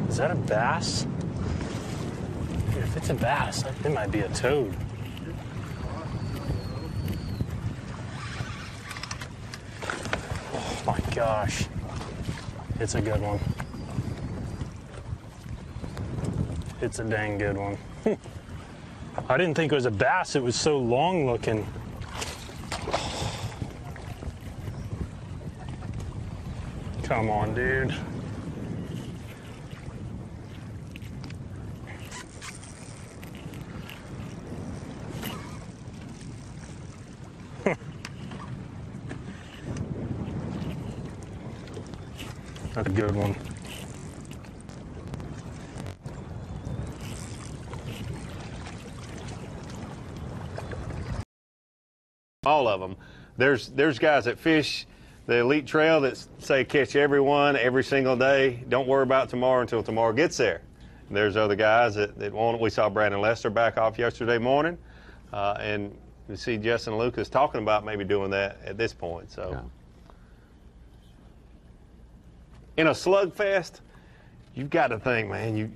S1: Is that a bass? Dude, if it's a bass, it might be a toad. Oh my gosh. It's a good one. It's a dang good one. I didn't think it was a bass. It was so long looking. Come on, dude. That's a good one.
S10: All of them. There's guys that fish the elite trail that say catch everyone every single day. Don't worry about tomorrow until tomorrow gets there. And there's other guys that want it. We saw Brandon Lester back off yesterday morning, and we see Justin Lucas talking about maybe doing that at this point. So, in a slugfest, you've got to think, man. You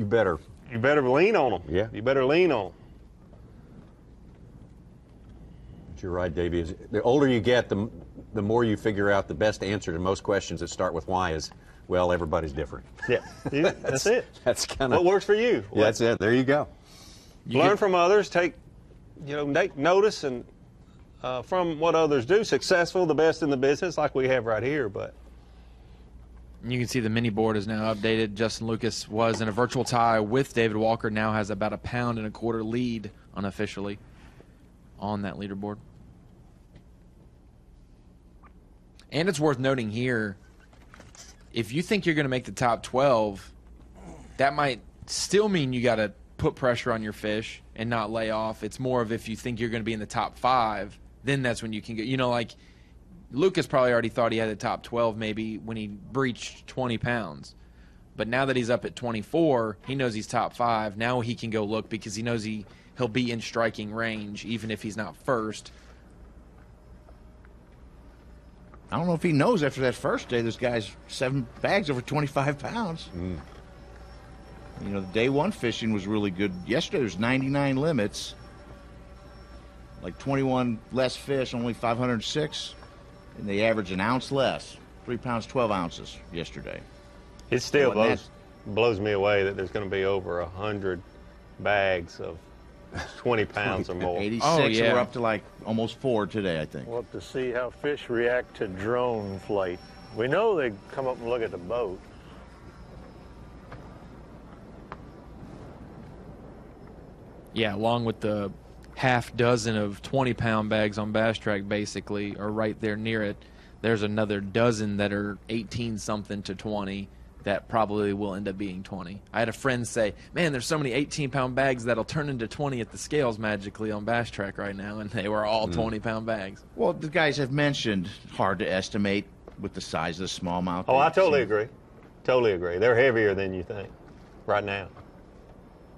S2: better
S10: lean on them.
S2: Yeah,
S10: you better lean on them.
S2: You're right, Davey. The older you get, the more you figure out the best answer to most questions that start with why is, well, everybody's different.
S10: Yeah, that's it.
S2: That's kind of
S10: what works for you.
S2: Yeah, that's it. There you go.
S10: Learn from others. Take notice and from what others do. Successful, the best in the business, like we have right here. But
S6: you can see the mini board is now updated. Justin Lucas was in a virtual tie with David Walker. Now has about a 1.25 pound lead unofficially on that leaderboard. And it's worth noting here, if you think you're going to make the top 12, that might still mean you got to put pressure on your fish and not lay off. It's more of if you think you're going to be in the top 5, then that's when you can get, like Lucas probably already thought he had the top 12 maybe when he breached 20 pounds. But now that he's up at 24, he knows he's top 5. Now he can go look because he knows he'll be in striking range even if he's not first.
S5: I don't know if he knows after that first day this guy's 7 bags over 25 pounds. The day one fishing was really good. Yesterday there was 99 limits, like 21 less fish, only 506, and they averaged an ounce less, 3 pounds 12 ounces yesterday.
S10: It still blows me away that there's going to be over 100 bags of 20 pounds or more.
S5: 86, we're up to like almost 4 today, I think.
S4: We'll have to see how fish react to drone flight. We know they come up and look at the boat.
S6: Yeah, along with the half dozen of 20-pound bags on Bass Track, basically, or right there near it, there's another dozen that are 18-something to 20 that probably will end up being 20. I had a friend say, man, there's so many 18-pound bags that'll turn into 20 at the scales magically on Bass Track right now, and they were all 20-pound bags.
S5: Well, the guys have mentioned hard to estimate with the size of the smallmouth.
S10: Oh, I totally agree. Totally agree. They're heavier than you think right now.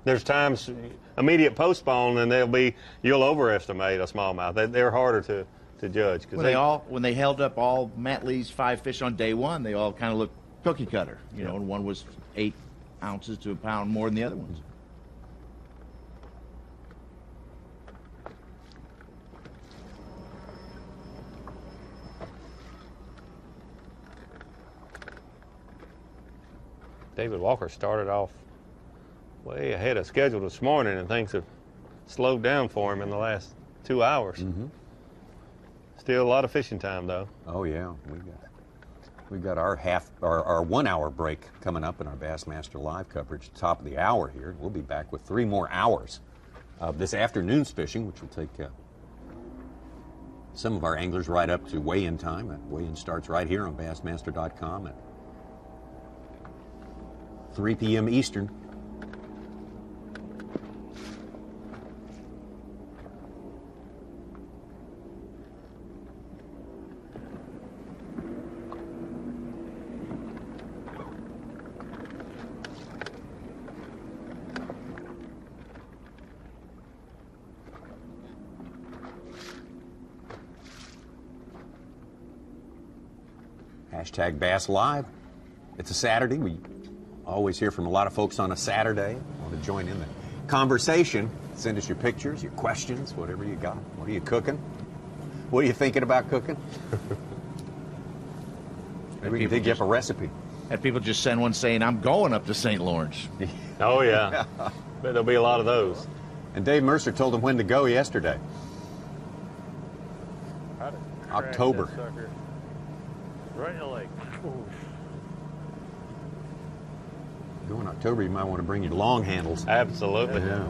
S10: There's times immediate postpone, and you'll overestimate a smallmouth. They're harder to judge.
S5: When they held up all Matt Lee's 5 fish on day 1, they all kind of looked cookie cutter, you know, and one was 8 ounces to a pound more than the other ones.
S10: David Walker started off way ahead of schedule this morning, and things have slowed down for him in the last 2 hours. Still a lot of fishing time, though.
S7: Oh yeah, we've got our 1 hour break coming up in our Bassmaster live coverage, top of the hour here. We'll be back with 3 more hours of this afternoon's fishing, which will take some of our anglers right up to weigh-in time. Weigh-in starts right here on Bassmaster.com at 3 p.m. Eastern. Hashtag Bass Live. It's a Saturday. We always hear from a lot of folks on a Saturday. Want to join in the conversation? Send us your pictures, your questions, whatever you got. What are you cooking? What are you thinking about cooking? Maybe we can dig you up a recipe.
S5: Had people just send one saying, I'm going up to St. Lawrence.
S10: Oh, yeah. Bet there'll be a lot of those.
S7: And Dave Mercer told them when to go yesterday. October.
S4: Right in the lake.
S7: Go in October, you might want to bring your long handles.
S10: Absolutely.
S7: Yeah.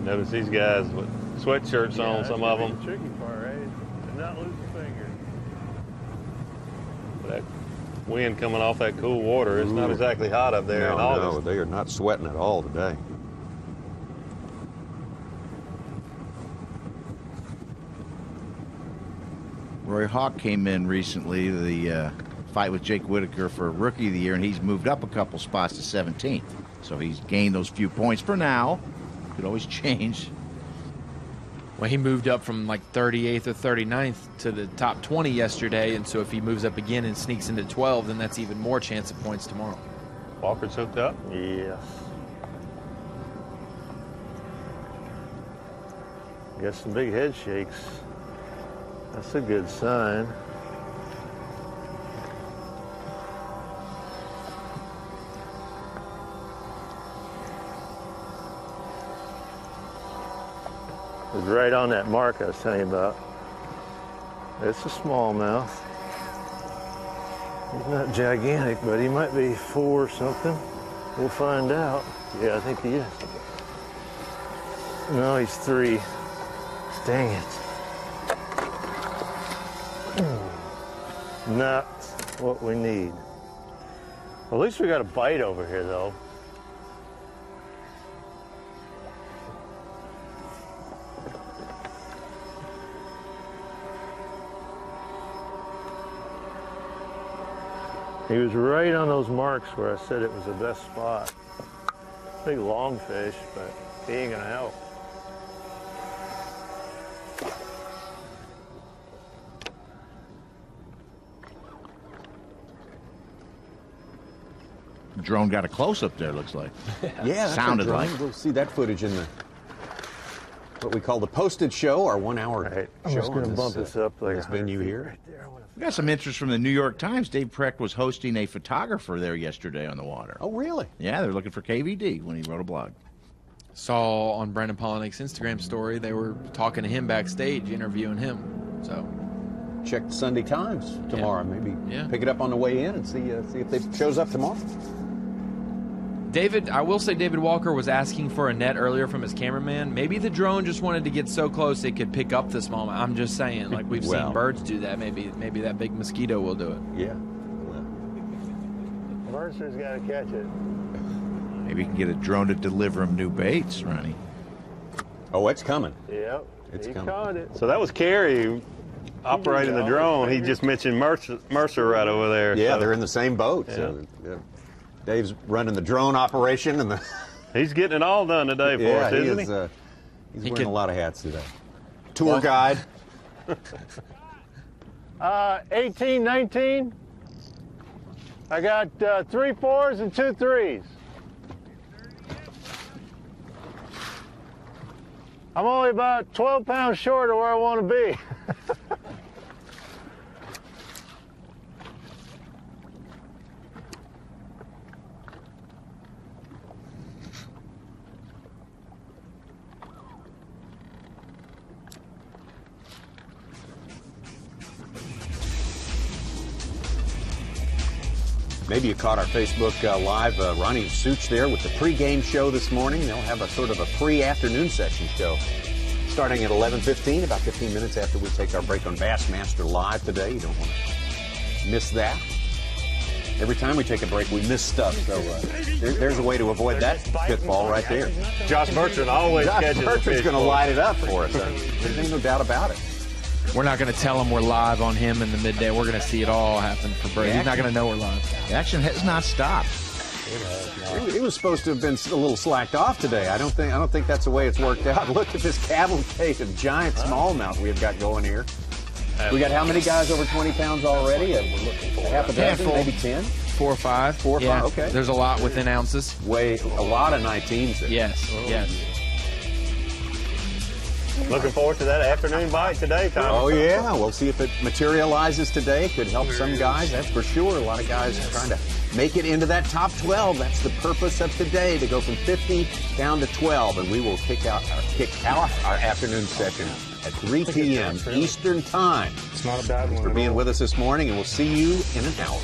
S10: Notice these guys with sweatshirts on, some of them.
S4: The tricky part, right? And not lose a finger.
S10: That wind coming off that cool water, it's not exactly hot up there in August.
S7: No, they are not sweating at all today.
S5: Roy Hawk came in recently, the fight with Jake Whitaker for Rookie of the Year, and he's moved up a couple spots to 17th. So he's gained those few points for now. Could always change.
S6: Well, he moved up from like 38th or 39th to the top 20 yesterday, and so if he moves up again and sneaks into 12, then that's even more chance of points tomorrow.
S10: Walker's hooked up?
S4: Yes. Got some big head shakes. That's a good sign. It was right on that mark I was telling you about. It's a smallmouth. He's not gigantic, but he might be 4 or something. We'll find out. Yeah, I think he is. No, he's 3. Dang it. Not what we need. Well, at least we got a bite over here, though. He was right on those marks where I said it was the best spot. Big long fish, but he ain't gonna help.
S5: Drone got a close-up there, looks like.
S7: Yeah,
S5: sounded like.
S7: We'll see that footage in the what we call the posted show, our 1 hour
S4: I'm
S7: show
S4: just going
S7: on
S4: to bump this up like
S7: this venue here.
S5: We got some interest from the New York Times. Dave Precht was hosting a photographer there yesterday on the water.
S7: Oh, really?
S5: Yeah, they're looking for KVD when he wrote a blog.
S6: Saw on Brandon Polinick's Instagram story they were talking to him backstage, interviewing him. So
S7: check the Sunday Times tomorrow. Maybe pick it up on the way in and see if they shows up tomorrow.
S6: I will say David Walker was asking for a net earlier from his cameraman. Maybe the drone just wanted to get so close it could pick up this moment. I'm just saying, like we've seen birds do that. Maybe that big mosquito will do it.
S7: Yeah.
S4: Mercer's got to catch it.
S5: Maybe you can get a drone to deliver him new baits, Ronnie.
S7: Oh, it's coming.
S4: Yep.
S7: It's
S4: he
S7: coming.
S4: caught it.
S10: So that was Kerry operating the drone. He just mentioned Mercer right over there.
S7: Yeah,
S10: so.
S7: they're in the same boat.
S10: Yeah.
S7: So Dave's running the drone operation, and
S10: he's getting it all done today for us, isn't he?
S7: He's wearing a lot of hats today. Tour guide.
S4: 18, 19. I got 3 4s and 2 3s. I'm only about 12 pounds short of where I want to be.
S7: Maybe you caught our Facebook Live. Ronnie and Such there with the pregame show this morning. They'll have a sort of a pre-afternoon session show starting at 11:15, about 15 minutes after we take our break on Bassmaster Live today. You don't want to miss that. Every time we take a break, we miss stuff. So there's a way to avoid that pitfall right there.
S10: Josh Bertrand always catches the fish.
S7: Josh Bertrand's going to light it up for us. There's no doubt about it.
S6: We're not going to tell him we're live on him in the midday. We're going to see it all happen for Brady. He's not going to know we're live.
S5: The action has not stopped.
S7: It was supposed to have been a little slacked off today. I don't think that's the way it's worked out. Look at this cavalcade of giant smallmouth we've got going here. We got how many guys over 20 pounds already? Half a dozen, maybe 10?
S6: 4 or 5.
S7: 4 or 5, okay.
S6: There's a lot within ounces.
S7: A lot of 19s there.
S6: Yes, yes.
S10: Looking forward to that afternoon bite today, Tom.
S7: Oh, yeah. We'll see if it materializes today. Could help some guys, that's for sure. A lot of guys are trying to make it into that top 12. That's the purpose of today, to go from 50 down to 12. And we will kick off our afternoon session at 3 p.m. Eastern Time.
S1: It's not a bad one.
S7: Thanks for being with us this morning, and we'll see you in an hour.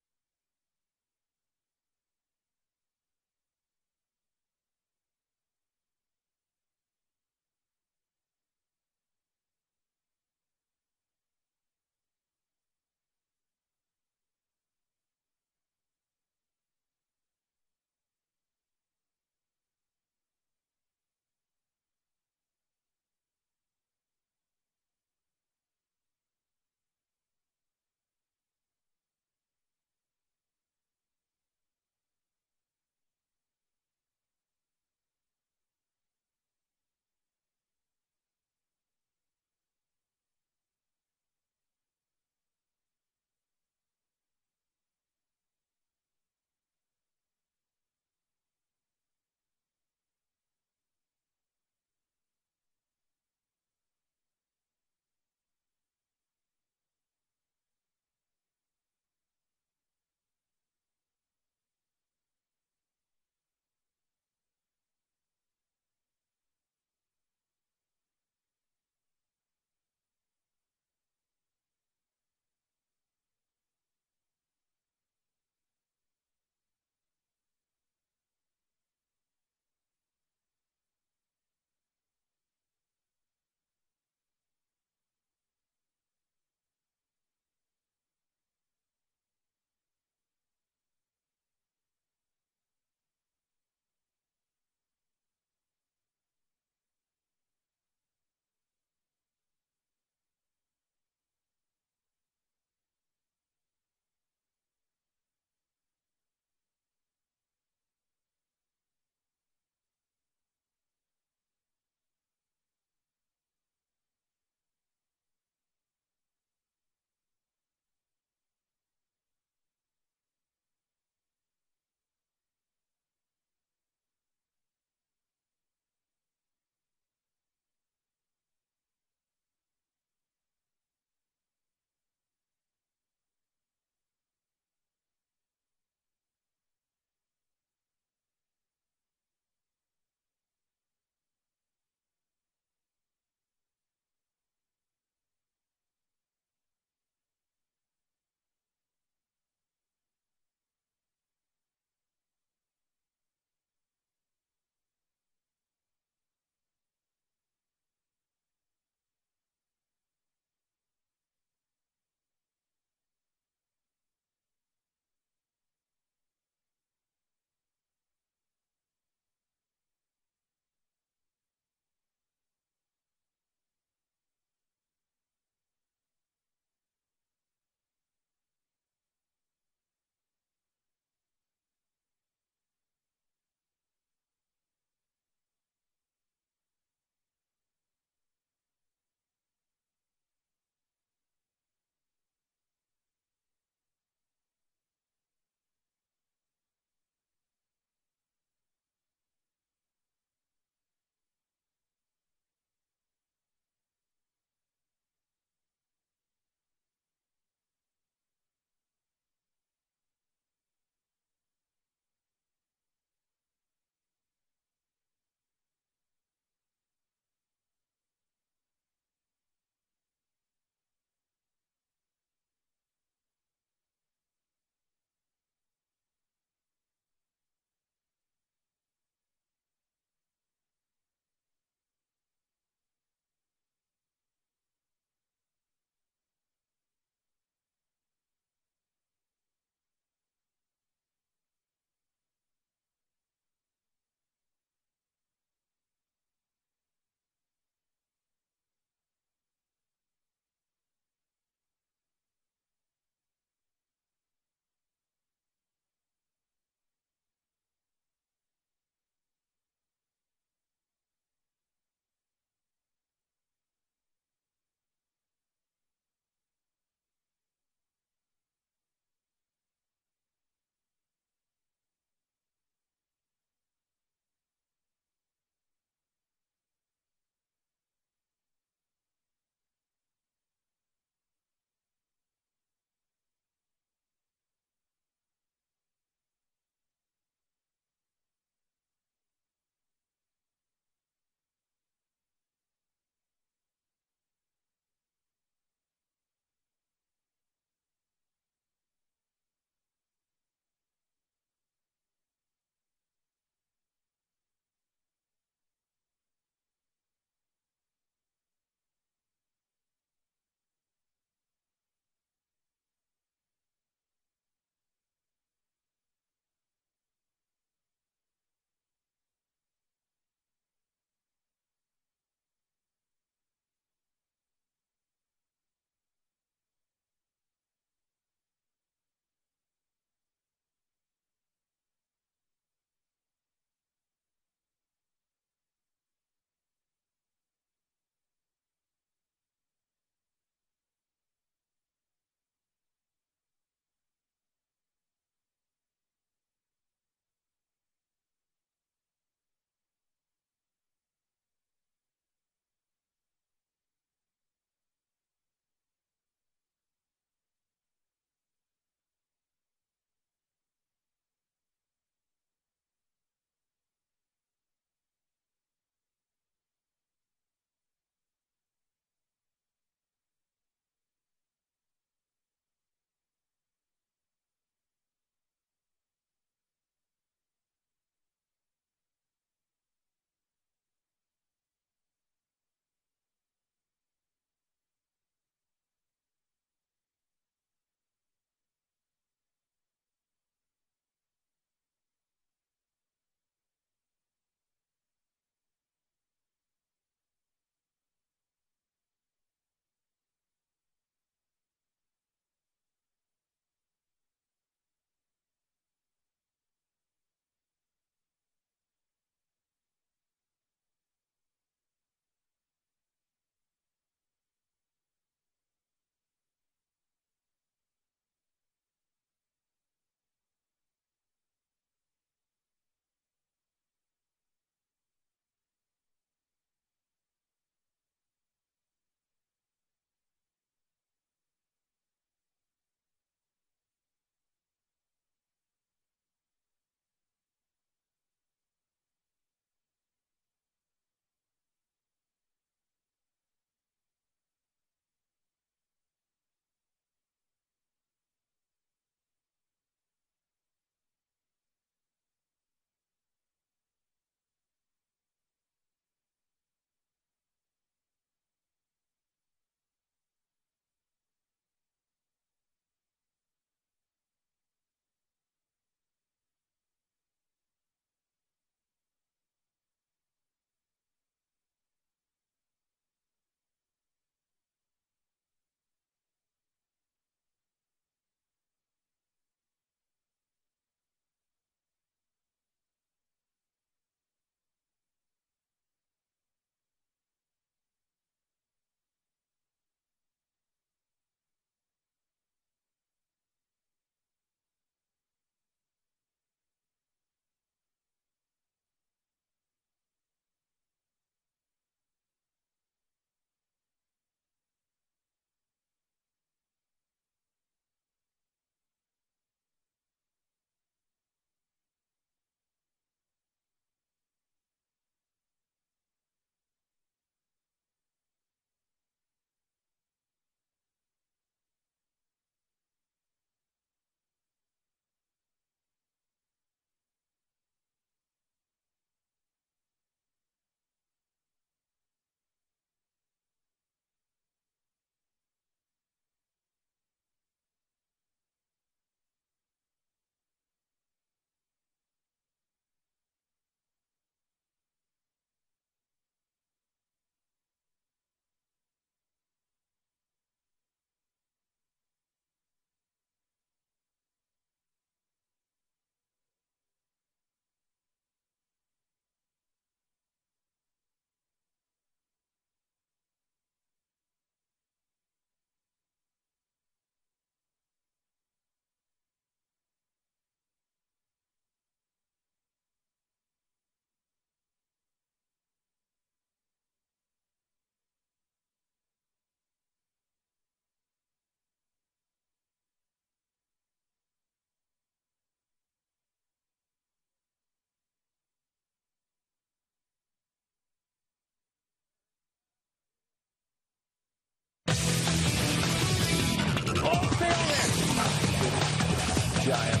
S24: giant.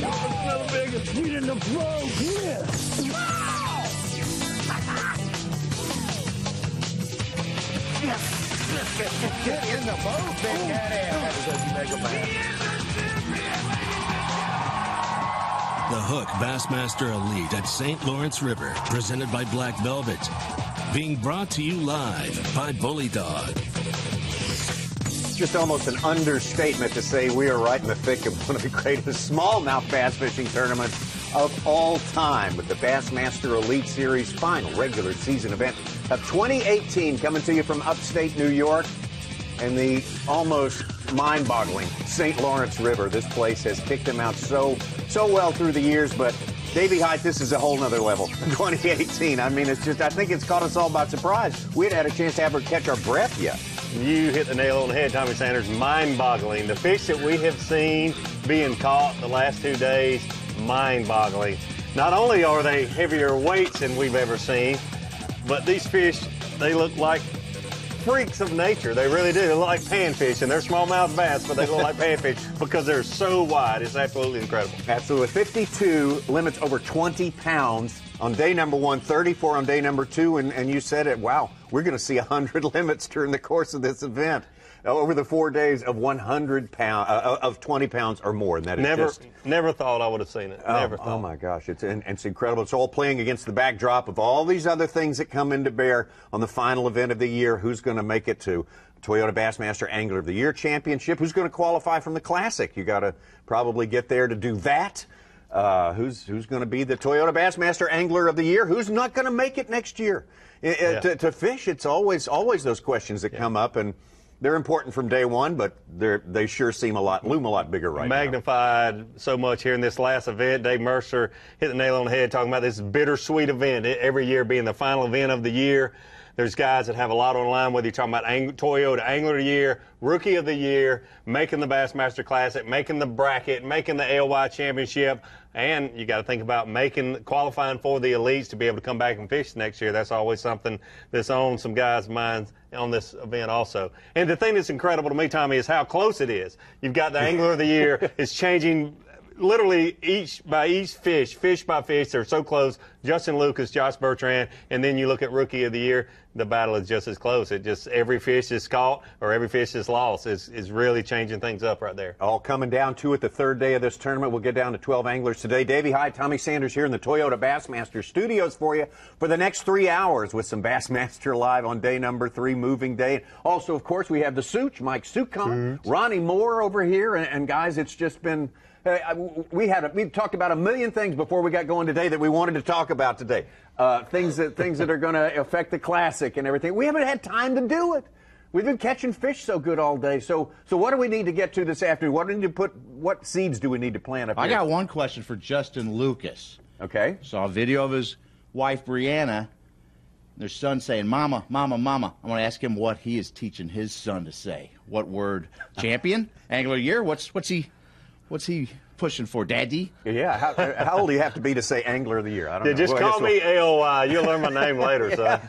S24: Oh, the biggest sweet in the float. Yeah.
S5: Get in the boat, big daddy.
S3: The Hook Bassmaster Elite at St. Lawrence River, presented by Black Velvet. Being brought to you live by Bully Dog.
S7: It's just almost an understatement to say we are right in the thick of one of the greatest smallmouth bass fishing tournaments of all time, with the Bassmaster Elite Series final regular season event of 2018 coming to you from upstate New York and the almost mind-boggling St. Lawrence River. This place has kicked them out so well through the years, but Davey Height, this is a whole nother level. 2018. I mean, I think it's caught us all by surprise. We hadn't had a chance to ever catch our breath yet.
S10: You hit the nail on the head, Tommy Sanders. Mind-boggling. The fish that we have seen being caught the last 2 days, mind-boggling. Not only are they heavier weights than we've ever seen, but these fish, they look like freaks of nature. They really do. They look like panfish, and they're smallmouth bass, but they look like panfish because they're so wide. It's absolutely incredible.
S7: Absolutely. 52 limits over 20 pounds on day number 1, 34 on day number 2, and you said it, wow, we're going to see 100 limits during the course of this event over the 4 days of 100 pounds, of 20 pounds or more. And that is
S10: never thought I would have seen it. Never thought.
S7: Oh my gosh, it's incredible. It's all playing against the backdrop of all these other things that come into bear on the final event of the year. Who's going to make it to Toyota Bassmaster Angler of the Year Championship? Who's going to qualify from the Classic? You got to probably get there to do that. Who's going to be the Toyota Bassmaster Angler of the Year? Who's not going to make it next year to fish? It's always those questions that come up, and they're important from day one, but they sure loom a lot bigger right now.
S10: Magnified so much here in this last event. Dave Mercer hit the nail on the head talking about this bittersweet event every year being the final event of the year. There's guys that have a lot on the line, whether you're talking about Toyota Angler of the Year, Rookie of the Year, making the Bassmaster Classic, making the bracket, making the AOY Championship, and you got to think about qualifying for the elites to be able to come back and fish next year. That's always something that's on some guys' minds on this event also. And the thing that's incredible to me, Tommy, is how close it is. You've got the Angler of the Year. It's changing literally each fish by fish. They're so close. Justin Lucas, Josh Bertrand, and then you look at Rookie of the Year, the battle is just as close. It just, every fish is caught or every fish is lost. Is really changing things up right there.
S7: All coming down to it the third day of this tournament. We'll get down to 12 anglers today. Davey Height, Tommy Sanders here in the Toyota Bassmaster studios for you for the next 3 hours with some Bassmaster Live on day number 3, moving day. Also, of course, we have the Such, Mike Sucon, Ronnie Moore over here, and guys, it's just been... we talked about a million things before we got going today that we wanted to talk about today. Things that are going to affect the Classic and everything. We haven't had time to do it. We've been catching fish so good all day. So what do we need to get to this afternoon? What seeds do we need to plant up here?
S5: I got one question for Justin Lucas.
S7: Okay.
S5: Saw a video of his wife Brianna, their son saying, "Mama, mama, mama." I want to ask him what he is teaching his son to say. What word? Champion? Angler of the Year? What's he pushing for, Daddy?
S7: Yeah, how old do you have to be to say Angler of the Year? I don't know.
S10: Just call me AOY. You'll learn my name later, son.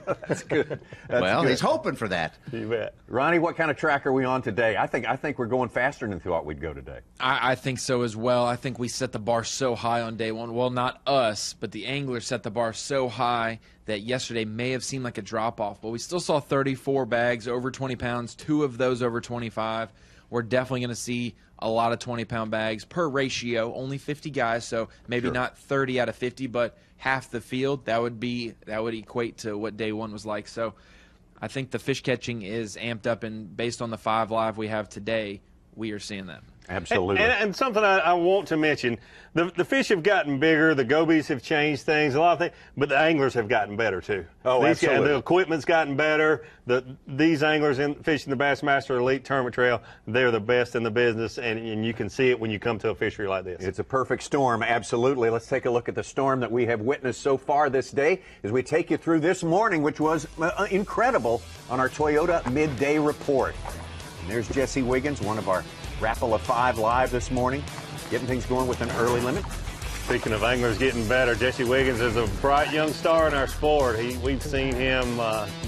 S7: That's good.
S5: Well, he's hoping for that.
S10: You bet.
S7: Ronnie, what kind of track are we on today? I think we're going faster than thought we'd go today.
S6: I think so as well. I think we set the bar so high on day one. Well, not us, but the anglers set the bar so high that yesterday may have seemed like a drop-off, but we still saw 34 bags over 20 pounds, 2 of those over 25. We're definitely going to see a lot of 20-pound bags per ratio, only 50 guys, so maybe not 30 out of 50, but half the field. That would equate to what day one was like. So I think the fish catching is amped up, and based on the 5 live we have today, we are seeing that.
S7: Absolutely.
S10: And something I want to mention, the fish have gotten bigger, the gobies have changed things, a lot of things, but the anglers have gotten better too.
S7: Oh, absolutely.
S10: The equipment's gotten better. These anglers fishing the Bassmaster Elite Tournament Trail, they're the best in the business, and you can see it when you come to a fishery like this.
S7: It's a perfect storm, absolutely. Let's take a look at the storm that we have witnessed so far this day as we take you through this morning, which was incredible on our Toyota Midday Report. And there's Jesse Wiggins, one of our Raffle of 5 live this morning, getting things going with an early limit.
S10: Speaking of anglers getting better, Jesse Wiggins is a bright young star in our sport. We've seen him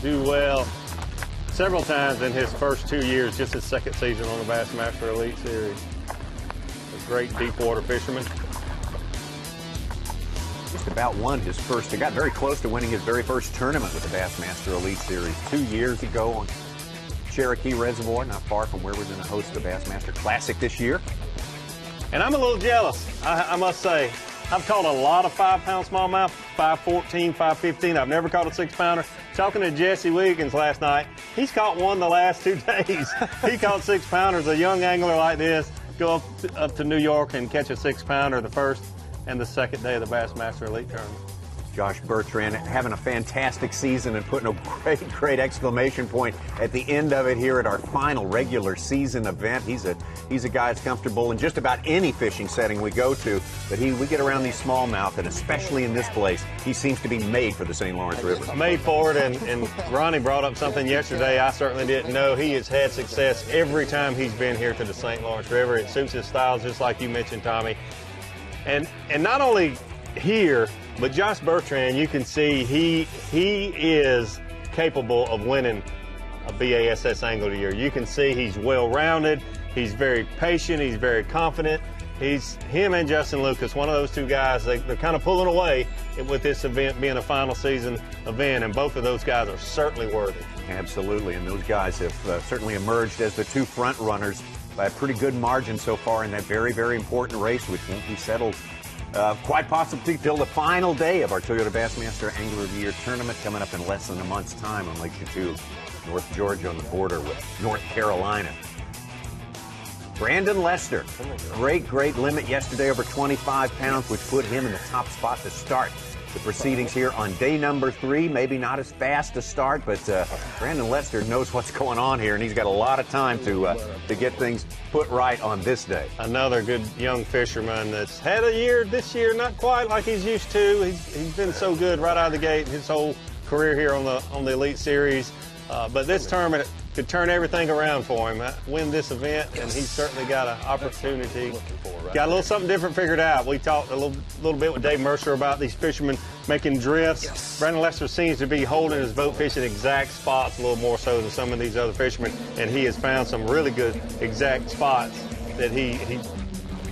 S10: do well several times in his first 2 years, just his second season on the Bassmaster Elite Series. a great deep water fisherman.
S7: Just about won his first. He got very close to winning his very first tournament with the Bassmaster Elite Series 2 years ago on Cherokee Reservoir, not far from where we're going to host the Bassmaster Classic this year.
S10: And I'm a little jealous, I must say. I've caught a lot of 5-pound smallmouth, 514, 515. I've never caught a 6-pounder. Talking to Jesse Wiggins last night, he's caught one the last 2 days. He caught 6-pounders. A young angler like this go up to New York and catch a 6-pounder the first and the second day of the Bassmaster Elite Tournament.
S7: Josh Bertrand having a fantastic season and putting a great exclamation point at the end of it here at our final regular season event. He's a guy that's comfortable in just about any fishing setting we go to, but we get around these smallmouth, and especially in this place, he seems to be made for the St. Lawrence River.
S10: Made for it, and Ronnie brought up something yesterday I certainly didn't know. He has had success every time he's been here to the St. Lawrence River. It suits his style, just like you mentioned, Tommy. And not only here, but Josh Bertrand, you can see he is capable of winning a B.A.S.S. Angler of the Year. You can see he's well-rounded, he's very patient, he's very confident. Him and Justin Lucas, one of those two guys, they're kind of pulling away with this event being a final season event, and both of those guys are certainly worthy.
S7: Absolutely, and those guys have certainly emerged as the two front runners by a pretty good margin so far in that very, very important race, which won't be settled quite possibly till the final day of our Toyota Bassmaster Angler of the Year tournament coming up in less than a month's time on Lake Chattooga, North Georgia, on the border with North Carolina. Brandon Lester, great limit yesterday over 25 pounds, which put him in the top spot to start the proceedings here on day number 3. Maybe not as fast to start, but Brandon Lester knows what's going on here, and he's got a lot of time to get things put right on this day.
S10: Another good young fisherman that's had a year this year, not quite like he's used to. He's been so good right out of the gate his whole career here on the Elite Series, but this tournament could turn everything around for him, win this event, and he's certainly got an opportunity. Got a little something different figured out. We talked a little bit with Dave Mercer about these fishermen making drifts. Brandon Lester seems to be holding his boat fish in exact spots a little more so than some of these other fishermen, and he has found some really good exact spots that he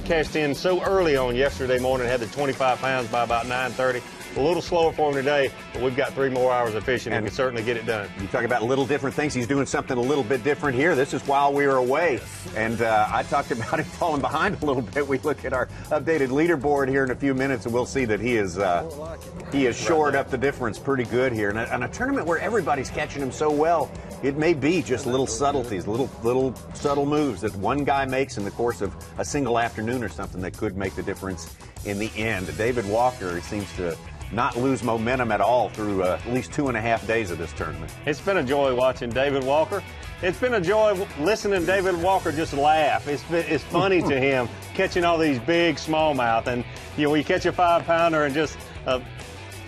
S10: cashed in so early on yesterday morning, had the 25 pounds by about 9:30. A little slower for him today, but we've got 3 more hours of fishing and we can certainly get it done.
S7: You talk about little different things. He's doing something a little bit different here. This is while we were away, and I talked about him falling behind a little bit. We look at our updated leaderboard here in a few minutes, and we'll see that he has shored up the difference pretty good here. And on a tournament where everybody's catching him so well, it may be just little subtleties, little subtle moves that one guy makes in the course of a single afternoon or something that could make the difference in the end. David Walker seems to not lose momentum at all through at least 2.5 days of this tournament.
S10: It's been a joy watching David Walker. It's been a joy listening to David Walker just laugh. It's funny to him catching all these big smallmouth, and you catch a 5-pounder and just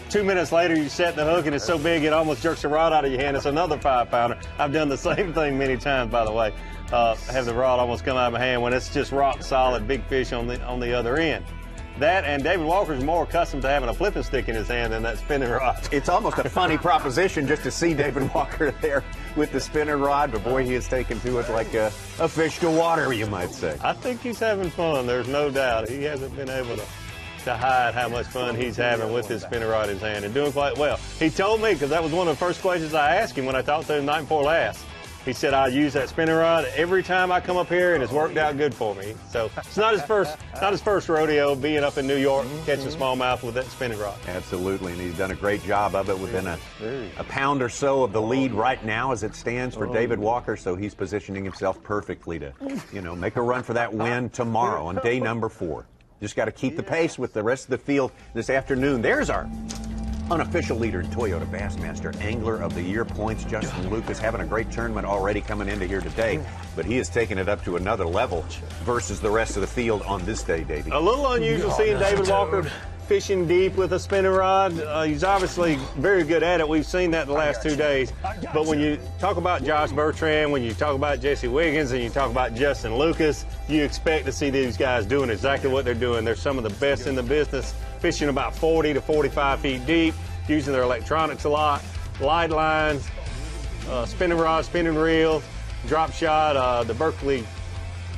S10: 2 minutes later you set the hook and it's so big it almost jerks the rod out of your hand. It's another 5-pounder. I've done the same thing many times, by the way. Have the rod almost come out of my hand when it's just rock solid, big fish on the other end. That, and David Walker's more accustomed to having a flipping stick in his hand than that spinning rod.
S7: It's almost a funny proposition just to see David Walker there with the spinning rod, but boy, he has taken to it like a fish to water, you might say.
S10: I think he's having fun, there's no doubt. He hasn't been able to hide how much fun he's having with his spinning rod in his hand and doing quite well. He told me, because that was one of the first questions I asked him when I talked to him the night before last. He said, I use that spinning rod every time I come up here, and it's worked out good for me. So it's not his first rodeo being up in New York catching smallmouth with that spinning rod.
S7: Absolutely, and he's done a great job of it within a pound or so of the lead right now as it stands for David Walker. So he's positioning himself perfectly to, make a run for that win tomorrow on day number 4. Just got to keep the pace with the rest of the field this afternoon. There's our unofficial leader in Toyota Bassmaster Angler of the Year points. Justin Lucas having a great tournament already coming into here today, but he has taken it up to another level versus the rest of the field on this day, Davey.
S10: A little unusual seeing David Walker fishing deep with a spinning rod. He's obviously very good at it. We've seen that the last 2 days. But when you talk about Josh Bertrand, when you talk about Jesse Wiggins, and you talk about Justin Lucas, you expect to see these guys doing exactly what they're doing. They're some of the best in the business, fishing about 40 to 45 feet deep, using their electronics a lot, light lines, spinning rod, spinning reel, drop shot, the Berkley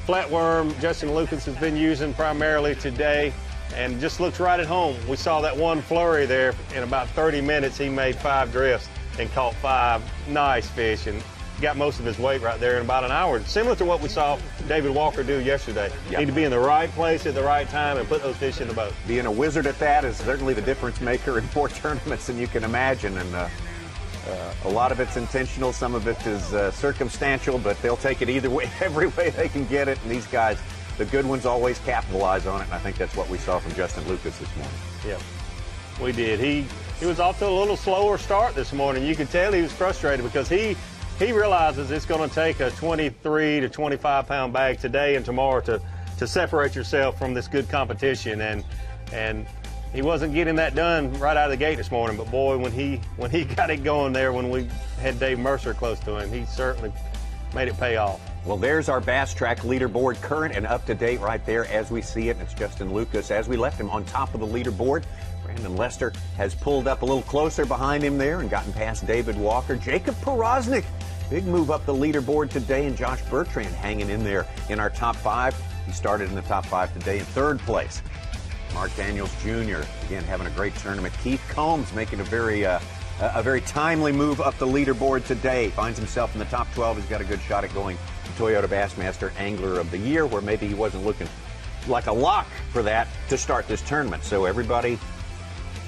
S10: flatworm Justin Lucas has been using primarily today, and just looks right at home. We saw that one flurry there. In about 30 minutes, he made 5 drifts and caught 5 nice fish and got most of his weight right there in about an hour. Similar to what we saw David Walker do yesterday.
S7: Yep.
S10: Need to be in the right place at the right time and put those fish in the boat.
S7: Being a wizard at that is certainly the difference maker in more tournaments than you can imagine. And a lot of it's intentional, some of it is circumstantial, but they'll take it either way, every way they can get it. And these guys, the good ones, always capitalize on it. And I think that's what we saw from Justin Lucas this morning.
S10: Yeah, we did. He was off to a little slower start this morning. You could tell he was frustrated because he realizes it's going to take a 23 to 25 pound bag today and tomorrow to separate yourself from this good competition, and he wasn't getting that done right out of the gate this morning. But boy, when he got it going there, when we had Dave Mercer close to him, he certainly made it pay off.
S7: Well, there's our Bass Track leaderboard, current and up to date right there as we see it. And it's Justin Lucas, as we left him, on top of the leaderboard. Brandon Lester has pulled up a little closer behind him there and gotten past David Walker. Jacob Porosnik, big move up the leaderboard today, and Josh Bertrand hanging in there in our top 5. He started in the top 5 today in 3rd place. Mark Daniels Jr., again, having a great tournament. Keith Combs making a very timely move up the leaderboard today. Finds himself in the top 12. He's got a good shot at going to Toyota Bassmaster Angler of the Year, where maybe he wasn't looking like a lock for that to start this tournament. So everybody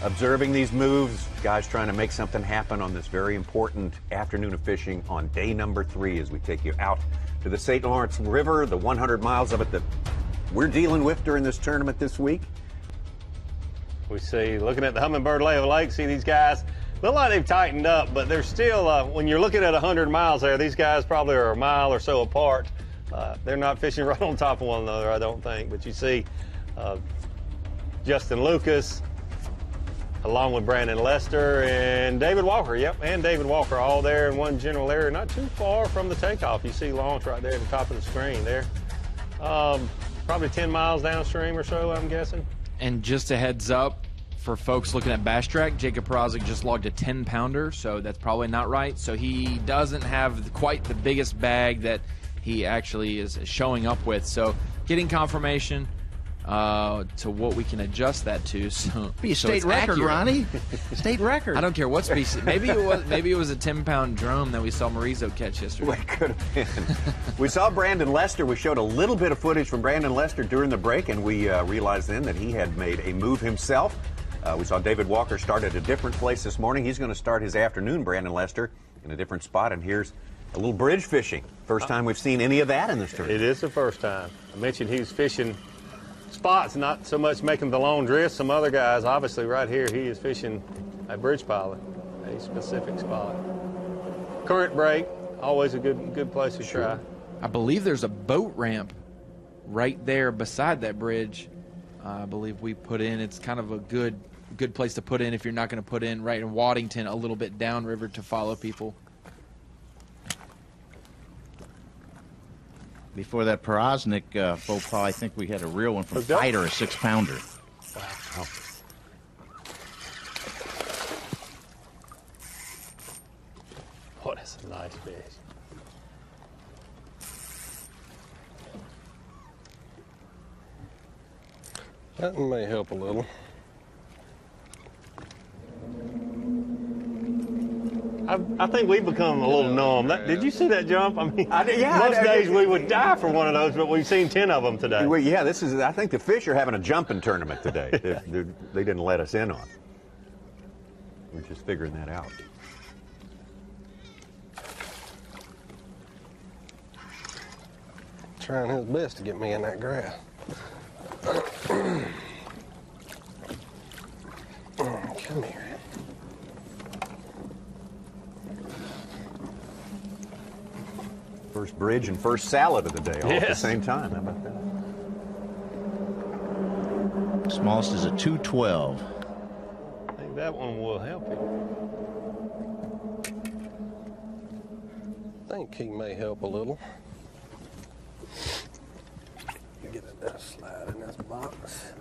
S7: observing these moves, guys trying to make something happen on this very important afternoon of fishing on day number 3 as we take you out to the St. Lawrence River, the 100 miles of it that we're dealing with during this tournament this week.
S10: We see, looking at the Hummingbird Lake, see these guys look like they've tightened up, but they're still, when you're looking at 100 miles there, these guys probably are a mile or so apart. They're not fishing right on top of one another, I don't think. But you see Justin Lucas, along with Brandon Lester and David Walker. Yep, and David Walker, all there in one general area, not too far from the takeoff. You see launch right there at the top of the screen there. Probably 10 miles downstream or so, I'm guessing.
S6: And just a heads up for folks looking at Bass Track, Jacob Porosnik just logged a 10-pounder, so that's probably not right. So he doesn't have quite the biggest bag that he actually is showing up with. So getting confirmation to what we can adjust that to. So
S5: be a state record, accurate. Ronnie. State record.
S6: I don't care what species. Maybe it was a 10-pound drum that we saw Marizo catch yesterday.
S7: Well, it could have been. We saw Brandon Lester. We showed a little bit of footage from Brandon Lester during the break, and we realized then that he had made a move himself. We saw David Walker start at a different place this morning. He's going to start his afternoon, Brandon Lester, in a different spot. And here's a little bridge fishing. First time we've seen any of that in this tournament.
S10: It is the first time. I mentioned he was fishing spots, not so much making the long drift. Some other guys, obviously right here, he is fishing a bridge pilot, a specific spot. Current break, always a good place to try.
S6: I believe there's a boat ramp right there beside that bridge. I believe we put in. It's kind of a good place to put in if you're not going to put in right in Waddington a little bit downriver to follow people.
S5: Before that Porosnik faux pas, I think we had a real one from Fighter, a 6-pounder.
S10: Wow. What is a nice fish.
S11: That may help a little.
S10: I think we've become a little numb. Did you see that jump? I mean,
S7: yeah,
S10: most days we would die for one of those, but we've seen 10 of them today.
S7: Well, yeah, I think the fish are having a jumping tournament today. They didn't let us in on. We're just figuring that out.
S11: Trying his best to get me in that grass. Come here.
S7: First bridge and first salad of the day all at the same time. How about that?
S5: Smallest is a 212.
S10: I think that one will help you.
S11: I think he may help a little. Get it down, slide in this box.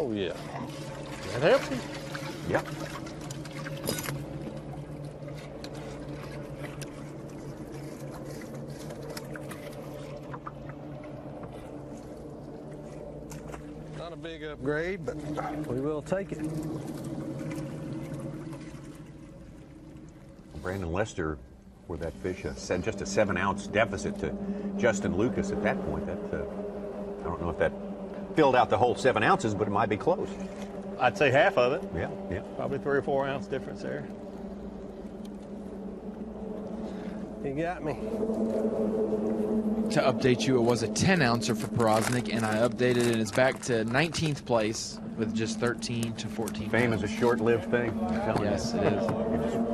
S11: Oh, yeah. That helps you?
S7: Yep.
S11: Not a big upgrade, but we will take it.
S7: Brandon Lester, for that fish, said just a 7-ounce deficit to Justin Lucas at that point. That I don't know if that filled out the whole 7 ounces, but it might be close.
S10: I'd say half of it.
S7: Yeah, yeah.
S10: Probably 3 or 4 ounce difference there.
S11: You got me.
S6: To update you, it was a 10-ouncer for Porosnik, and I updated it. It's back to 19th place with just 13 to 14
S7: Fame
S6: pounds.
S7: is a short-lived thing.
S6: Yes, it is.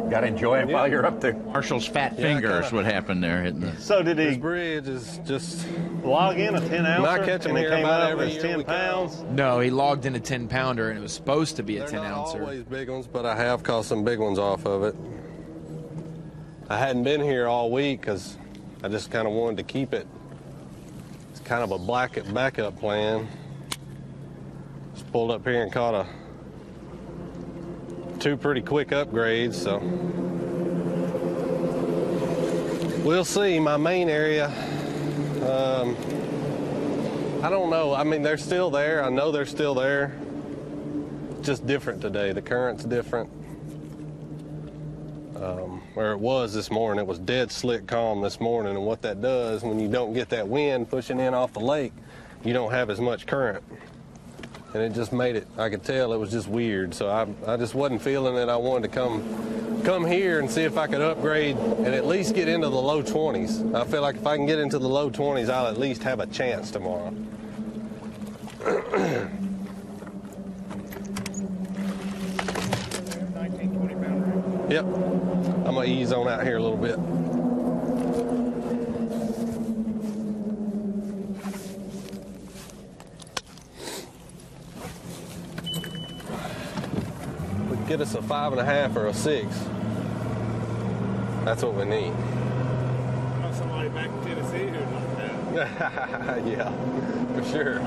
S7: Got to enjoy it while you're up there.
S5: Marshall's fat fingers, what happened there hitting the...
S10: So did he...
S11: This bridge is just...
S10: log in a 10-ouncer?
S11: Not catching
S10: and
S11: here
S10: it came
S11: about
S10: out
S11: every
S10: as
S11: year
S10: 10
S11: we
S10: pounds?
S6: No, he logged in a 10-pounder, and it was supposed to be a
S11: They're not
S6: 10-ouncer.
S11: always big ones, but I have caught some big ones off of it. I hadn't been here all week because I just kind of wanted to keep it. It's kind of a backup plan. Just pulled up here and caught two pretty quick upgrades, so we'll see. My main area, I don't know. I mean, they're still there. I know they're still there. Just different today. The current's different. Where it was this morning, it was dead slick calm this morning, and what that does when you don't get that wind pushing in off the lake, you don't have as much current. And it just made it, I could tell it was just weird. So I just wasn't feeling it. I wanted to come here and see if I could upgrade and at least get into the low 20s. I feel like if I can get into the low 20s, I'll at least have a chance tomorrow. Yep. I'm going to ease on out here a little bit. We can get us a 5.5 or a 6. That's what we need.
S12: I know somebody back in Tennessee who'd like that.
S11: Yeah, for sure.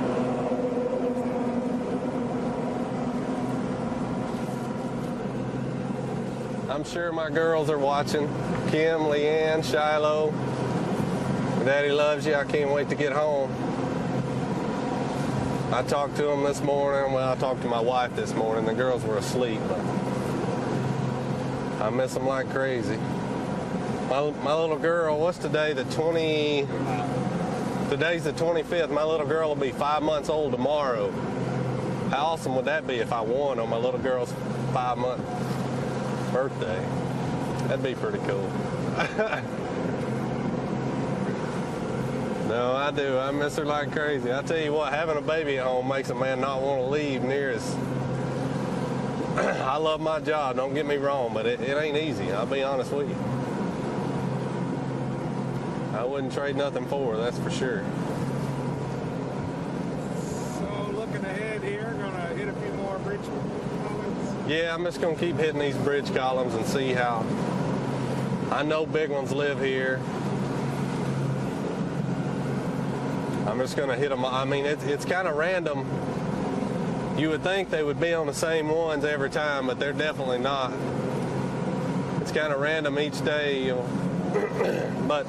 S11: I'm sure my girls are watching. Kim, Leanne, Shiloh. Daddy loves you. I can't wait to get home. I talked to them this morning. Well, I talked to my wife this morning. The girls were asleep, but I miss them like crazy. My little girl, what's today? Today's the 25th. My little girl will be 5 months old tomorrow. How awesome would that be if I won on my little girl's 5-month birthday? That'd be pretty cool. No, I do. I miss her like crazy. I tell you what, having a baby at home makes a man not want to leave near as... I love my job, don't get me wrong, but it ain't easy. I'll be honest with you. I wouldn't trade nothing for her, that's for sure.
S12: So looking ahead here, gonna hit a few more bridge columns.
S11: Yeah, I'm just gonna keep hitting these bridge columns and see how. I know big ones live here. I'm just gonna hit them. I mean, it's kind of random. You would think they would be on the same ones every time, but they're definitely not. It's kind of random each day, you know. But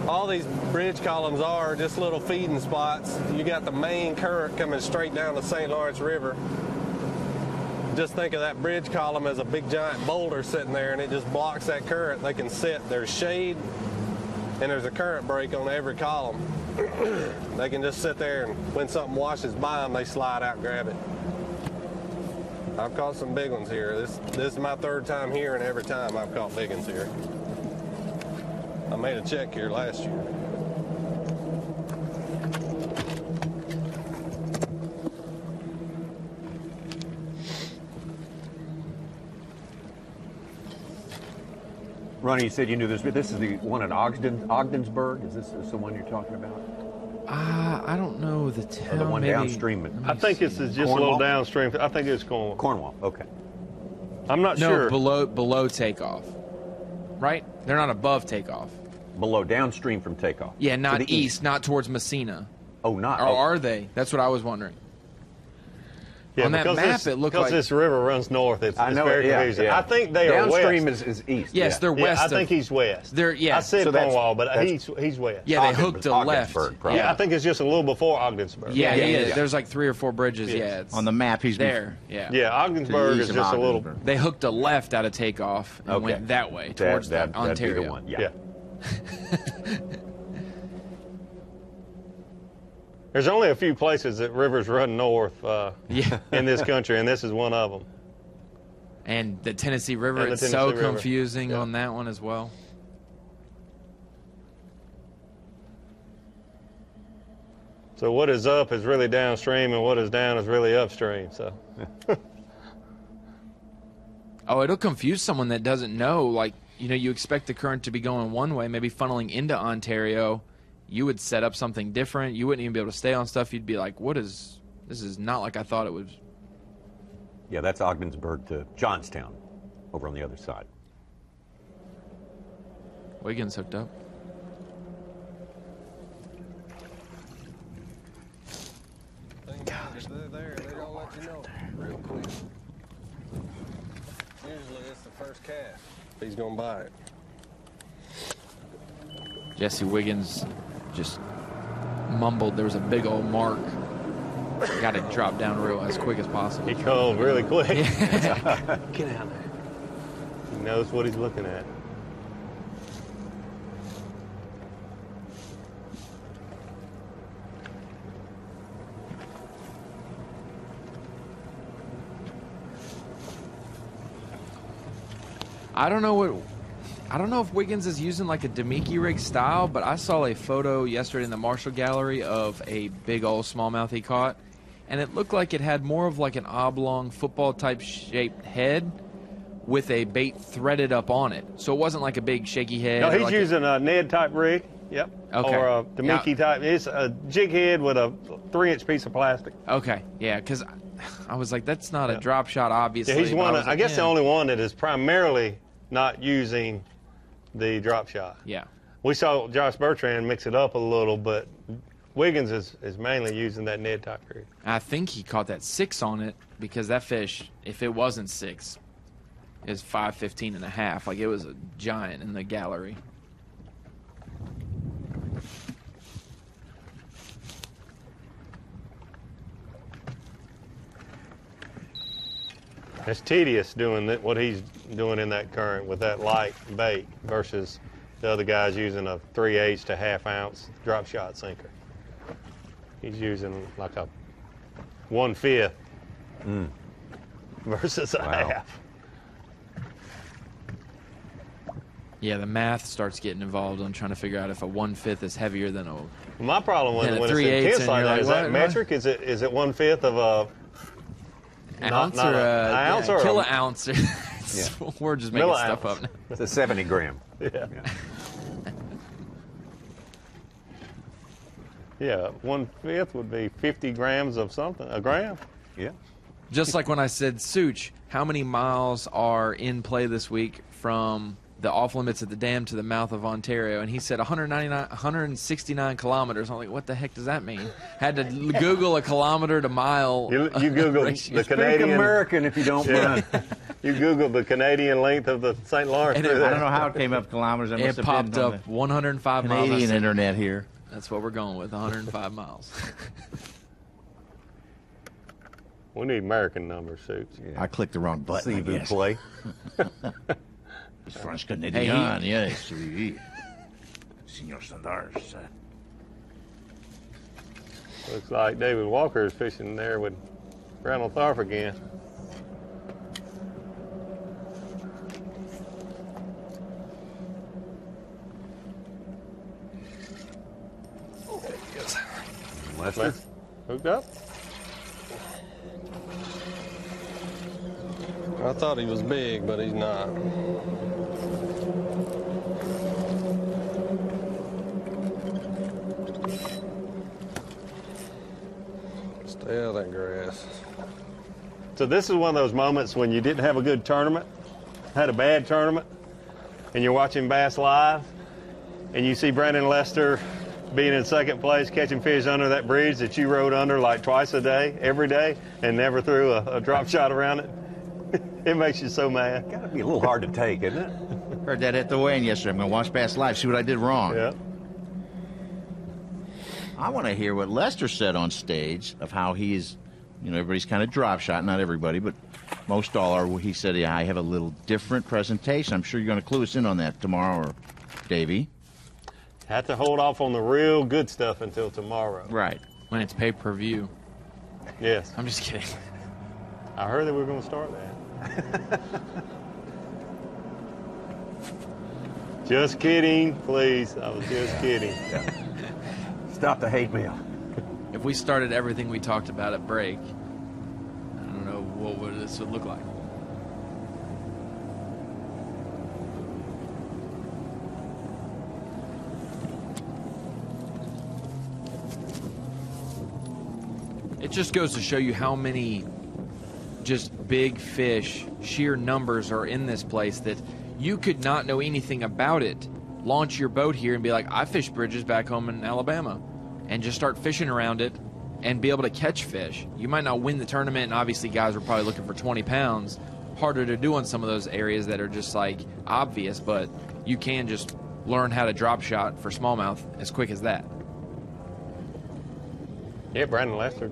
S11: all these bridge columns are just little feeding spots. You got the main current coming straight down the St. Lawrence River. Just think of that bridge column as a big giant boulder sitting there, and it just blocks that current. They can sit. There's shade, and there's a current break on every column. They can just sit there, and when something washes by them, they slide out and grab it. I've caught some big ones here. This is my third time here, and every time I've caught big ones here. I made a check here last year.
S7: Ronnie, you said you knew this, but this is the one at Ogdensburg. Is this the one you're talking about?
S6: I don't know the town.
S7: Or the one
S6: maybe.
S7: downstream.
S10: I think this is just a little downstream. I think it's Cornwall.
S7: Cornwall, okay.
S10: I'm not sure.
S6: No, below takeoff. Right? They're not above takeoff.
S7: Below, downstream from takeoff.
S6: Yeah, not
S7: to the
S6: east, not towards Messina.
S7: Oh, not.
S6: Or are they? That's what I was wondering.
S10: Yeah,
S6: On that
S10: because
S6: map, it looked
S10: because
S6: like
S10: this river runs north. It's
S7: know
S10: very
S7: it, yeah,
S10: confusing.
S7: yeah.
S10: I think they are
S7: Downstream
S10: west.
S7: is east.
S6: Yes,
S7: yeah.
S6: they're west.
S10: I think he's west.
S6: They're
S10: I said
S7: So that's-
S10: Cornwall, but
S7: that's-
S10: he's west.
S6: Yeah, they hooked a left.
S7: probably.
S10: Yeah, I think it's just a little before Ogdensburg.
S6: Yeah, there's like 3 or 4 bridges.
S10: Yes.
S6: Yeah, it's
S5: On the map, he's
S6: there. Yeah.
S10: Yeah, Ogdensburg is just a little.
S6: They hooked a left out of takeoff and
S7: Okay.
S6: went that way towards
S7: that'd be the
S6: Ontario.
S7: one. Yeah.
S10: There's only a few places that rivers run north
S6: Yeah.
S10: in this country, and this is one of them.
S6: And the Tennessee River,
S10: And the
S6: it's
S10: Tennessee
S6: so
S10: River.
S6: confusing
S10: Yeah.
S6: on that one as well.
S10: So what is up is really downstream, and what is down is really upstream. So.
S6: Oh, it'll confuse someone that doesn't know. Like, you expect the current to be going one way, maybe funneling into Ontario. You would set up something different. You wouldn't even be able to stay on stuff. You'd be like, this is not like I thought it was.
S7: Yeah, that's Ogdensburg to Johnstown over on the other side.
S6: Wiggins hooked up.
S11: They're there. They're gonna let you know real quick. Usually it's the first cast. He's gonna buy it.
S6: Jesse Wiggins just mumbled there was a big old mark. Got to drop down real as quick as possible.
S10: He called really quick.
S6: Yeah.
S10: Get out there. He knows what he's looking at.
S6: I don't know if Wiggins is using like a Demiki rig style, but I saw a photo yesterday in the Marshall Gallery of a big old smallmouth he caught, and it looked like it had more of like an oblong football type shaped head with a bait threaded up on it. So it wasn't like a big shaky head.
S10: No,
S6: or
S10: he's
S6: like
S10: using a Ned type rig. Yep.
S6: Okay.
S10: Or a Demiki type. It's a jig head with a 3-inch piece of plastic.
S6: Okay, yeah, because I was like, that's not a drop shot, obviously.
S10: Yeah, he's
S6: but
S10: one.
S6: was
S10: I
S6: like,
S10: guess
S6: yeah.
S10: the only one that is primarily not using the drop shot.
S6: Yeah.
S10: We saw Josh Bertrand mix it up a little, but Wiggins is mainly using that Ned type rig.
S6: I think he caught that 6 on it because that fish, if it wasn't 6, is 5.15 and a half. Like it was a giant in the gallery.
S10: It's tedious doing what he's doing in that current with that light bait versus the other guy's using a 3/8 to ½ ounce drop shot sinker. He's using like a 1/5 versus a half.
S6: Yeah, the math starts getting involved on trying to figure out if a 1/5 is heavier than a.
S10: My problem when it's
S6: 3/8
S10: intense like
S6: and
S10: that
S6: you're
S10: is
S6: like,
S10: that
S6: what?
S10: metric? Is it 1/5 of a
S6: Ounce
S10: not
S6: or
S10: an ounce or
S6: kilo
S10: a-
S6: ounce? We're just making stuff up now.
S7: It's a 70 gram.
S10: Yeah. Yeah, 1/5 would be 50 grams of something, a gram.
S7: Yeah.
S6: Just like when I said, Such, how many miles are in play this week from the off limits at the dam to the mouth of Ontario? And he said 169 kilometers. I'm like, what the heck does that mean? Had to Google a kilometer to mile.
S10: You Google the Canadian.
S7: American if you don't mind.
S10: You Googled the Canadian length of the St. Lawrence
S6: And
S10: River.
S5: I don't know how it came up kilometers. It, must
S6: It
S5: have been
S6: popped
S5: on
S6: up
S5: the
S6: 105 miles. I
S5: Canadian
S6: said,
S5: internet here.
S6: That's what we're going with, 105 miles.
S10: We need American numbers, Suits.
S5: I clicked the wrong button. I
S7: Seafood
S5: guess.
S7: play.
S5: French Canadian, yes. Oui. Senor Sandars.
S10: Looks like David Walker is fishing there with Randall Tharp again.
S7: Lester?
S10: Hooked up?
S11: I thought he was big, but he's not. Stay out of that grass.
S10: So this is one of those moments when you didn't have a good tournament, had a bad tournament, and you're watching Bass Live, and you see Brandon Lester being in second place, catching fish under that bridge that you rode under like twice a day, every day, and never threw a drop shot around it. It makes you so mad.
S7: Gotta be a little hard to take, isn't it?
S5: Heard that at the weigh-in yesterday. I'm going to watch Bass Live, see what I did wrong.
S10: Yeah.
S5: I want to hear what Lester said on stage of how he's, you know, everybody's kind of drop shot. Not everybody, but most all are. He said, yeah, I have a little different presentation. I'm sure you're going to clue us in on that tomorrow, or Davey.
S10: Have to hold off on the real good stuff until tomorrow.
S5: Right.
S6: When it's pay-per-view.
S10: Yes.
S6: I'm just kidding.
S10: I heard that we were going to start that. Just kidding, please. I was just kidding.
S7: Stop the hate mail.
S6: If we started everything we talked about at break, I don't know what this would look like. It just goes to show you how many just big fish, sheer numbers are in this place that you could not know anything about it. Launch your boat here and be like, I fish bridges back home in Alabama, and just start fishing around it and be able to catch fish. You might not win the tournament, and obviously guys are probably looking for 20 pounds. Harder to do on some of those areas that are just like obvious, but you can just learn how to drop shot for smallmouth as quick as that.
S10: Yeah, Brandon Lester,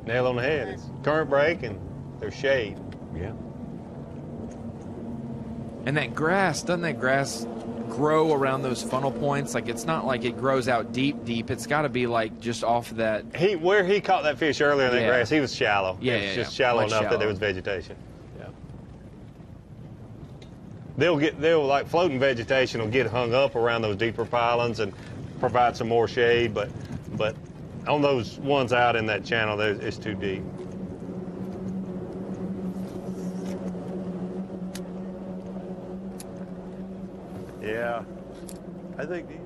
S10: nail on the head. It's current break and there's shade.
S7: Yeah.
S6: And that grass, doesn't that grass grow around those funnel points? Like, it's not like it grows out deep. It's got to be like just off that.
S10: Where he caught that fish earlier in that
S6: Yeah.
S10: grass, he was shallow.
S6: Yeah,
S10: it was just
S6: yeah.
S10: shallow
S6: Much
S10: enough that
S6: shallow.
S10: there was vegetation. Yeah. They'll like floating vegetation will get hung up around those deeper pilings and provide some more shade, but on those ones out in that channel, it's too deep. Yeah, I think these.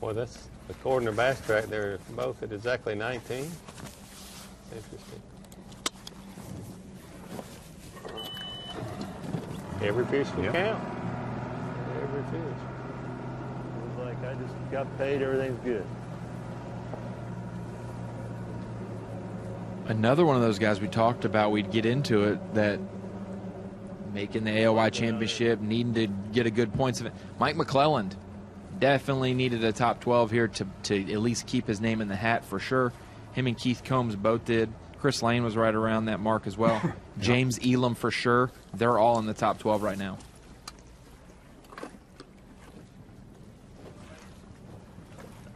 S10: Well, that's according to Bass Track, they're both at exactly 19. Interesting. Every fish will count. Every fish. It was like I just got paid, everything's good.
S6: Another one of those guys we talked about, we'd get into it, that making the AOY championship, needing to get a good points of it. Mike McClelland definitely needed a top 12 here to at least keep his name in the hat for sure. Him and Keith Combs both did. Chris Lane was right around that mark as well. James Elam for sure. They're all in the top 12 right now.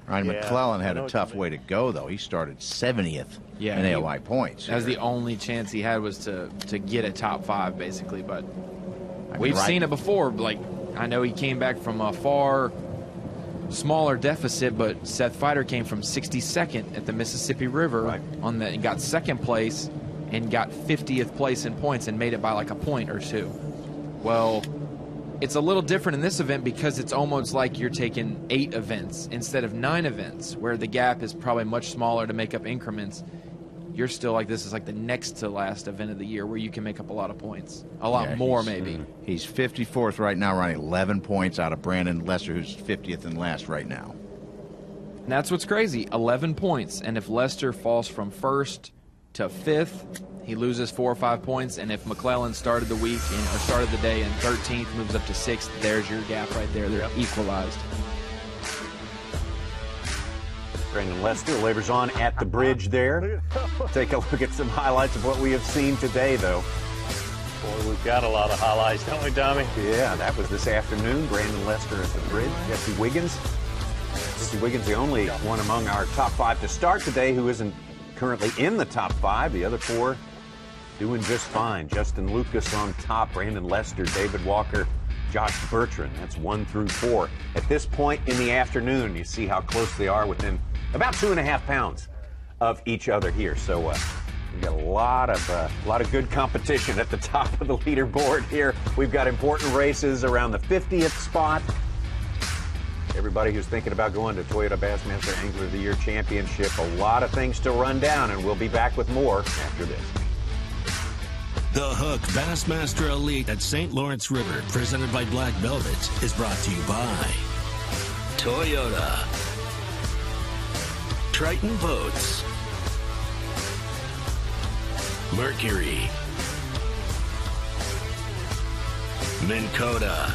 S5: Ryan McClellan had a tough way to go, though. He started 70th in AOY points.
S6: That was the only chance he had, was to get a top 5, basically. But we've
S5: right.
S6: seen it before. Like, I know he came back from a far smaller deficit, but Seth Fighter came from 62nd at the Mississippi River and got second place and got 50th place in points and made it by like a point or two. Well, it's a little different in this event because it's almost like you're taking 8 events instead of 9 events, where the gap is probably much smaller to make up increments. You're still like, this is like the next to last event of the year where you can make up a lot of points. A lot more, maybe.
S5: He's 54th right now, running 11 points out of Brandon Lester, who's 50th and last right now.
S6: And that's what's crazy, 11 points. And if Lester falls from 1st to 5th, he loses 4 or 5 points. And if McClellan started the week or started the day in 13th, moves up to 6th, there's your gap right there. They're equalized.
S7: Brandon Lester labors on at the bridge there. Take a look at some highlights of what we have seen today, though.
S10: Boy, we've got a lot of highlights, don't we, Tommy?
S7: Yeah, that was this afternoon. Brandon Lester at the bridge. Jesse Wiggins. Jesse Wiggins, the only one among our top 5 to start today who isn't currently in the top 5. The other 4 doing just fine. Justin Lucas on top. Brandon Lester, David Walker, Josh Bertrand. That's 1 through 4. At this point in the afternoon, you see how close they are within about 2.5 pounds of each other here. So we've got a lot of good competition at the top of the leaderboard here. We've got important races around the 50th spot. Everybody who's thinking about going to Toyota Bassmaster Angler of the Year Championship, a lot of things to run down, and we'll be back with more after this.
S13: The Hook Bassmaster Elite at St. Lawrence River, presented by Black Velvet, is brought to you by Toyota, Triton Boats, Mercury, Minn Kota,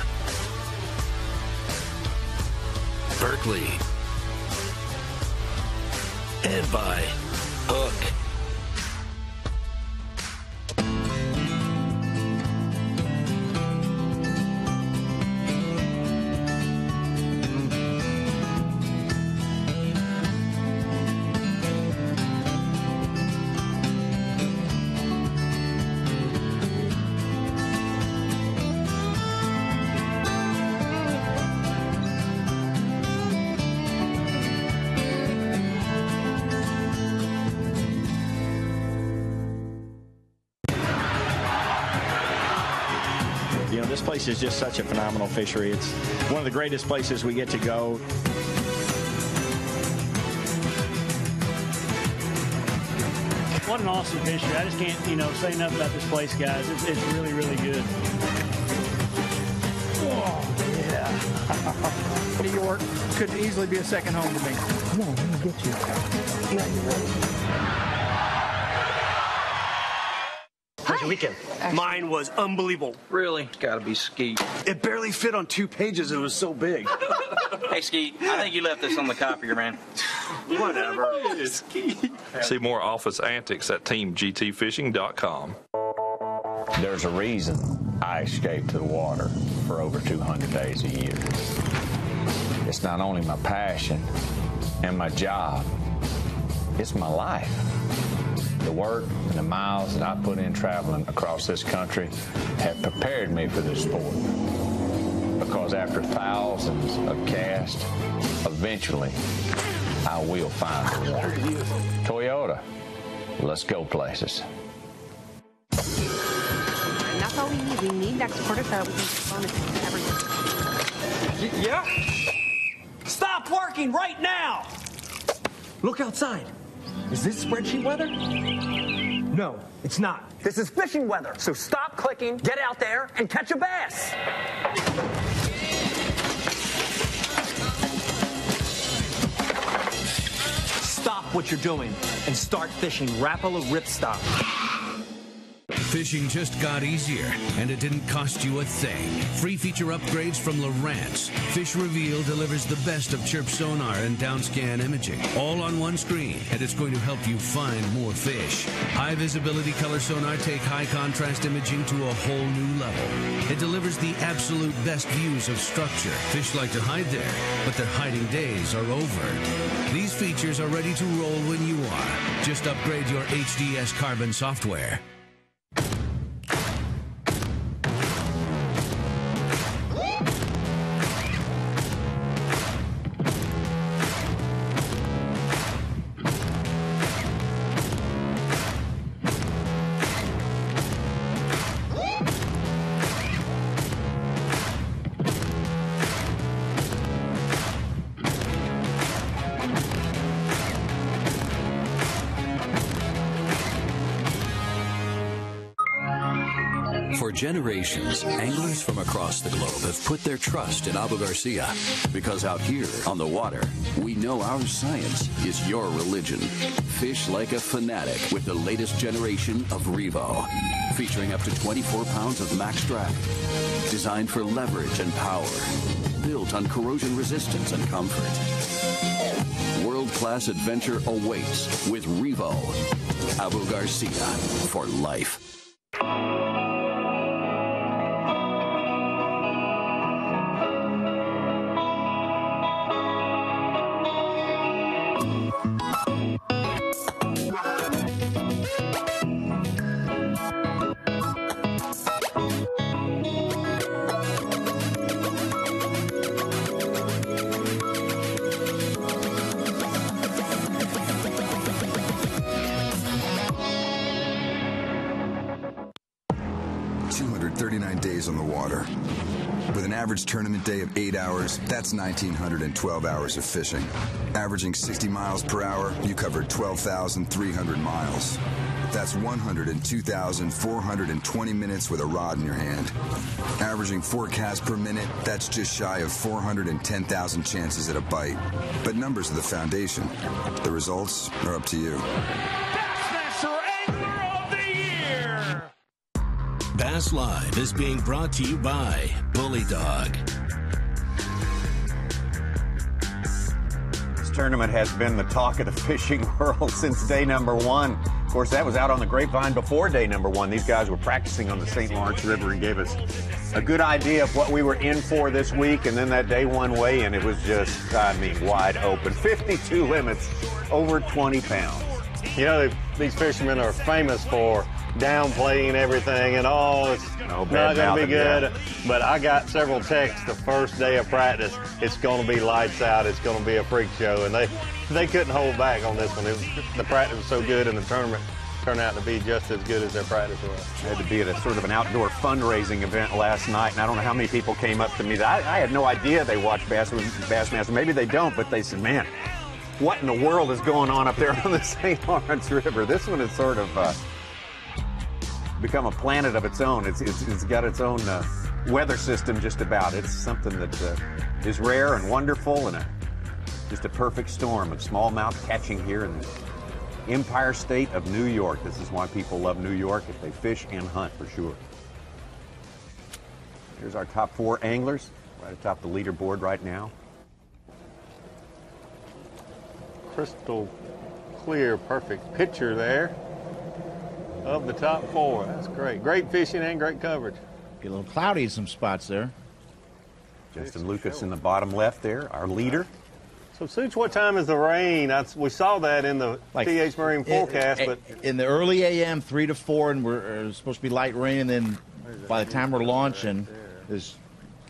S13: Berkeley, and by Hook.
S18: This place is just such a phenomenal fishery. It's one of the greatest places we get to go.
S19: What an awesome fishery. I just can't, say enough about this place, guys. It's really, really good.
S24: Oh, yeah. New York could easily be a second home to me. Come on, let me get you. Yeah, you're ready.
S15: Weekend. Mine was unbelievable.
S17: Really? It's got to be Skeet.
S15: It barely fit on 2 pages. It was so big.
S17: Hey, Skeet, I think you left this on the copier, man.
S15: Whatever.
S17: Skeet.
S9: See more office antics at teamgtfishing.com.
S20: There's a reason I escape to the water for over 200 days a year. It's not only my passion and my job, it's my life. The work and the miles that I put in traveling across this country have prepared me for this sport. Because after thousands of casts, eventually I will find the water. Toyota, let's go places.
S21: And that's all we need. We need next quarter so we can everything.
S15: Yeah? Stop working right now! Look outside. Is this spreadsheet weather? No, it's not. This is fishing weather. So stop clicking, get out there, and catch a bass. Stop what you're doing and start fishing Rapala Ripstop.
S3: Fishing just got easier, and it didn't cost you a thing. Free feature upgrades from Lowrance. Fish Reveal delivers the best of chirp sonar and downscan imaging, all on one screen, and it's going to help you find more fish. High visibility color sonar take high contrast imaging to a whole new level. It delivers the absolute best views of structure. Fish like to hide there, but their hiding days are over. These features are ready to roll when you are. Just upgrade your HDS Carbon software.
S23: For generations, anglers from across the globe have put their trust in Abu Garcia, because out here on the water, we know our science is your religion. Fish like a fanatic with the latest generation of Revo, featuring up to 24 pounds of max drag, designed for leverage and power, built on corrosion resistance and comfort. World-class adventure awaits with Revo. Abu Garcia for life.
S8: With an average tournament day of 8 hours, that's 1,912 hours of fishing. Averaging 60 miles per hour, you covered 12,300 miles. That's 102,420 minutes with a rod in your hand. Averaging 4 casts per minute, that's just shy of 410,000 chances at a bite. But numbers are the foundation. The results are up to you.
S13: Bassmaster Angler of the Year! Bass Live is being brought to you by Bully Dog.
S7: This tournament has been the talk of the fishing world since day number 1. Of course, that was out on the grapevine before day number 1. These guys were practicing on the St. Lawrence River and gave us a good idea of what we were in for this week. And then that day 1 weigh-in, it was just, I mean, wide open. 52 limits, over 20 pounds.
S10: You know, these fishermen are famous for downplaying everything and it's not going to be good.
S7: Yeah.
S10: But I got several texts the first day of practice. It's going to be lights out. It's going to be a freak show. And they couldn't hold back on this one. The practice was so good and the tournament turned out to be just as good as their practice was.
S7: I had to be at a sort of an outdoor fundraising event last night, and I don't know how many people came up to me. I had no idea they watched Bassmaster. Maybe they don't, but they said, man, what in the world is going on up there on the St. Lawrence River? This one is sort of become a planet of its own. It's got its own weather system just about. It's something that is rare and wonderful and just a perfect storm of smallmouth catching here in the Empire State of New York. This is why people love New York, if they fish and hunt for sure. Here's our top 4 anglers right atop the leaderboard right now.
S10: Crystal clear, perfect picture there of the top 4. That's great. Great fishing and great coverage.
S5: Get a little cloudy in some spots there.
S7: Justin Lucas in the bottom left there, our leader.
S10: So, Such, what time is the rain? We saw that in the TH Marine forecast, but
S5: in the early a.m., 3 to 4, and we're supposed to be light rain, and then by the time we're launching, there's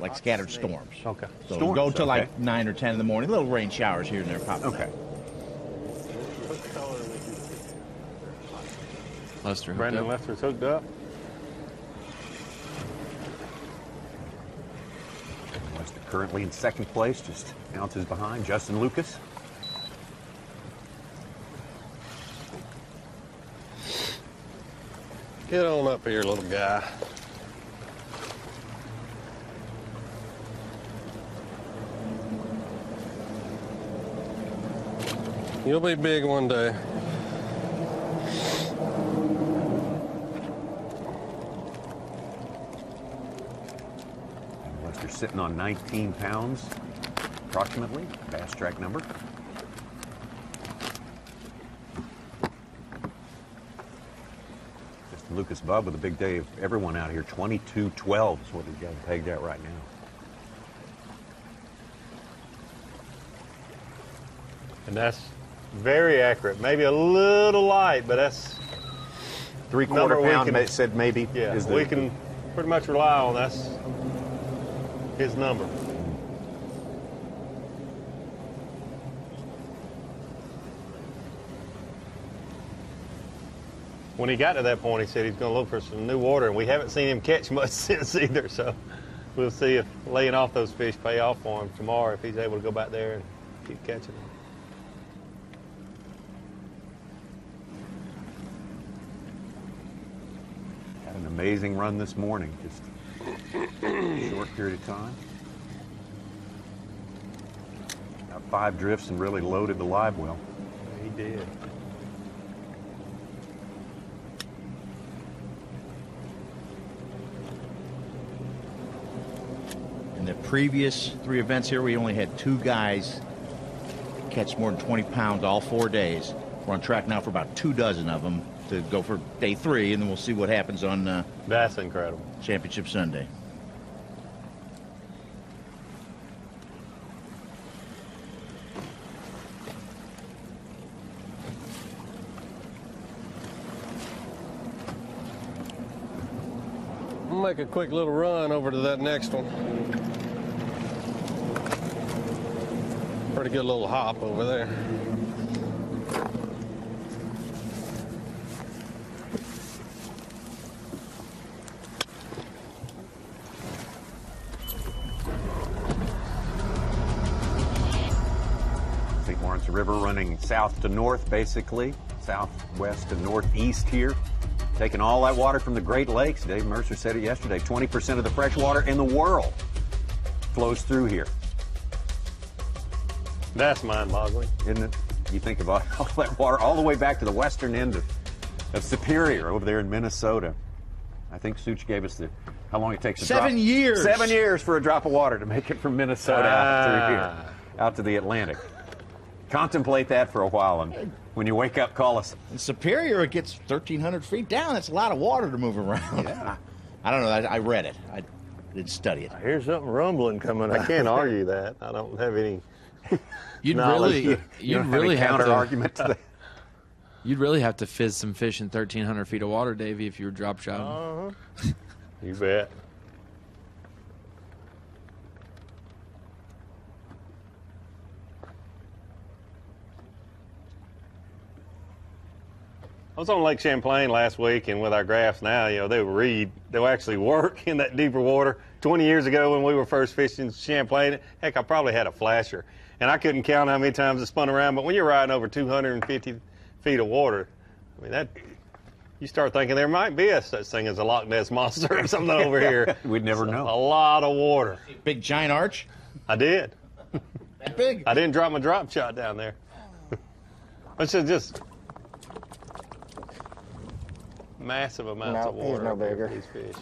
S5: like scattered storms.
S10: Okay.
S5: So we'll go till like 9 or 10 in the morning. Little rain showers here and there pop.
S7: Okay.
S6: Lester.
S10: Brandon Lester's hooked up.
S7: Lester currently in second place, just ounces behind Justin Lucas.
S11: Get on up here, little guy. You'll be big one day.
S7: Lester's sitting on 19 pounds, approximately, bass track number. Justin Lucas Bub with a big day of everyone out here. 22-12 is what he's got pegged at right now.
S10: And that's very accurate. Maybe a little light, but that's
S7: 3/4 pound. Said maybe.
S10: Yeah, we can pretty much rely on. That's his number. When he got to that point, he said he's going to look for some new water, and we haven't seen him catch much since either. So we'll see if laying off those fish pay off for him tomorrow, if he's able to go back there and keep catching them.
S7: Had an amazing run this morning, just a short period of time. Got 5 drifts and really loaded the live well.
S10: He did.
S5: In the previous 3 events here, we only had 2 guys catch more than 20 pounds all 4 days. We're on track now for about 24 of them to go for day 3, and then we'll see what happens on
S10: that's incredible.
S5: Championship Sunday.
S11: I'll make a quick little run over to that next one. Pretty good little hop over there.
S7: The river running south to north, basically, southwest to northeast here. Taking all that water from the Great Lakes. Dave Mercer said it yesterday, 20% of the fresh water in the world flows through here.
S10: That's mind-boggling,
S7: isn't it? You think about all that water all the way back to the western end of Superior over there in Minnesota. I think Such gave us how long it takes to
S5: 7 years.
S7: 7 years for a drop of water to make it from Minnesota out through here, out to the Atlantic. Contemplate that for a while, and when you wake up, call us.
S5: In Superior, it gets 1,300 feet down. That's a lot of water to move around.
S7: Yeah.
S5: I don't know. I read it. I didn't study it.
S4: I hear something rumbling coming out.
S10: I can't argue that. I don't have any
S6: You'd
S10: knowledge.
S6: really have
S7: counter
S6: to
S7: argument to that.
S6: You'd really have to fizz some fish in 1,300 feet of water, Davey, if you were drop shotting.
S10: You bet. I was on Lake Champlain last week, and with our graphs now, they'll actually work in that deeper water. 20 years ago when we were first fishing Champlain, heck, I probably had a flasher. And I couldn't count how many times it spun around, but when you're riding over 250 feet of water, I mean, you start thinking there might be such thing as a Loch Ness monster or something over here.
S7: We'd never know.
S10: A lot of water.
S5: Big giant arch?
S10: I did.
S5: That big?
S10: I didn't drop my drop shot down there. It's just massive amounts of water.
S24: He's no bigger.
S10: These fish.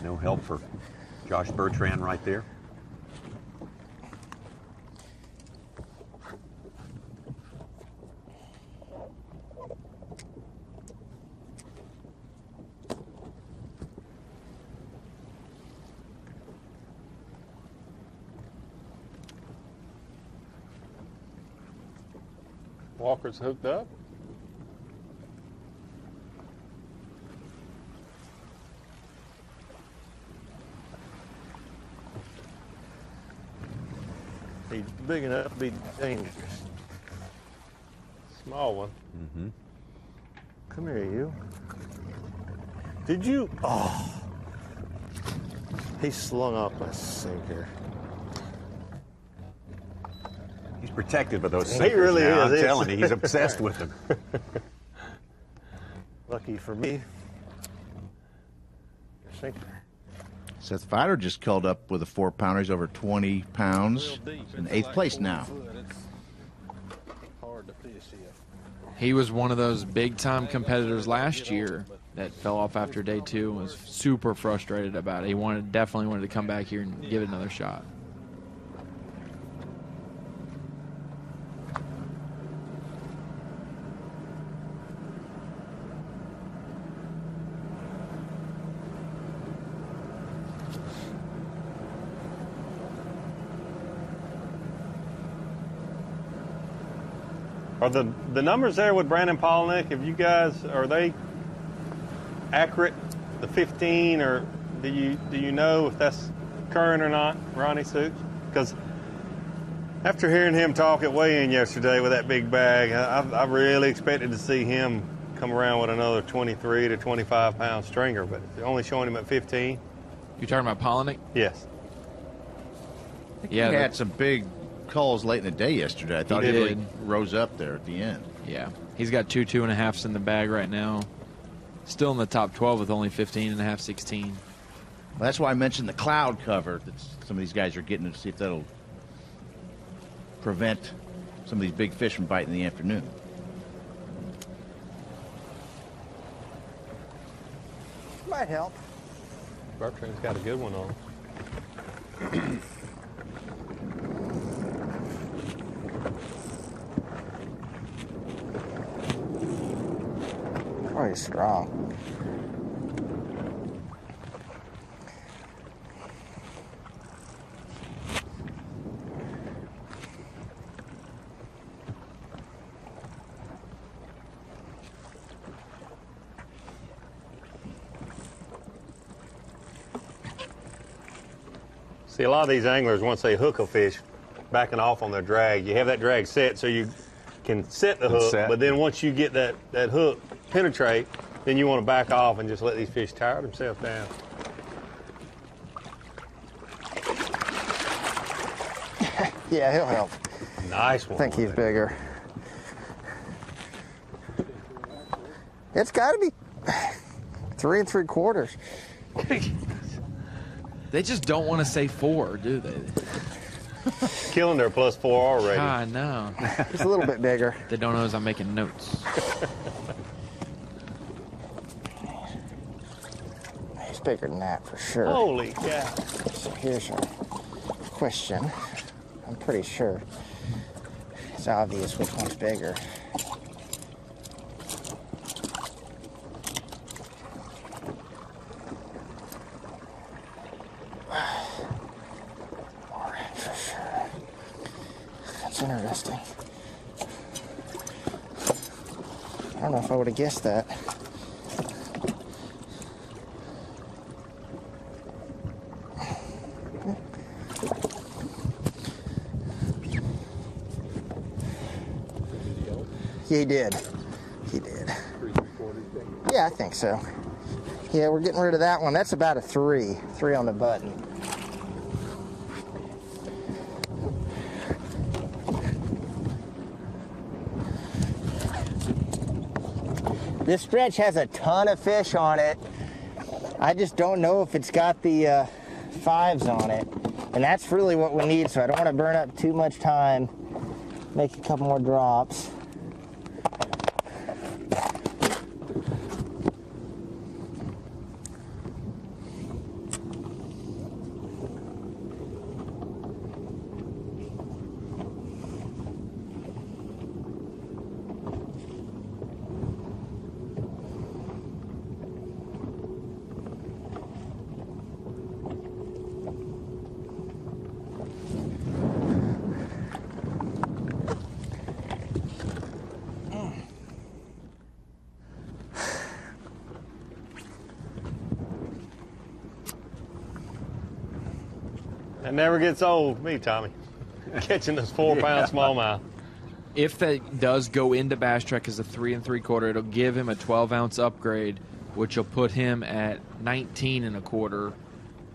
S7: No help for Josh Bertrand right there.
S10: Walker's hooked up.
S4: He's big enough to be dangerous.
S10: Small one.
S7: Mm-hmm.
S4: Come here, you. Did you? Oh. He slung off my sinker.
S7: He's protected by those
S10: He
S7: sinkers
S10: really
S7: now.
S10: is.
S7: I'm telling you, he's obsessed with them.
S4: Lucky for me. Sinker.
S5: Seth Fider just called up with a 4-pounder. He's over 20 pounds. In 8th place now.
S4: Hard to fish here.
S6: He was one of those big-time competitors last year that fell off after day 2 and was super frustrated about it. He definitely wanted to come back here and give it another shot.
S10: Are the numbers there with Brandon Polnick, are they accurate? The 15, or do you know if that's current or not, Ronnie Such? Because after hearing him talk at weigh-in yesterday with that big bag, I really expected to see him come around with another 23 to 25 pound stringer, but only showing him at 15.
S6: You talking about Polnick?
S10: Yes.
S5: Yeah, he had some big calls late in the day yesterday. I thought he
S6: did.
S5: really rose up there at the end.
S6: Yeah. He's got 2 2.5s in the bag right now. Still in the top 12 with only 15.5, 16.
S5: Well, that's why I mentioned the cloud cover that some of these guys are getting to see if that'll prevent some of these big fish from biting in the afternoon.
S24: Might help.
S10: Bertrand's got a good one on.
S24: Oh, he's strong.
S10: See, a lot of these anglers, once they hook a fish, backing off on their drag, you have that drag set so you can set the hook, but then once you get that hook penetrate, then you want to back off and just let these fish tire themselves down.
S2: Yeah, he'll help.
S10: Nice one.
S2: I think he's bigger. It's got to be 3 3/4.
S6: They just don't want to say 4, do they?
S10: Killing their +4 already.
S6: I know.
S2: It's a little bit bigger.
S6: They don't know as I'm making notes.
S2: He's bigger than that for sure.
S10: Holy cow.
S2: So here's your question. I'm pretty sure it's obvious which one's bigger. Orange for sure. That's interesting. I don't know if I would have guessed that. He did. He did. Yeah, I think so. Yeah, we're getting rid of that one. That's about a 3. 3 on the button. This stretch has a ton of fish on it. I just don't know if it's got the 5s on it. And that's really what we need, so I don't want to burn up too much time. Make a couple more drops.
S10: That never gets old, me, Tommy. Catching those 4-pound smallmouth.
S6: If that does go into Bass Track as a 3 3/4, it'll give him a 12-ounce upgrade, which will put him at 19 1/4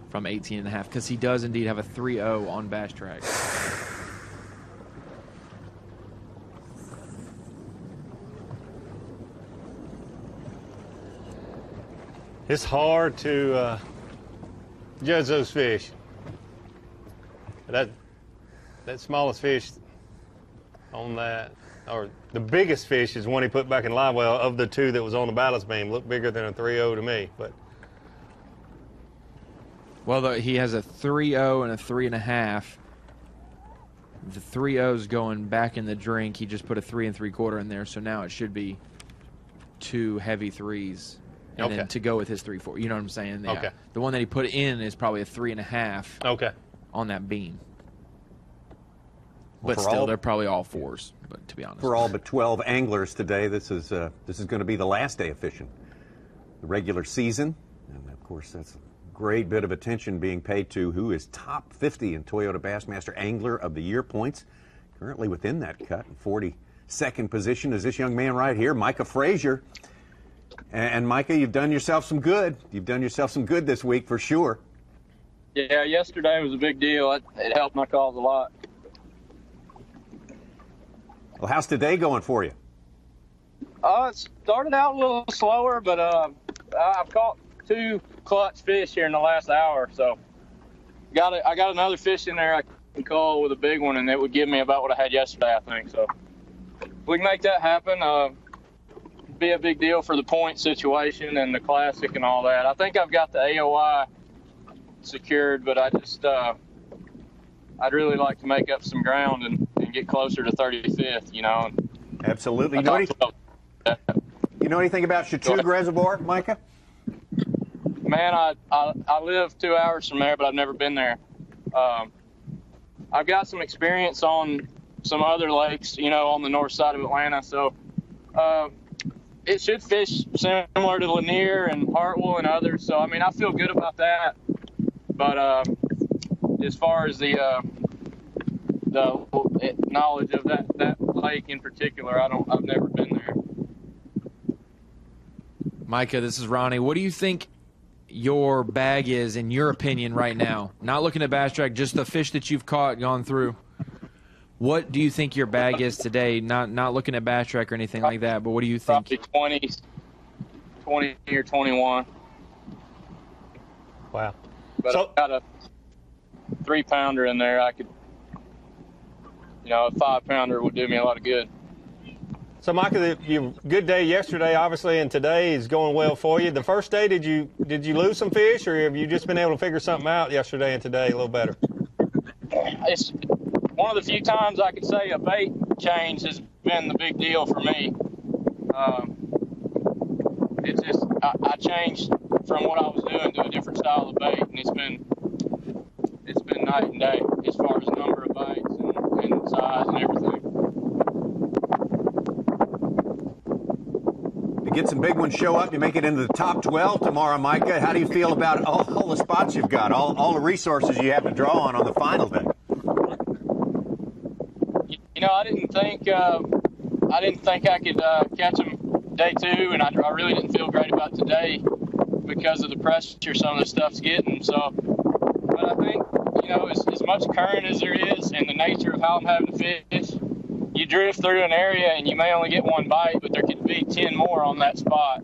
S6: from 18 1/2, because he does indeed have a 3.0 on Bass Track.
S10: It's hard to judge those fish. That smallest fish on that, or the biggest fish is one he put back in live well of the 2 that was on the ballast beam. Looked bigger than a 3.0 to me, but.
S6: Well, he has a 3.0 and a 3 1/2. The 3.0's going back in the drink. He just put a 3 3/4 in there, so now it should be 2 heavy 3s. And then to go with his 3.4. You know what I'm saying? Yeah.
S10: Okay.
S6: The one that he put in is probably a 3 1/2.
S10: Okay.
S6: On that beam.
S7: Well,
S6: But still, they're probably all 4s, but to be honest.
S7: For all but 12 anglers today, this is going to be the last day of fishing. The regular season, and of course that's a great bit of attention being paid to who is top 50 in Toyota Bassmaster Angler of the Year points. Currently within that cut, in 42nd position is this young man right here, Micah Frazier. And Micah, you've done yourself some good. You've done yourself some good this week for sure.
S14: Yeah, yesterday was a big deal. It helped my cause a lot.
S7: Well, how's today going for you?
S14: It started out a little slower, but I've caught 2 clutch fish here in the last hour. So I got another fish in there I can call with a big one, and it would give me about what I had yesterday, I think. So if we can make that happen, be a big deal for the point situation and the classic and all that. I think I've got the AOI secured, but I just I'd really like to make up some ground and get closer to 35th, you know.
S7: Absolutely. You know anything about Chateaugue Reservoir, Micah?
S14: Man, I live 2 hours from there, but I've never been there. I've got some experience on some other lakes, you know, on the north side of Atlanta, so it should fish similar to Lanier and Hartwell and others. So, I mean, I feel good about that. But as far as the knowledge of that lake in particular, I've never been there.
S6: Micah, this is Ronnie. What do you think your bag is, in your opinion, right now? Not looking at Bass Track, just the fish that you've caught, gone through. What do you think your bag is today? Not looking at Bass Track or anything like that, but what do you think?
S14: Probably 20 or 21.
S10: Wow.
S14: But I've got a 3-pounder in there. I could, a 5-pounder would do me a lot of good.
S10: So, Micah, your good day yesterday, obviously, and today is going well for you. The first day, did you lose some fish, or have you just been able to figure something out yesterday and today a little better?
S14: It's one of the few times I could say a bait change has been the big deal for me. It's just I changed from what I was doing to a different style of bait, and it's been night and day as far as number of bites and size and everything.
S7: To get some big ones show up, you make it into the top 12 tomorrow, Micah. How do you feel about all the spots you've got, all the resources you have to draw on the final day?
S14: I didn't think I could catch them day 2, and I really didn't feel great about today because of the pressure some of the stuff's getting. So, but I think as much current as there is and the nature of how I'm having to fish, you drift through an area and you may only get 1 bite, but there could be 10 more on that spot.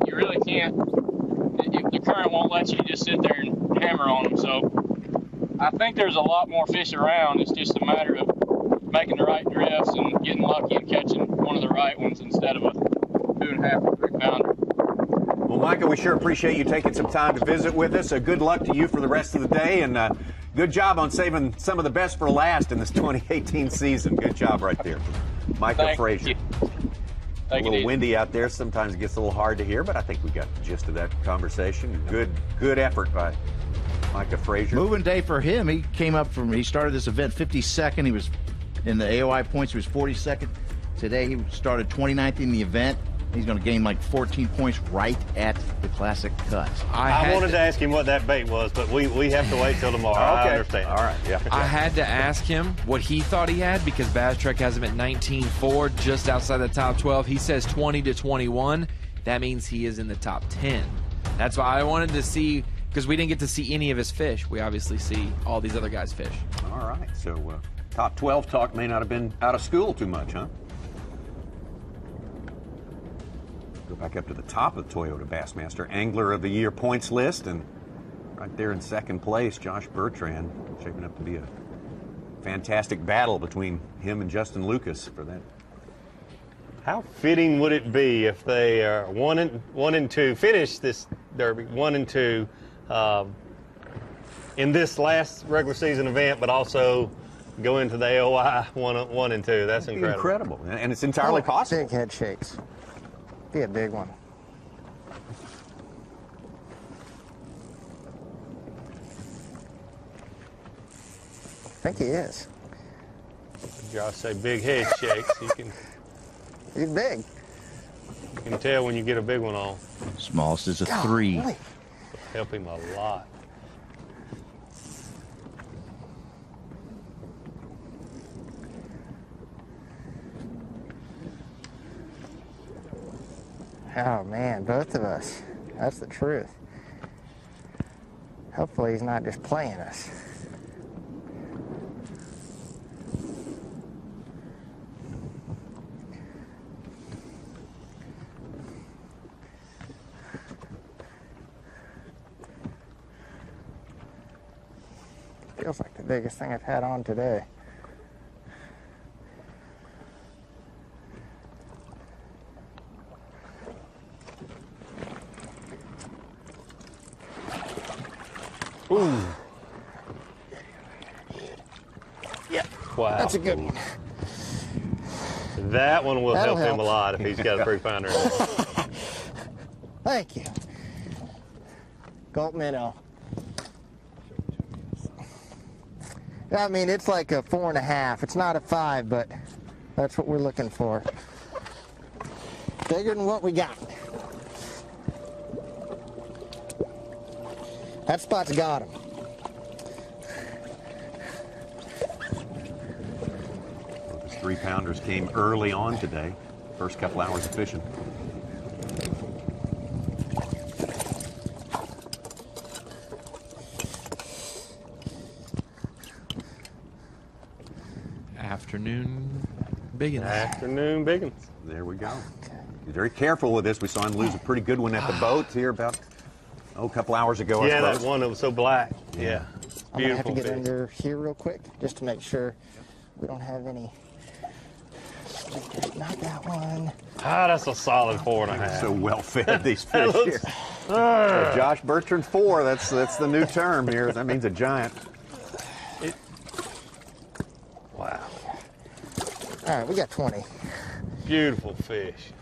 S14: You really can't. The current won't let you just sit there and hammer on them. So I think there's a lot more fish around. It's just a matter of making the right drifts and getting lucky and catching one of the right ones instead of a 2.5 or 3-pounder.
S7: Well, Micah, we sure appreciate you taking some time to visit with us. Good luck to you for the rest of the day, and good job on saving some of the best for last in this 2018 season. Good job right there. Micah Frazier. A little windy out there. Sometimes it gets a little hard to hear, but I think we got the gist of that conversation. Good effort by Micah Frazier.
S5: Moving day for him. He started this event 52nd. He was in the AOI points. He was 42nd. Today he started 29th in the event. He's going to gain like 14 points right at the classic cut.
S10: I wanted to ask him what that bait was, but we have to wait till tomorrow.
S7: Okay.
S10: I understand.
S7: All right. Yeah.
S6: I had to ask him what he thought he had because Bass Track has him at 19.4, just outside the top 12. He says 20 to 21. That means he is in the top 10. That's why I wanted to see, because we didn't get to see any of his fish. We obviously see all these other guys' fish.
S7: All right. So top 12 talk may not have been out of school too much, huh? Go back up to the top of the Toyota Bassmaster Angler of the Year points list, and right there in second place, Josh Bertrand, shaping up to be a fantastic battle between him and Justin Lucas for that.
S10: How fitting would it be if they are 1 and 2 finish this Derby 1 and 2 in this last regular season event, but also go into the AOI 1 and 2? That's incredible.
S7: And it's entirely possible.
S2: Big head shakes. Be a big one. I think he is.
S10: Josh say big head shakes.
S2: He's big.
S10: You can tell when you get a big one on.
S5: Smallest is a 3.
S2: Golly.
S10: Help him a lot.
S2: Oh man, both of us. That's the truth. Hopefully he's not just playing us. Feels like the biggest thing I've had on today.
S10: Ooh.
S2: Yep.
S10: Wow.
S2: That's a good one.
S10: That one will
S2: That'll
S10: help him a lot if he's got a 3-pounder in there.
S2: Thank you. Gulp minnow. I mean, it's like a 4.5. It's not a 5, but that's what we're looking for. Bigger than what we got. That spot's got him.
S7: Well, those 3-pounders came early on today. First couple hours of fishing.
S6: Afternoon biggins.
S10: Afternoon biggins.
S7: There we go. Be very careful with this. We saw him lose a pretty good one at the boat here about, a couple hours ago.
S10: Yeah, that one that was so black. Yeah.
S2: I'm going to have to get under here real quick just to make sure we don't have any. Not that one.
S10: Ah, that's a solid 4.5.
S7: So well fed, these fish here. Josh Bertrand 4, that's the new term here. That means a giant.
S10: Wow.
S2: All right, we got 20.
S10: Beautiful fish.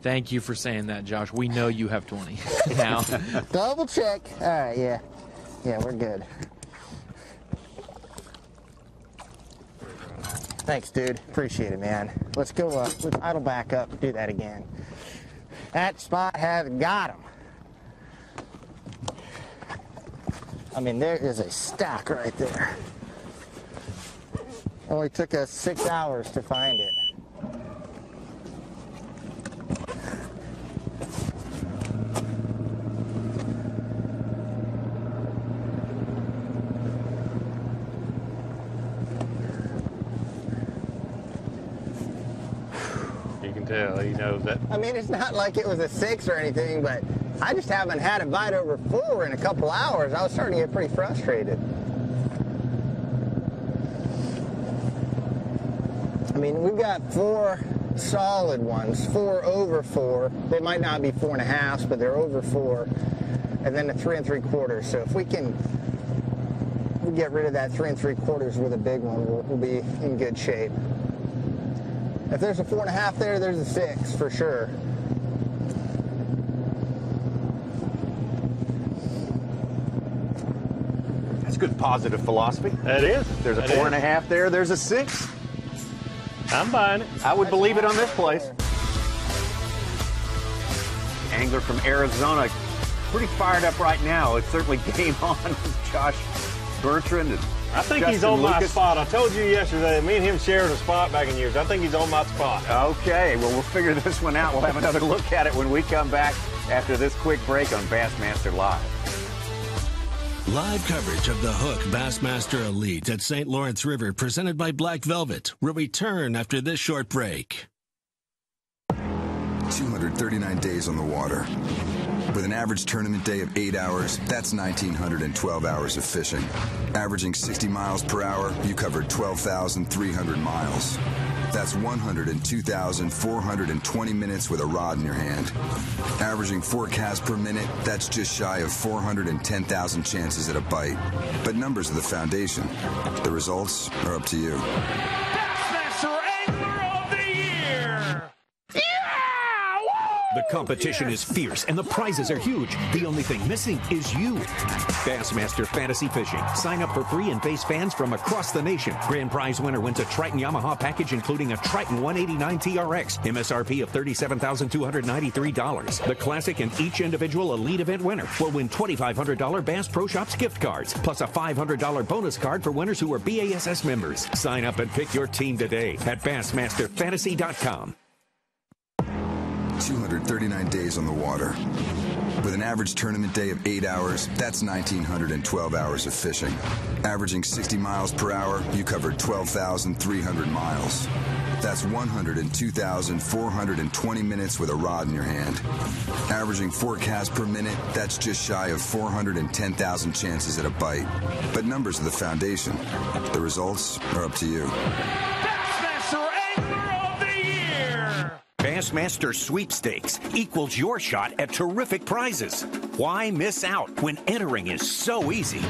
S6: Thank you for saying that, Josh. We know you have 20 now.
S2: Double check. All right, yeah. Yeah, we're good. Thanks, dude. Appreciate it, man. Let's go let's idle back up, do that again. That spot has got him. I mean, there is a stack right there. Only took us 6 hours to find it.
S10: You can tell he knows that.
S2: I mean, it's not like it was a 6 or anything, but I just haven't had a bite over 4 in a couple hours. I was starting to get pretty frustrated. I mean, we've got 4 solid ones, 4 over 4. They might not be 4.5, but they're over 4. And then a 3 3/4. So if we can get rid of that 3 3/4 with a big one, we'll be in good shape. If there's a 4.5 there, there's a 6 for sure.
S7: That's good positive philosophy.
S10: That is.
S7: There's a 4.5 there, there's a 6.
S10: I'm buying it.
S7: I would believe it on this place. Angler from Arizona, pretty fired up right now. It's certainly game on with Josh Bertrand. And
S10: I think
S7: Justin
S10: he's on my
S7: Lucas.
S10: spot. I told you yesterday, me and him shared a spot back in years. I think he's on my spot.
S7: Okay, well, we'll figure this one out. We'll have another look at it when we come back after this quick break on Bassmaster Live.
S13: Live coverage of the Hook Bassmaster Elite at St. Lawrence River, presented by Black Velvet, will return after this short break.
S8: 239 days on the water. With an average tournament day of 8 hours, that's 1,912 hours of fishing. Averaging 60 miles per hour, you covered 12,300 miles. That's 102,420 minutes with a rod in your hand. Averaging 4 casts per minute, that's just shy of 410,000 chances at a bite. But numbers are the foundation. The results are up to you.
S15: Bassmaster Angler of the Year!
S1: The competition is fierce and the prizes are huge. The only thing missing is you. Bassmaster Fantasy Fishing. Sign up for free and face fans from across the nation. Grand prize winner wins a Triton Yamaha package including a Triton 189 TRX. MSRP of $37,293. The classic and each individual elite event winner will win $2,500 Bass Pro Shops gift cards, plus a $500 bonus card for winners who are B.A.S.S members. Sign up and pick your team today at BassmasterFantasy.com.
S8: 239 days on the water. With an average tournament day of 8 hours, that's 1,912 hours of fishing. Averaging 60 miles per hour, you covered 12,300 miles. That's 102,420 minutes with a rod in your hand. Averaging 4 casts per minute, that's just shy of 410,000 chances at a bite. But numbers are the foundation. The results are up to you.
S15: Bassmaster Angler of the Year!
S1: Bassmaster Sweepstakes equals your shot at terrific prizes. Why miss out when entering is so easy?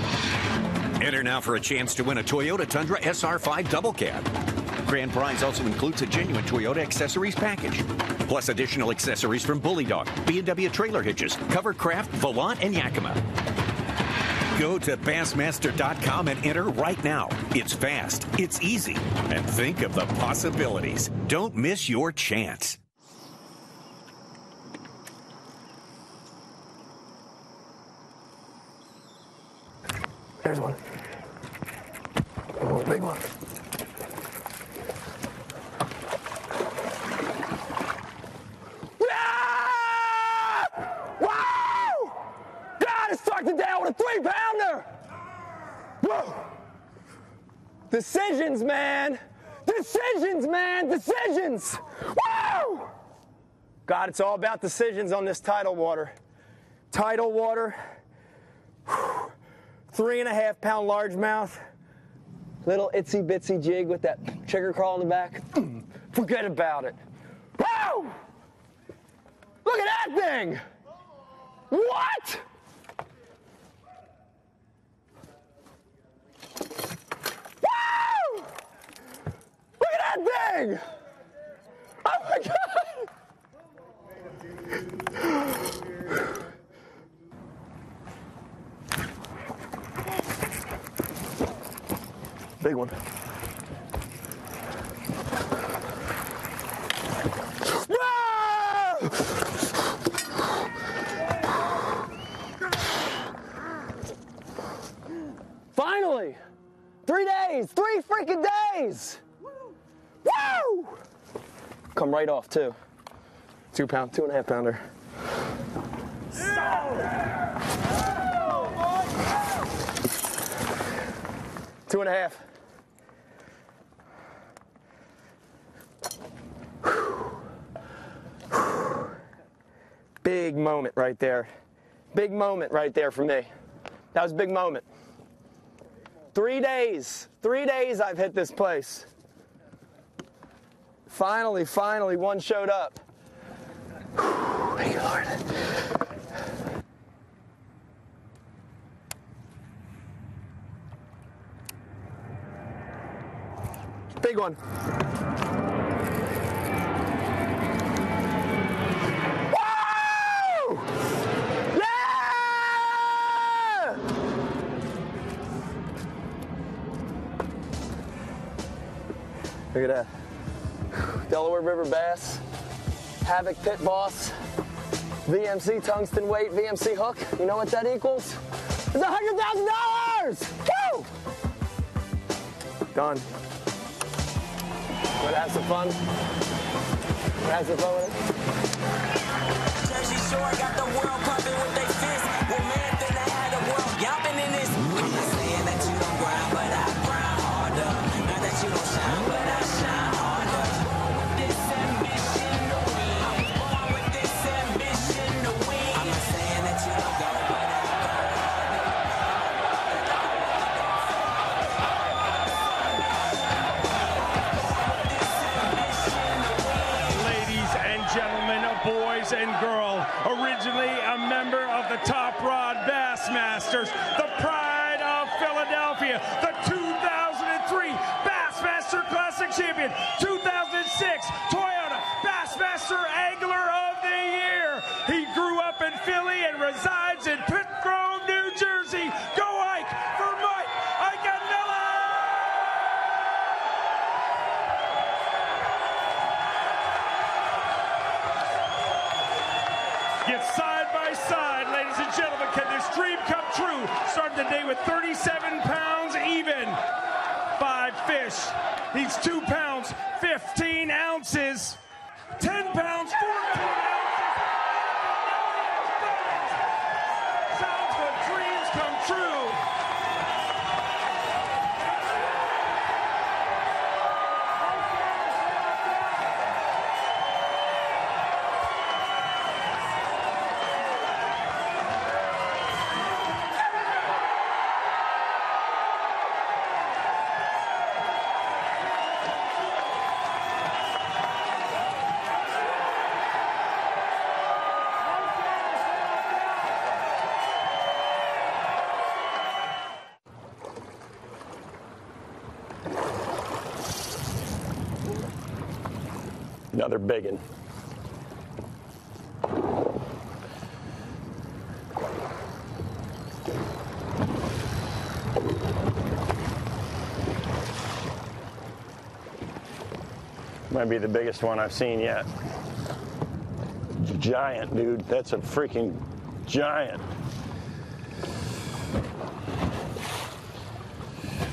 S1: Enter now for a chance to win a Toyota Tundra SR5 Double Cab. Grand prize also includes a genuine Toyota accessories package, plus additional accessories from Bully Dog, B&W trailer hitches, Covercraft, Volant, and Yakima. Go to Bassmaster.com and enter right now. It's fast, it's easy, and think of the possibilities. Don't miss your chance.
S24: There's one. Oh, big one. Ah! Wow! God, it starts the day out with a 3-pounder! Whoa! Decisions, man!
S15: Decisions, man, decisions. Woo! God, it's all about decisions on this tidal water. Tidal water, 3.5 pound largemouth, little itsy bitsy jig with that trigger crawl in the back. Forget about it. Woo! Look at that thing! What? Woo! Look at that thing! Oh my God! Big one. Finally! 3 days! 3 freaking days! Woo! Come right off, too. 2 pound, 2.5 pounder. 2.5. Big moment right there. Big moment right there for me. That was a big moment. 3 days. 3 days I've hit this place. Finally, one showed up. Thank you, Lord. Big one. Woo! Yeah! Look at that. Delaware River bass, Havoc Pit Boss, VMC tungsten weight, VMC hook. You know what that equals? It's $100,000! Woo! Done. Wanna have some fun? Wanna have some fun with it?
S12: Jersey Shore got the world pumping with they fists. Well, man, finna have the world jumping in this. I'm not saying that you don't grind, but I grind harder. Not that you don't shine, but I shine harder. With this ambition to win. I was born with this ambition to win. I'm not saying that you don't go, but I go
S16: Gentlemen, boys and girls, originally a member of the Top Rod Bassmasters, the pride of Philadelphia, the 2003 Bassmaster Classic Champion, 2006 Toyota Bassmaster Angler of the Year. He grew up in Philly and resides in Pit Grove, New Jersey. Go Ike for Mike Iconella! Get side by side, ladies and gentlemen. Can this dream come true? Starting the day with 37 pounds even. 5 fish. He's 2 pounds, 15 ounces. 10 pounds, 14 ounces. Sounds good. Dreams come true.
S15: Another big one. Might be the biggest one I've seen yet. Giant, dude. That's a freaking giant.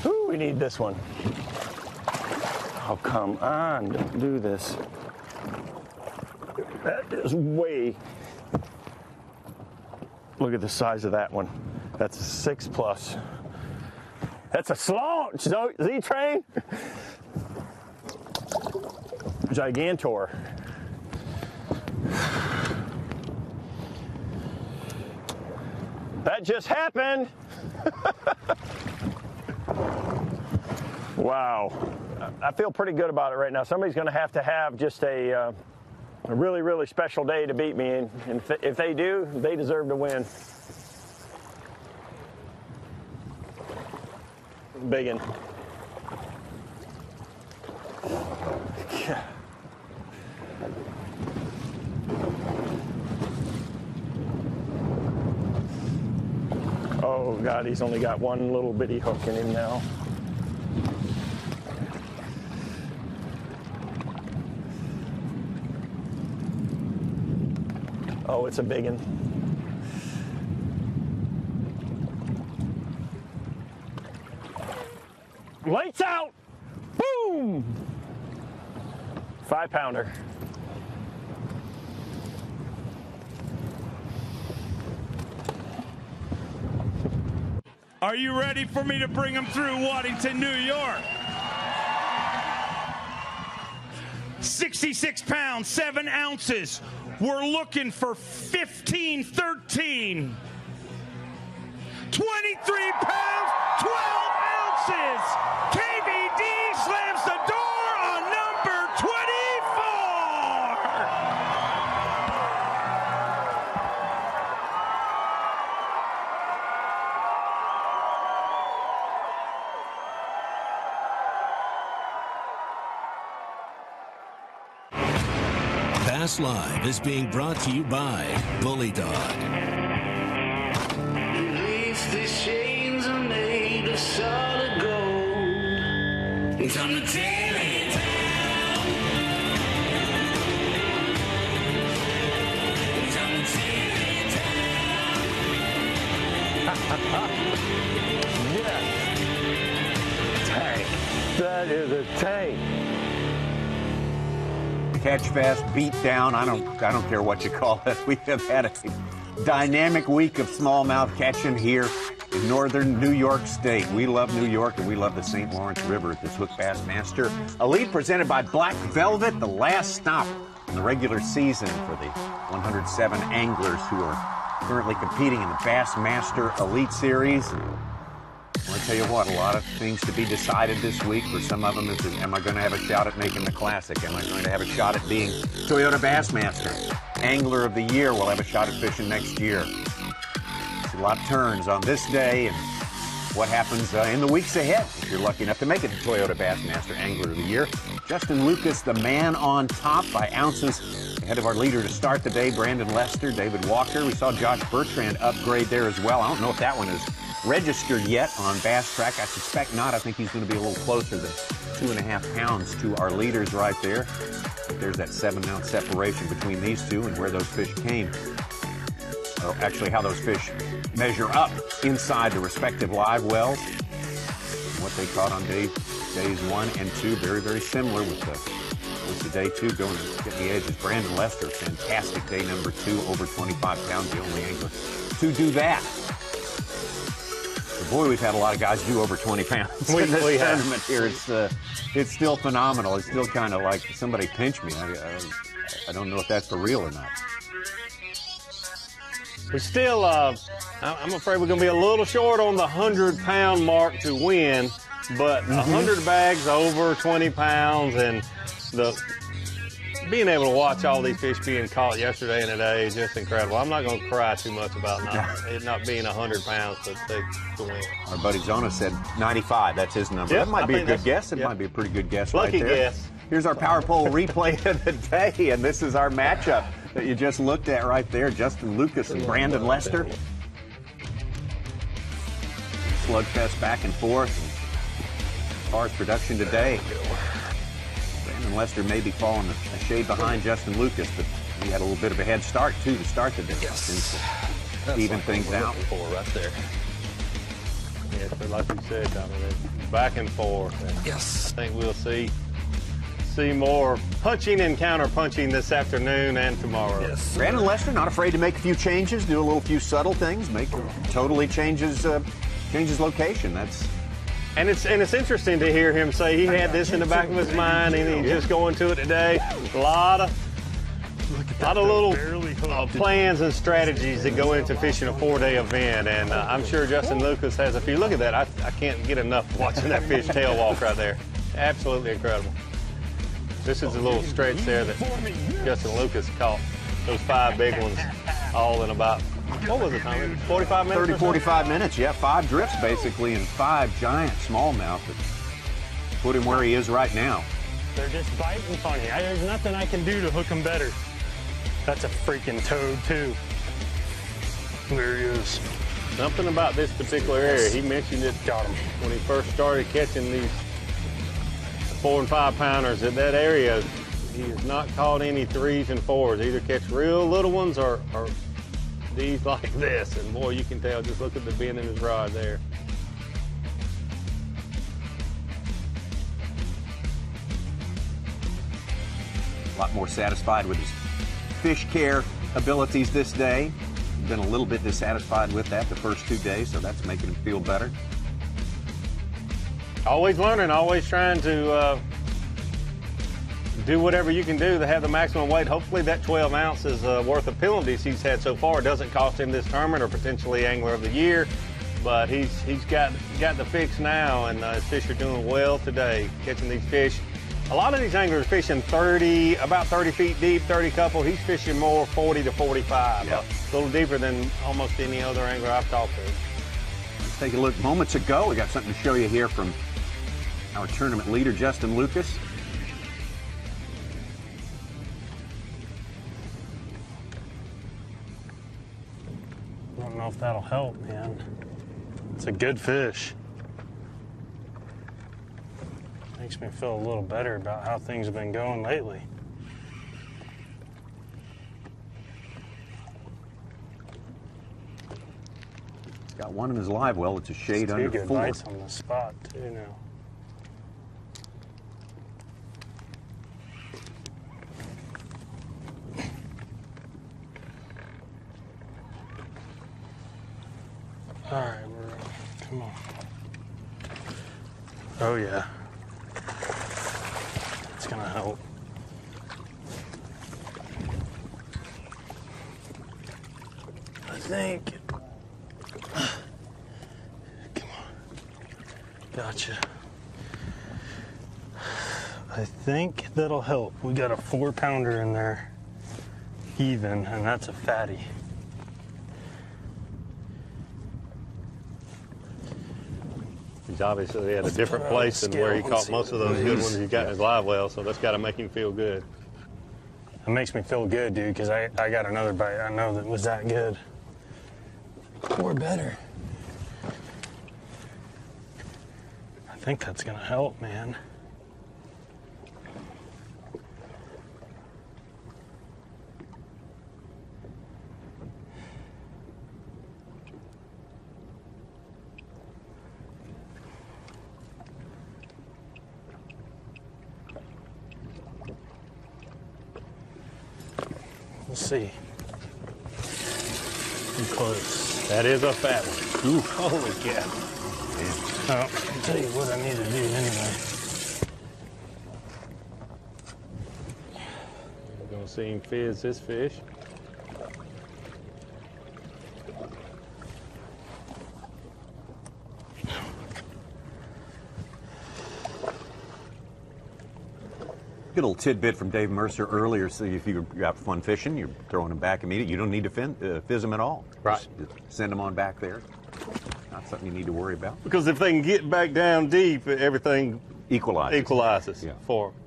S15: Ooh, we need this one. Oh, come on. Don't do this. That is way. Look at the size of that one. That's a 6+. That's a slaunch, Z-Train.
S4: Gigantor. That just happened. Wow. I feel pretty good about it right now. Somebody's going to have just a really, really special day to beat me, and if they do, they deserve to win. Biggin. Oh God, he's only got one little bitty hook in him now. Oh, it's a biggin. Lights out! Boom! 5-pounder.
S16: Are you ready for me to bring them through Waddington, New York? 66 pounds, 7 ounces. We're looking for 15-13. 23 pounds, 12 ounces. KBD slams the door on number 24.
S13: Bass Live is being brought to you by Bully Dog.
S12: Release the chains are made of solid gold. It's on the tail end down. It's on the tail end down.
S4: Yes. Tank. That is a tank.
S7: Catch fast, beat down. I don't care what you call it. We have had a dynamic week of smallmouth catching here in northern New York State. We love New York, and we love the St. Lawrence River at this Hook Bassmaster Elite, presented by Black Velvet, the last stop in the regular season for the 107 anglers who are currently competing in the Bassmaster Elite Series. I want to tell you what, a lot of things to be decided this week. For some of them, is am I going to have a shot at making the Classic? Am I going to have a shot at being Toyota Bassmaster? Angler of the Year will have a shot at fishing next year. A lot of turns on this day and what happens in the weeks ahead if you're lucky enough to make it to Toyota Bassmaster Angler of the Year. Justin Lucas, the man on top by ounces ahead of our leader to start the day, Brandon Lester, David Walker. We saw Josh Bertrand upgrade there as well. I don't know if that one is registered yet on Bass Track. I suspect not. I think he's going to be a little closer than 2.5 pounds to our leaders right there. But there's that 7-ounce separation between these two and where those fish came. Or actually how those fish measure up inside the respective live wells. What they caught on days 1 and 2, very, very similar with the day 2 going to get the edges. Brandon Lester, fantastic day number 2, over 25 pounds, the only angler to do that. Boy, we've had a lot of guys do over 20 pounds in this tournament here. It's still phenomenal. It's still kind of like somebody pinched me. I don't know if that's for real or not.
S10: We still, I'm afraid we're going to be a little short on the 100-pound mark to win, but 100 bags over 20 pounds and being able to watch all these fish being caught yesterday and today is just incredible. I'm not going to cry too much about it not being 100 pounds to win.
S7: Our buddy Zona said 95. That's his number.
S10: Yep,
S7: that might be a good guess. It might be a pretty good guess right there.
S10: Lucky guess.
S7: Here's our Power Pole replay of the day, and this is our matchup that you just looked at right there. Justin Lucas and Brandon Lester. Slugfest back and forth. As far as production today, Brandon Lester may be falling a shade behind Justin Lucas, but he had a little bit of a head start, too, to start the day.
S10: Yes.
S7: Even things out.
S10: Right there. Yeah, but like we said, back and forth. And yes. I think we'll see more punching and counter-punching this afternoon and tomorrow.
S7: Yes. Brandon Lester not afraid to make a few changes, do a few subtle things, changes location. That's
S10: And it's interesting to hear him say he had this in the back of his mind and he's just going to it today. A lot of little plans and strategies that go into fishing a 4-day event, and I'm sure Justin Lucas has a few. Look at that. I can't get enough watching that fish tail walk right there. Absolutely incredible. This is a little stretch there that Justin Lucas caught those 5 big ones all in about, what was it, Tommy? 45 minutes?
S7: 30, 45 minutes, yeah. 5 drifts basically and 5 giant smallmouth that put him where he is right now.
S17: They're just biting funny. There's nothing I can do to hook them better. That's a freaking toad, too. There he is.
S10: Something about this particular area, he mentioned it when he first started catching these 4 and 5 pounders. At that area, he has not caught any 3s and 4s. Either catch real little ones or these like this. And boy, you can tell, just look at the bend in his rod there.
S7: A lot more satisfied with his fish care abilities this day. Been a little bit dissatisfied with that the first 2 days, so that's making him feel better.
S10: Always learning, always trying to do whatever you can do to have the maximum weight. Hopefully that 12 ounces worth of penalties he's had so far doesn't cost him this tournament or potentially Angler of the Year. But he's got the fix now, and his fish are doing well today, catching these fish. A lot of these anglers are fishing about 30 feet deep, 30 couple. He's fishing more 40 to 45,
S7: yep.
S10: A little deeper than almost any other angler I've talked to.
S7: Let's take a look. Moments ago, we got something to show you here from our tournament leader, Justin Lucas.
S17: I don't know if that'll help, man. It's a good fish. Makes me feel a little better about how things have been going lately.
S7: He's got one in his live well. It's a shade under 4.
S17: 2 good bites on the spot, too, now. All right, come on. Oh, yeah. It's gonna help. I think. Come on. Gotcha. I think that'll help. We got a 4-pounder in there, even, and that's a fatty.
S10: He's obviously at a different place than where he caught most of those good ones he got in his live well, so that's got to make him feel good.
S17: It makes me feel good, dude, because I got another bite I know that was that good. Or better. I think that's going to help, man. Let's see. I'm close.
S10: That is a fat one. Ooh, holy cow.
S17: Oh, I'll tell you what I need to do anyway.
S10: We're going to see him fizz this fish.
S7: Good little tidbit from Dave Mercer earlier. So if you got fun fishing, you're throwing them back immediately. You don't need to fizz them at all.
S10: Right.
S7: Just send them on back there. Not something you need to worry about.
S10: Because if they can get back down deep, everything equalizes for them.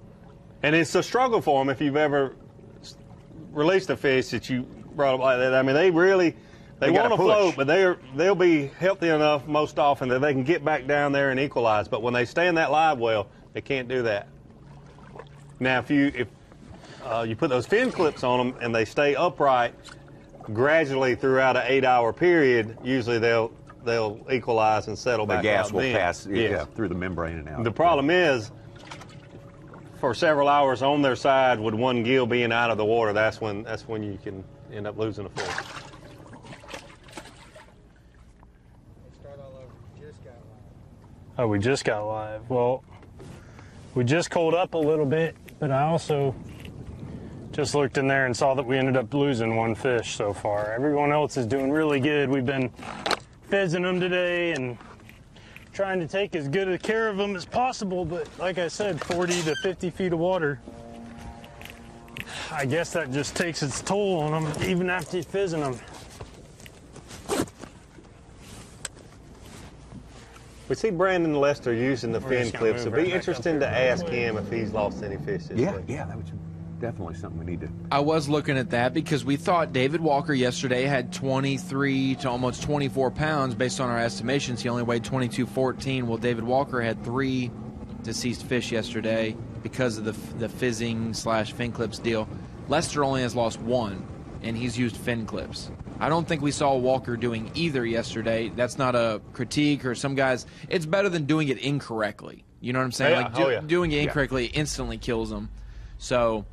S10: And it's a struggle for them if you've ever released a fish that you brought up like that. I mean, they want to float, but they'll be healthy enough most often that they can get back down there and equalize. But when they stay in that live well, they can't do that. Now, if you put those fin clips on them and they stay upright gradually throughout an 8-hour period, usually they'll equalize and settle back out.
S7: The gas will pass through the membrane and out.
S10: The problem is, for several hours on their side with one gill being out of the water, that's when you can end up losing a fish.
S17: Oh, we just got live. Well, we just cooled up a little bit, but I also just looked in there and saw that we ended up losing one fish so far. Everyone else is doing really good. We've been fizzing them today and trying to take as good a care of them as possible, but like I said, 40 to 50 feet of water. I guess that just takes its toll on them, even after you're fizzing them.
S10: We see Brandon Lester using the fin clips. It'd be interesting to ask him if he's lost any fish this week.
S7: Yeah, that was definitely something we need to.
S6: I was looking at that because we thought David Walker yesterday had 23 to almost 24 pounds based on our estimations. He only weighed 22.14. Well, David Walker had 3 deceased fish yesterday because of the fizzing / fin clips deal. Lester only has lost 1, and he's used fin clips. I don't think we saw Walker doing either yesterday. That's not a critique or some guys. It's better than doing it incorrectly. You know what I'm saying?
S10: Yeah.
S6: Doing it incorrectly instantly kills them. So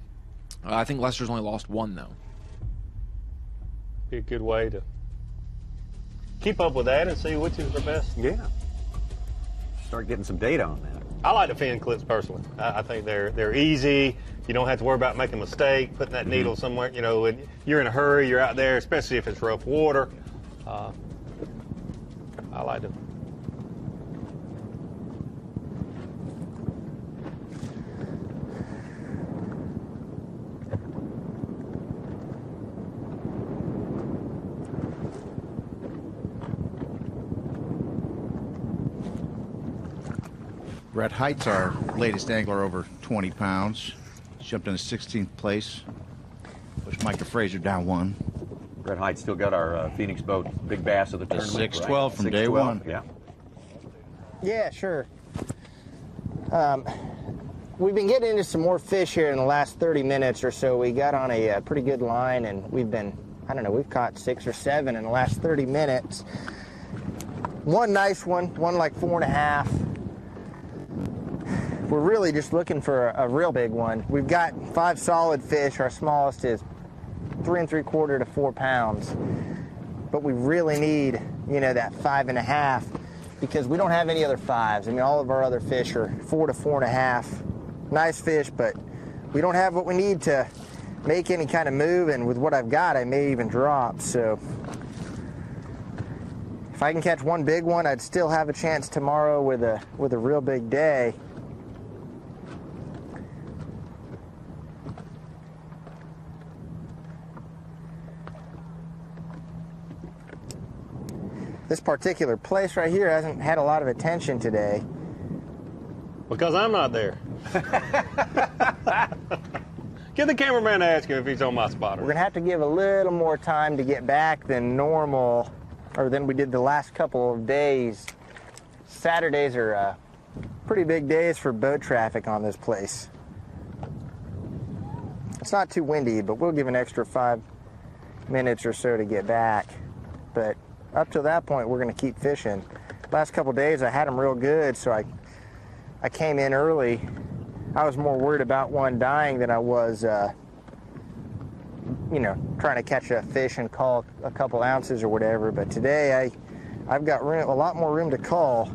S6: I think Lester's only lost 1, though.
S10: Be a good way to keep up with that and see which is the best.
S7: Yeah. Start getting some data on that.
S10: I like the fin clips personally. I think they're easy. You don't have to worry about making a mistake, putting that needle somewhere. You know, and you're in a hurry. You're out there, especially if it's rough water. I like them.
S5: Brett Height's our latest angler over 20 pounds. Jumped in the 16th place. Pushed Micah Fraser down 1.
S7: Brett Height still got our Phoenix boat big bass of the tournament.
S5: 612
S7: right?
S5: from day 1.
S7: Yeah.
S2: Yeah, sure. We've been getting into some more fish here in the last 30 minutes or so. We got on a pretty good line, and we've been, I don't know, we've caught 6 or 7 in the last 30 minutes. One nice one like 4.5. We're really just looking for a real big one. We've got 5 solid fish. Our smallest is 3 3/4 to 4 pounds. But we really need, you know, that 5.5 because we don't have any other 5s. I mean, all of our other fish are 4 to 4.5. Nice fish, but we don't have what we need to make any kind of move. And with what I've got, I may even drop. So if I can catch one big one, I'd still have a chance tomorrow with a real big day. This particular place right here hasn't had a lot of attention today.
S10: Because I'm not there. Get the cameraman to ask him if he's on my spotter.
S2: We're going to have to give a little more time to get back than normal, or than we did the last couple of days. Saturdays are pretty big days for boat traffic on this place. It's not too windy, but we'll give an extra 5 minutes or so to get back. But up to that point, we're going to keep fishing. Last couple days, I had them real good, so I came in early. I was more worried about one dying than I was, you know, trying to catch a fish and call a couple ounces or whatever. But today, I've got a lot more room to call.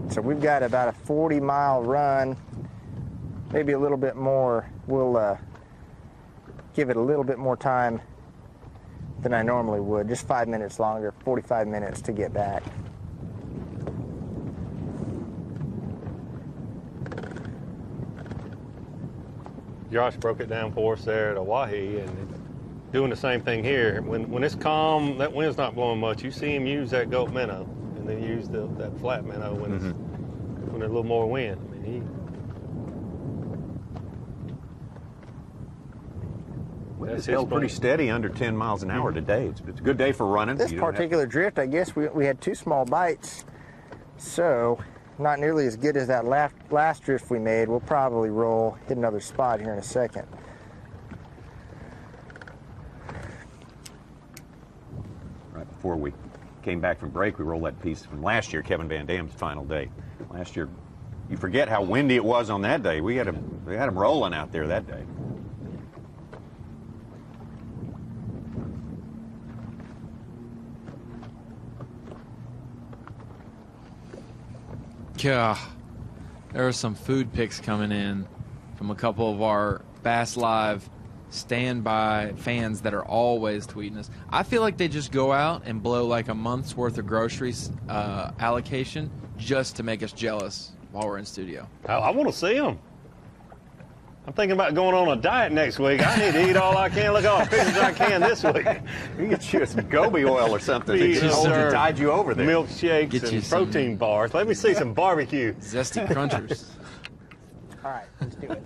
S2: So we've got about a 40-mile run, maybe a little bit more. We'll give it a little bit more time than I normally would, just 5 minutes longer, 45 minutes to get back.
S10: Josh broke it down for us there at Oahe, and doing the same thing here. When it's calm, that wind's not blowing much, you see him use that goat minnow, and then use that flat minnow when there's a little more wind. I mean,
S7: It's held pretty steady under 10 miles an hour today. It's a good day for running.
S2: This particular drift, I guess we had 2 small bites, so not nearly as good as that last drift we made. We'll probably hit another spot here in a second.
S7: Right before we came back from break, we rolled that piece from last year, Kevin Van Dam's final day. Last year, you forget how windy it was on that day. We had them rolling out there that day.
S6: there are some food pics coming in from a couple of our Bass Live standby fans that are always tweeting us. I feel like they just go out and blow like a month's worth of groceries allocation just to make us jealous while we're in studio.
S10: I want to see them. I'm thinking about going on a diet next week. I need to eat all I can. Look all the pictures I can this week.
S7: You get you some goby oil or something.
S10: Yes,
S7: Just
S10: sir.
S7: tide you over there.
S10: Milkshakes
S6: Get you
S10: and
S6: some
S10: protein bars. Let me see some barbecue.
S6: Zesty Crunchers.
S2: All right, let's do it.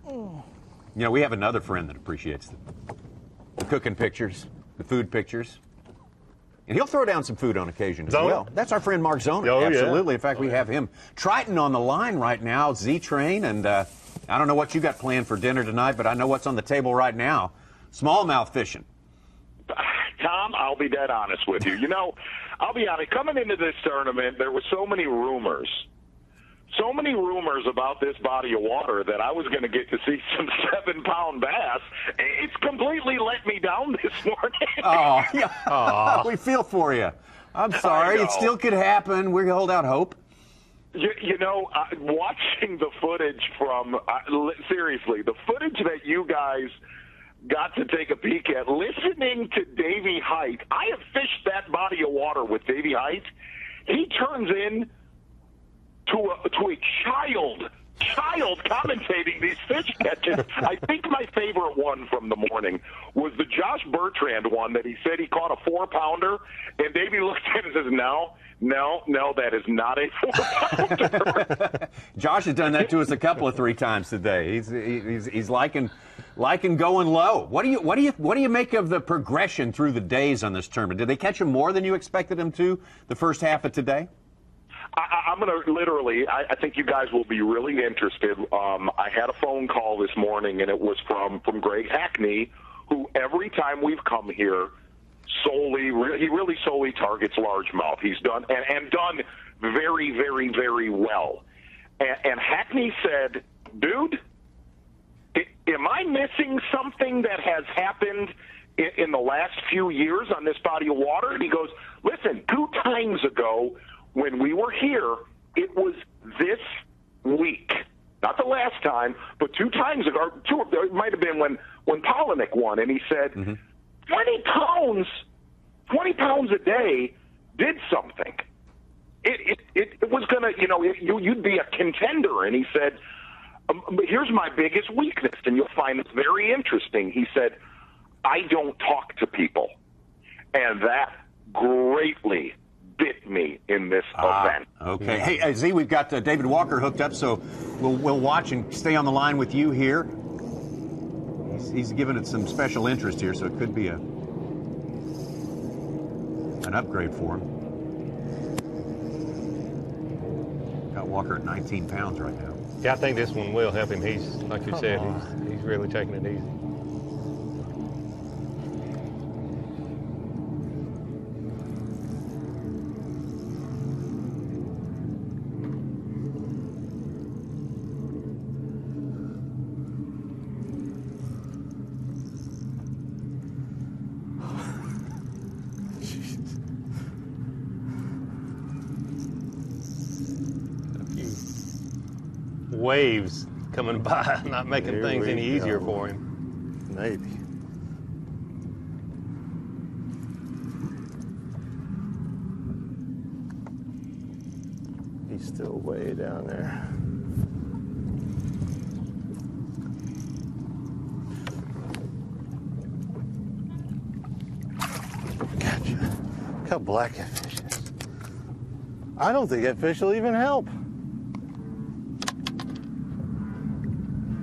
S7: You know, we have another friend that appreciates the cooking pictures, the food pictures. And he'll throw down some food on occasion as well. That's our friend Mark Zona.
S10: Oh,
S7: absolutely.
S10: Yeah.
S7: In fact, we have him. Triton on the line right now, Z-Train, and I don't know what you got planned for dinner tonight, but I know what's on the table right now. Smallmouth fishing.
S9: Tom, I'll be dead honest with you. You know, I'll be honest. Coming into this tournament, there were so many rumors about this body of water that I was going to get to see some 7-pound bass. It's completely let me down this morning.
S7: Oh, yeah. We feel for you. I'm sorry. It still could happen. We're going to hold out hope.
S9: You know, watching the footage from, seriously, the footage that you guys got to take a peek at, listening to Davey Height. I have fished that body of water with Davey Height. He turns in to a child commentating these fish catches. I think my favorite one from the morning was the Josh Bertrand one that he said he caught a 4-pounder, and Davey looked at it and says, no, that is not a 4-pounder.
S7: Josh has done that to us a couple of 3 times today. He's liking going low. What do you make of the progression through the days on this tournament? Did they catch him more than you expected him to the first half of today?
S9: I'm going to literally, I think you guys will be really interested. I had a phone call this morning, and it was from Greg Hackney, who every time we've come here, he really solely targets largemouth. He's done, and done very, very, very well. And Hackney said, dude, am I missing something that has happened in the last few years on this body of water? And he goes, listen, 2 times ago, when we were here, it was this week. Not the last time, but 2 times ago. It might have been when Polinick won, and he said, 20 pounds a day did something. It was going to, you'd be a contender. And he said, here's my biggest weakness, and you'll find this very interesting. He said, I don't talk to people. And that greatly bit me in this event.
S7: Okay. Hey, Z, we've got David Walker hooked up, so we'll watch and stay on the line with you here. He's given it some special interest here, so it could be an upgrade for him. Got Walker at 19 pounds right now.
S10: Yeah, I think this one will help him. He's, like you said, he's really taking it easy. Waves coming by, not making things any easier for him.
S24: Maybe. He's still way down there. Gotcha. Look how black that fish is. I don't think that fish will even help.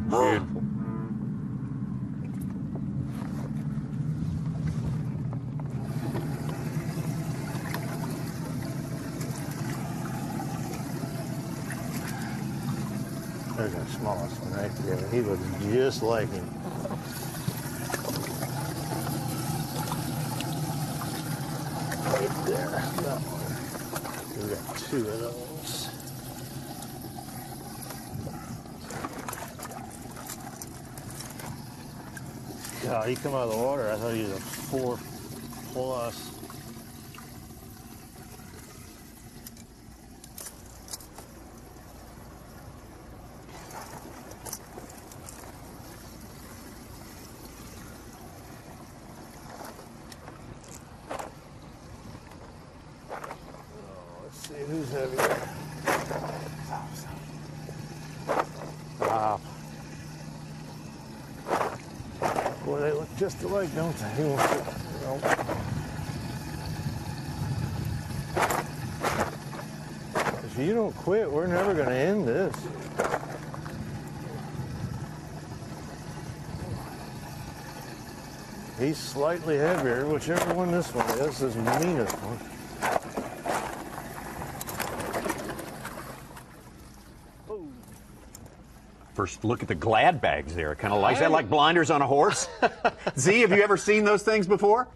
S10: Beautiful.
S24: There's that smallest one right there. He looks just like him. Right there. That one. We got 2 of those. God, he come out of the water. I thought he was a 4+. just alike, don't they? He won't fit. Nope. If you don't quit, we're never going to end this. He's slightly heavier. Whichever one this one is the meanest one.
S7: First look at the glad bags there. Kind of like, is that like blinders on a horse? Z, have you ever seen those things before?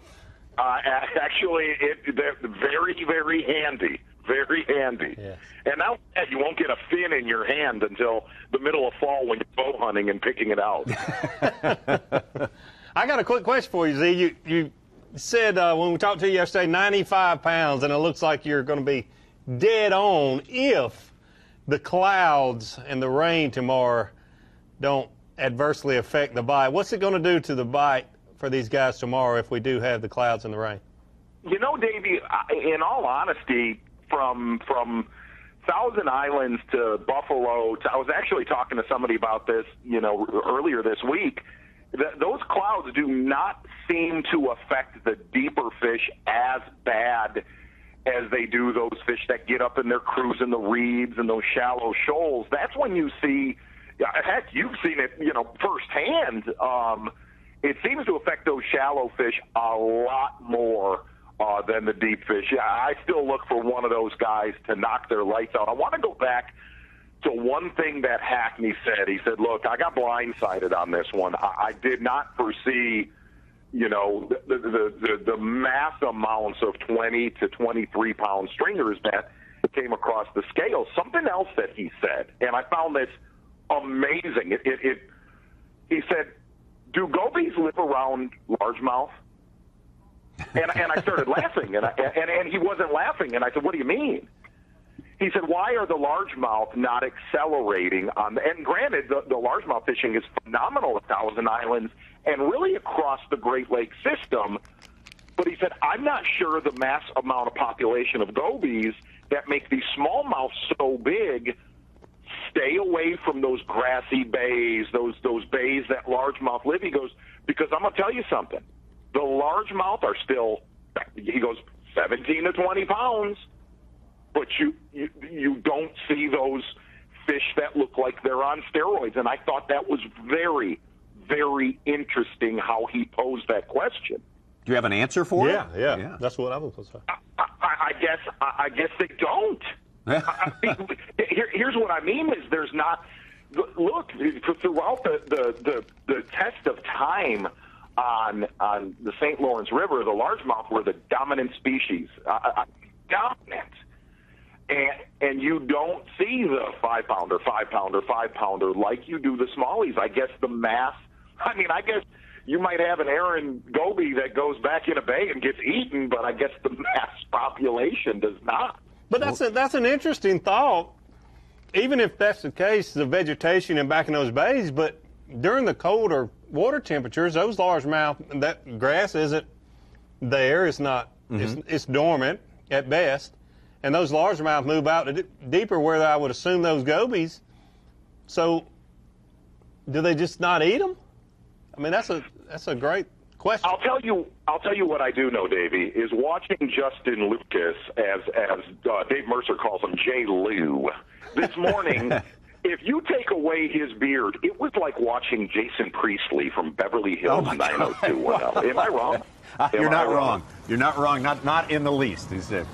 S9: Actually, they're very, very handy. Very handy. Yes. And now you won't get a fin in your hand until the middle of fall when you're bow hunting and picking it out.
S10: I got a quick question for you, Z. You said when we talked to you yesterday, 95 pounds, and it looks like you're going to be dead on if the clouds and the rain tomorrow don't adversely affect the bite. What's it going to do to the bite for these guys tomorrow if we do have the clouds and the rain?
S9: You know, Davey, in all honesty, from Thousand Islands to Buffalo, I was actually talking to somebody about this, earlier this week. Those clouds do not seem to affect the deeper fish as bad as they do those fish that get up and they're cruising the reeds and those shallow shoals. That's when you see, heck, you've seen it, firsthand. It seems to affect those shallow fish a lot more than the deep fish. Yeah, I still look for one of those guys to knock their lights out. I want to go back to one thing that Hackney said. He said, look, I got blindsided on this one. I did not foresee the mass amounts of 20 to 23 pound stringers that came across the scale. Something else that he said, and I found this amazing. He said, do gobies live around largemouth? And I started laughing, and he wasn't laughing, and I said, what do you mean? He said, why are the largemouth not accelerating on the, and granted, the largemouth fishing is phenomenal at Thousand Islands and really across the Great Lakes system, but he said, I'm not sure the mass amount of population of gobies that make these smallmouths so big stay away from those grassy bays, those bays that largemouth live. He goes, because I'm going to tell you something. The largemouth are still, he goes, 17 to 20 pounds. But you don't see those fish that look like they're on steroids. And I thought that was very, very interesting how he posed that question.
S7: Do you have an answer for it?
S10: Yeah. That's what I was supposed to say.
S9: I guess they don't. Here's what I mean is there's not. Look, throughout the test of time on the St. Lawrence River, the largemouth were the dominant species. Dominant. And you don't see the 5-pounder, 5-pounder, 5-pounder like you do the smallies. I guess the mass, I guess you might have an Aaron goby that goes back in a bay and gets eaten, but I guess the mass population does not.
S10: But that's an interesting thought. Even if that's the case, the vegetation and back in those bays, but during the colder water temperatures, those largemouth, that grass isn't there. It's not, it's dormant at best. And those largemouth move out deeper where I would assume those gobies. So, do they just not eat them? That's a great question.
S9: I'll tell you what I do know, Davey, is watching Justin Lucas, as Dave Mercer calls him, J. Lou. This morning, if you take away his beard, it was like watching Jason Priestley from Beverly Hills 90210. Am I wrong?
S7: You're not wrong. You're not wrong. Not in the least. He's a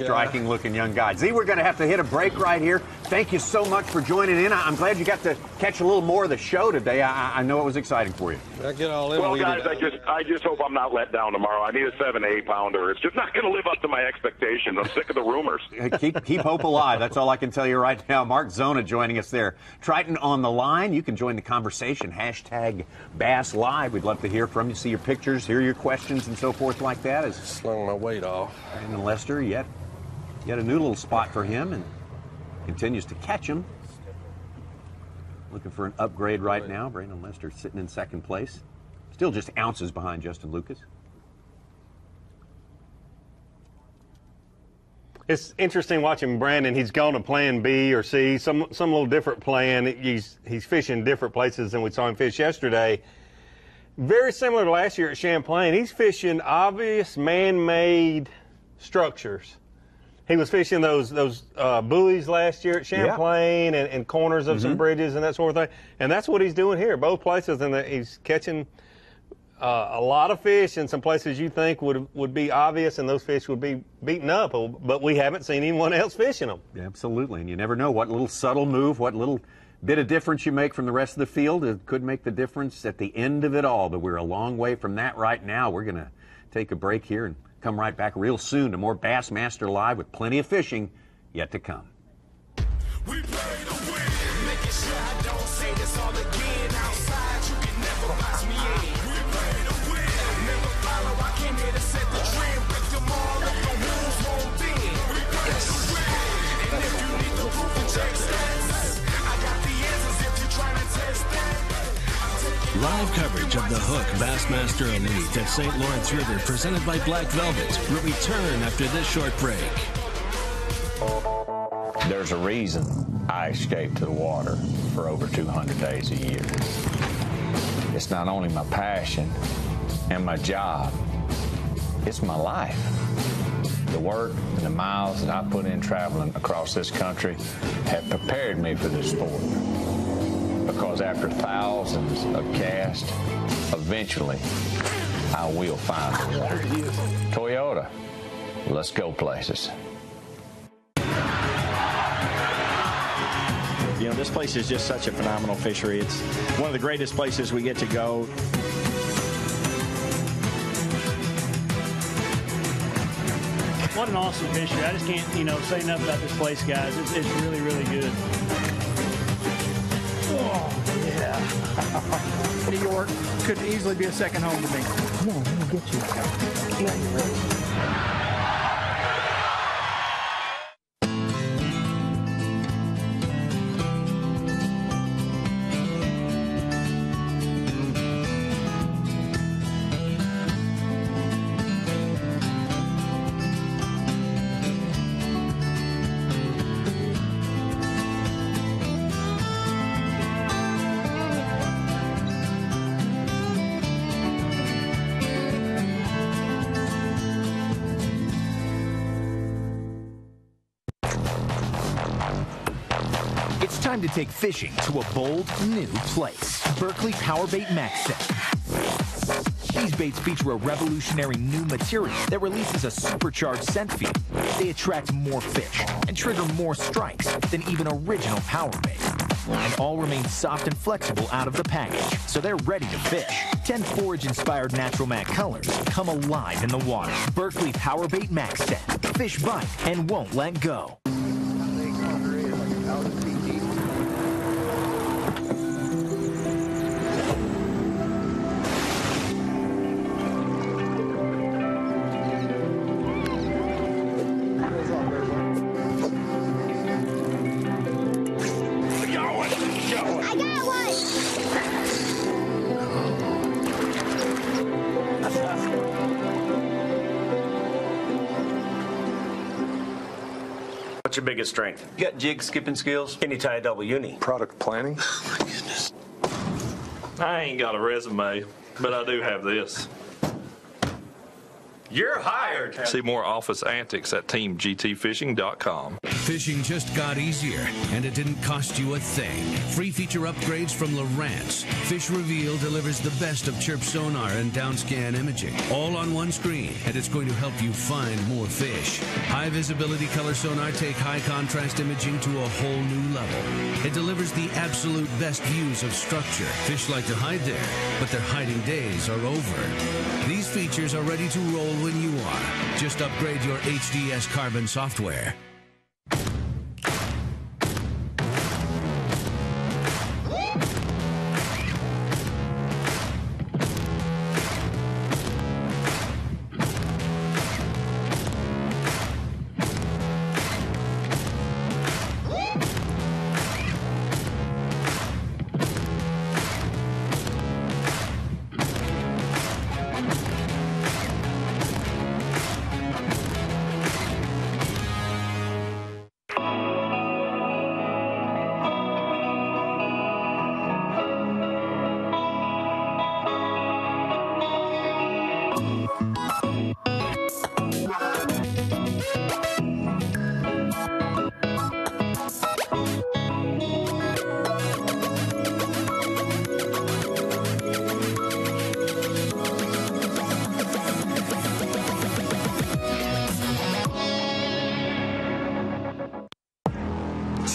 S7: striking-looking young guy. Z, we're going to have to hit a break right here. Thank you so much for joining in. I'm glad you got to catch a little more of the show today. I know it was exciting for you.
S9: Well, guys, I just hope I'm not let down tomorrow. I need a 7 to 8 pounder. It's just not going to live up to my expectations. I'm sick of the rumors.
S7: Keep hope alive. That's all I can tell you right now. Mark Zona joining us there. Triton on the line. You can join the conversation. Hashtag Bass Live. We'd love to hear from you, see your pictures, hear your questions, and so forth like that. As
S11: slung my weight off.
S7: Brandon Lester, yet a new little spot for him, and continues to catch him. Looking for an upgrade right now. Brandon Lester sitting in second place. Still just ounces behind Justin Lucas.
S10: It's interesting watching Brandon. He's gone to plan B or C, some little different plan. He's fishing different places than we saw him fish yesterday. very similar to last year at Champlain. He's fishing obvious man-made structures. He was fishing those buoys last year at Champlain and corners of some bridges and that sort of thing. And that's what he's doing here, both places. And he's catching a lot of fish in some places you think would be obvious, and those fish would be beaten up. But we haven't seen anyone else fishing them.
S7: Absolutely. And you never know what little subtle move, what little bit of difference you make from the rest of the field. It could make the difference at the end of it all. But we're a long way from that right now. We're going to take a break here and come right back real soon to more Bassmaster Live with plenty of fishing yet to come.
S12: We play to win. Making sure I don't say this all again. Outside, you can never box me in. We play to win. Never follow. I came here to set the trend. Break them all if the rules won't bend. We play to win. And if you need the proof and check stats, I got the answers if you're trying to test that.
S13: Live coverage of the Hook Bassmaster Elite at St. Lawrence River, presented by Black Velvet, will return after this short break.
S18: There's a reason I escape to the water for over 200 days a year. It's not only my passion and my job, it's my life. The work and the miles that I put in traveling across this country have prepared me for this sport. Because after thousands of casts, eventually I will find it. Toyota, let's go places.
S19: You know, this place is just such a phenomenal fishery. It's one of the greatest places we get to go.
S20: What an awesome fishery. I just can't, say enough about this place, guys. It's really, really good.
S24: Oh, yeah. New York could easily be a second home to me. Come on, let me get you. Yeah, you're ready.
S22: It's time to take fishing to a bold, new place. Berkley Powerbait Max Set. These baits feature a revolutionary new material that releases a supercharged scent feed. They attract more fish and trigger more strikes than even original Powerbait. And all remain soft and flexible out of the package, so they're ready to fish. 10 forage-inspired natural matte colors come alive in the water. Berkley Powerbait Max Set. Fish bite and won't let go.
S25: What's your biggest strength? You got jig skipping skills? Can you tie a double uni?
S26: Product planning?
S25: Oh my goodness.
S26: I ain't got a resume, but I do have this.
S25: You're hired.
S26: See more office antics at teamgtfishing.com.
S3: Fishing just got easier, and it didn't cost you a thing. Free feature upgrades from Lowrance. Fish Reveal delivers the best of chirp sonar and downscan imaging, all on one screen, and it's going to help you find more fish. High visibility color sonar take high contrast imaging to a whole new level. It delivers the absolute best views of structure. Fish like to hide there, but their hiding days are over. These features are ready to roll when you are. Just upgrade your HDS Carbon software.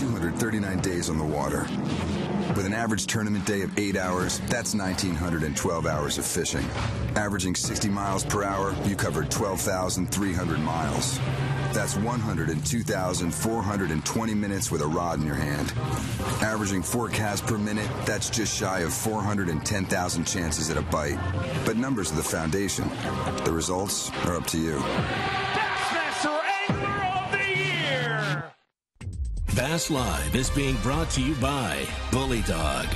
S1: 239 days on the water. With an average tournament day of 8 hours, that's 1,912 hours of fishing. Averaging 60 miles per hour, you covered 12,300 miles. That's 102,420 minutes with a rod in your hand. Averaging 4 casts per minute, that's just shy of 410,000 chances at a bite. But numbers are the foundation. The results are up to you.
S16: Bassmaster Angler of the Year!
S13: Bass Live is being brought to you by Bully Dog.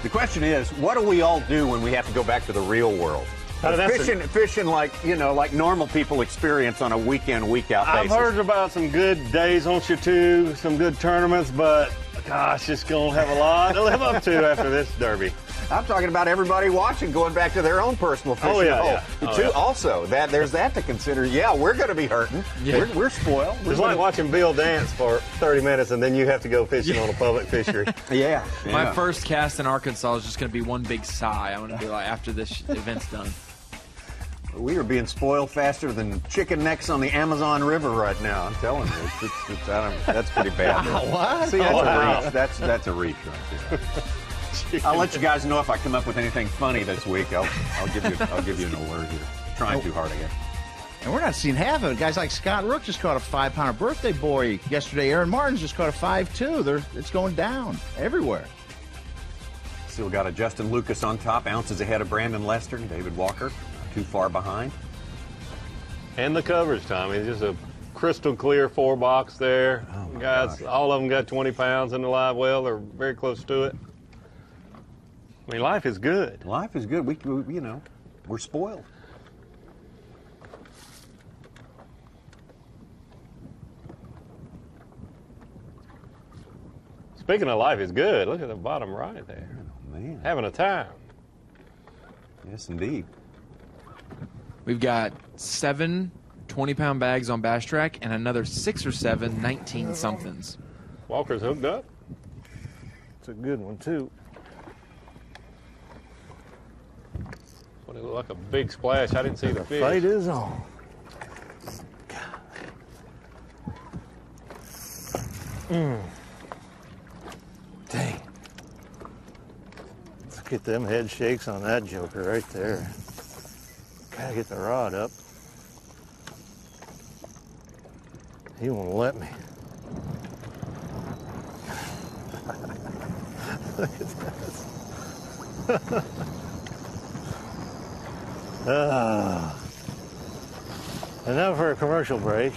S7: The question is, what do we all do when we have to go back to the real world? Fishing like, you know, like normal people experience on a week-in, week-out basis.
S10: I've heard about some good days on Chateau, some good tournaments, but gosh, it's going to have a lot to live up to after this derby.
S7: I'm talking about everybody watching going back to their own personal fishing.
S10: Oh, yeah,
S7: hole.
S10: yeah. Oh,
S7: Too,
S10: yeah.
S7: Also, there's that to consider. Yeah, we're going to be hurting.
S10: Yeah.
S7: We're spoiled.
S10: It's like watching Bill dance for 30 minutes and then you have to go fishing on a public fishery.
S7: Yeah.
S6: My first cast in Arkansas is just going to be one big sigh. I'm going to be like, after this event's done.
S7: We are being spoiled faster than chicken necks on the Amazon River right now. I'm telling you, that's pretty bad.
S2: What?
S7: See, that's a reach. That's a reach right there. I'll let you guys know if I come up with anything funny this week. I'll give you an alert here. Trying too hard again.
S5: And we're not seeing half of it. Guys like Scott Rook just caught a 5-pounder birthday boy yesterday. Aaron Martin's just caught a 5.2. It's going down everywhere.
S7: Still got a Justin Lucas on top, ounces ahead of Brandon Lester and David Walker. Not too far behind.
S10: And the coverage, Tommy, just a crystal clear 4-box there. Guys, all of them got 20 pounds in the live well. They're very close to it. I mean, life is good.
S7: Life is good. We you know, we're spoiled.
S10: Speaking of life is good, look at the bottom right there.
S7: Oh, man.
S10: Having a time.
S7: Yes, indeed.
S6: We've got 7 20-pound bags on Bass Track and another 6 or 7 19-somethings.
S10: Walker's hooked up.
S17: It's a good one, too.
S10: What, it looked like a big splash. I didn't see the fish.
S17: Fight is on. Dang. Look at them head shakes on that joker right there. Gotta get the rod up. He won't let me. Look at that. And now for a commercial break.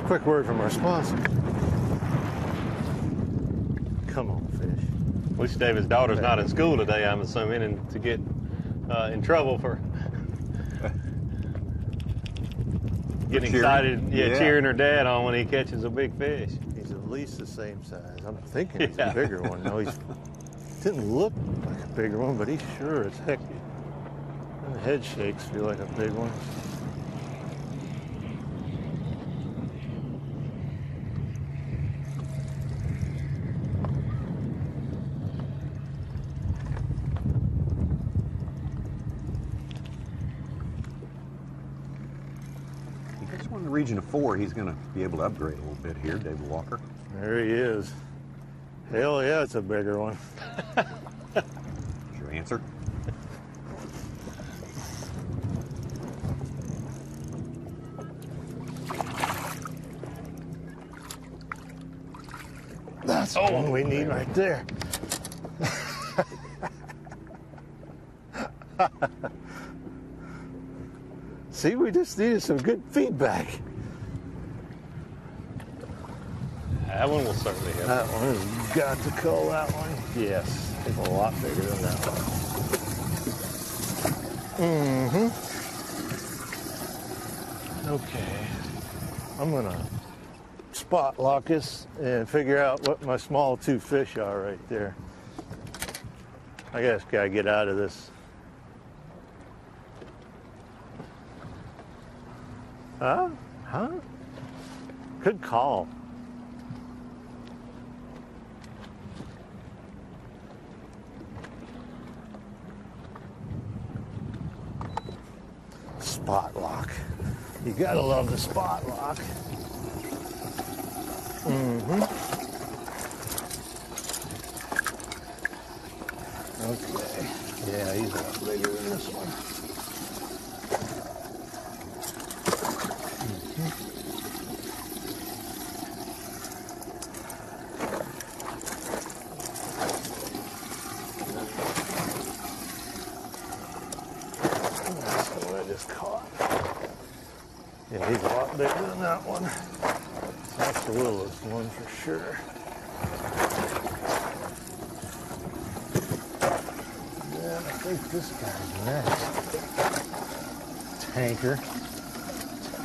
S17: Quick word from our sponsor. Come on, fish.
S10: At least David's daughter's not in school today, I'm assuming, and to get in trouble for getting excited, cheering her dad on when he catches a big fish.
S17: He's at least the same size. I'm thinking he's a bigger one. No, he didn't look like a bigger one, but he's sure as heck. And the head shakes feel like a big one.
S7: Region of 4, he's going to be able to upgrade a little bit here, David Walker.
S17: There he is. Hell yeah, it's a bigger one.
S7: Your answer?
S17: That's the one we need right there. See, we just needed some good feedback.
S10: That one will certainly help.
S17: That one has got to call that one. Yes, it's a lot bigger than that one. Okay, I'm gonna spot lock this and figure out what my small 2 fish are right there. I guess gotta get out of this. Huh? Good call. Spot lock. You gotta love the spot lock. Okay. Yeah, he's a lot bigger than this one. That's the one I just caught. Yeah, he's a lot bigger than that one. That's the littlest one for sure. Then I think this guy's next. Tanker.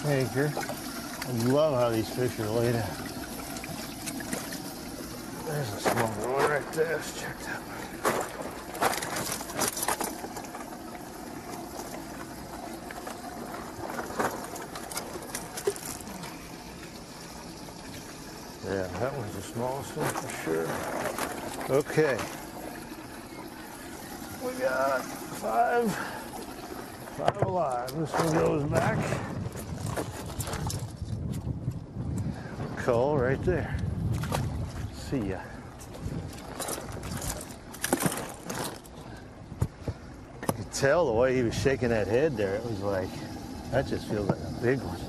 S17: I love how these fish are laid out. There's a small one right there. Let's check that one. Yeah, that one's the smallest one for sure. Okay. We got five alive. This one goes back. Call right there. See ya. You could tell the way he was shaking that head there. It was like, that just feels like a big one.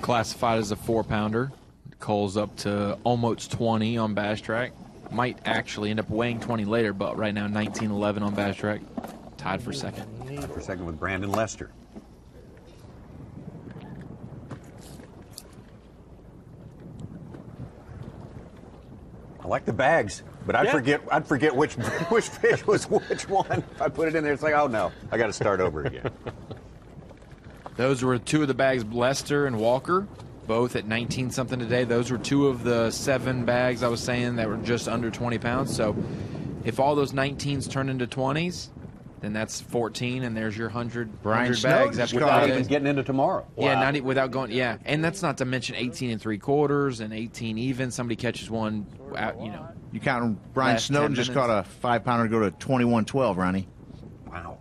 S6: Classified as a 4-pounder. Cole's up to almost 20 on Bass Track. Might actually end up weighing 20 later, but right now 19-11 on Bass Track. Tied for second.
S7: For second with Brandon Lester. I like the bags, but I'd forget which fish was which one. If I put it in there, it's like, oh no, I got to start over again.
S6: Those were two of the bags, Lester and Walker, both at 19-something today. Those were two of the 7 bags I was saying that were just under 20 pounds. So if all those 19s turn into 20s, then that's 14, and there's your 100 bags.
S7: Without even getting into tomorrow.
S6: Yeah,
S7: Wow.
S6: without going. Yeah, and that's not to mention 18 3/4 and 18 even. Somebody catches one out, you know.
S5: You count Brian
S6: last
S5: Snowden
S6: 10
S5: just caught a 5-pounder go to 21-12, Ronnie.
S7: Wow.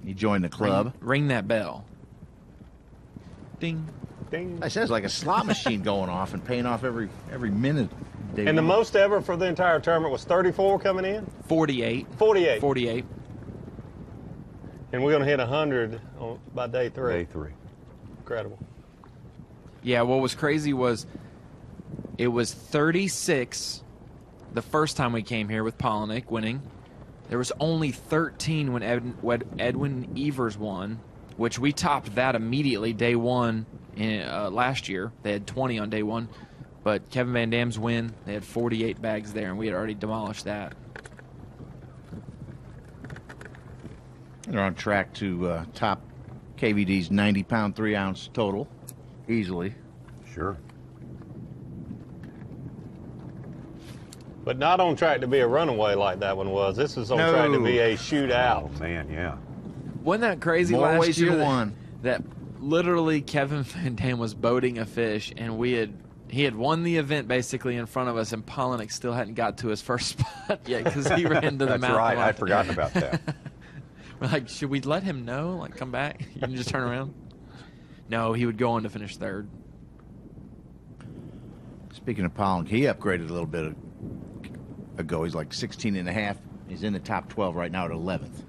S5: He joined the club.
S6: Ring that bell. Ding.
S5: Ding. I says like a slot machine going off and paying off every minute.
S10: And the most ever for the entire tournament was 34 coming in?
S6: 48.
S10: 48. And we're going to hit 100 by day 3.
S7: Day 3.
S10: Incredible.
S6: Yeah, what was crazy was it was 36 the first time we came here with Polinick winning. There was only 13 when Edwin Evers won, which we topped that immediately day 1 last year. They had 20 on day 1. But Kevin Van Dam's win, they had 48 bags there, and we had already demolished that.
S5: They're on track to top KVD's 90-pound, 3-ounce total easily.
S7: Sure.
S10: But not on track to be a runaway like that one was. This is on track to be a shootout.
S7: Oh, man, yeah.
S6: Wasn't that crazy
S5: More
S6: last
S5: ways
S6: year
S5: than one.
S6: that literally Kevin Van Dam was boating a fish, and he had won the event basically in front of us, and Polinick still hadn't got to his first spot yet because he ran to the
S7: That's
S6: mountain.
S7: right. I'd forgotten about that.
S6: We're like, should we let him know? Like, come back? You can just turn around? No, he would go on to finish 3rd.
S5: Speaking of Pollock, he upgraded a little bit ago. He's like 16.5. He's in the top 12 right now at 11th.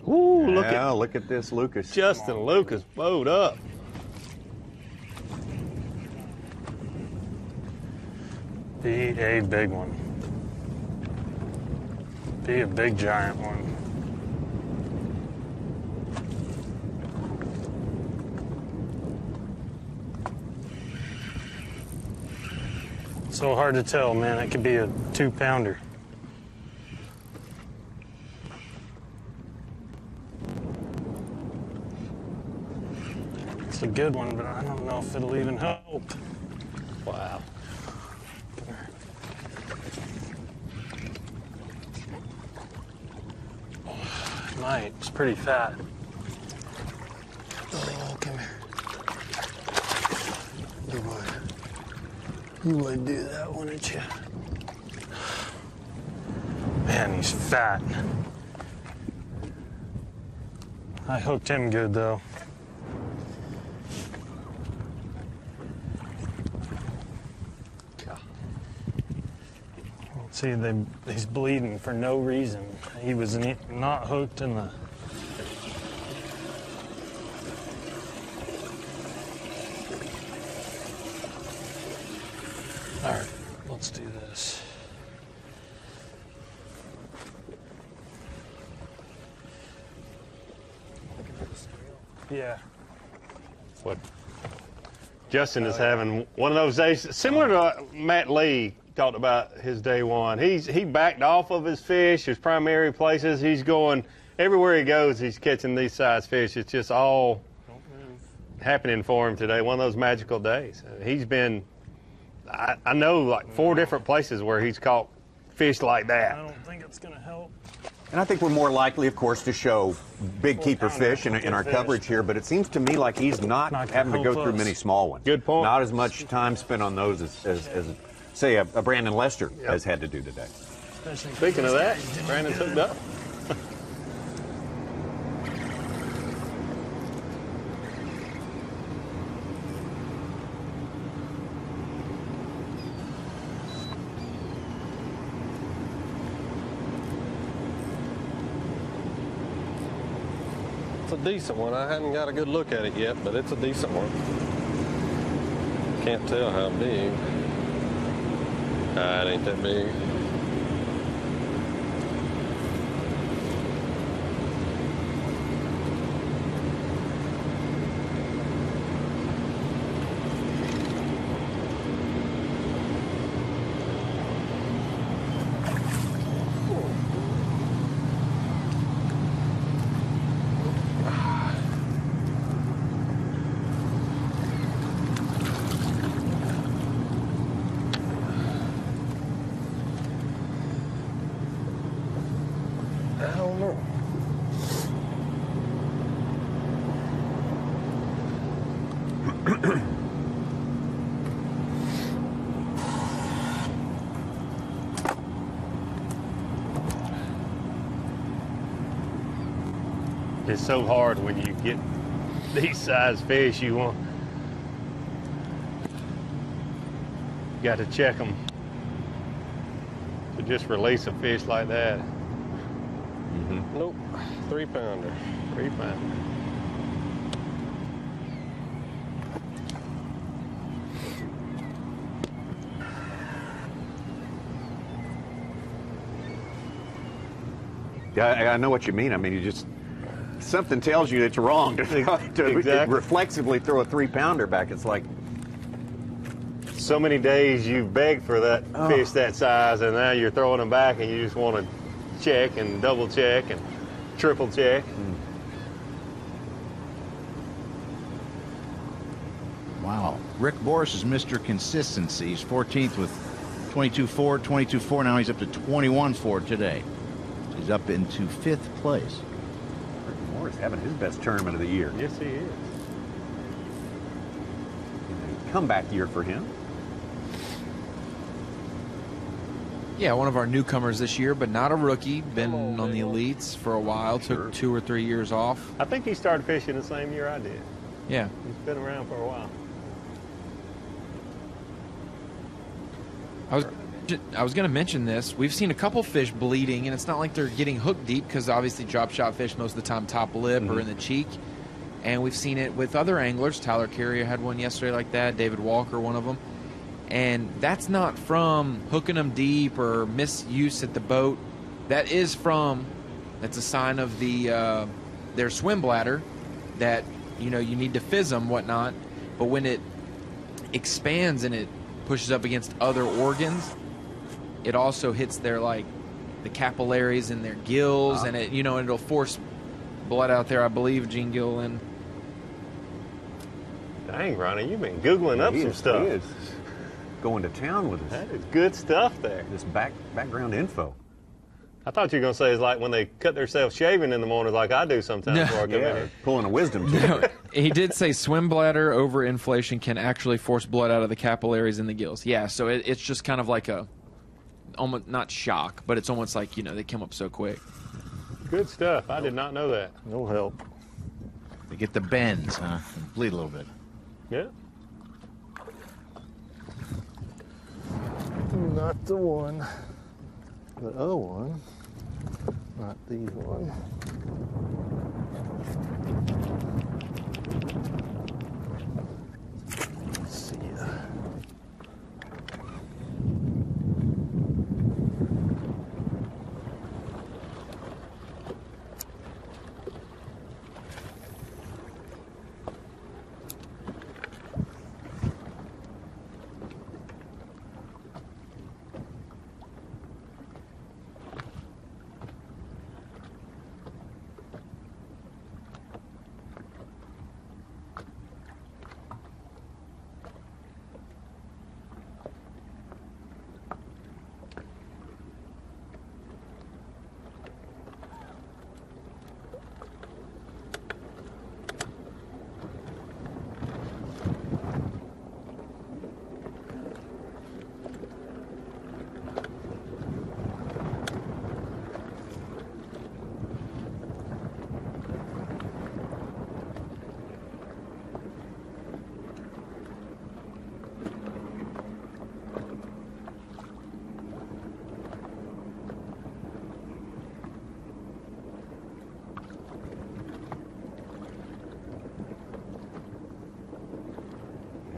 S10: Ooh,
S7: look at this, Lucas.
S10: Justin Lucas bowed up.
S17: Be a big one. Be a big giant one. So hard to tell, man. It could be a 2-pounder. It's a good one, but I don't know if it'll even help.
S10: Wow.
S17: It might. It's pretty fat. Oh, come here. You would do that, wouldn't you? Man, he's fat. I hooked him good, though. See, he's bleeding for no reason. He was not hooked in the... All right, let's do this. Yeah.
S10: What? Justin is having one of those days, similar to Matt Lee talked about his day one. He backed off of his fish, his primary places. He's going everywhere he goes. He's catching these size fish. It's just all happening for him today. One of those magical days. He's been, I know, like 4 different places where he's caught fish like that.
S17: I don't think it's going to help.
S7: And I think we're more likely, of course, to show big keeper fish in our coverage here, but it seems to me like he's not having to go through many small ones.
S10: Good point.
S7: Not as much time spent on those as say, a Brandon Lester has had to do today.
S10: Speaking of that, Brandon's hooked up.
S11: It's a decent one. I hadn't got a good look at it yet, but it's a decent one. Can't tell how big. It ain't that big. I don't know.
S10: It's so hard when you get these size fish. You got to check them to just release a fish like that.
S11: Nope, 3-pounder.
S10: 3-pounder.
S7: Yeah, I know what you mean. I mean, you just, something tells you it's wrong to reflexively throw a 3-pounder back. It's like,
S10: so many days you've begged for that fish that size, and now you're throwing them back, and you just want to check and double check and triple check.
S5: Wow. Rick Boris is Mr. Consistency. He's 14th with 22.4, 22.4. Now he's up to 21.4 today. He's up into 5th place.
S7: Rick Boris having his best tournament of the year.
S10: Yes, he is.
S7: Comeback year for him.
S6: Yeah, one of our newcomers this year, but not a rookie. Been on the elites for a while. Took 2 or 3 years off.
S10: I think he started fishing the same year I did.
S6: Yeah.
S10: He's been around for a while.
S6: I was going to mention this. We've seen a couple fish bleeding, and it's not like they're getting hooked deep because obviously drop shot fish most of the time top lip or in the cheek. And we've seen it with other anglers. Tyler Carrier had one yesterday like that. David Walker, one of them. And that's not from hooking them deep or misuse at the boat. That's a sign of their swim bladder that, you need to fizz them, whatnot. But when it expands and it pushes up against other organs, it also hits their, the capillaries in their gills, and it, it'll force blood out there, I believe, Gene Gilliland.
S10: Dang, Ronnie, you've been Googling up some stuff.
S7: He is going to town with us.
S10: That is good stuff there.
S7: This background info.
S10: I thought you were going to say it's like when they cut themselves shaving in the morning like I do sometimes before I come in here.
S7: Pulling a wisdom tooth.
S6: He did say swim bladder overinflation can actually force blood out of the capillaries in the gills. Yeah, so it's just kind of like a almost not shock, but it's almost like, you know, they come up so quick.
S10: Good stuff. I did not know that.
S17: No help.
S5: They get the bends, huh? And bleed a little bit.
S10: Yeah.
S24: Not the one. The other one. Not these one. See ya.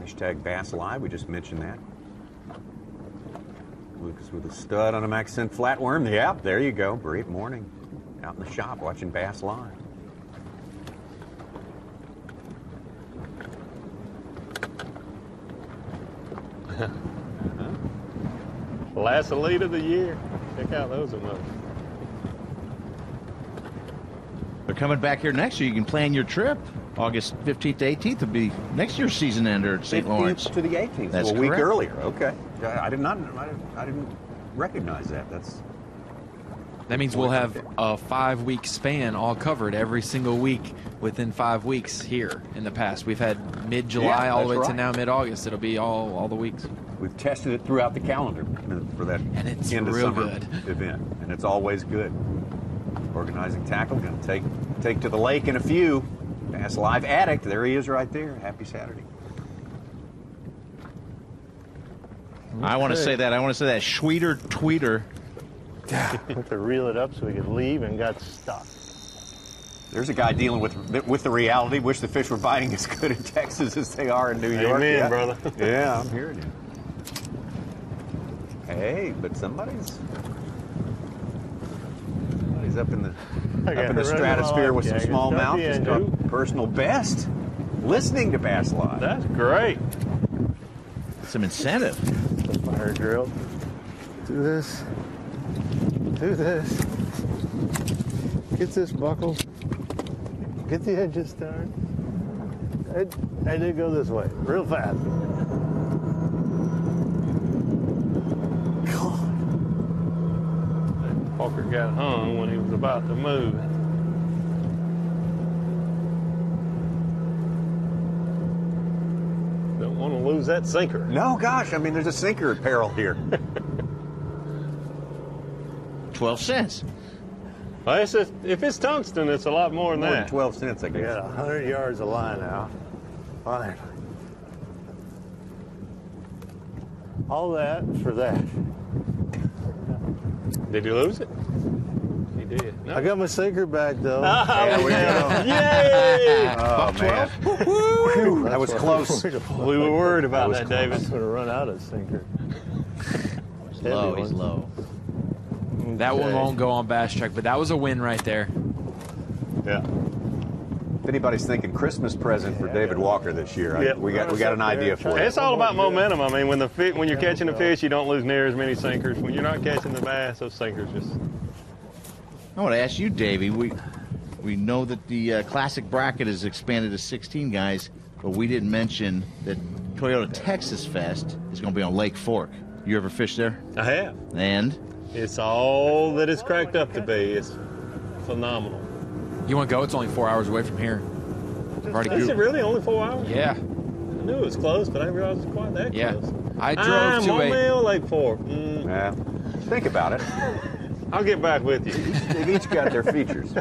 S7: Hashtag Bass Live, we just mentioned that. Lucas with a stud on a Maxent flatworm. Yeah, there you go. Great morning. Out in the shop watching Bass Live.
S10: Last elite of the year. Check out those emotes.
S5: They're coming back here next year. You can plan your trip. August 15th to 18th will be next year's season ender at St. Lawrence.
S7: To the 18th.
S5: That's
S7: a week
S5: correct.
S7: earlier. Okay. I didn't recognize that.
S6: That means we'll have a 5-week span all covered every single week within 5 weeks here. In the past, we've had mid-July
S7: Yeah,
S6: all the way
S7: that's
S6: to
S7: right.
S6: now mid-August. It'll be all the weeks.
S7: We've tested it throughout the calendar for that
S6: And it's
S7: end of
S6: real
S7: summer
S6: good.
S7: event, and it's always good. Organizing tackle, going to take to the lake in a few. Bass Live addict, there he is right there. Happy Saturday.
S5: I want to say that. I want to say that. Schweeter tweeter.
S17: Have to reel it up so we could leave and got stuck.
S7: There's a guy dealing with the reality. Wish the fish were biting as good in Texas as they are in New York.
S10: Amen,
S7: Yeah.
S10: brother.
S7: Yeah, I'm hearing you. Hey, but somebody's up in the stratosphere with some smallmouth. Just got personal best. Listening to Bass Live.
S10: That's great.
S5: Some incentive.
S24: Fire drill. Do this. Do this. Get this buckle. Get the edges turned. I did go this way, real fast.
S10: Walker got hung when he was about to move. Don't want to lose that sinker.
S7: No, gosh, I mean, there's a sinker at peril here.
S5: 12 cents.
S10: Well, if it's tungsten, it's a lot more than
S7: More
S10: that.
S7: than 12 cents, I
S24: I
S7: guess.
S24: got 100 yards of line now. Finally. All that for that.
S10: Did you lose it? He did. No.
S24: I got my sinker back though.
S10: There
S7: we go.
S10: Yay!
S7: Oh, man. Whew, that was close.
S10: We were worried about that, David.
S24: I'm going to run out of sinker.
S5: Low, he's low.
S6: That one won't go on Bass Track, but that was a win right there.
S10: Yeah.
S7: If anybody's thinking Christmas present for David Walker this year,
S10: Yeah.
S7: we got an idea for it.
S10: It's all about momentum. I mean, when you're catching a fish, you don't lose near as many sinkers. When you're not catching the bass, those sinkers just.
S5: I want to ask you, Davey. We know that the classic bracket is expanded to 16 guys, but we didn't mention that Toyota Texas Fest is going to be on Lake Fork. You ever fished there?
S10: I have.
S5: And?
S10: It's all that it's cracked up to be. It's phenomenal.
S6: You want to go? It's only 4 hours away from here. I've already
S10: Is
S6: Googled.
S10: it really only 4 hours?
S6: Yeah.
S10: I knew it was close, but I didn't realize it was quite that
S6: Yeah.
S10: close.
S6: I drove to
S10: Montmel, Lake Fork.
S7: Yeah. Think about it.
S10: I'll get back with you.
S7: They've each got their features.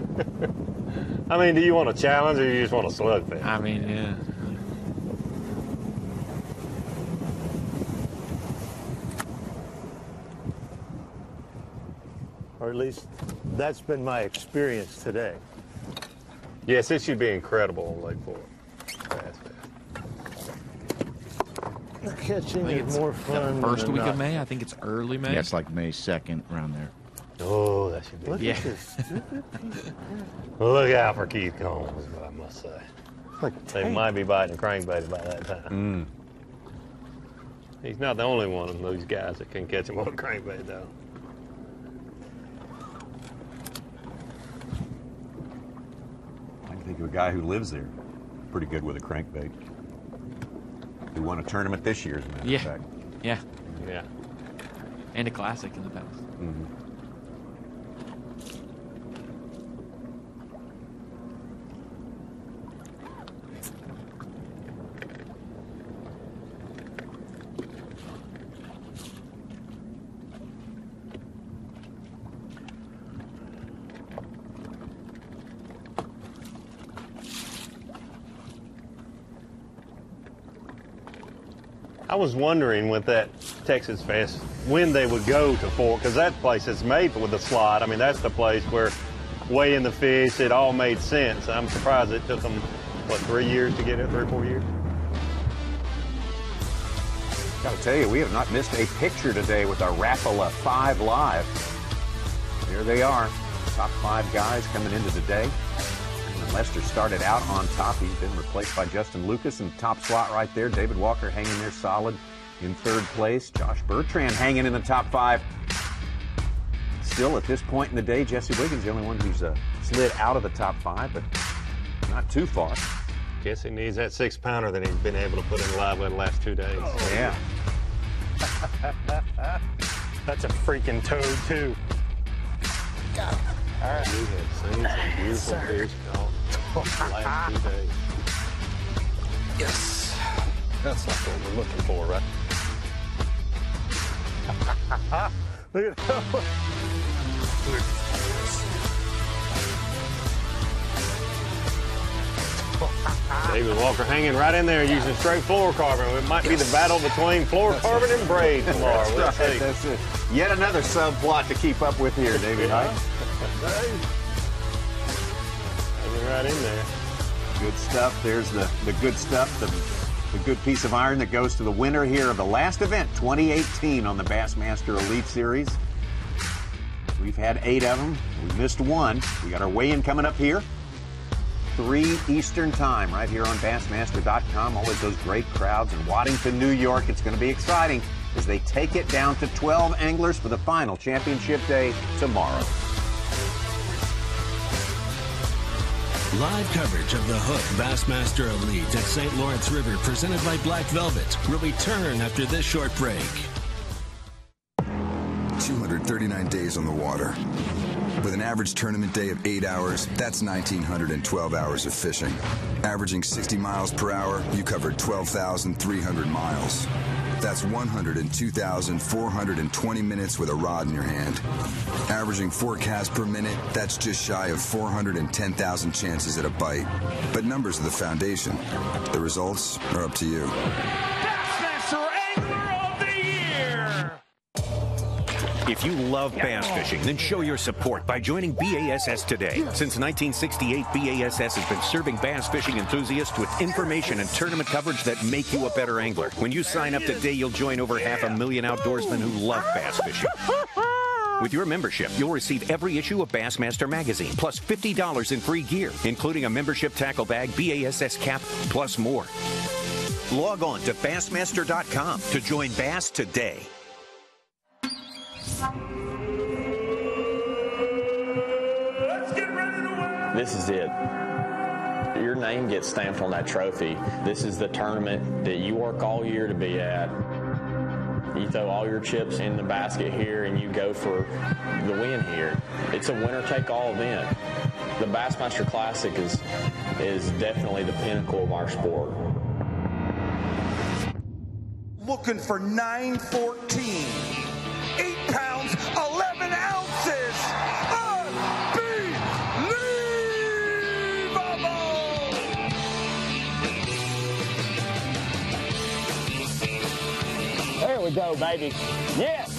S10: I mean, do you want a challenge or you just want a slugfest?
S6: I mean, yeah.
S4: Or at least that's been my experience today.
S10: Yes, it should be incredible on Lake Fork.
S4: Catching is more fun.
S6: First week of May, I think it's early May.
S5: Yeah, it's like May 2nd, around there.
S10: Oh, that should be.
S4: Look
S6: Yeah.
S4: at this stupid piece.
S10: Look out for Keith Combs, is what I must say.
S4: Like
S10: They
S4: tank.
S10: might be biting crankbait by that time. He's not the only one of those guys that can catch him on a crankbait, though.
S7: I can think of a guy who lives there. Pretty good with a crankbait. He won a tournament this year, as a matter of fact.
S6: Yeah.
S10: Yeah.
S6: And a classic in the past.
S10: I was wondering with that Texas Fest when they would go to Fork, because that place is made with the slot. I mean, that's the place where weighing the fish, it all made sense. I'm surprised it took them, what, 3 years to get it, 3 or 4 years?
S7: Gotta tell you, we have not missed a picture today with our Rapala 5 Live. There they are, top 5 guys coming into the day. And Lester started out on top. He's been replaced by Justin Lucas in the top slot right there. David Walker hanging there solid in 3rd place. Josh Bertrand hanging in the top 5. Still at this point in the day, Jesse Wiggins the only one who's slid out of the top 5, but not too far.
S10: Guess he needs that 6-pounder that he's been able to put in live with the last 2 days.
S7: Oh, yeah.
S17: That's a freaking toad, too.
S10: All right. We have seen some beautiful fish caught the last 2 days.
S11: Yes. That's not what we're looking for, right?
S4: Look at that.
S10: David Walker hanging right in there using straight fluorocarbon. It might be the battle between fluorocarbon and braid tomorrow. We'll see.
S7: That's it. Yet another subplot to keep up with here, David.
S10: Hanging right in there.
S7: Good stuff. There's the good stuff, the good piece of iron that goes to the winner here of the last event, 2018 on the Bassmaster Elite Series. We've had 8 of them. We missed 1. We got our weigh-in coming up here. 3 Eastern time right here on Bassmaster.com. Always those great crowds in Waddington, New York. It's going to be exciting as they take it down to 12 anglers for the final championship day tomorrow.
S13: Live coverage of the Hook Bassmaster Elite at St. Lawrence River, presented by Black Velvet, will return after this short break.
S1: 239 days on the water. With an average tournament day of 8 hours, that's 1,912 hours of fishing. Averaging 60 miles per hour, you covered 12,300 miles. That's 102,420 minutes with a rod in your hand. Averaging 4 casts per minute, that's just shy of 410,000 chances at a bite. But numbers are the foundation. The results are up to you.
S16: Bassmaster Angler of the Year!
S8: If you love bass fishing, then show your support by joining B.A.S.S today. Since 1968, B.A.S.S has been serving bass fishing enthusiasts with information and tournament coverage that make you a better angler. When you sign up today, you'll join over 500,000 outdoorsmen who love bass fishing. With your membership, you'll receive every issue of Bassmaster magazine, plus $50 in free gear, including a membership tackle bag, BASS cap, plus more. Log on to Bassmaster.com to join Bass today.
S14: This is it. Your name gets stamped on that trophy. This is the tournament that you work all year to be at. You throw all your chips in the basket here and you go for the win here. It's a winner-take-all event. The Bassmaster Classic is definitely the pinnacle of our sport.
S15: Looking for 914. 8 pounds of
S24: we go, baby. Yes!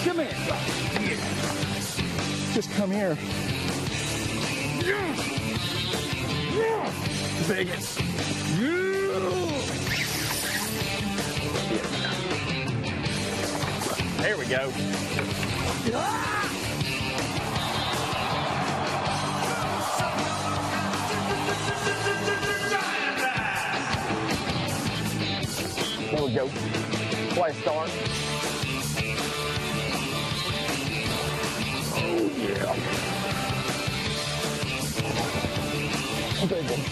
S24: Come here. Just come here. Biggest. There we go. There we go. Play start. Oh, yeah. Big one.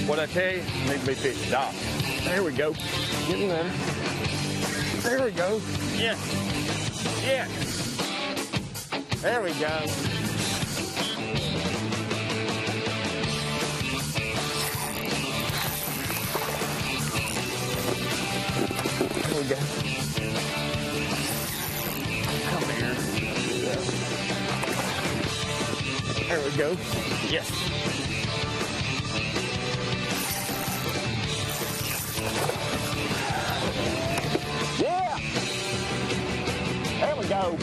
S24: What'd I tell you? Need to be fished off. There we go. Getting there. There we go. Yeah. Yeah. There we go. There we go. Come here. There we go. Yes. Yeah! There we go.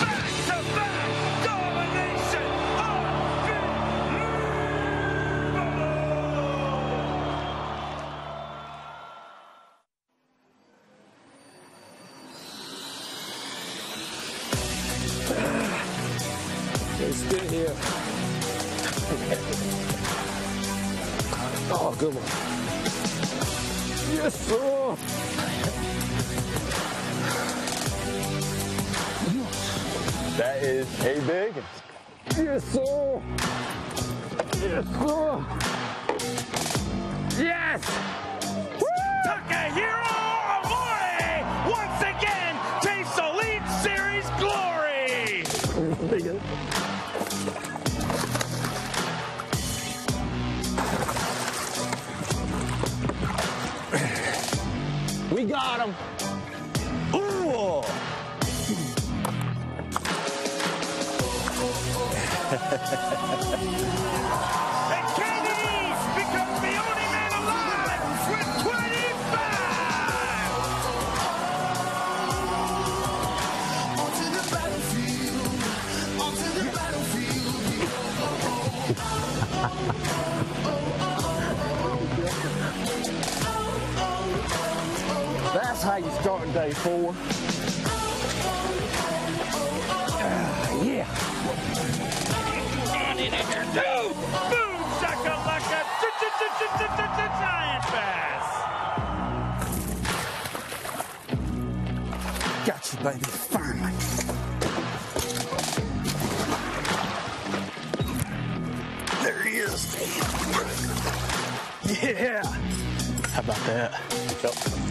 S16: Back-to-back domination
S24: It's good here. Oh, good one. Yes, sir. That is a big. Yes, sir. Yes, sir. Yes.
S16: Takahiro Amore once again tastes Elite Series glory.
S24: We got him. Ooh.
S16: And Kennedy becomes the only man alive with 25.
S9: Onto the battlefield. Onto the battlefield.
S24: That's how you start day 4. Yeah.
S16: On in here, too. Boom, shakalaka, giant bass.
S24: Got you, baby. Finally. There he is. Yeah. How about that?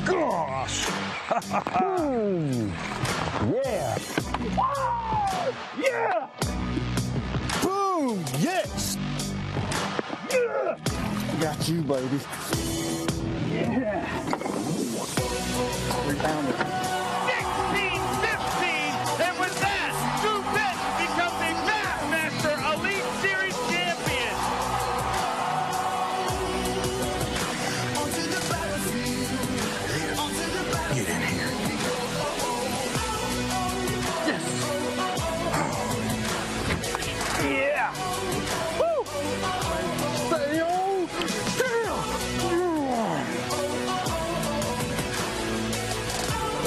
S24: Gosh. Yeah. Oh, yeah. Boom. Yes. Yeah. Got you, baby. Yeah. Rebounded.
S16: 16-15, and with that, B.A.S.S becomes a Bassmaster Elite Series champion.
S9: Onto the battlefield. Onto the battlefield.
S24: Get in here. Yes. Yeah. Woo. Stay on. Yeah.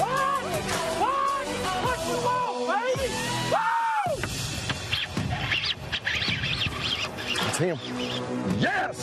S24: What? What's the ball, baby? Woo! That's him. Yes.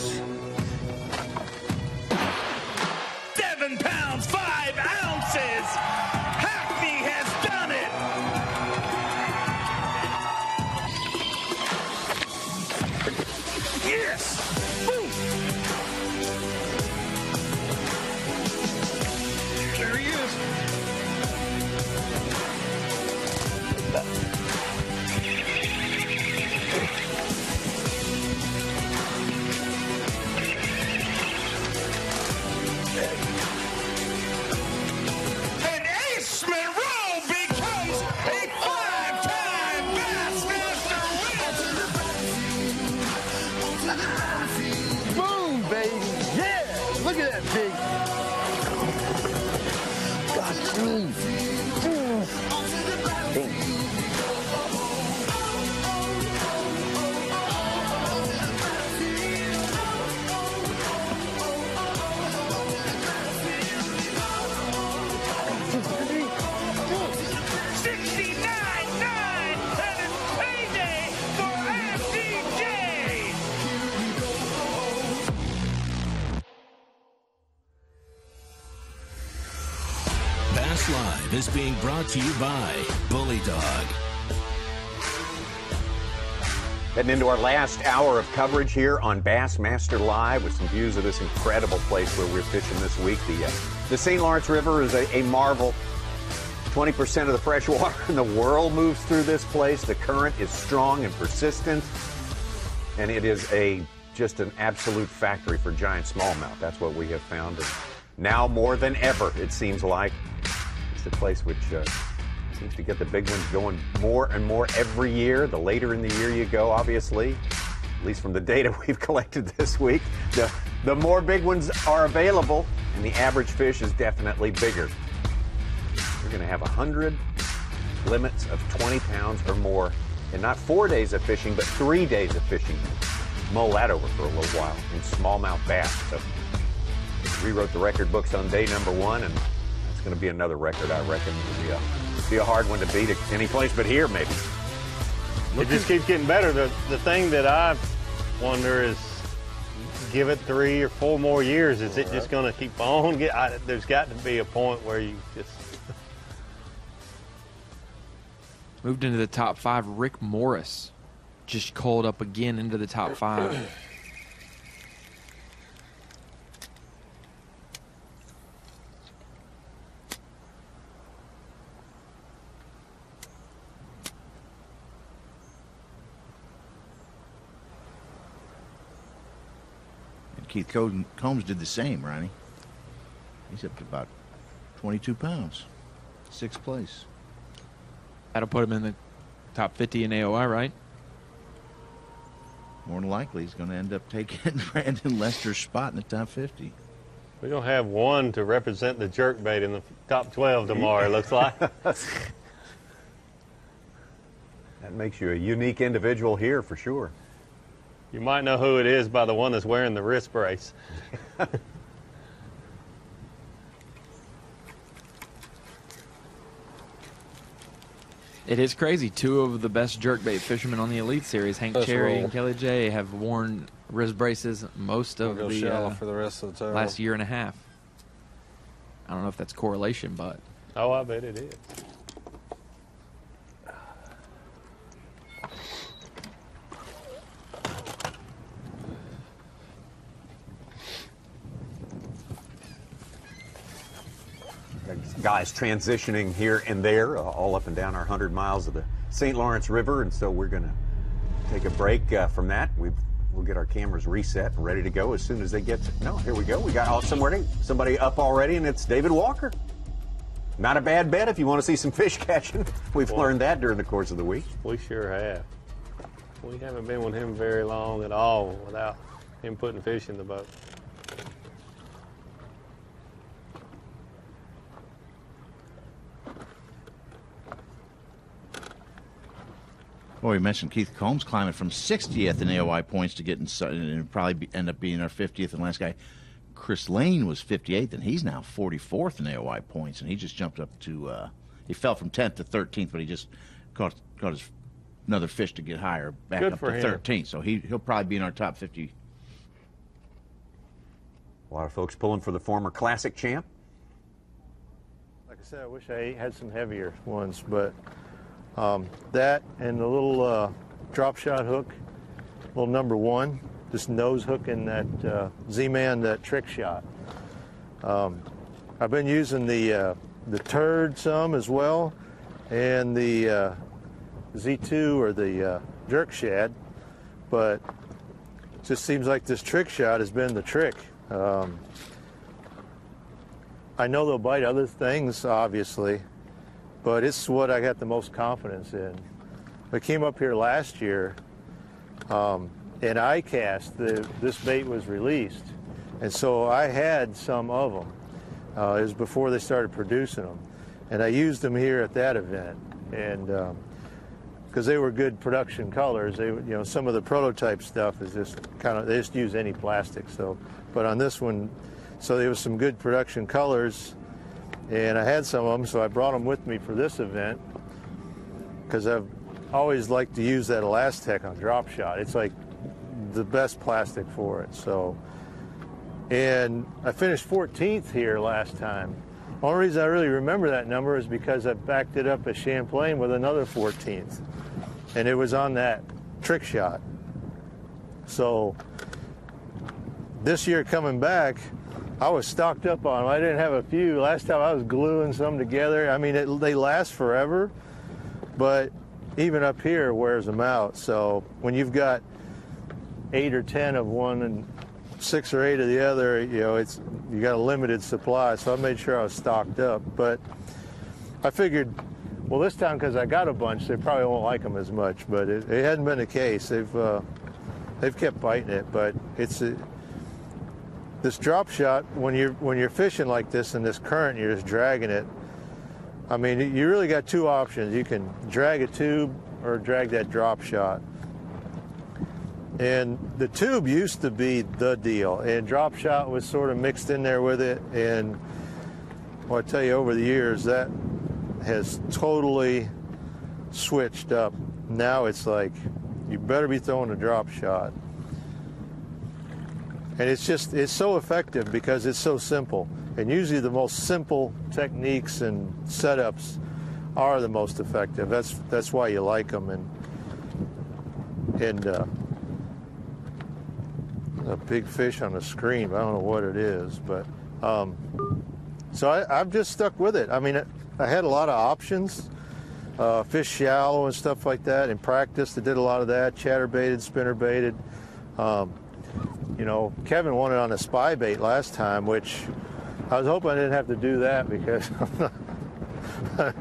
S24: Look at that big. God,
S13: Bass Live is being brought to you by Bully Dog.
S7: Heading into our last hour of coverage here on Bassmaster Live with some views of this incredible place where we're fishing this week. The St. Lawrence River is a marvel. 20% of the fresh water in the world moves through this place. The current is strong and persistent, and it is just an absolute factory for giant smallmouth. That's what we have found. And now more than ever, it seems like, it's the place which seems to get the big ones going more and more every year. The later in the year you go, obviously, at least from the data we've collected this week, the more big ones are available, and the average fish is definitely bigger. We're going to have 100 limits of 20 pounds or more, and not 4 days of fishing, but 3 days of fishing. Mull that over for a little while in smallmouth bass. So rewrote the record books on day number 1, and it's going to be another record, I reckon. It'll be a hard one to beat at any place but here, maybe.
S10: It just keeps getting better. The thing that I wonder is, give it 3 or 4 more years, is it just going to keep on? There's got to be a point where you just...
S6: Moved into the top 5. Rick Morris just called up again into the top 5.
S5: Keith Combs did the same, Ronnie. He's up to about 22 pounds. 6th place.
S6: That'll put him in the top 50 in AOI, right?
S5: More than likely, he's going to end up taking Brandon Lester's spot in the top 50.
S10: We're going to have one to represent the jerkbait in the top 12 tomorrow, it looks like.
S7: That makes you a unique individual here for sure.
S10: You might know who it is by the one that's wearing the wrist brace.
S6: It is crazy. 2 of the best jerkbait fishermen on the Elite Series, Hank Cherry and Kelly J, have worn wrist braces most of the,
S11: for the rest of the time.
S6: last year and a half. I don't know if that's correlation, but...
S10: Oh, I bet it is.
S7: Guys transitioning here and there, all up and down our 100 miles of the St. Lawrence River, and so we're going to take a break from that. We'll get our cameras reset and ready to go as soon as they get to... No, here we go. We got somebody up already, and it's David Walker. Not a bad bet if you want to see some fish catching. We've learned that during the course of the week.
S10: We sure have. We haven't been with him very long at all without him putting fish in the boat.
S5: Well, we mentioned Keith Combs climbing from 60th in AOI points to getting, and probably end up being our 50th. And last guy, Chris Lane, was 58th, and he's now 44th in AOI points. And he just jumped up to, he fell from 10th to 13th, but he just caught another fish to get higher, back up to 13th. So he'll probably be in our top 50.
S7: A lot of folks pulling for the former Classic champ.
S4: Like I said, I wish I had some heavier ones, but that and the little drop shot hook, little number 1, just nose hooking that Z-Man, that trick shot. I've been using the turd some as well, and the Z2 or the jerk shad, but it just seems like this trick shot has been the trick. I know they'll bite other things, obviously, but it's what I got the most confidence in. I came up here last year, and ICAST, this bait was released, And so I had some of them. It was before they started producing them. And I used them here at that event. And because they were good production colors, they, you know, some of the prototype stuff is just kind of, they just use any plastic. So, but on this one, so there was some good production colors, and I had some of them, so I brought them with me for this event because I've always liked to use that Elastec on drop shot. It's like the best plastic for it. So, and I finished 14th here last time. The only reason I really remember that number is because I backed it up at Champlain with another 14th, and it was on that trick shot. So this year coming back, I was stocked up on them. I didn't have a few. Last time I was gluing some together. I mean, they last forever, but even up here wears them out. So when you've got 8 or 10 of one and 6 or 8 of the other, you know, you got a limited supply. So I made sure I was stocked up. But I figured, well, this time because I got a bunch, they probably won't like them as much. But it hadn't been the case. They've kept biting it. But it's this drop shot, when you're fishing like this in this current, you're just dragging it. I mean, you really got two options. You can drag a tube or drag that drop shot. And the tube used to be the deal, and drop shot was sort of mixed in there with it. And well, I tell you, over the years, that has totally switched up. Now it's like, you better be throwing a drop shot. And it's so effective because it's so simple. And usually the most simple techniques and setups are the most effective. That's why you like them. And a big fish on the screen, but I don't know what it is. But so I've just stuck with it. I mean, I had a lot of options, fish shallow and stuff like that. In practice, I did a lot of that, chatterbaited, spinnerbaited. You know, Kevin won it on a spy bait last time, which I was hoping I didn't have to do that because I'm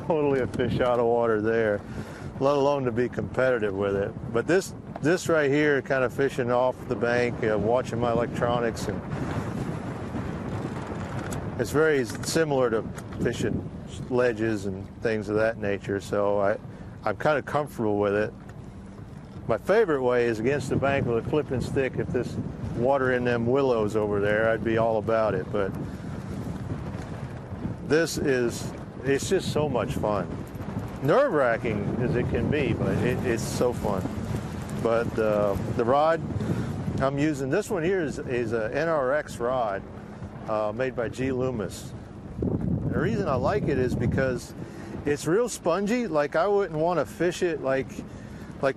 S4: totally a fish out of water there, let alone to be competitive with it. But this right here, kind of fishing off the bank, watching my electronics, and it's very similar to fishing ledges and things of that nature. So I'm kind of comfortable with it. My favorite way is against the bank with a flipping stick. If there's water in them willows over there, I'd be all about it. But it's just so much fun. Nerve-wracking as it can be, but it's so fun. But the rod I'm using, this one here is a NRX rod made by G. Loomis. And the reason I like it is because it's real spongy. Like, I wouldn't want to fish it like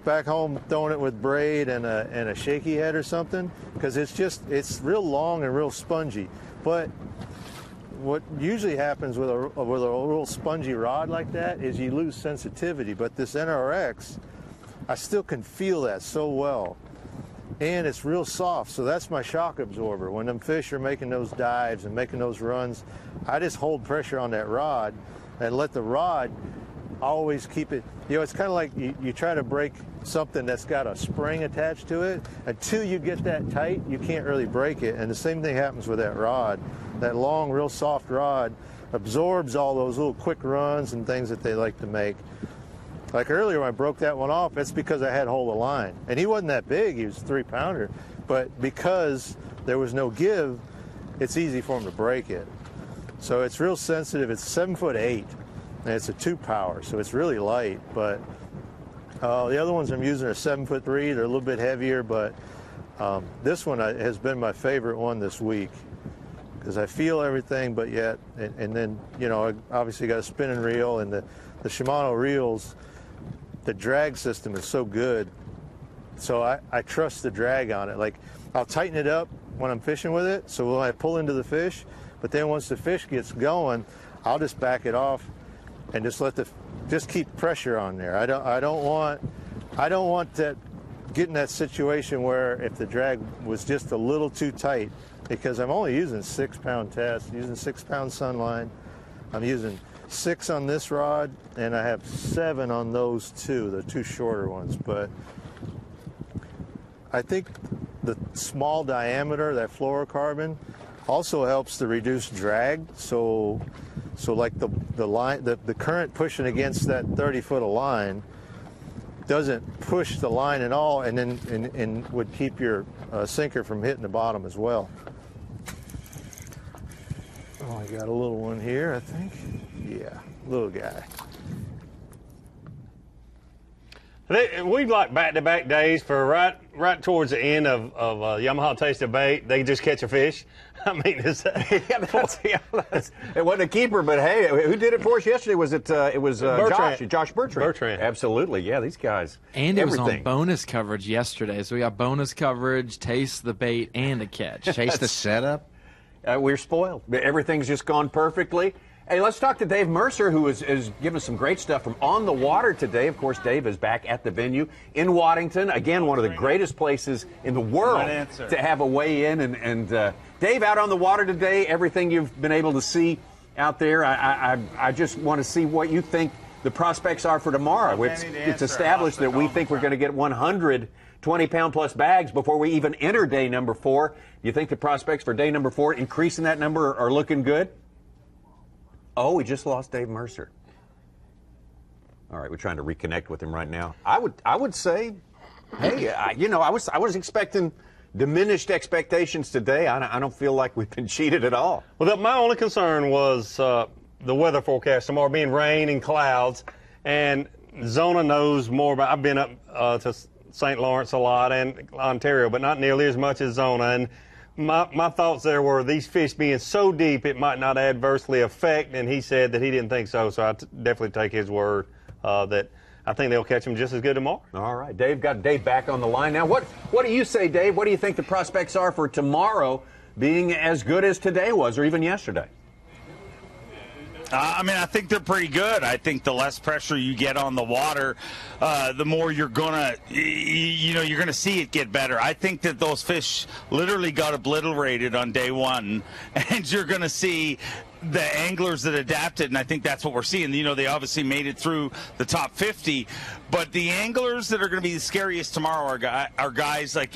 S4: back home throwing it with braid and a shaky head or something, because it's real long and real spongy. But what usually happens with a real spongy rod like that is you lose sensitivity. But this NRX, I still can feel that so well. And it's real soft, so that's my shock absorber. When them fish are making those dives and making those runs, I just hold pressure on that rod and let the rod always keep it. You know, it's kind of like you try to break something that's got a spring attached to it. Until you get that tight, you can't really break it. And the same thing happens with that rod. That long, real soft rod absorbs all those little quick runs and things that they like to make. Like earlier when I broke that one off, it's because I had hold of line. And he wasn't that big, he was a 3-pounder. But because there was no give, it's easy for him to break it. So it's real sensitive. It's 7'8", and it's a 2-power, so it's really light. But the other ones I'm using are 7'3". They're a little bit heavier, but this one has been my favorite one this week because I feel everything, but yet, and then, you know, I obviously got a spinning reel, and the Shimano reels, the drag system is so good. So I trust the drag on it. Like, I'll tighten it up when I'm fishing with it, so when I pull into the fish, but then once the fish gets going, I'll just back it off and just keep pressure on there. I don't want that, get in that situation where if the drag was just a little too tight, because I'm only using 6-pound test, using 6-pound Sunline. I'm using 6 on this rod, and I have 7 on those two, the two shorter ones. But I think the small diameter, that fluorocarbon, also helps to reduce drag. So like the line, the current pushing against that 30-foot of line doesn't push the line at all, and then and would keep your sinker from hitting the bottom as well. Oh, I got a little one here, I think. Yeah, little guy.
S10: We'd like back-to-back days for right towards the end of Yamaha Taste of Bait. They just catch a fish. I mean, is that,
S7: it wasn't a keeper, but hey, who did it for us yesterday? Was it? It was Josh Bertrand.
S10: Bertrand.
S7: Absolutely, yeah. These guys.
S6: And it was on
S7: everything.
S6: bonus coverage yesterday, so we got bonus coverage, taste the bait, and a catch.
S7: Taste
S6: the
S7: setup. We're spoiled. Everything's just gone perfectly. Hey, let's talk to Dave Mercer, who is giving us some great stuff from on the water today. Of course, Dave is back at the venue in Waddington. Again, one of the greatest places in the world to have a weigh-in. And Dave, out on the water today, everything you've been able to see out there, I just want to see what you think the prospects are for tomorrow. It's established that we think we're going to get 100 20-pound-plus bags before we even enter day number 4. Do you think the prospects for day number 4, increasing that number, are looking good? Oh, we just lost Dave Mercer. All right, we're trying to reconnect with him right now. I would say, hey, I was expecting diminished expectations today. I don't feel like we've been cheated at all.
S10: Well, my only concern was the weather forecast tomorrow being rain and clouds, and Zona knows more about. I've been up to St. Lawrence a lot and Ontario, but not nearly as much as Zona. And my thoughts there were these fish being so deep it might not adversely affect, and he said that he didn't think so. So I definitely take his word that I think they'll catch them just as good tomorrow.
S7: All right, Dave, got Dave back on the line now. What do you say, Dave? What do you think the prospects are for tomorrow being as good as today was, or even yesterday?
S16: I mean, I think they're pretty good. I think the less pressure you get on the water, the more you're gonna, you're gonna see it get better. I think that those fish literally got obliterated on day 1, and you're gonna see the anglers that adapted, and I think that's what we're seeing. They obviously made it through the top 50, but the anglers that are going to be the scariest tomorrow are guys like,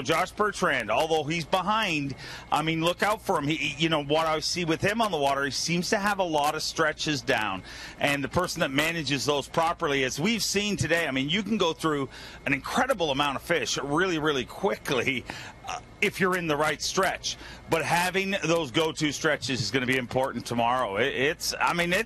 S16: Josh Bertrand. Although he's behind, I mean, look out for him. What I see with him on the water, he seems to have a lot of stretches down, and the person that manages those properly, as we've seen today, I mean, you can go through an incredible amount of fish really, really quickly if you're in the right stretch. But having those go-to stretches is going to be important tomorrow. It's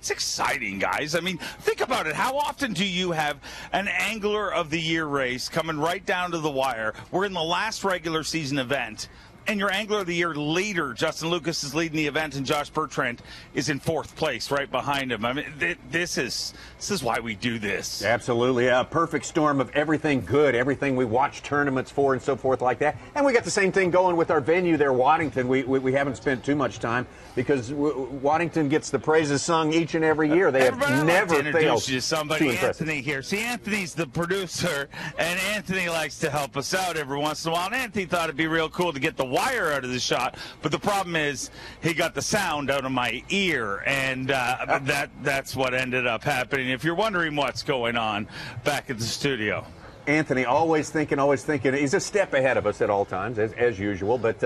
S16: exciting, guys. I mean, think about it. How often do you have an Angler of the Year race coming right down to the wire? We're in the last regular season event, and your Angler of the Year leader, Justin Lucas, is leading the event, and Josh Bertrand is in 4th place right behind him. I mean, this is why we do this.
S7: Absolutely. A perfect storm of everything good, everything we watch tournaments for and so forth like that. And we got the same thing going with our venue there, Waddington. We haven't spent too much time because Waddington gets the praises sung each and every year. They have never failed.
S16: Introduce you to somebody, Anthony here. See, Anthony's the producer, and Anthony likes to help us out every once in a while. And Anthony thought it'd be real cool to get the wire out of the shot, but the problem is he got the sound out of my ear, and that's what ended up happening. If you're wondering what's going on back at the studio.
S7: Anthony, always thinking. He's a step ahead of us at all times, as usual. But,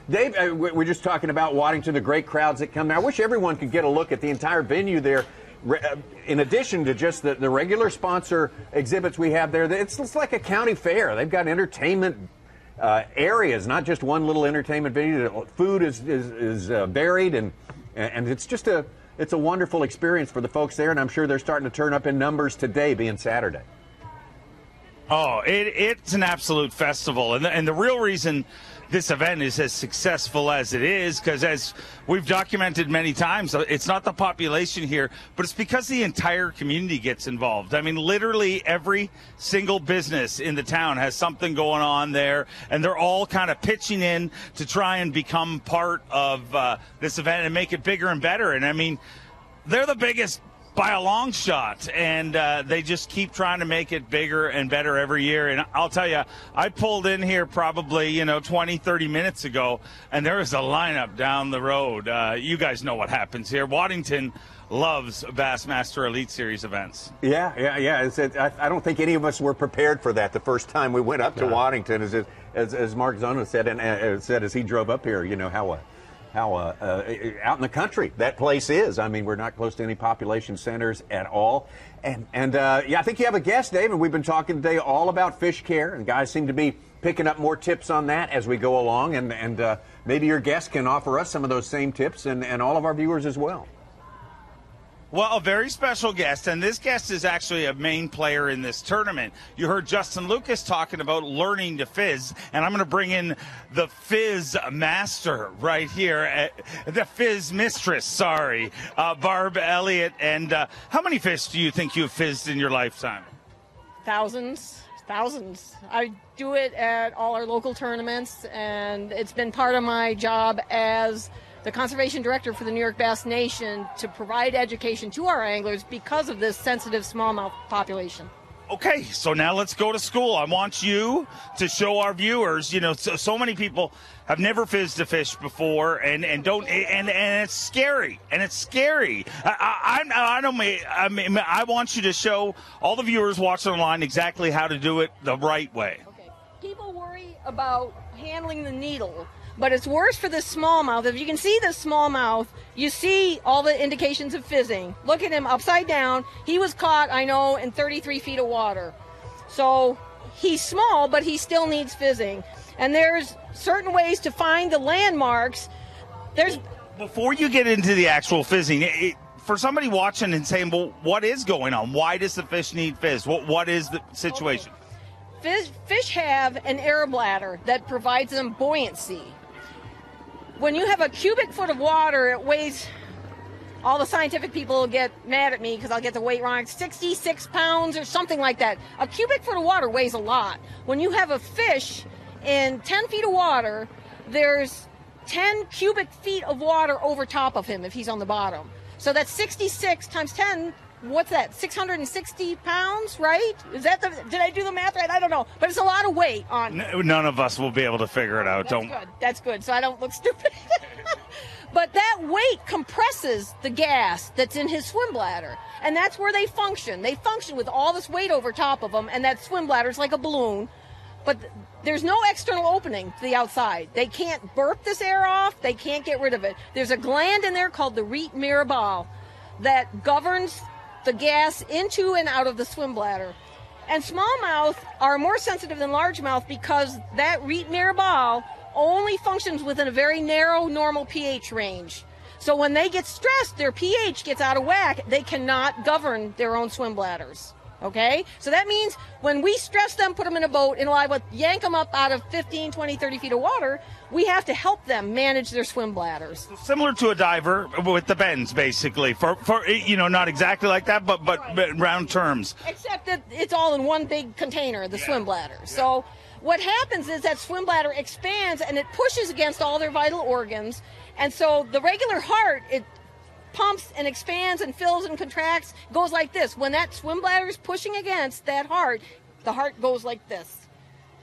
S7: Dave, we're just talking about Waddington, the great crowds that come there. I wish everyone could get a look at the entire venue there. In addition to just the regular sponsor exhibits we have there, it's like a county fair. They've got entertainment areas, not just one little entertainment venue. Food is varied, and it's just a wonderful experience for the folks there, and I'm sure they're starting to turn up in numbers today, being Saturday.
S16: Oh, it's an absolute festival, and the real reason this event is as successful as it is, because as we've documented many times, it's not the population here, but it's because the entire community gets involved. I mean, literally every single business in the town has something going on there, and they're all kind of pitching in to try and become part of this event and make it bigger and better. And I mean, they're the biggest by a long shot, and they just keep trying to make it bigger and better every year. And I'll tell you, I pulled in here probably 20, 30 minutes ago, and there was a lineup down the road. You guys know what happens here. Waddington loves Bassmaster Elite Series events.
S7: Yeah. I don't think any of us were prepared for that the first time we went up to Waddington. as Mark Zona said, and said as he drove up here, you know, how out in the country that place is. I mean, we're not close to any population centers at all. And yeah, I think you have a guest, Dave, and we've been talking today all about fish care, and guys seem to be picking up more tips on that as we go along, and maybe your guest can offer us some of those same tips and all of our viewers as well.
S12: Well, a very special guest, and this guest is actually a main player in this tournament. You heard Justin Lucas talking about learning to fizz, and I'm going to bring in the fizz master right here, the fizz mistress, sorry, Barb Elliott. And how many fish do you think you've fizzed in your lifetime?
S15: Thousands. I do it at all our local tournaments, and it's been part of my job as the conservation director for the New York Bass Nation to provide education to our anglers because of this sensitive smallmouth population.
S12: Okay, so now let's go to school. I want you to show our viewers, you know, so many people have never fizzed a fish before and it's scary. I want you to show all the viewers watching online exactly how to do it the right way.
S15: Okay. People worry about handling the needle, but it's worse for the smallmouth. If you can see the smallmouth, you see all the indications of fizzing. Look at him upside down. He was caught, I know, in 33 feet of water. So he's small, but he still needs fizzing. And there's certain ways to find the landmarks.
S12: Before you get into the actual fizzing, for somebody watching and saying, well, what is going on? Why does the fish need fizz? What is the situation?
S15: Okay. Fish have an air bladder that provides them buoyancy. When you have a cubic foot of water, it weighs, all the scientific people will get mad at me because I'll get the weight wrong, 66 pounds or something like that. A cubic foot of water weighs a lot. When you have a fish in 10 feet of water, there's 10 cubic feet of water over top of him if he's on the bottom. So that's 66 times 10, what's that, 660 pounds, right? Is that did I do the math right? I don't know. But it's a lot of weight on.
S12: None of us will be able to figure it out.
S15: That's good, so I don't look stupid. But that weight compresses the gas that's in his swim bladder. And that's where they function. They function with all this weight over top of them, and that swim bladder is like a balloon. But there's no external opening to the outside. They can't burp this air off. They can't get rid of it. There's a gland in there called the rete mirabile that governs the gas into and out of the swim bladder. And smallmouth are more sensitive than largemouth because that rete mirabile only functions within a very narrow normal pH range. So when they get stressed, their pH gets out of whack. They cannot govern their own swim bladders. Okay? So that means when we stress them, put them in a boat, and yank them up out of 15, 20, 30 feet of water, we have to help them manage their swim bladders.
S12: Similar to a diver with the bends, basically. For you know, not exactly like that, but round terms.
S15: Except that it's all in one big container, the swim bladder. Yeah. So what happens is that swim bladder expands and it pushes against all their vital organs. And so the regular heart, it pumps and expands and fills and contracts, goes like this. When that swim bladder is pushing against that heart, the heart goes like this.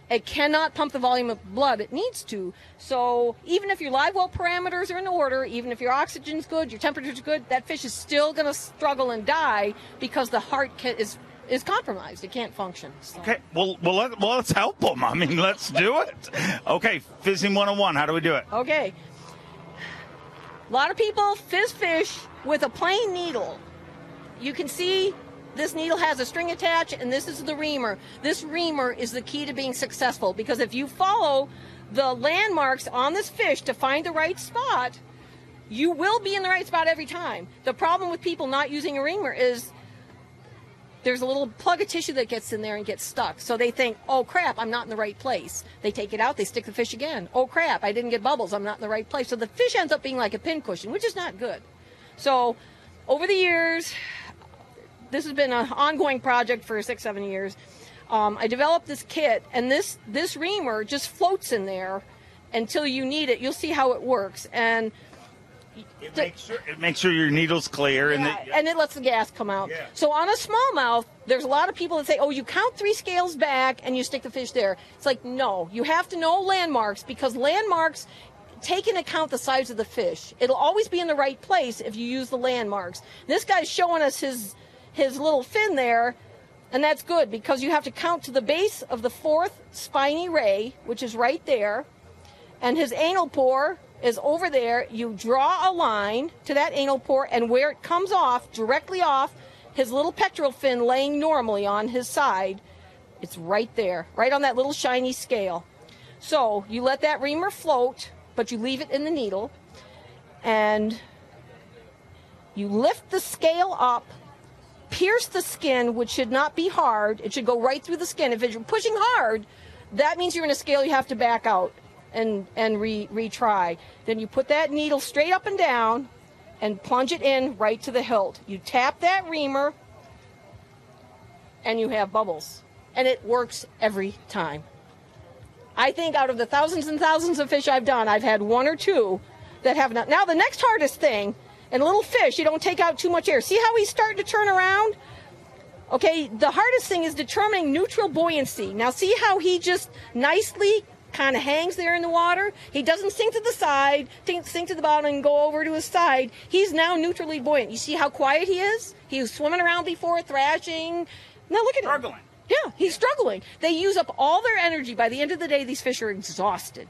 S15: It cannot pump the volume of blood it needs to. So even if your live well parameters are in order, even if your oxygen's good, your temperature's good, that fish is still going to struggle and die because the heart is compromised. It can't function. So.
S12: Okay, well, let's help them. I mean, let's do it. Okay, Fizzing 101, how do we do it?
S15: Okay. A lot of people fizz fish with a plain needle. You can see this needle has a string attached, and this is the reamer. This reamer is the key to being successful, because if you follow the landmarks on this fish to find the right spot, you will be in the right spot every time. The problem with people not using a reamer is there's a little plug of tissue that gets in there and gets stuck. So they think, oh crap, I'm not in the right place. They take it out, they stick the fish again. Oh crap, I didn't get bubbles, I'm not in the right place. So the fish ends up being like a pincushion, which is not good. So over the years, this has been an ongoing project for 6-7 years. I developed this kit, and this reamer just floats in there until you need it. You'll see how it works. And
S12: it makes sure your needle's clear.
S15: Yeah, and it lets the gas come out. Yeah. So on a smallmouth, there's a lot of people that say, oh, you count 3 scales back and you stick the fish there. It's like, no, you have to know landmarks, because landmarks take into account the size of the fish. It'll always be in the right place if you use the landmarks. This guy's showing us his little fin there. And that's good because you have to count to the base of the fourth spiny ray, which is right there. And his anal pore is over there. You draw a line to that anal pore, and where it comes off, directly off his little pectoral fin laying normally on his side, it's right there, right on that little shiny scale. So you let that reamer float, but you leave it in the needle, and you lift the scale up, pierce the skin, which should not be hard. It should go right through the skin. If you're pushing hard, that means you're in a scale you have to back out and retry. Then you put that needle straight up and down and plunge it in right to the hilt. You tap that reamer, and you have bubbles. And it works every time. I think out of the thousands and thousands of fish I've done, I've had one or two that have not. Now, the next hardest thing, and little fish, you don't take out too much air. See how he's starting to turn around? Okay, the hardest thing is determining neutral buoyancy. Now, see how he just nicely kind of hangs there in the water? He doesn't sink to the side, sink to the bottom, and go over to his side. He's now neutrally buoyant. You see how quiet he is? He was swimming around before, thrashing. Now look at him.
S12: Struggling.
S15: Yeah, he's struggling. They use up all their energy. By the end of the day, these fish are exhausted.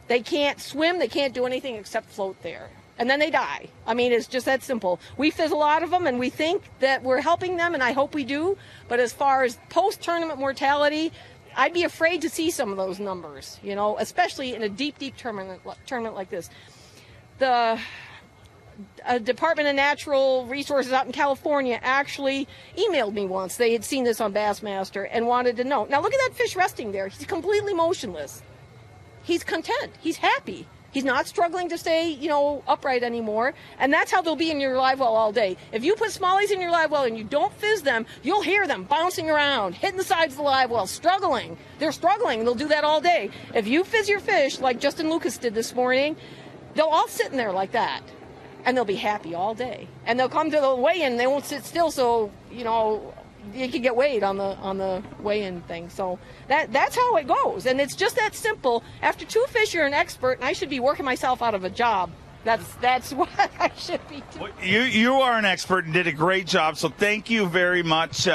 S15: They can't swim. They can't do anything except float there. And then they die. I mean, it's just that simple. We fizz a lot of them, and we think that we're helping them, and I hope we do. But as far as post-tournament mortality, I'd be afraid to see some of those numbers, you know, especially in a deep, deep tournament like this. The Department of Natural Resources out in California actually emailed me once. They had seen this on Bassmaster and wanted to know. Now, look at that fish resting there. He's completely motionless. He's content. He's happy. He's not struggling to stay, you know, upright anymore. And that's how they'll be in your live well all day. If you put smallies in your live well and you don't fizz them, you'll hear them bouncing around, hitting the sides of the live well, struggling. They're struggling, and they'll do that all day. If you fizz your fish, like Justin Lucas did this morning, they'll all sit in there like that. And they'll be happy all day. And they'll come to the weigh-in, they won't sit still, so, you know, you can get weighed on the weigh-in thing. So that's how it goes. And it's just that simple. After two fish, you're an expert, and I should be working myself out of a job. That's what I should be doing.
S12: You are an expert and did a great job, so thank you very much.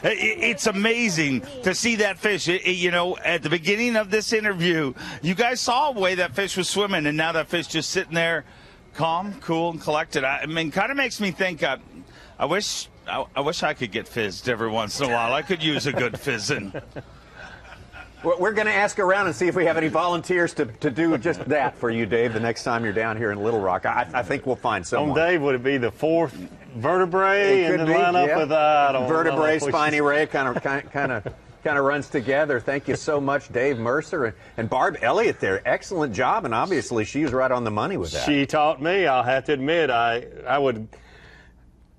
S12: It's amazing to see that fish. You know, at the beginning of this interview, you guys saw the way that fish was swimming, and now that fish just sitting there calm, cool, and collected. I mean, kind of makes me think, I wish I could get fizzed every once in a while. I could use a good fizzing.
S7: We're going to ask around and see if we have any volunteers to do just that for you, Dave, the next time you're down here in Little Rock. I think we'll find someone.
S10: Dave, would it be the fourth vertebrae and then line up with
S7: vertebrae, spiny ray, kind of runs together. Thank you so much, Dave Mercer and Barb Elliott there. Excellent job, and obviously she was right on the money with that.
S10: She taught me. I'll have to admit, I would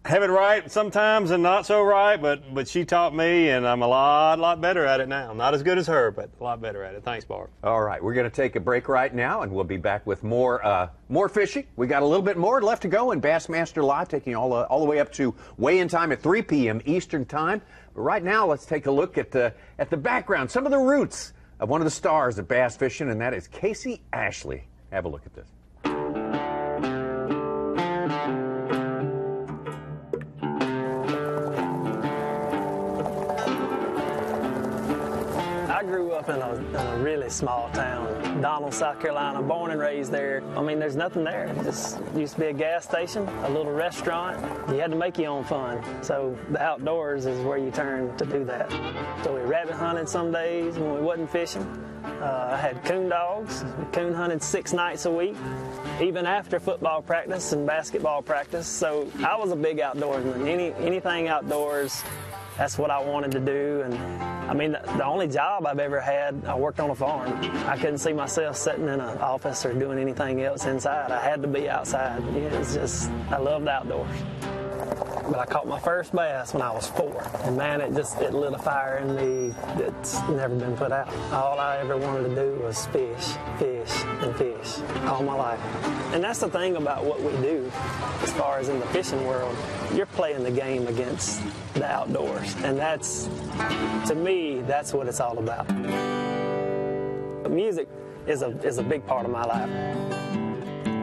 S10: have it right sometimes and not so right, but she taught me, and I'm a lot better at it now. Not as good as her, but a lot better at it. Thanks, Barb.
S7: All right, we're going to take a break right now, and we'll be back with more fishing. We got a little bit more left to go in Bassmaster Live, taking all the way up to weigh-in time at 3 p.m. Eastern Time. But right now, let's take a look at the background, some of the roots of one of the stars of bass fishing, and that is Casey Ashley. Have a look at this.
S18: I grew up in a really small town, Donald, South Carolina, born and raised there. I mean, there's nothing there. It just used to be a gas station, a little restaurant. You had to make your own fun. So the outdoors is where you turn to do that. So we rabbit hunted some days when we wasn't fishing. I had coon dogs. We coon hunted 6 nights a week, even after football practice and basketball practice. So I was a big outdoorsman. Anything outdoors, that's what I wanted to do. And I mean, the only job I've ever had, I worked on a farm. I couldn't see myself sitting in an office or doing anything else inside. I had to be outside. It's just, I loved outdoors. But I caught my first bass when I was 4. And man, it lit a fire in me that's never been put out. All I ever wanted to do was fish, fish, and fish all my life. And that's the thing about what we do as far as in the fishing world. You're playing the game against the outdoors. And that's, to me, that's what it's all about. Music is a big part of my life.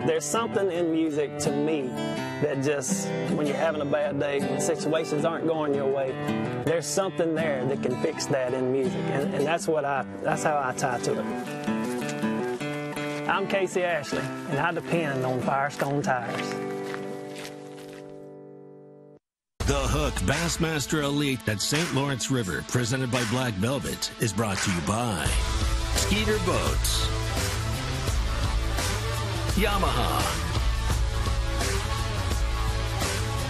S18: There's something in music to me that just, when you're having a bad day, when situations aren't going your way, there's something there that can fix that in music, and that's how I tie to it. I'm Casey Ashley, and I depend on Firestone tires.
S13: The Hook Bassmaster Elite at St. Lawrence River, presented by Black Velvet, is brought to you by Skeeter Boats, Yamaha,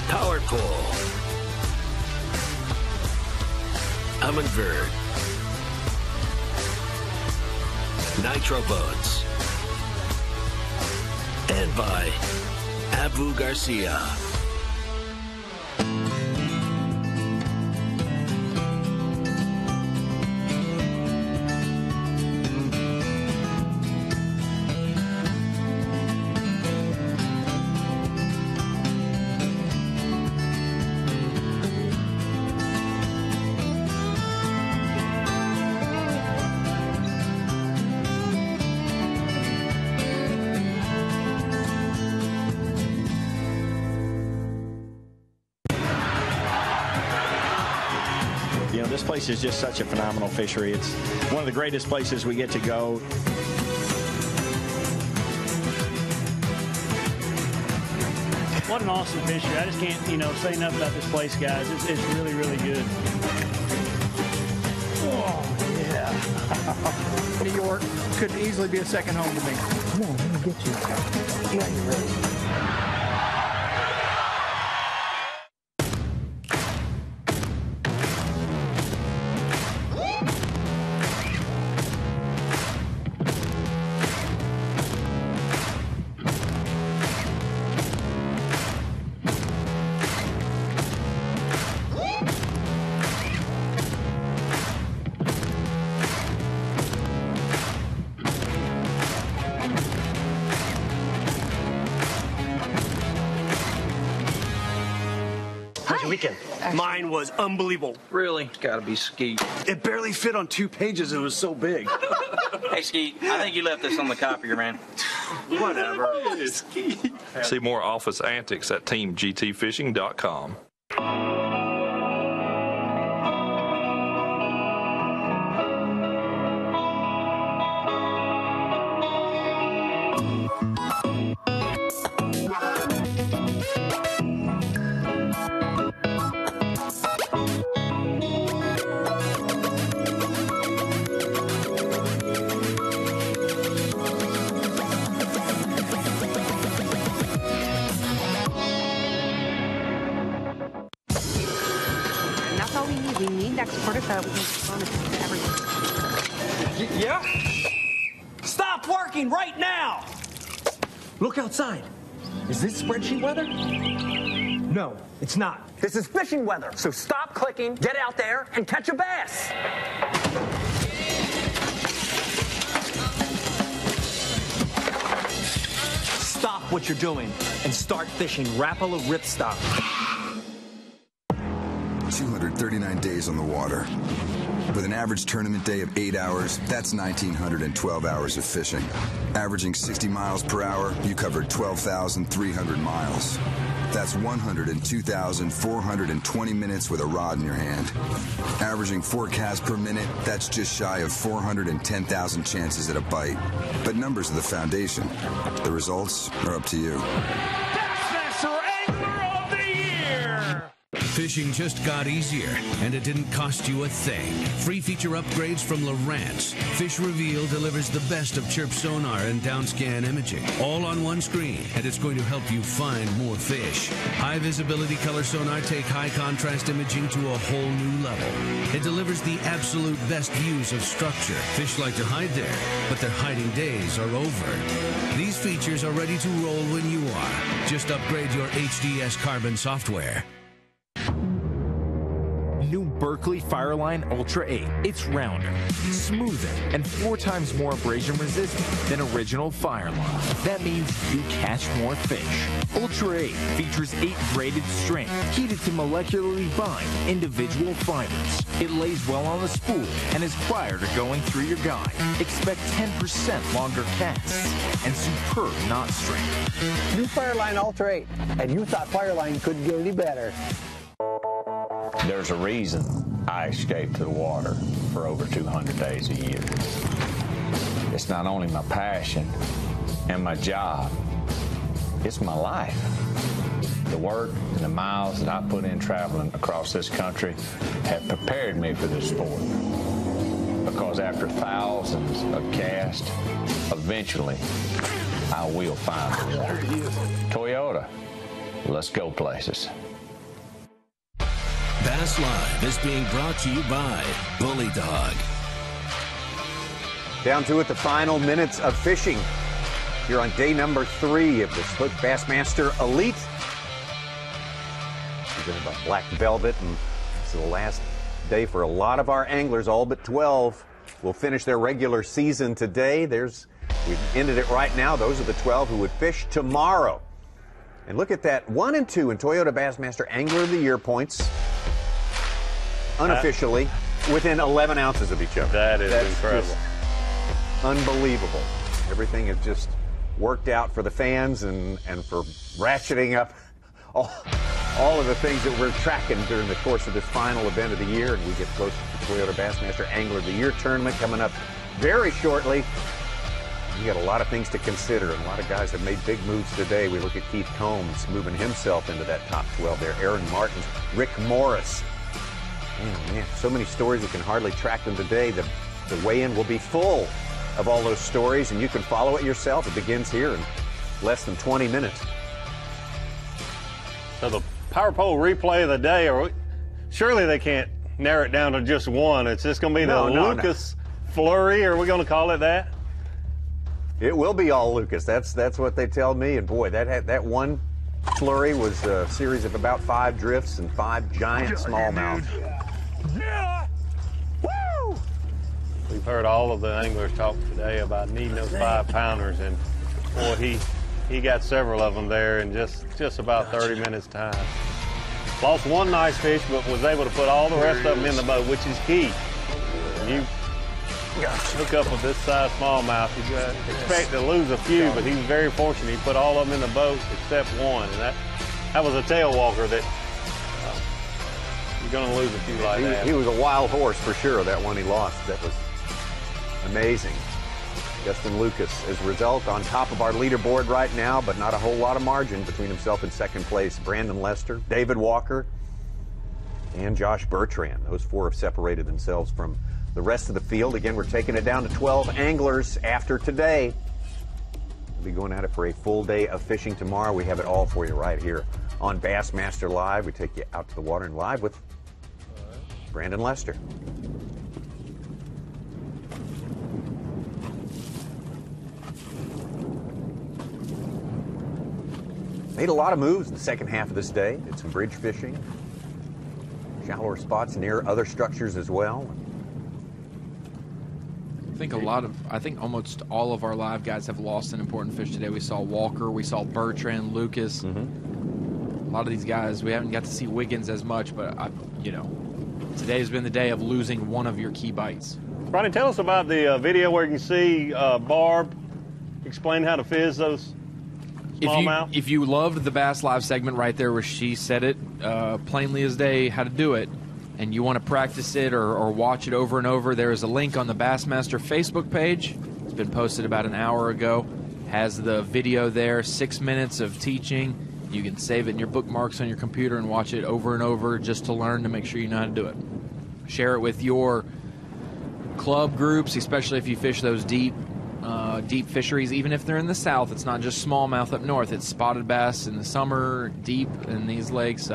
S13: Power Pole, Humminbird, Nitro Boats, and by Abu Garcia.
S19: You know, this place is just such a phenomenal fishery. It's one of the greatest places we get to go.
S20: What an awesome fishery. I just can't, say enough about this place, guys. It's really, really good.
S21: Oh, yeah. New York could easily be a second home to me.
S24: Come on, let me get you. Yeah, you're ready.
S22: Weekend. Mine was unbelievable.
S23: Really? It's gotta be Skeet.
S22: It barely fit on 2 pages. It was so big.
S23: Hey, Skeet, I think you left this on the copier, man.
S22: Whatever.
S26: See more office antics at teamgtfishing.com.
S25: We need to export it so we can respond to everyone.
S22: Yeah? Stop working right now! Look outside. Is this spreadsheet weather? No, it's not. This is fishing weather. So stop clicking, get out there, and catch a bass. Stop what you're doing and start fishing Rapala ripstop.
S1: 239 days on the water. With an average tournament day of 8 hours, that's 1,912 hours of fishing. Averaging 60 miles per hour, you covered 12,300 miles. That's 102,420 minutes with a rod in your hand. Averaging 4 casts per minute, that's just shy of 410,000 chances at a bite. But numbers are the foundation. The results are up to you.
S16: Bassmaster Angler of the Year!
S3: Fishing just got easier, and it didn't cost you a thing. Free feature upgrades from Lowrance. Fish Reveal delivers the best of chirp sonar and downscan imaging, all on one screen, and it's going to help you find more fish. High visibility color sonar take high contrast imaging to a whole new level. It delivers the absolute best views of structure. Fish like to hide there, but their hiding days are over. These features are ready to roll when you are. Just upgrade your HDS Carbon software.
S27: New
S2: Berkley Fireline Ultra 8. It's rounder, smoother, and 4 times more abrasion resistant than original Fireline. That means you catch more fish. Ultra 8 features 8 braided strings heated to molecularly bind individual fibers. It lays well on the spool and is prior to going through your guide. Expect 10% longer casts and superb knot strength.
S8: New Fireline Ultra 8, and you thought Fireline couldn't get any better.
S19: There's a reason I escape to the water for over 200 days a year. It's not only my passion and my job, it's my life. The work and the miles that I put in traveling across this country have prepared me for this sport. Because after thousands of casts, eventually I will find the water. Toyota, let's go places.
S13: Bass Live is being brought to you by Bully Dog.
S7: Down to it, the final minutes of fishing. Here on day number 3 of this Hook Bassmaster Elite. Presented by Black Velvet, and this is the last day for a lot of our anglers. All but 12 will finish their regular season today. We've ended it right now. Those are the 12 who would fish tomorrow. And look at that, 1 and 2 in Toyota Bassmaster Angler of the Year points. Unofficially, within 11 ounces of each other.
S10: That's incredible.
S7: Unbelievable. Everything has just worked out for the fans and for ratcheting up all of the things that we're tracking during the course of this final event of the year. And we get close to the Toyota Bassmaster Angler of the Year tournament coming up very shortly. We got a lot of things to consider, and a lot of guys have made big moves today. We look at Keith Combs moving himself into that top 12 there. Aaron Martins, Rick Morris. Man, so many stories, we can hardly track them today. The weigh-in will be full of all those stories, and you can follow it yourself. It begins here in less than 20 minutes.
S10: So the power pole replay of the day, surely they can't narrow it down to just one. It's just going to be the Lucas flurry, or are we going to call it that?
S7: It will be all Lucas. That's what they tell me. And boy, that one flurry was a series of about 5 drifts and 5 giant smallmouth.
S10: Yeah! Woo! We've heard all of the anglers talk today about needing those 5-pounders, and boy, he got several of them there in just about 30 minutes time. Lost one nice fish, but was able to put all the rest of them in the boat, which is key. When you hook up with this size smallmouth, you expect to lose a few, but he was very fortunate. He put all of them in the boat except one, and that was a tail walker that you're going to lose a few like that.
S7: He was a wild horse for sure, that one he lost. That was amazing. Justin Lucas, as a result, on top of our leaderboard right now, but not a whole lot of margin between himself and second place. Brandon Lester, David Walker, and Josh Bertrand. Those 4 have separated themselves from the rest of the field. Again, we're taking it down to 12 anglers after today. We'll be going at it for a full day of fishing tomorrow. We have it all for you right here on Bassmaster Live. We take you out to the water and live with Brandon Lester. Made a lot of moves the second half of this day. Did some bridge fishing, shallower spots near other structures as well.
S6: I think almost all of our live guys have lost an important fish today. We saw Walker, we saw Bertrand, Lucas. A lot of these guys, we haven't got to see Wiggins as much, but today's been the day of losing one of your key bites.
S10: Ronnie, tell us about the video where you can see Barb explain how to fizz those smallmouth.
S6: If you loved the Bass Live segment right there where she said it plainly as day how to do it, and you want to practice it or watch it over and over, there is a link on the Bassmaster Facebook page. It's been posted about an hour ago. Has the video there, 6 minutes of teaching. You can save it in your bookmarks on your computer and watch it over and over just to learn, to make sure you know how to do it. Share it with your club groups, especially if you fish those deep fisheries. Even if they're in the south, it's not just smallmouth up north. It's spotted bass in the summer, deep in these lakes.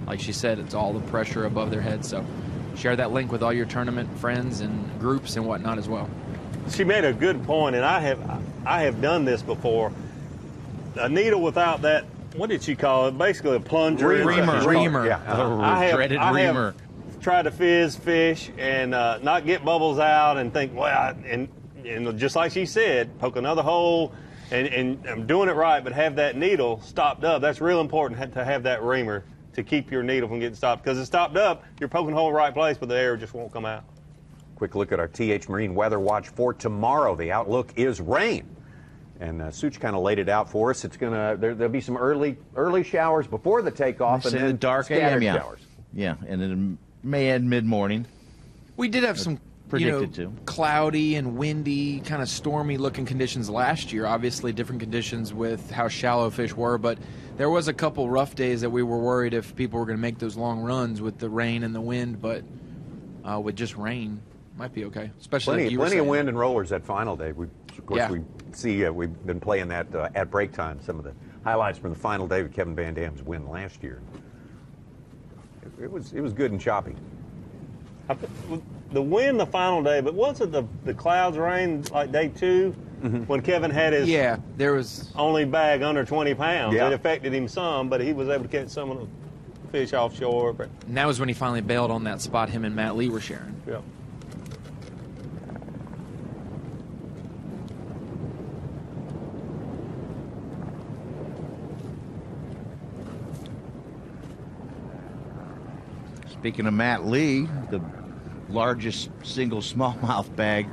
S6: Like she said, it's all the pressure above their heads. So share that link with all your tournament friends and groups and whatnot as well.
S10: She made a good point, and I have done this before. A needle without that, what did she call it? Basically a plunger.
S6: Reamer.
S10: Yeah.
S6: Dreaded reamer.
S10: try to fizz fish and not get bubbles out and think, well, and just like she said, poke another hole and I'm doing it right, but have that needle stopped up. That's real important to have that reamer to keep your needle from getting stopped. Because it's stopped up, you're poking a hole in the right place, but the air just won't come out.
S7: Quick look at our TH Marine Weather Watch for tomorrow. The outlook is rain. And Such kind of laid it out for us. It's gonna there'll be some early showers before the takeoff, and then
S4: dark
S7: scattered
S4: AM,
S7: showers.
S4: Yeah, and then may end mid-morning.
S6: We did have some
S4: predicted
S6: cloudy and windy, kind of stormy looking conditions last year. Obviously different conditions with how shallow fish were, but there was a couple rough days that we were worried if people were going to make those long runs with the rain and the wind, but with just rain, might be okay. Especially
S7: plenty of wind and rollers that final day. We see we've been playing that at break time. Some of the highlights from the final day with Kevin Van Dam's win last year. It was good and choppy.
S10: The wind the final day, but wasn't the clouds rain like day 2 when Kevin had his
S6: there was
S10: only bag under 20 pounds.
S6: Yeah.
S10: It affected him some, but he was able to catch some of the fish offshore. But
S6: and that was when he finally bailed on that spot him and Matt Lee were sharing.
S10: Yeah.
S4: Speaking of Matt Lee, the largest single smallmouth bag,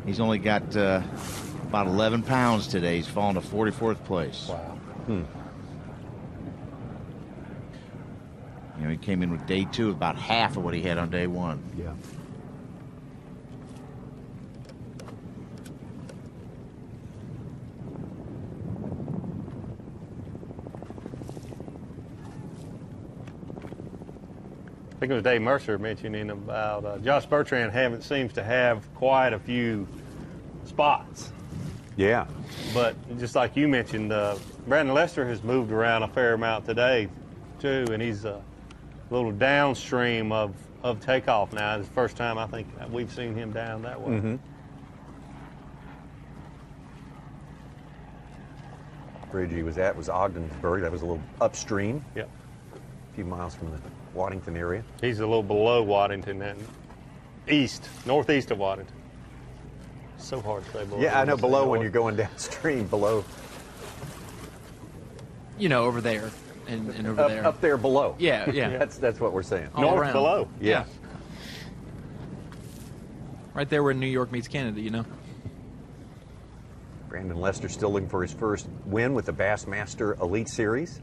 S4: he's only got about 11 pounds today. He's fallen to 44th place.
S10: Wow.
S4: He came in with day 2 about half of what he had on day 1.
S7: Yeah.
S10: I think it was Dave Mercer mentioning about Josh Bertrand seems to have quite a few spots.
S7: Yeah.
S10: But just like you mentioned, Brandon Lester has moved around a fair amount today, too, and he's a little downstream of takeoff now. It's the first time I think we've seen him down that way.
S7: Bridge he was at was Ogdensburg. That was a little upstream.
S10: Yep.
S7: A few miles from the Waddington area.
S10: He's a little below Waddington and northeast of Waddington. So hard to say below.
S7: Yeah, I know below when you're going downstream, below.
S6: Over there and over there.
S7: Up there below.
S6: Yeah, yeah.
S7: That's what we're saying.
S6: All
S10: North
S6: around.
S10: below.
S7: Yeah.
S6: Right there where New York meets Canada,
S7: Brandon Lester still looking for his first win with the Bassmaster Elite Series.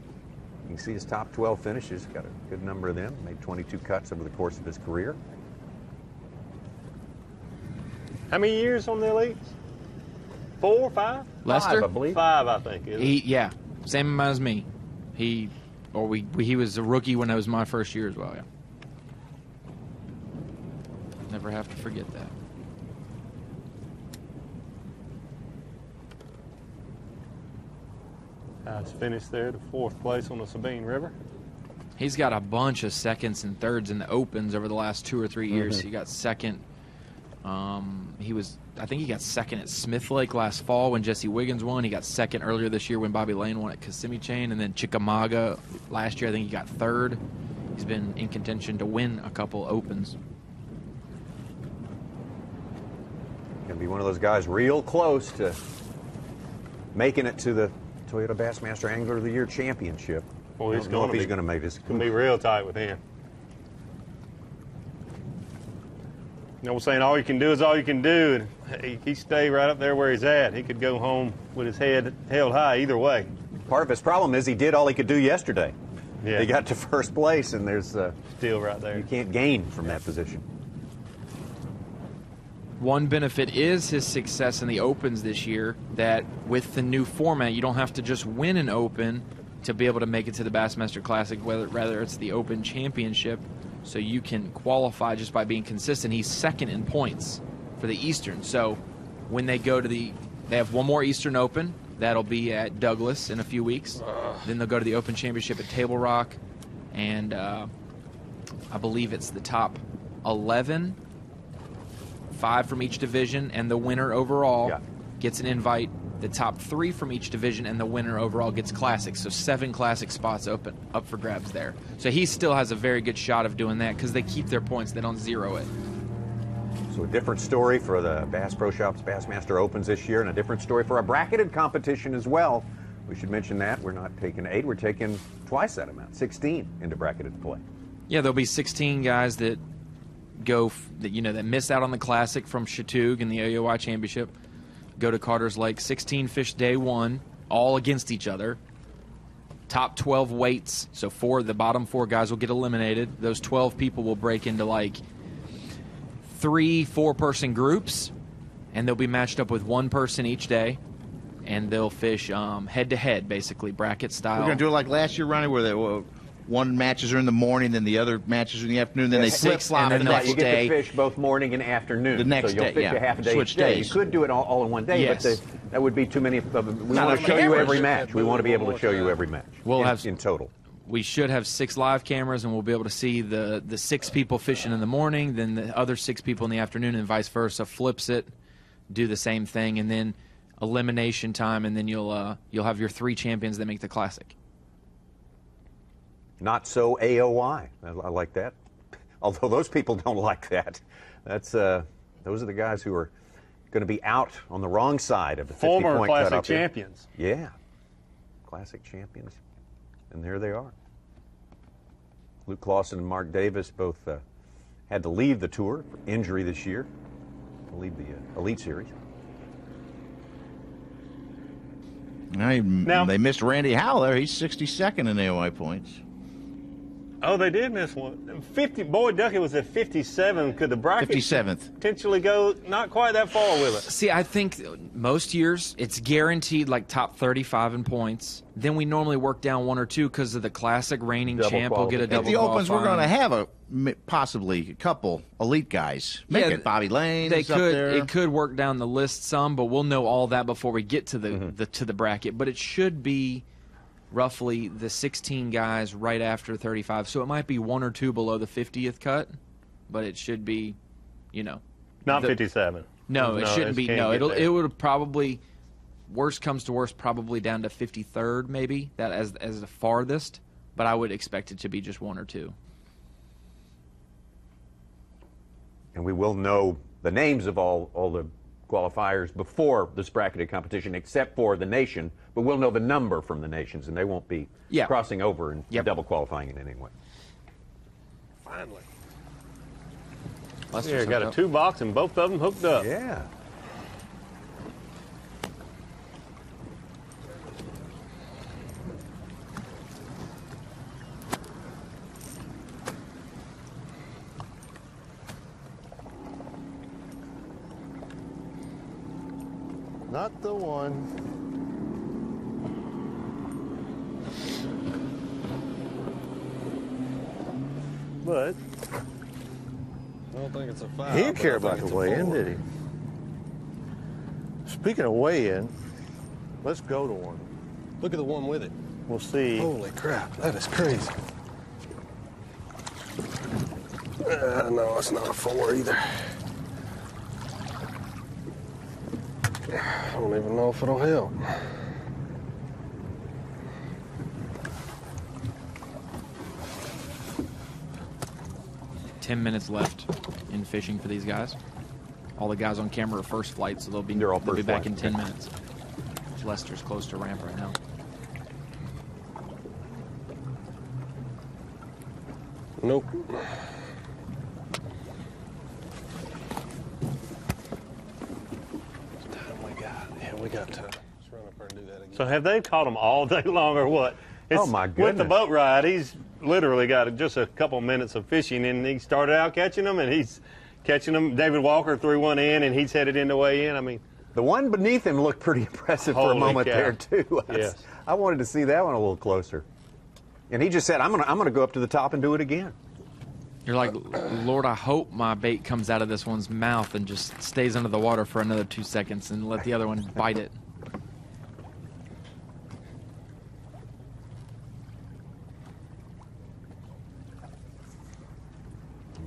S7: You can see his top 12 finishes. Got a good number of them. Made 22 cuts over the course of his career.
S10: How many years on the Elites? 4, 5?
S6: Lester?
S7: 5, I believe.
S10: 5, I think.
S6: Yeah, same amount as me. He was a rookie when it was my first year as well. Yeah. Never have to forget that.
S10: He's finished there, the 4th place on the Sabine River.
S6: He's got a bunch of seconds and thirds in the opens over the last 2 or 3 years. He got second. I think he got second at Smith Lake last fall when Jesse Wiggins won. He got second earlier this year when Bobby Lane won at Kissimmee Chain. And then Chickamauga last year, I think he got 3rd. He's been in contention to win a couple opens.
S7: Gonna be one of those guys real close to making it to the Toyota Bassmaster Angler of the Year Championship.
S10: Well, he's
S7: going
S10: going
S7: to make this.
S10: It's going to be real tight with him. We're saying all you can do is all you can do. And he stay right up there where he's at. He could go home with his head held high either way.
S7: Part of his problem is he did all he could do yesterday.
S10: Yeah.
S7: He got to first place, and there's
S10: still right there.
S7: You can't gain from that position.
S6: One benefit is his success in the opens this year, that with the new format, you don't have to just win an open to be able to make it to the Bassmaster Classic, rather it's the Open Championship, so you can qualify just by being consistent. He's second in points for the Eastern, so when they go to they have one more Eastern Open, that'll be at Douglas in a few weeks. Then they'll go to the Open Championship at Table Rock, and I believe it's the top 11, 5 from each division, and the winner overall gets an invite the top 3 from each division, and the winner overall gets Classic. So 7 Classic spots open up for grabs there. So he still has a very good shot of doing that because they keep their points. They don't zero it.
S7: So a different story for the Bass Pro Shops Bassmaster Opens this year, and a different story for our bracketed competition as well. We should mention that we're not taking 8, we're taking twice that amount, 16 into bracketed play.
S6: Yeah, there'll be 16 guys that go, that miss out on the Classic from Chattooga and the AOY Championship. Go to Carter's Lake, 16 fish day 1, all against each other. Top 12 weights, so the bottom 4 guys will get eliminated. Those 12 people will break into like 3 4-person groups, and they'll be matched up with 1 person each day, and they'll fish head-to-head, basically, bracket style.
S4: We're going to do it like last year, Ronnie, where one matches are in the morning, then the other matches are in the afternoon, then they flip-flop the next
S7: you
S4: day.
S7: You get to fish both morning and afternoon.
S4: The next
S7: so you'll
S4: day,
S7: fish
S4: yeah.
S7: a half a day
S4: Switch
S7: each day.
S4: days.
S7: You could do it all in one day,
S6: Yes.
S7: but that would be too many. We
S4: Not
S7: want to
S4: enough
S7: show you
S4: cameras.
S7: every match. We want to be able to show you every match.
S6: We'll have
S7: in total.
S6: We should have 6 live cameras, and we'll be able to see the 6 people fishing in the morning, then the other 6 people in the afternoon, and vice versa. Flips it, do the same thing, and then elimination time, and then you'll have your 3 champions that make the Classic.
S7: Not so AOY. I like that. Although those people don't like that. That's those are the guys who are going to be out on the wrong side of the 50-point
S10: Former Classic
S7: cutoff.
S10: champions.
S7: Yeah, Classic champions, and there they are. Luke Clausen and Mark Davis both had to leave the tour for injury this year. Leave the Elite Series.
S4: Now, they missed Randy Howell there. He's 62nd in AOI points.
S10: Oh, they did miss one. 50. Boyd Duckett was at 57. Could the bracket
S4: 57th
S10: potentially go not quite that far with it?
S6: See, I think most years it's guaranteed like top 35 in points. Then we normally work down 1 or 2 because of the Classic reigning champ will get a double.
S4: At the Opens, we're
S6: qualifying.
S4: going to have possibly a couple elite guys. Make it Bobby Lane.
S6: They
S4: up
S6: could.
S4: there.
S6: It could work down the list some, but we'll know all that before we get to the bracket. But it should be roughly the 16 guys right after 35. So it might be 1 or 2 below the 50th cut, but it should be,
S10: Not 57.
S6: No, it shouldn't be. No, it would probably, worst comes to worst, probably down to 53rd maybe, that as the farthest. But I would expect it to be just 1 or 2.
S7: And we will know the names of all the qualifiers before this bracketed competition, except for the nation. But we'll know the number from the nations, and they won't be crossing over and double qualifying in any way.
S10: Finally. Here, got a 2 box and both of them hooked up.
S7: Yeah.
S5: Not the one. But I don't think it's a foul. He didn't care about the weigh-in, did he? Speaking of weigh-in, let's go to one. Look at the one with it. We'll see. Holy crap, that is crazy. No, it's not a 4 either. I don't even know if it'll help.
S6: Ten minutes left in fishing for these guys. All the guys on camera are first flight, so they'll be back in 10 minutes. Lester's close to ramp right now.
S5: Nope. We got time. Let's run up there and do that again.
S10: So have they caught them all day long or what?
S7: Oh, my
S10: With the
S7: goodness.
S10: boat ride, he's literally got just a couple minutes of fishing, and he started out catching them, and he's catching them. David Walker threw one in, and he's headed in the way in. I mean,
S7: the one beneath him looked pretty impressive for a
S10: Holy
S7: moment
S10: cow.
S7: there, too.
S10: Yes.
S7: I wanted to see that one a little closer. And he just said, I'm gonna go up to the top and do it again.
S6: You're like, Lord, I hope my bait comes out of this one's mouth and just stays under the water for another 2 seconds and let the other one bite it.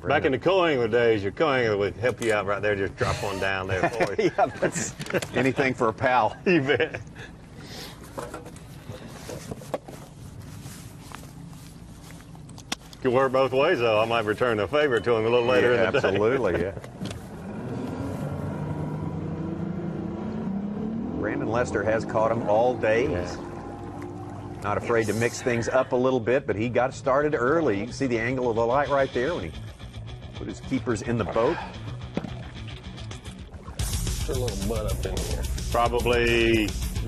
S10: Back in the co-angler days, your co-angler would help you out right there. Just drop one down there for you.
S7: Yeah, that's anything for a pal.
S10: You bet. Could work both ways, though. I might return a favor to him a little later in the day.
S7: Absolutely, yeah. Brandon Lester has caught him all day. He's not afraid to mix things up a little bit, but he got started early. You can see the angle of the light right there when he put his keepers in the boat.
S5: Put a little butt up in here.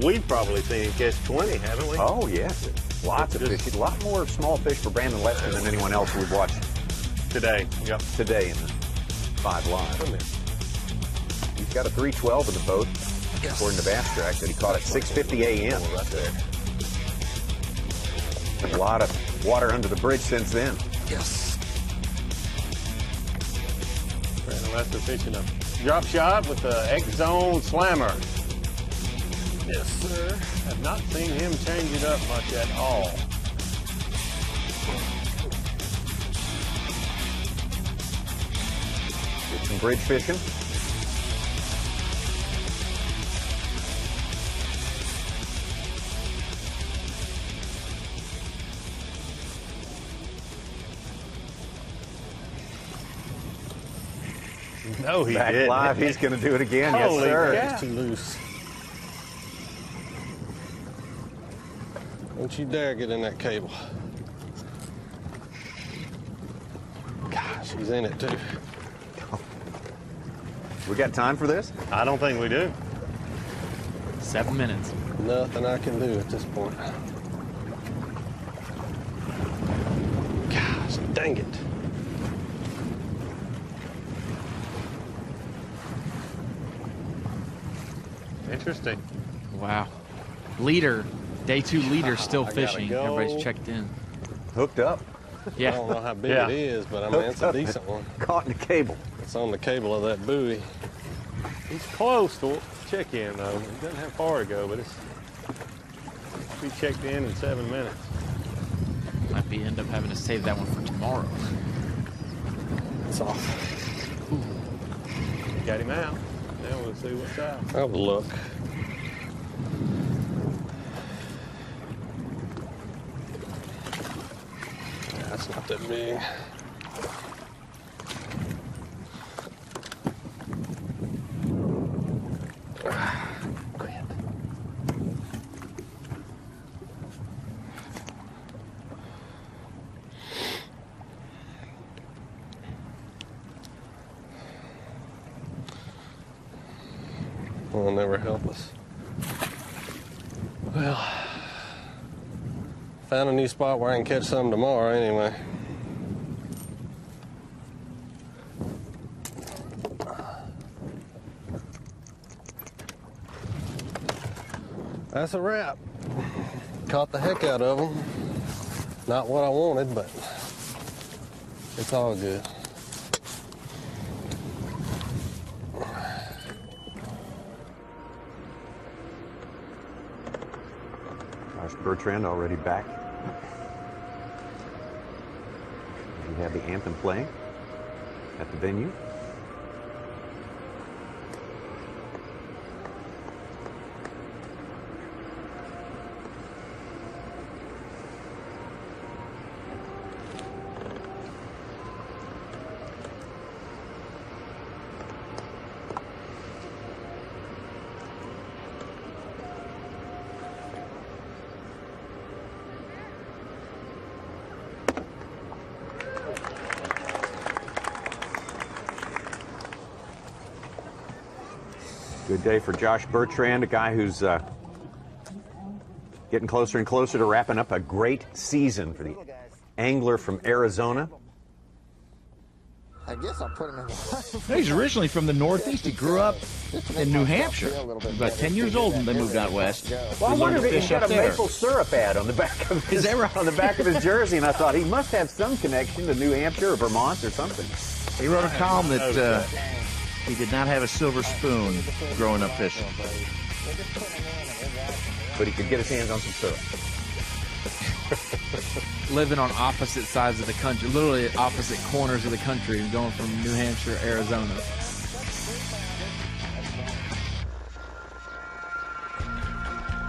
S10: We've probably seen him catch 20, haven't we?
S7: Oh, yes. Lots of fish. A lot more small fish for Brandon Lester than anyone else we've watched
S10: today. Yep.
S7: Today in the 5 Live. He's got a 312 in the boat, according to Bass Track, that he caught at 6:50 a.m.
S5: Right there.
S7: A lot of water under the bridge since then.
S5: Yes.
S10: Brandon Lester fishing a drop shot with the X-Zone Slammer. Yes, sir. Have not seen him change it up much at all.
S7: Get some bridge fishing.
S10: No, he
S7: Back
S10: didn't.
S7: live, he's going to do it again. Yes,
S10: Holy
S7: sir.
S10: cow.
S5: It's too loose. Don't you dare get in that cable. Gosh, he's in it too.
S7: We got time for this?
S10: I don't think we do.
S6: 7 minutes.
S5: Nothing I can do at this point. Gosh, dang it.
S10: Interesting.
S6: Wow. Leader, day 2 leader still fishing.
S5: go.
S6: Everybody's checked in.
S7: Hooked up.
S6: Yeah.
S5: I don't know how big it is, but I mean, it's a decent one.
S7: Caught in the cable.
S5: It's on the cable of that buoy.
S10: He's close to check in, though. He doesn't have far to go, but it's be checked in 7 minutes.
S6: Might be end up having to save that one for tomorrow.
S5: It's off.
S10: Got him out. Now we'll see what's out.
S5: Have a look. That's not that big. Quit. Will never help us. Well, found a new spot where I can catch some tomorrow anyway. That's a wrap. Caught the heck out of them. Not what I wanted, but it's all good.
S7: Josh Bertrand already back. We have the anthem playing at the venue. Good day for Josh Bertrand, a guy who's getting closer and closer to wrapping up a great season for the angler from Arizona.
S9: I guess I'll put him in the...
S4: He's originally from the Northeast. He grew up in New Hampshire. He was about 10 years old when they moved out west.
S7: Well, I wondered if he's got a maple syrup ad on the back of his, on the back of his jersey, and I thought he must have some connection to New Hampshire or Vermont or something.
S4: He wrote a column that he did not have a silver spoon growing up fishing.
S7: But he could get his hands on some syrup.
S6: living on opposite sides of the country, literally at opposite corners of the country, and going from New Hampshire, Arizona.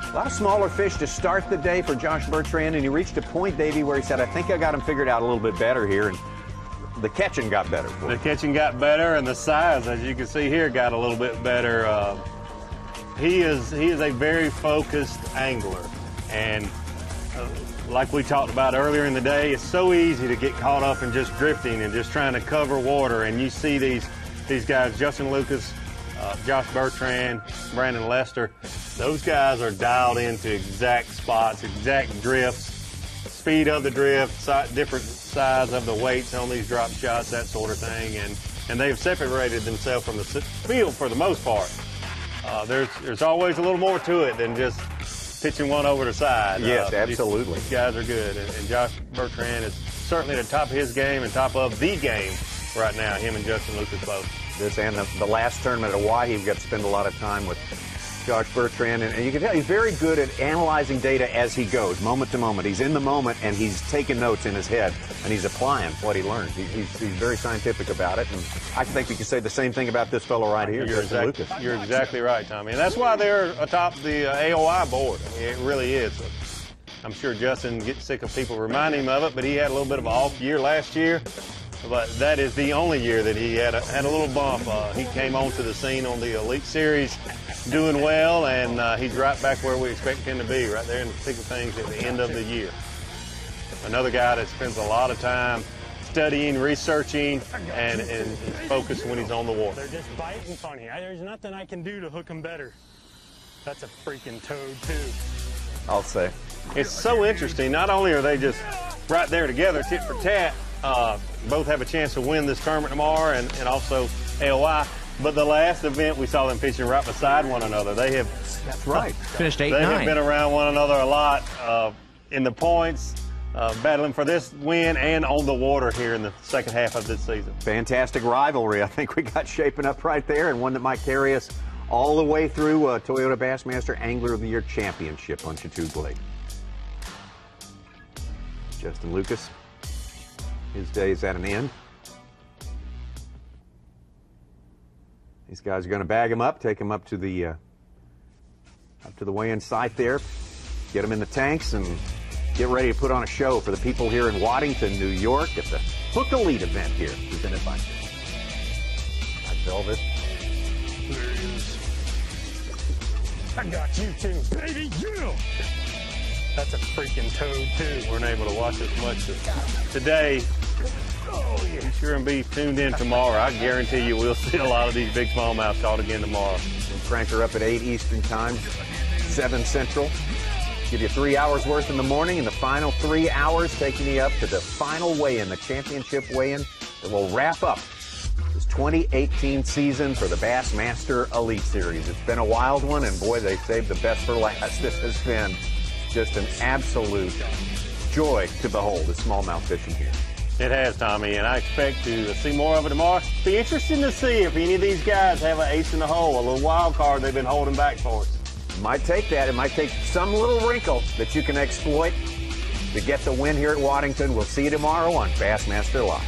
S7: A lot of smaller fish to start the day for Josh Bertrand, and he reached a point, Davey, where he said, I think I got him figured out a little bit better here, and the catching got better.
S10: The catching got better, and the size, as you can see here, got a little bit better. He is a very focused angler, and like we talked about earlier in the day, it's so easy to get caught up in just drifting and just trying to cover water, and you see these guys, Justin Lucas, Josh Bertrand, Brandon Lester, those guys are dialed into exact spots, exact drifts, speed of the drift, different size of the weights on these drop shots, that sort of thing, and they've separated themselves from the field for the most part. There's always a little more to it than just pitching one over the side.
S7: Yes, absolutely.
S10: These guys are good, and Josh Bertrand is certainly at the top of his game and top of the game right now, him and Justin Lucas both.
S7: This and the last tournament at Hawaii, we got to spend a lot of time with Josh Bertrand, and you can tell he's very good at analyzing data as he goes, moment to moment. He's in the moment, and he's taking notes in his head, and he's applying what he learns. He's very scientific about it, and I think we can say the same thing about this fellow right here, Justin Lucas.
S10: You're exactly right, Tommy, and that's why they're atop the AOI board. I mean, it really is. I'm sure Justin gets sick of people reminding him of it, but he had a little bit of an off year last year. But that is the only year that he had a little bump. He came onto the scene on the Elite Series doing well, and he's right back where we expect him to be, right there in the thick of things at the end of the year. Another guy that spends a lot of time studying, researching, and focused when he's on the water.
S22: They're just biting funny. There's nothing I can do to hook them better. That's a freaking toad, too.
S7: I'll say.
S10: It's so interesting. Not only are they just right there together, tit for tat, both have a chance to win this tournament tomorrow and also AOI. But the last event, we saw them fishing right beside one another. They have
S2: finished 8-9.
S10: They have been around one another a lot in the points, battling for this win and on the water here in the second half of this season.
S7: Fantastic rivalry, I think we got shaping up right there, and one that might carry us all the way through Toyota Bassmaster Angler of the Year Championship on Chateau Blake. Justin Lucas. His day is at an end. These guys are going to bag him up, take him up to the weigh-in site there, get him in the tanks, and get ready to put on a show for the people here in Waddington, New York, at the Hook Elite event here, presented by Velvet.
S22: There he is. I got you too, baby. Yeah. That's a freaking toad too.
S10: Weren't able to watch as much today. Oh, yeah. Be sure and be tuned in tomorrow. I guarantee you we'll see a lot of these big smallmouth caught again tomorrow.
S7: We'll crank her up at 8 Eastern Time, 7 Central. Give you 3 hours worth in the morning, and the final 3 hours taking you up to the final weigh-in, the championship weigh-in that will wrap up this 2018 season for the Bassmaster Elite Series. It's been a wild one, and boy, they saved the best for last. This has been just an absolute joy to behold the smallmouth fishing here.
S10: It has, Tommy, and I expect to see more of it tomorrow. Be interesting to see if any of these guys have an ace in the hole, a little wild card they've been holding back for us.
S7: It might take that. It might take some little wrinkle that you can exploit to get the win here at Waddington. We'll see you tomorrow on Bassmaster Live.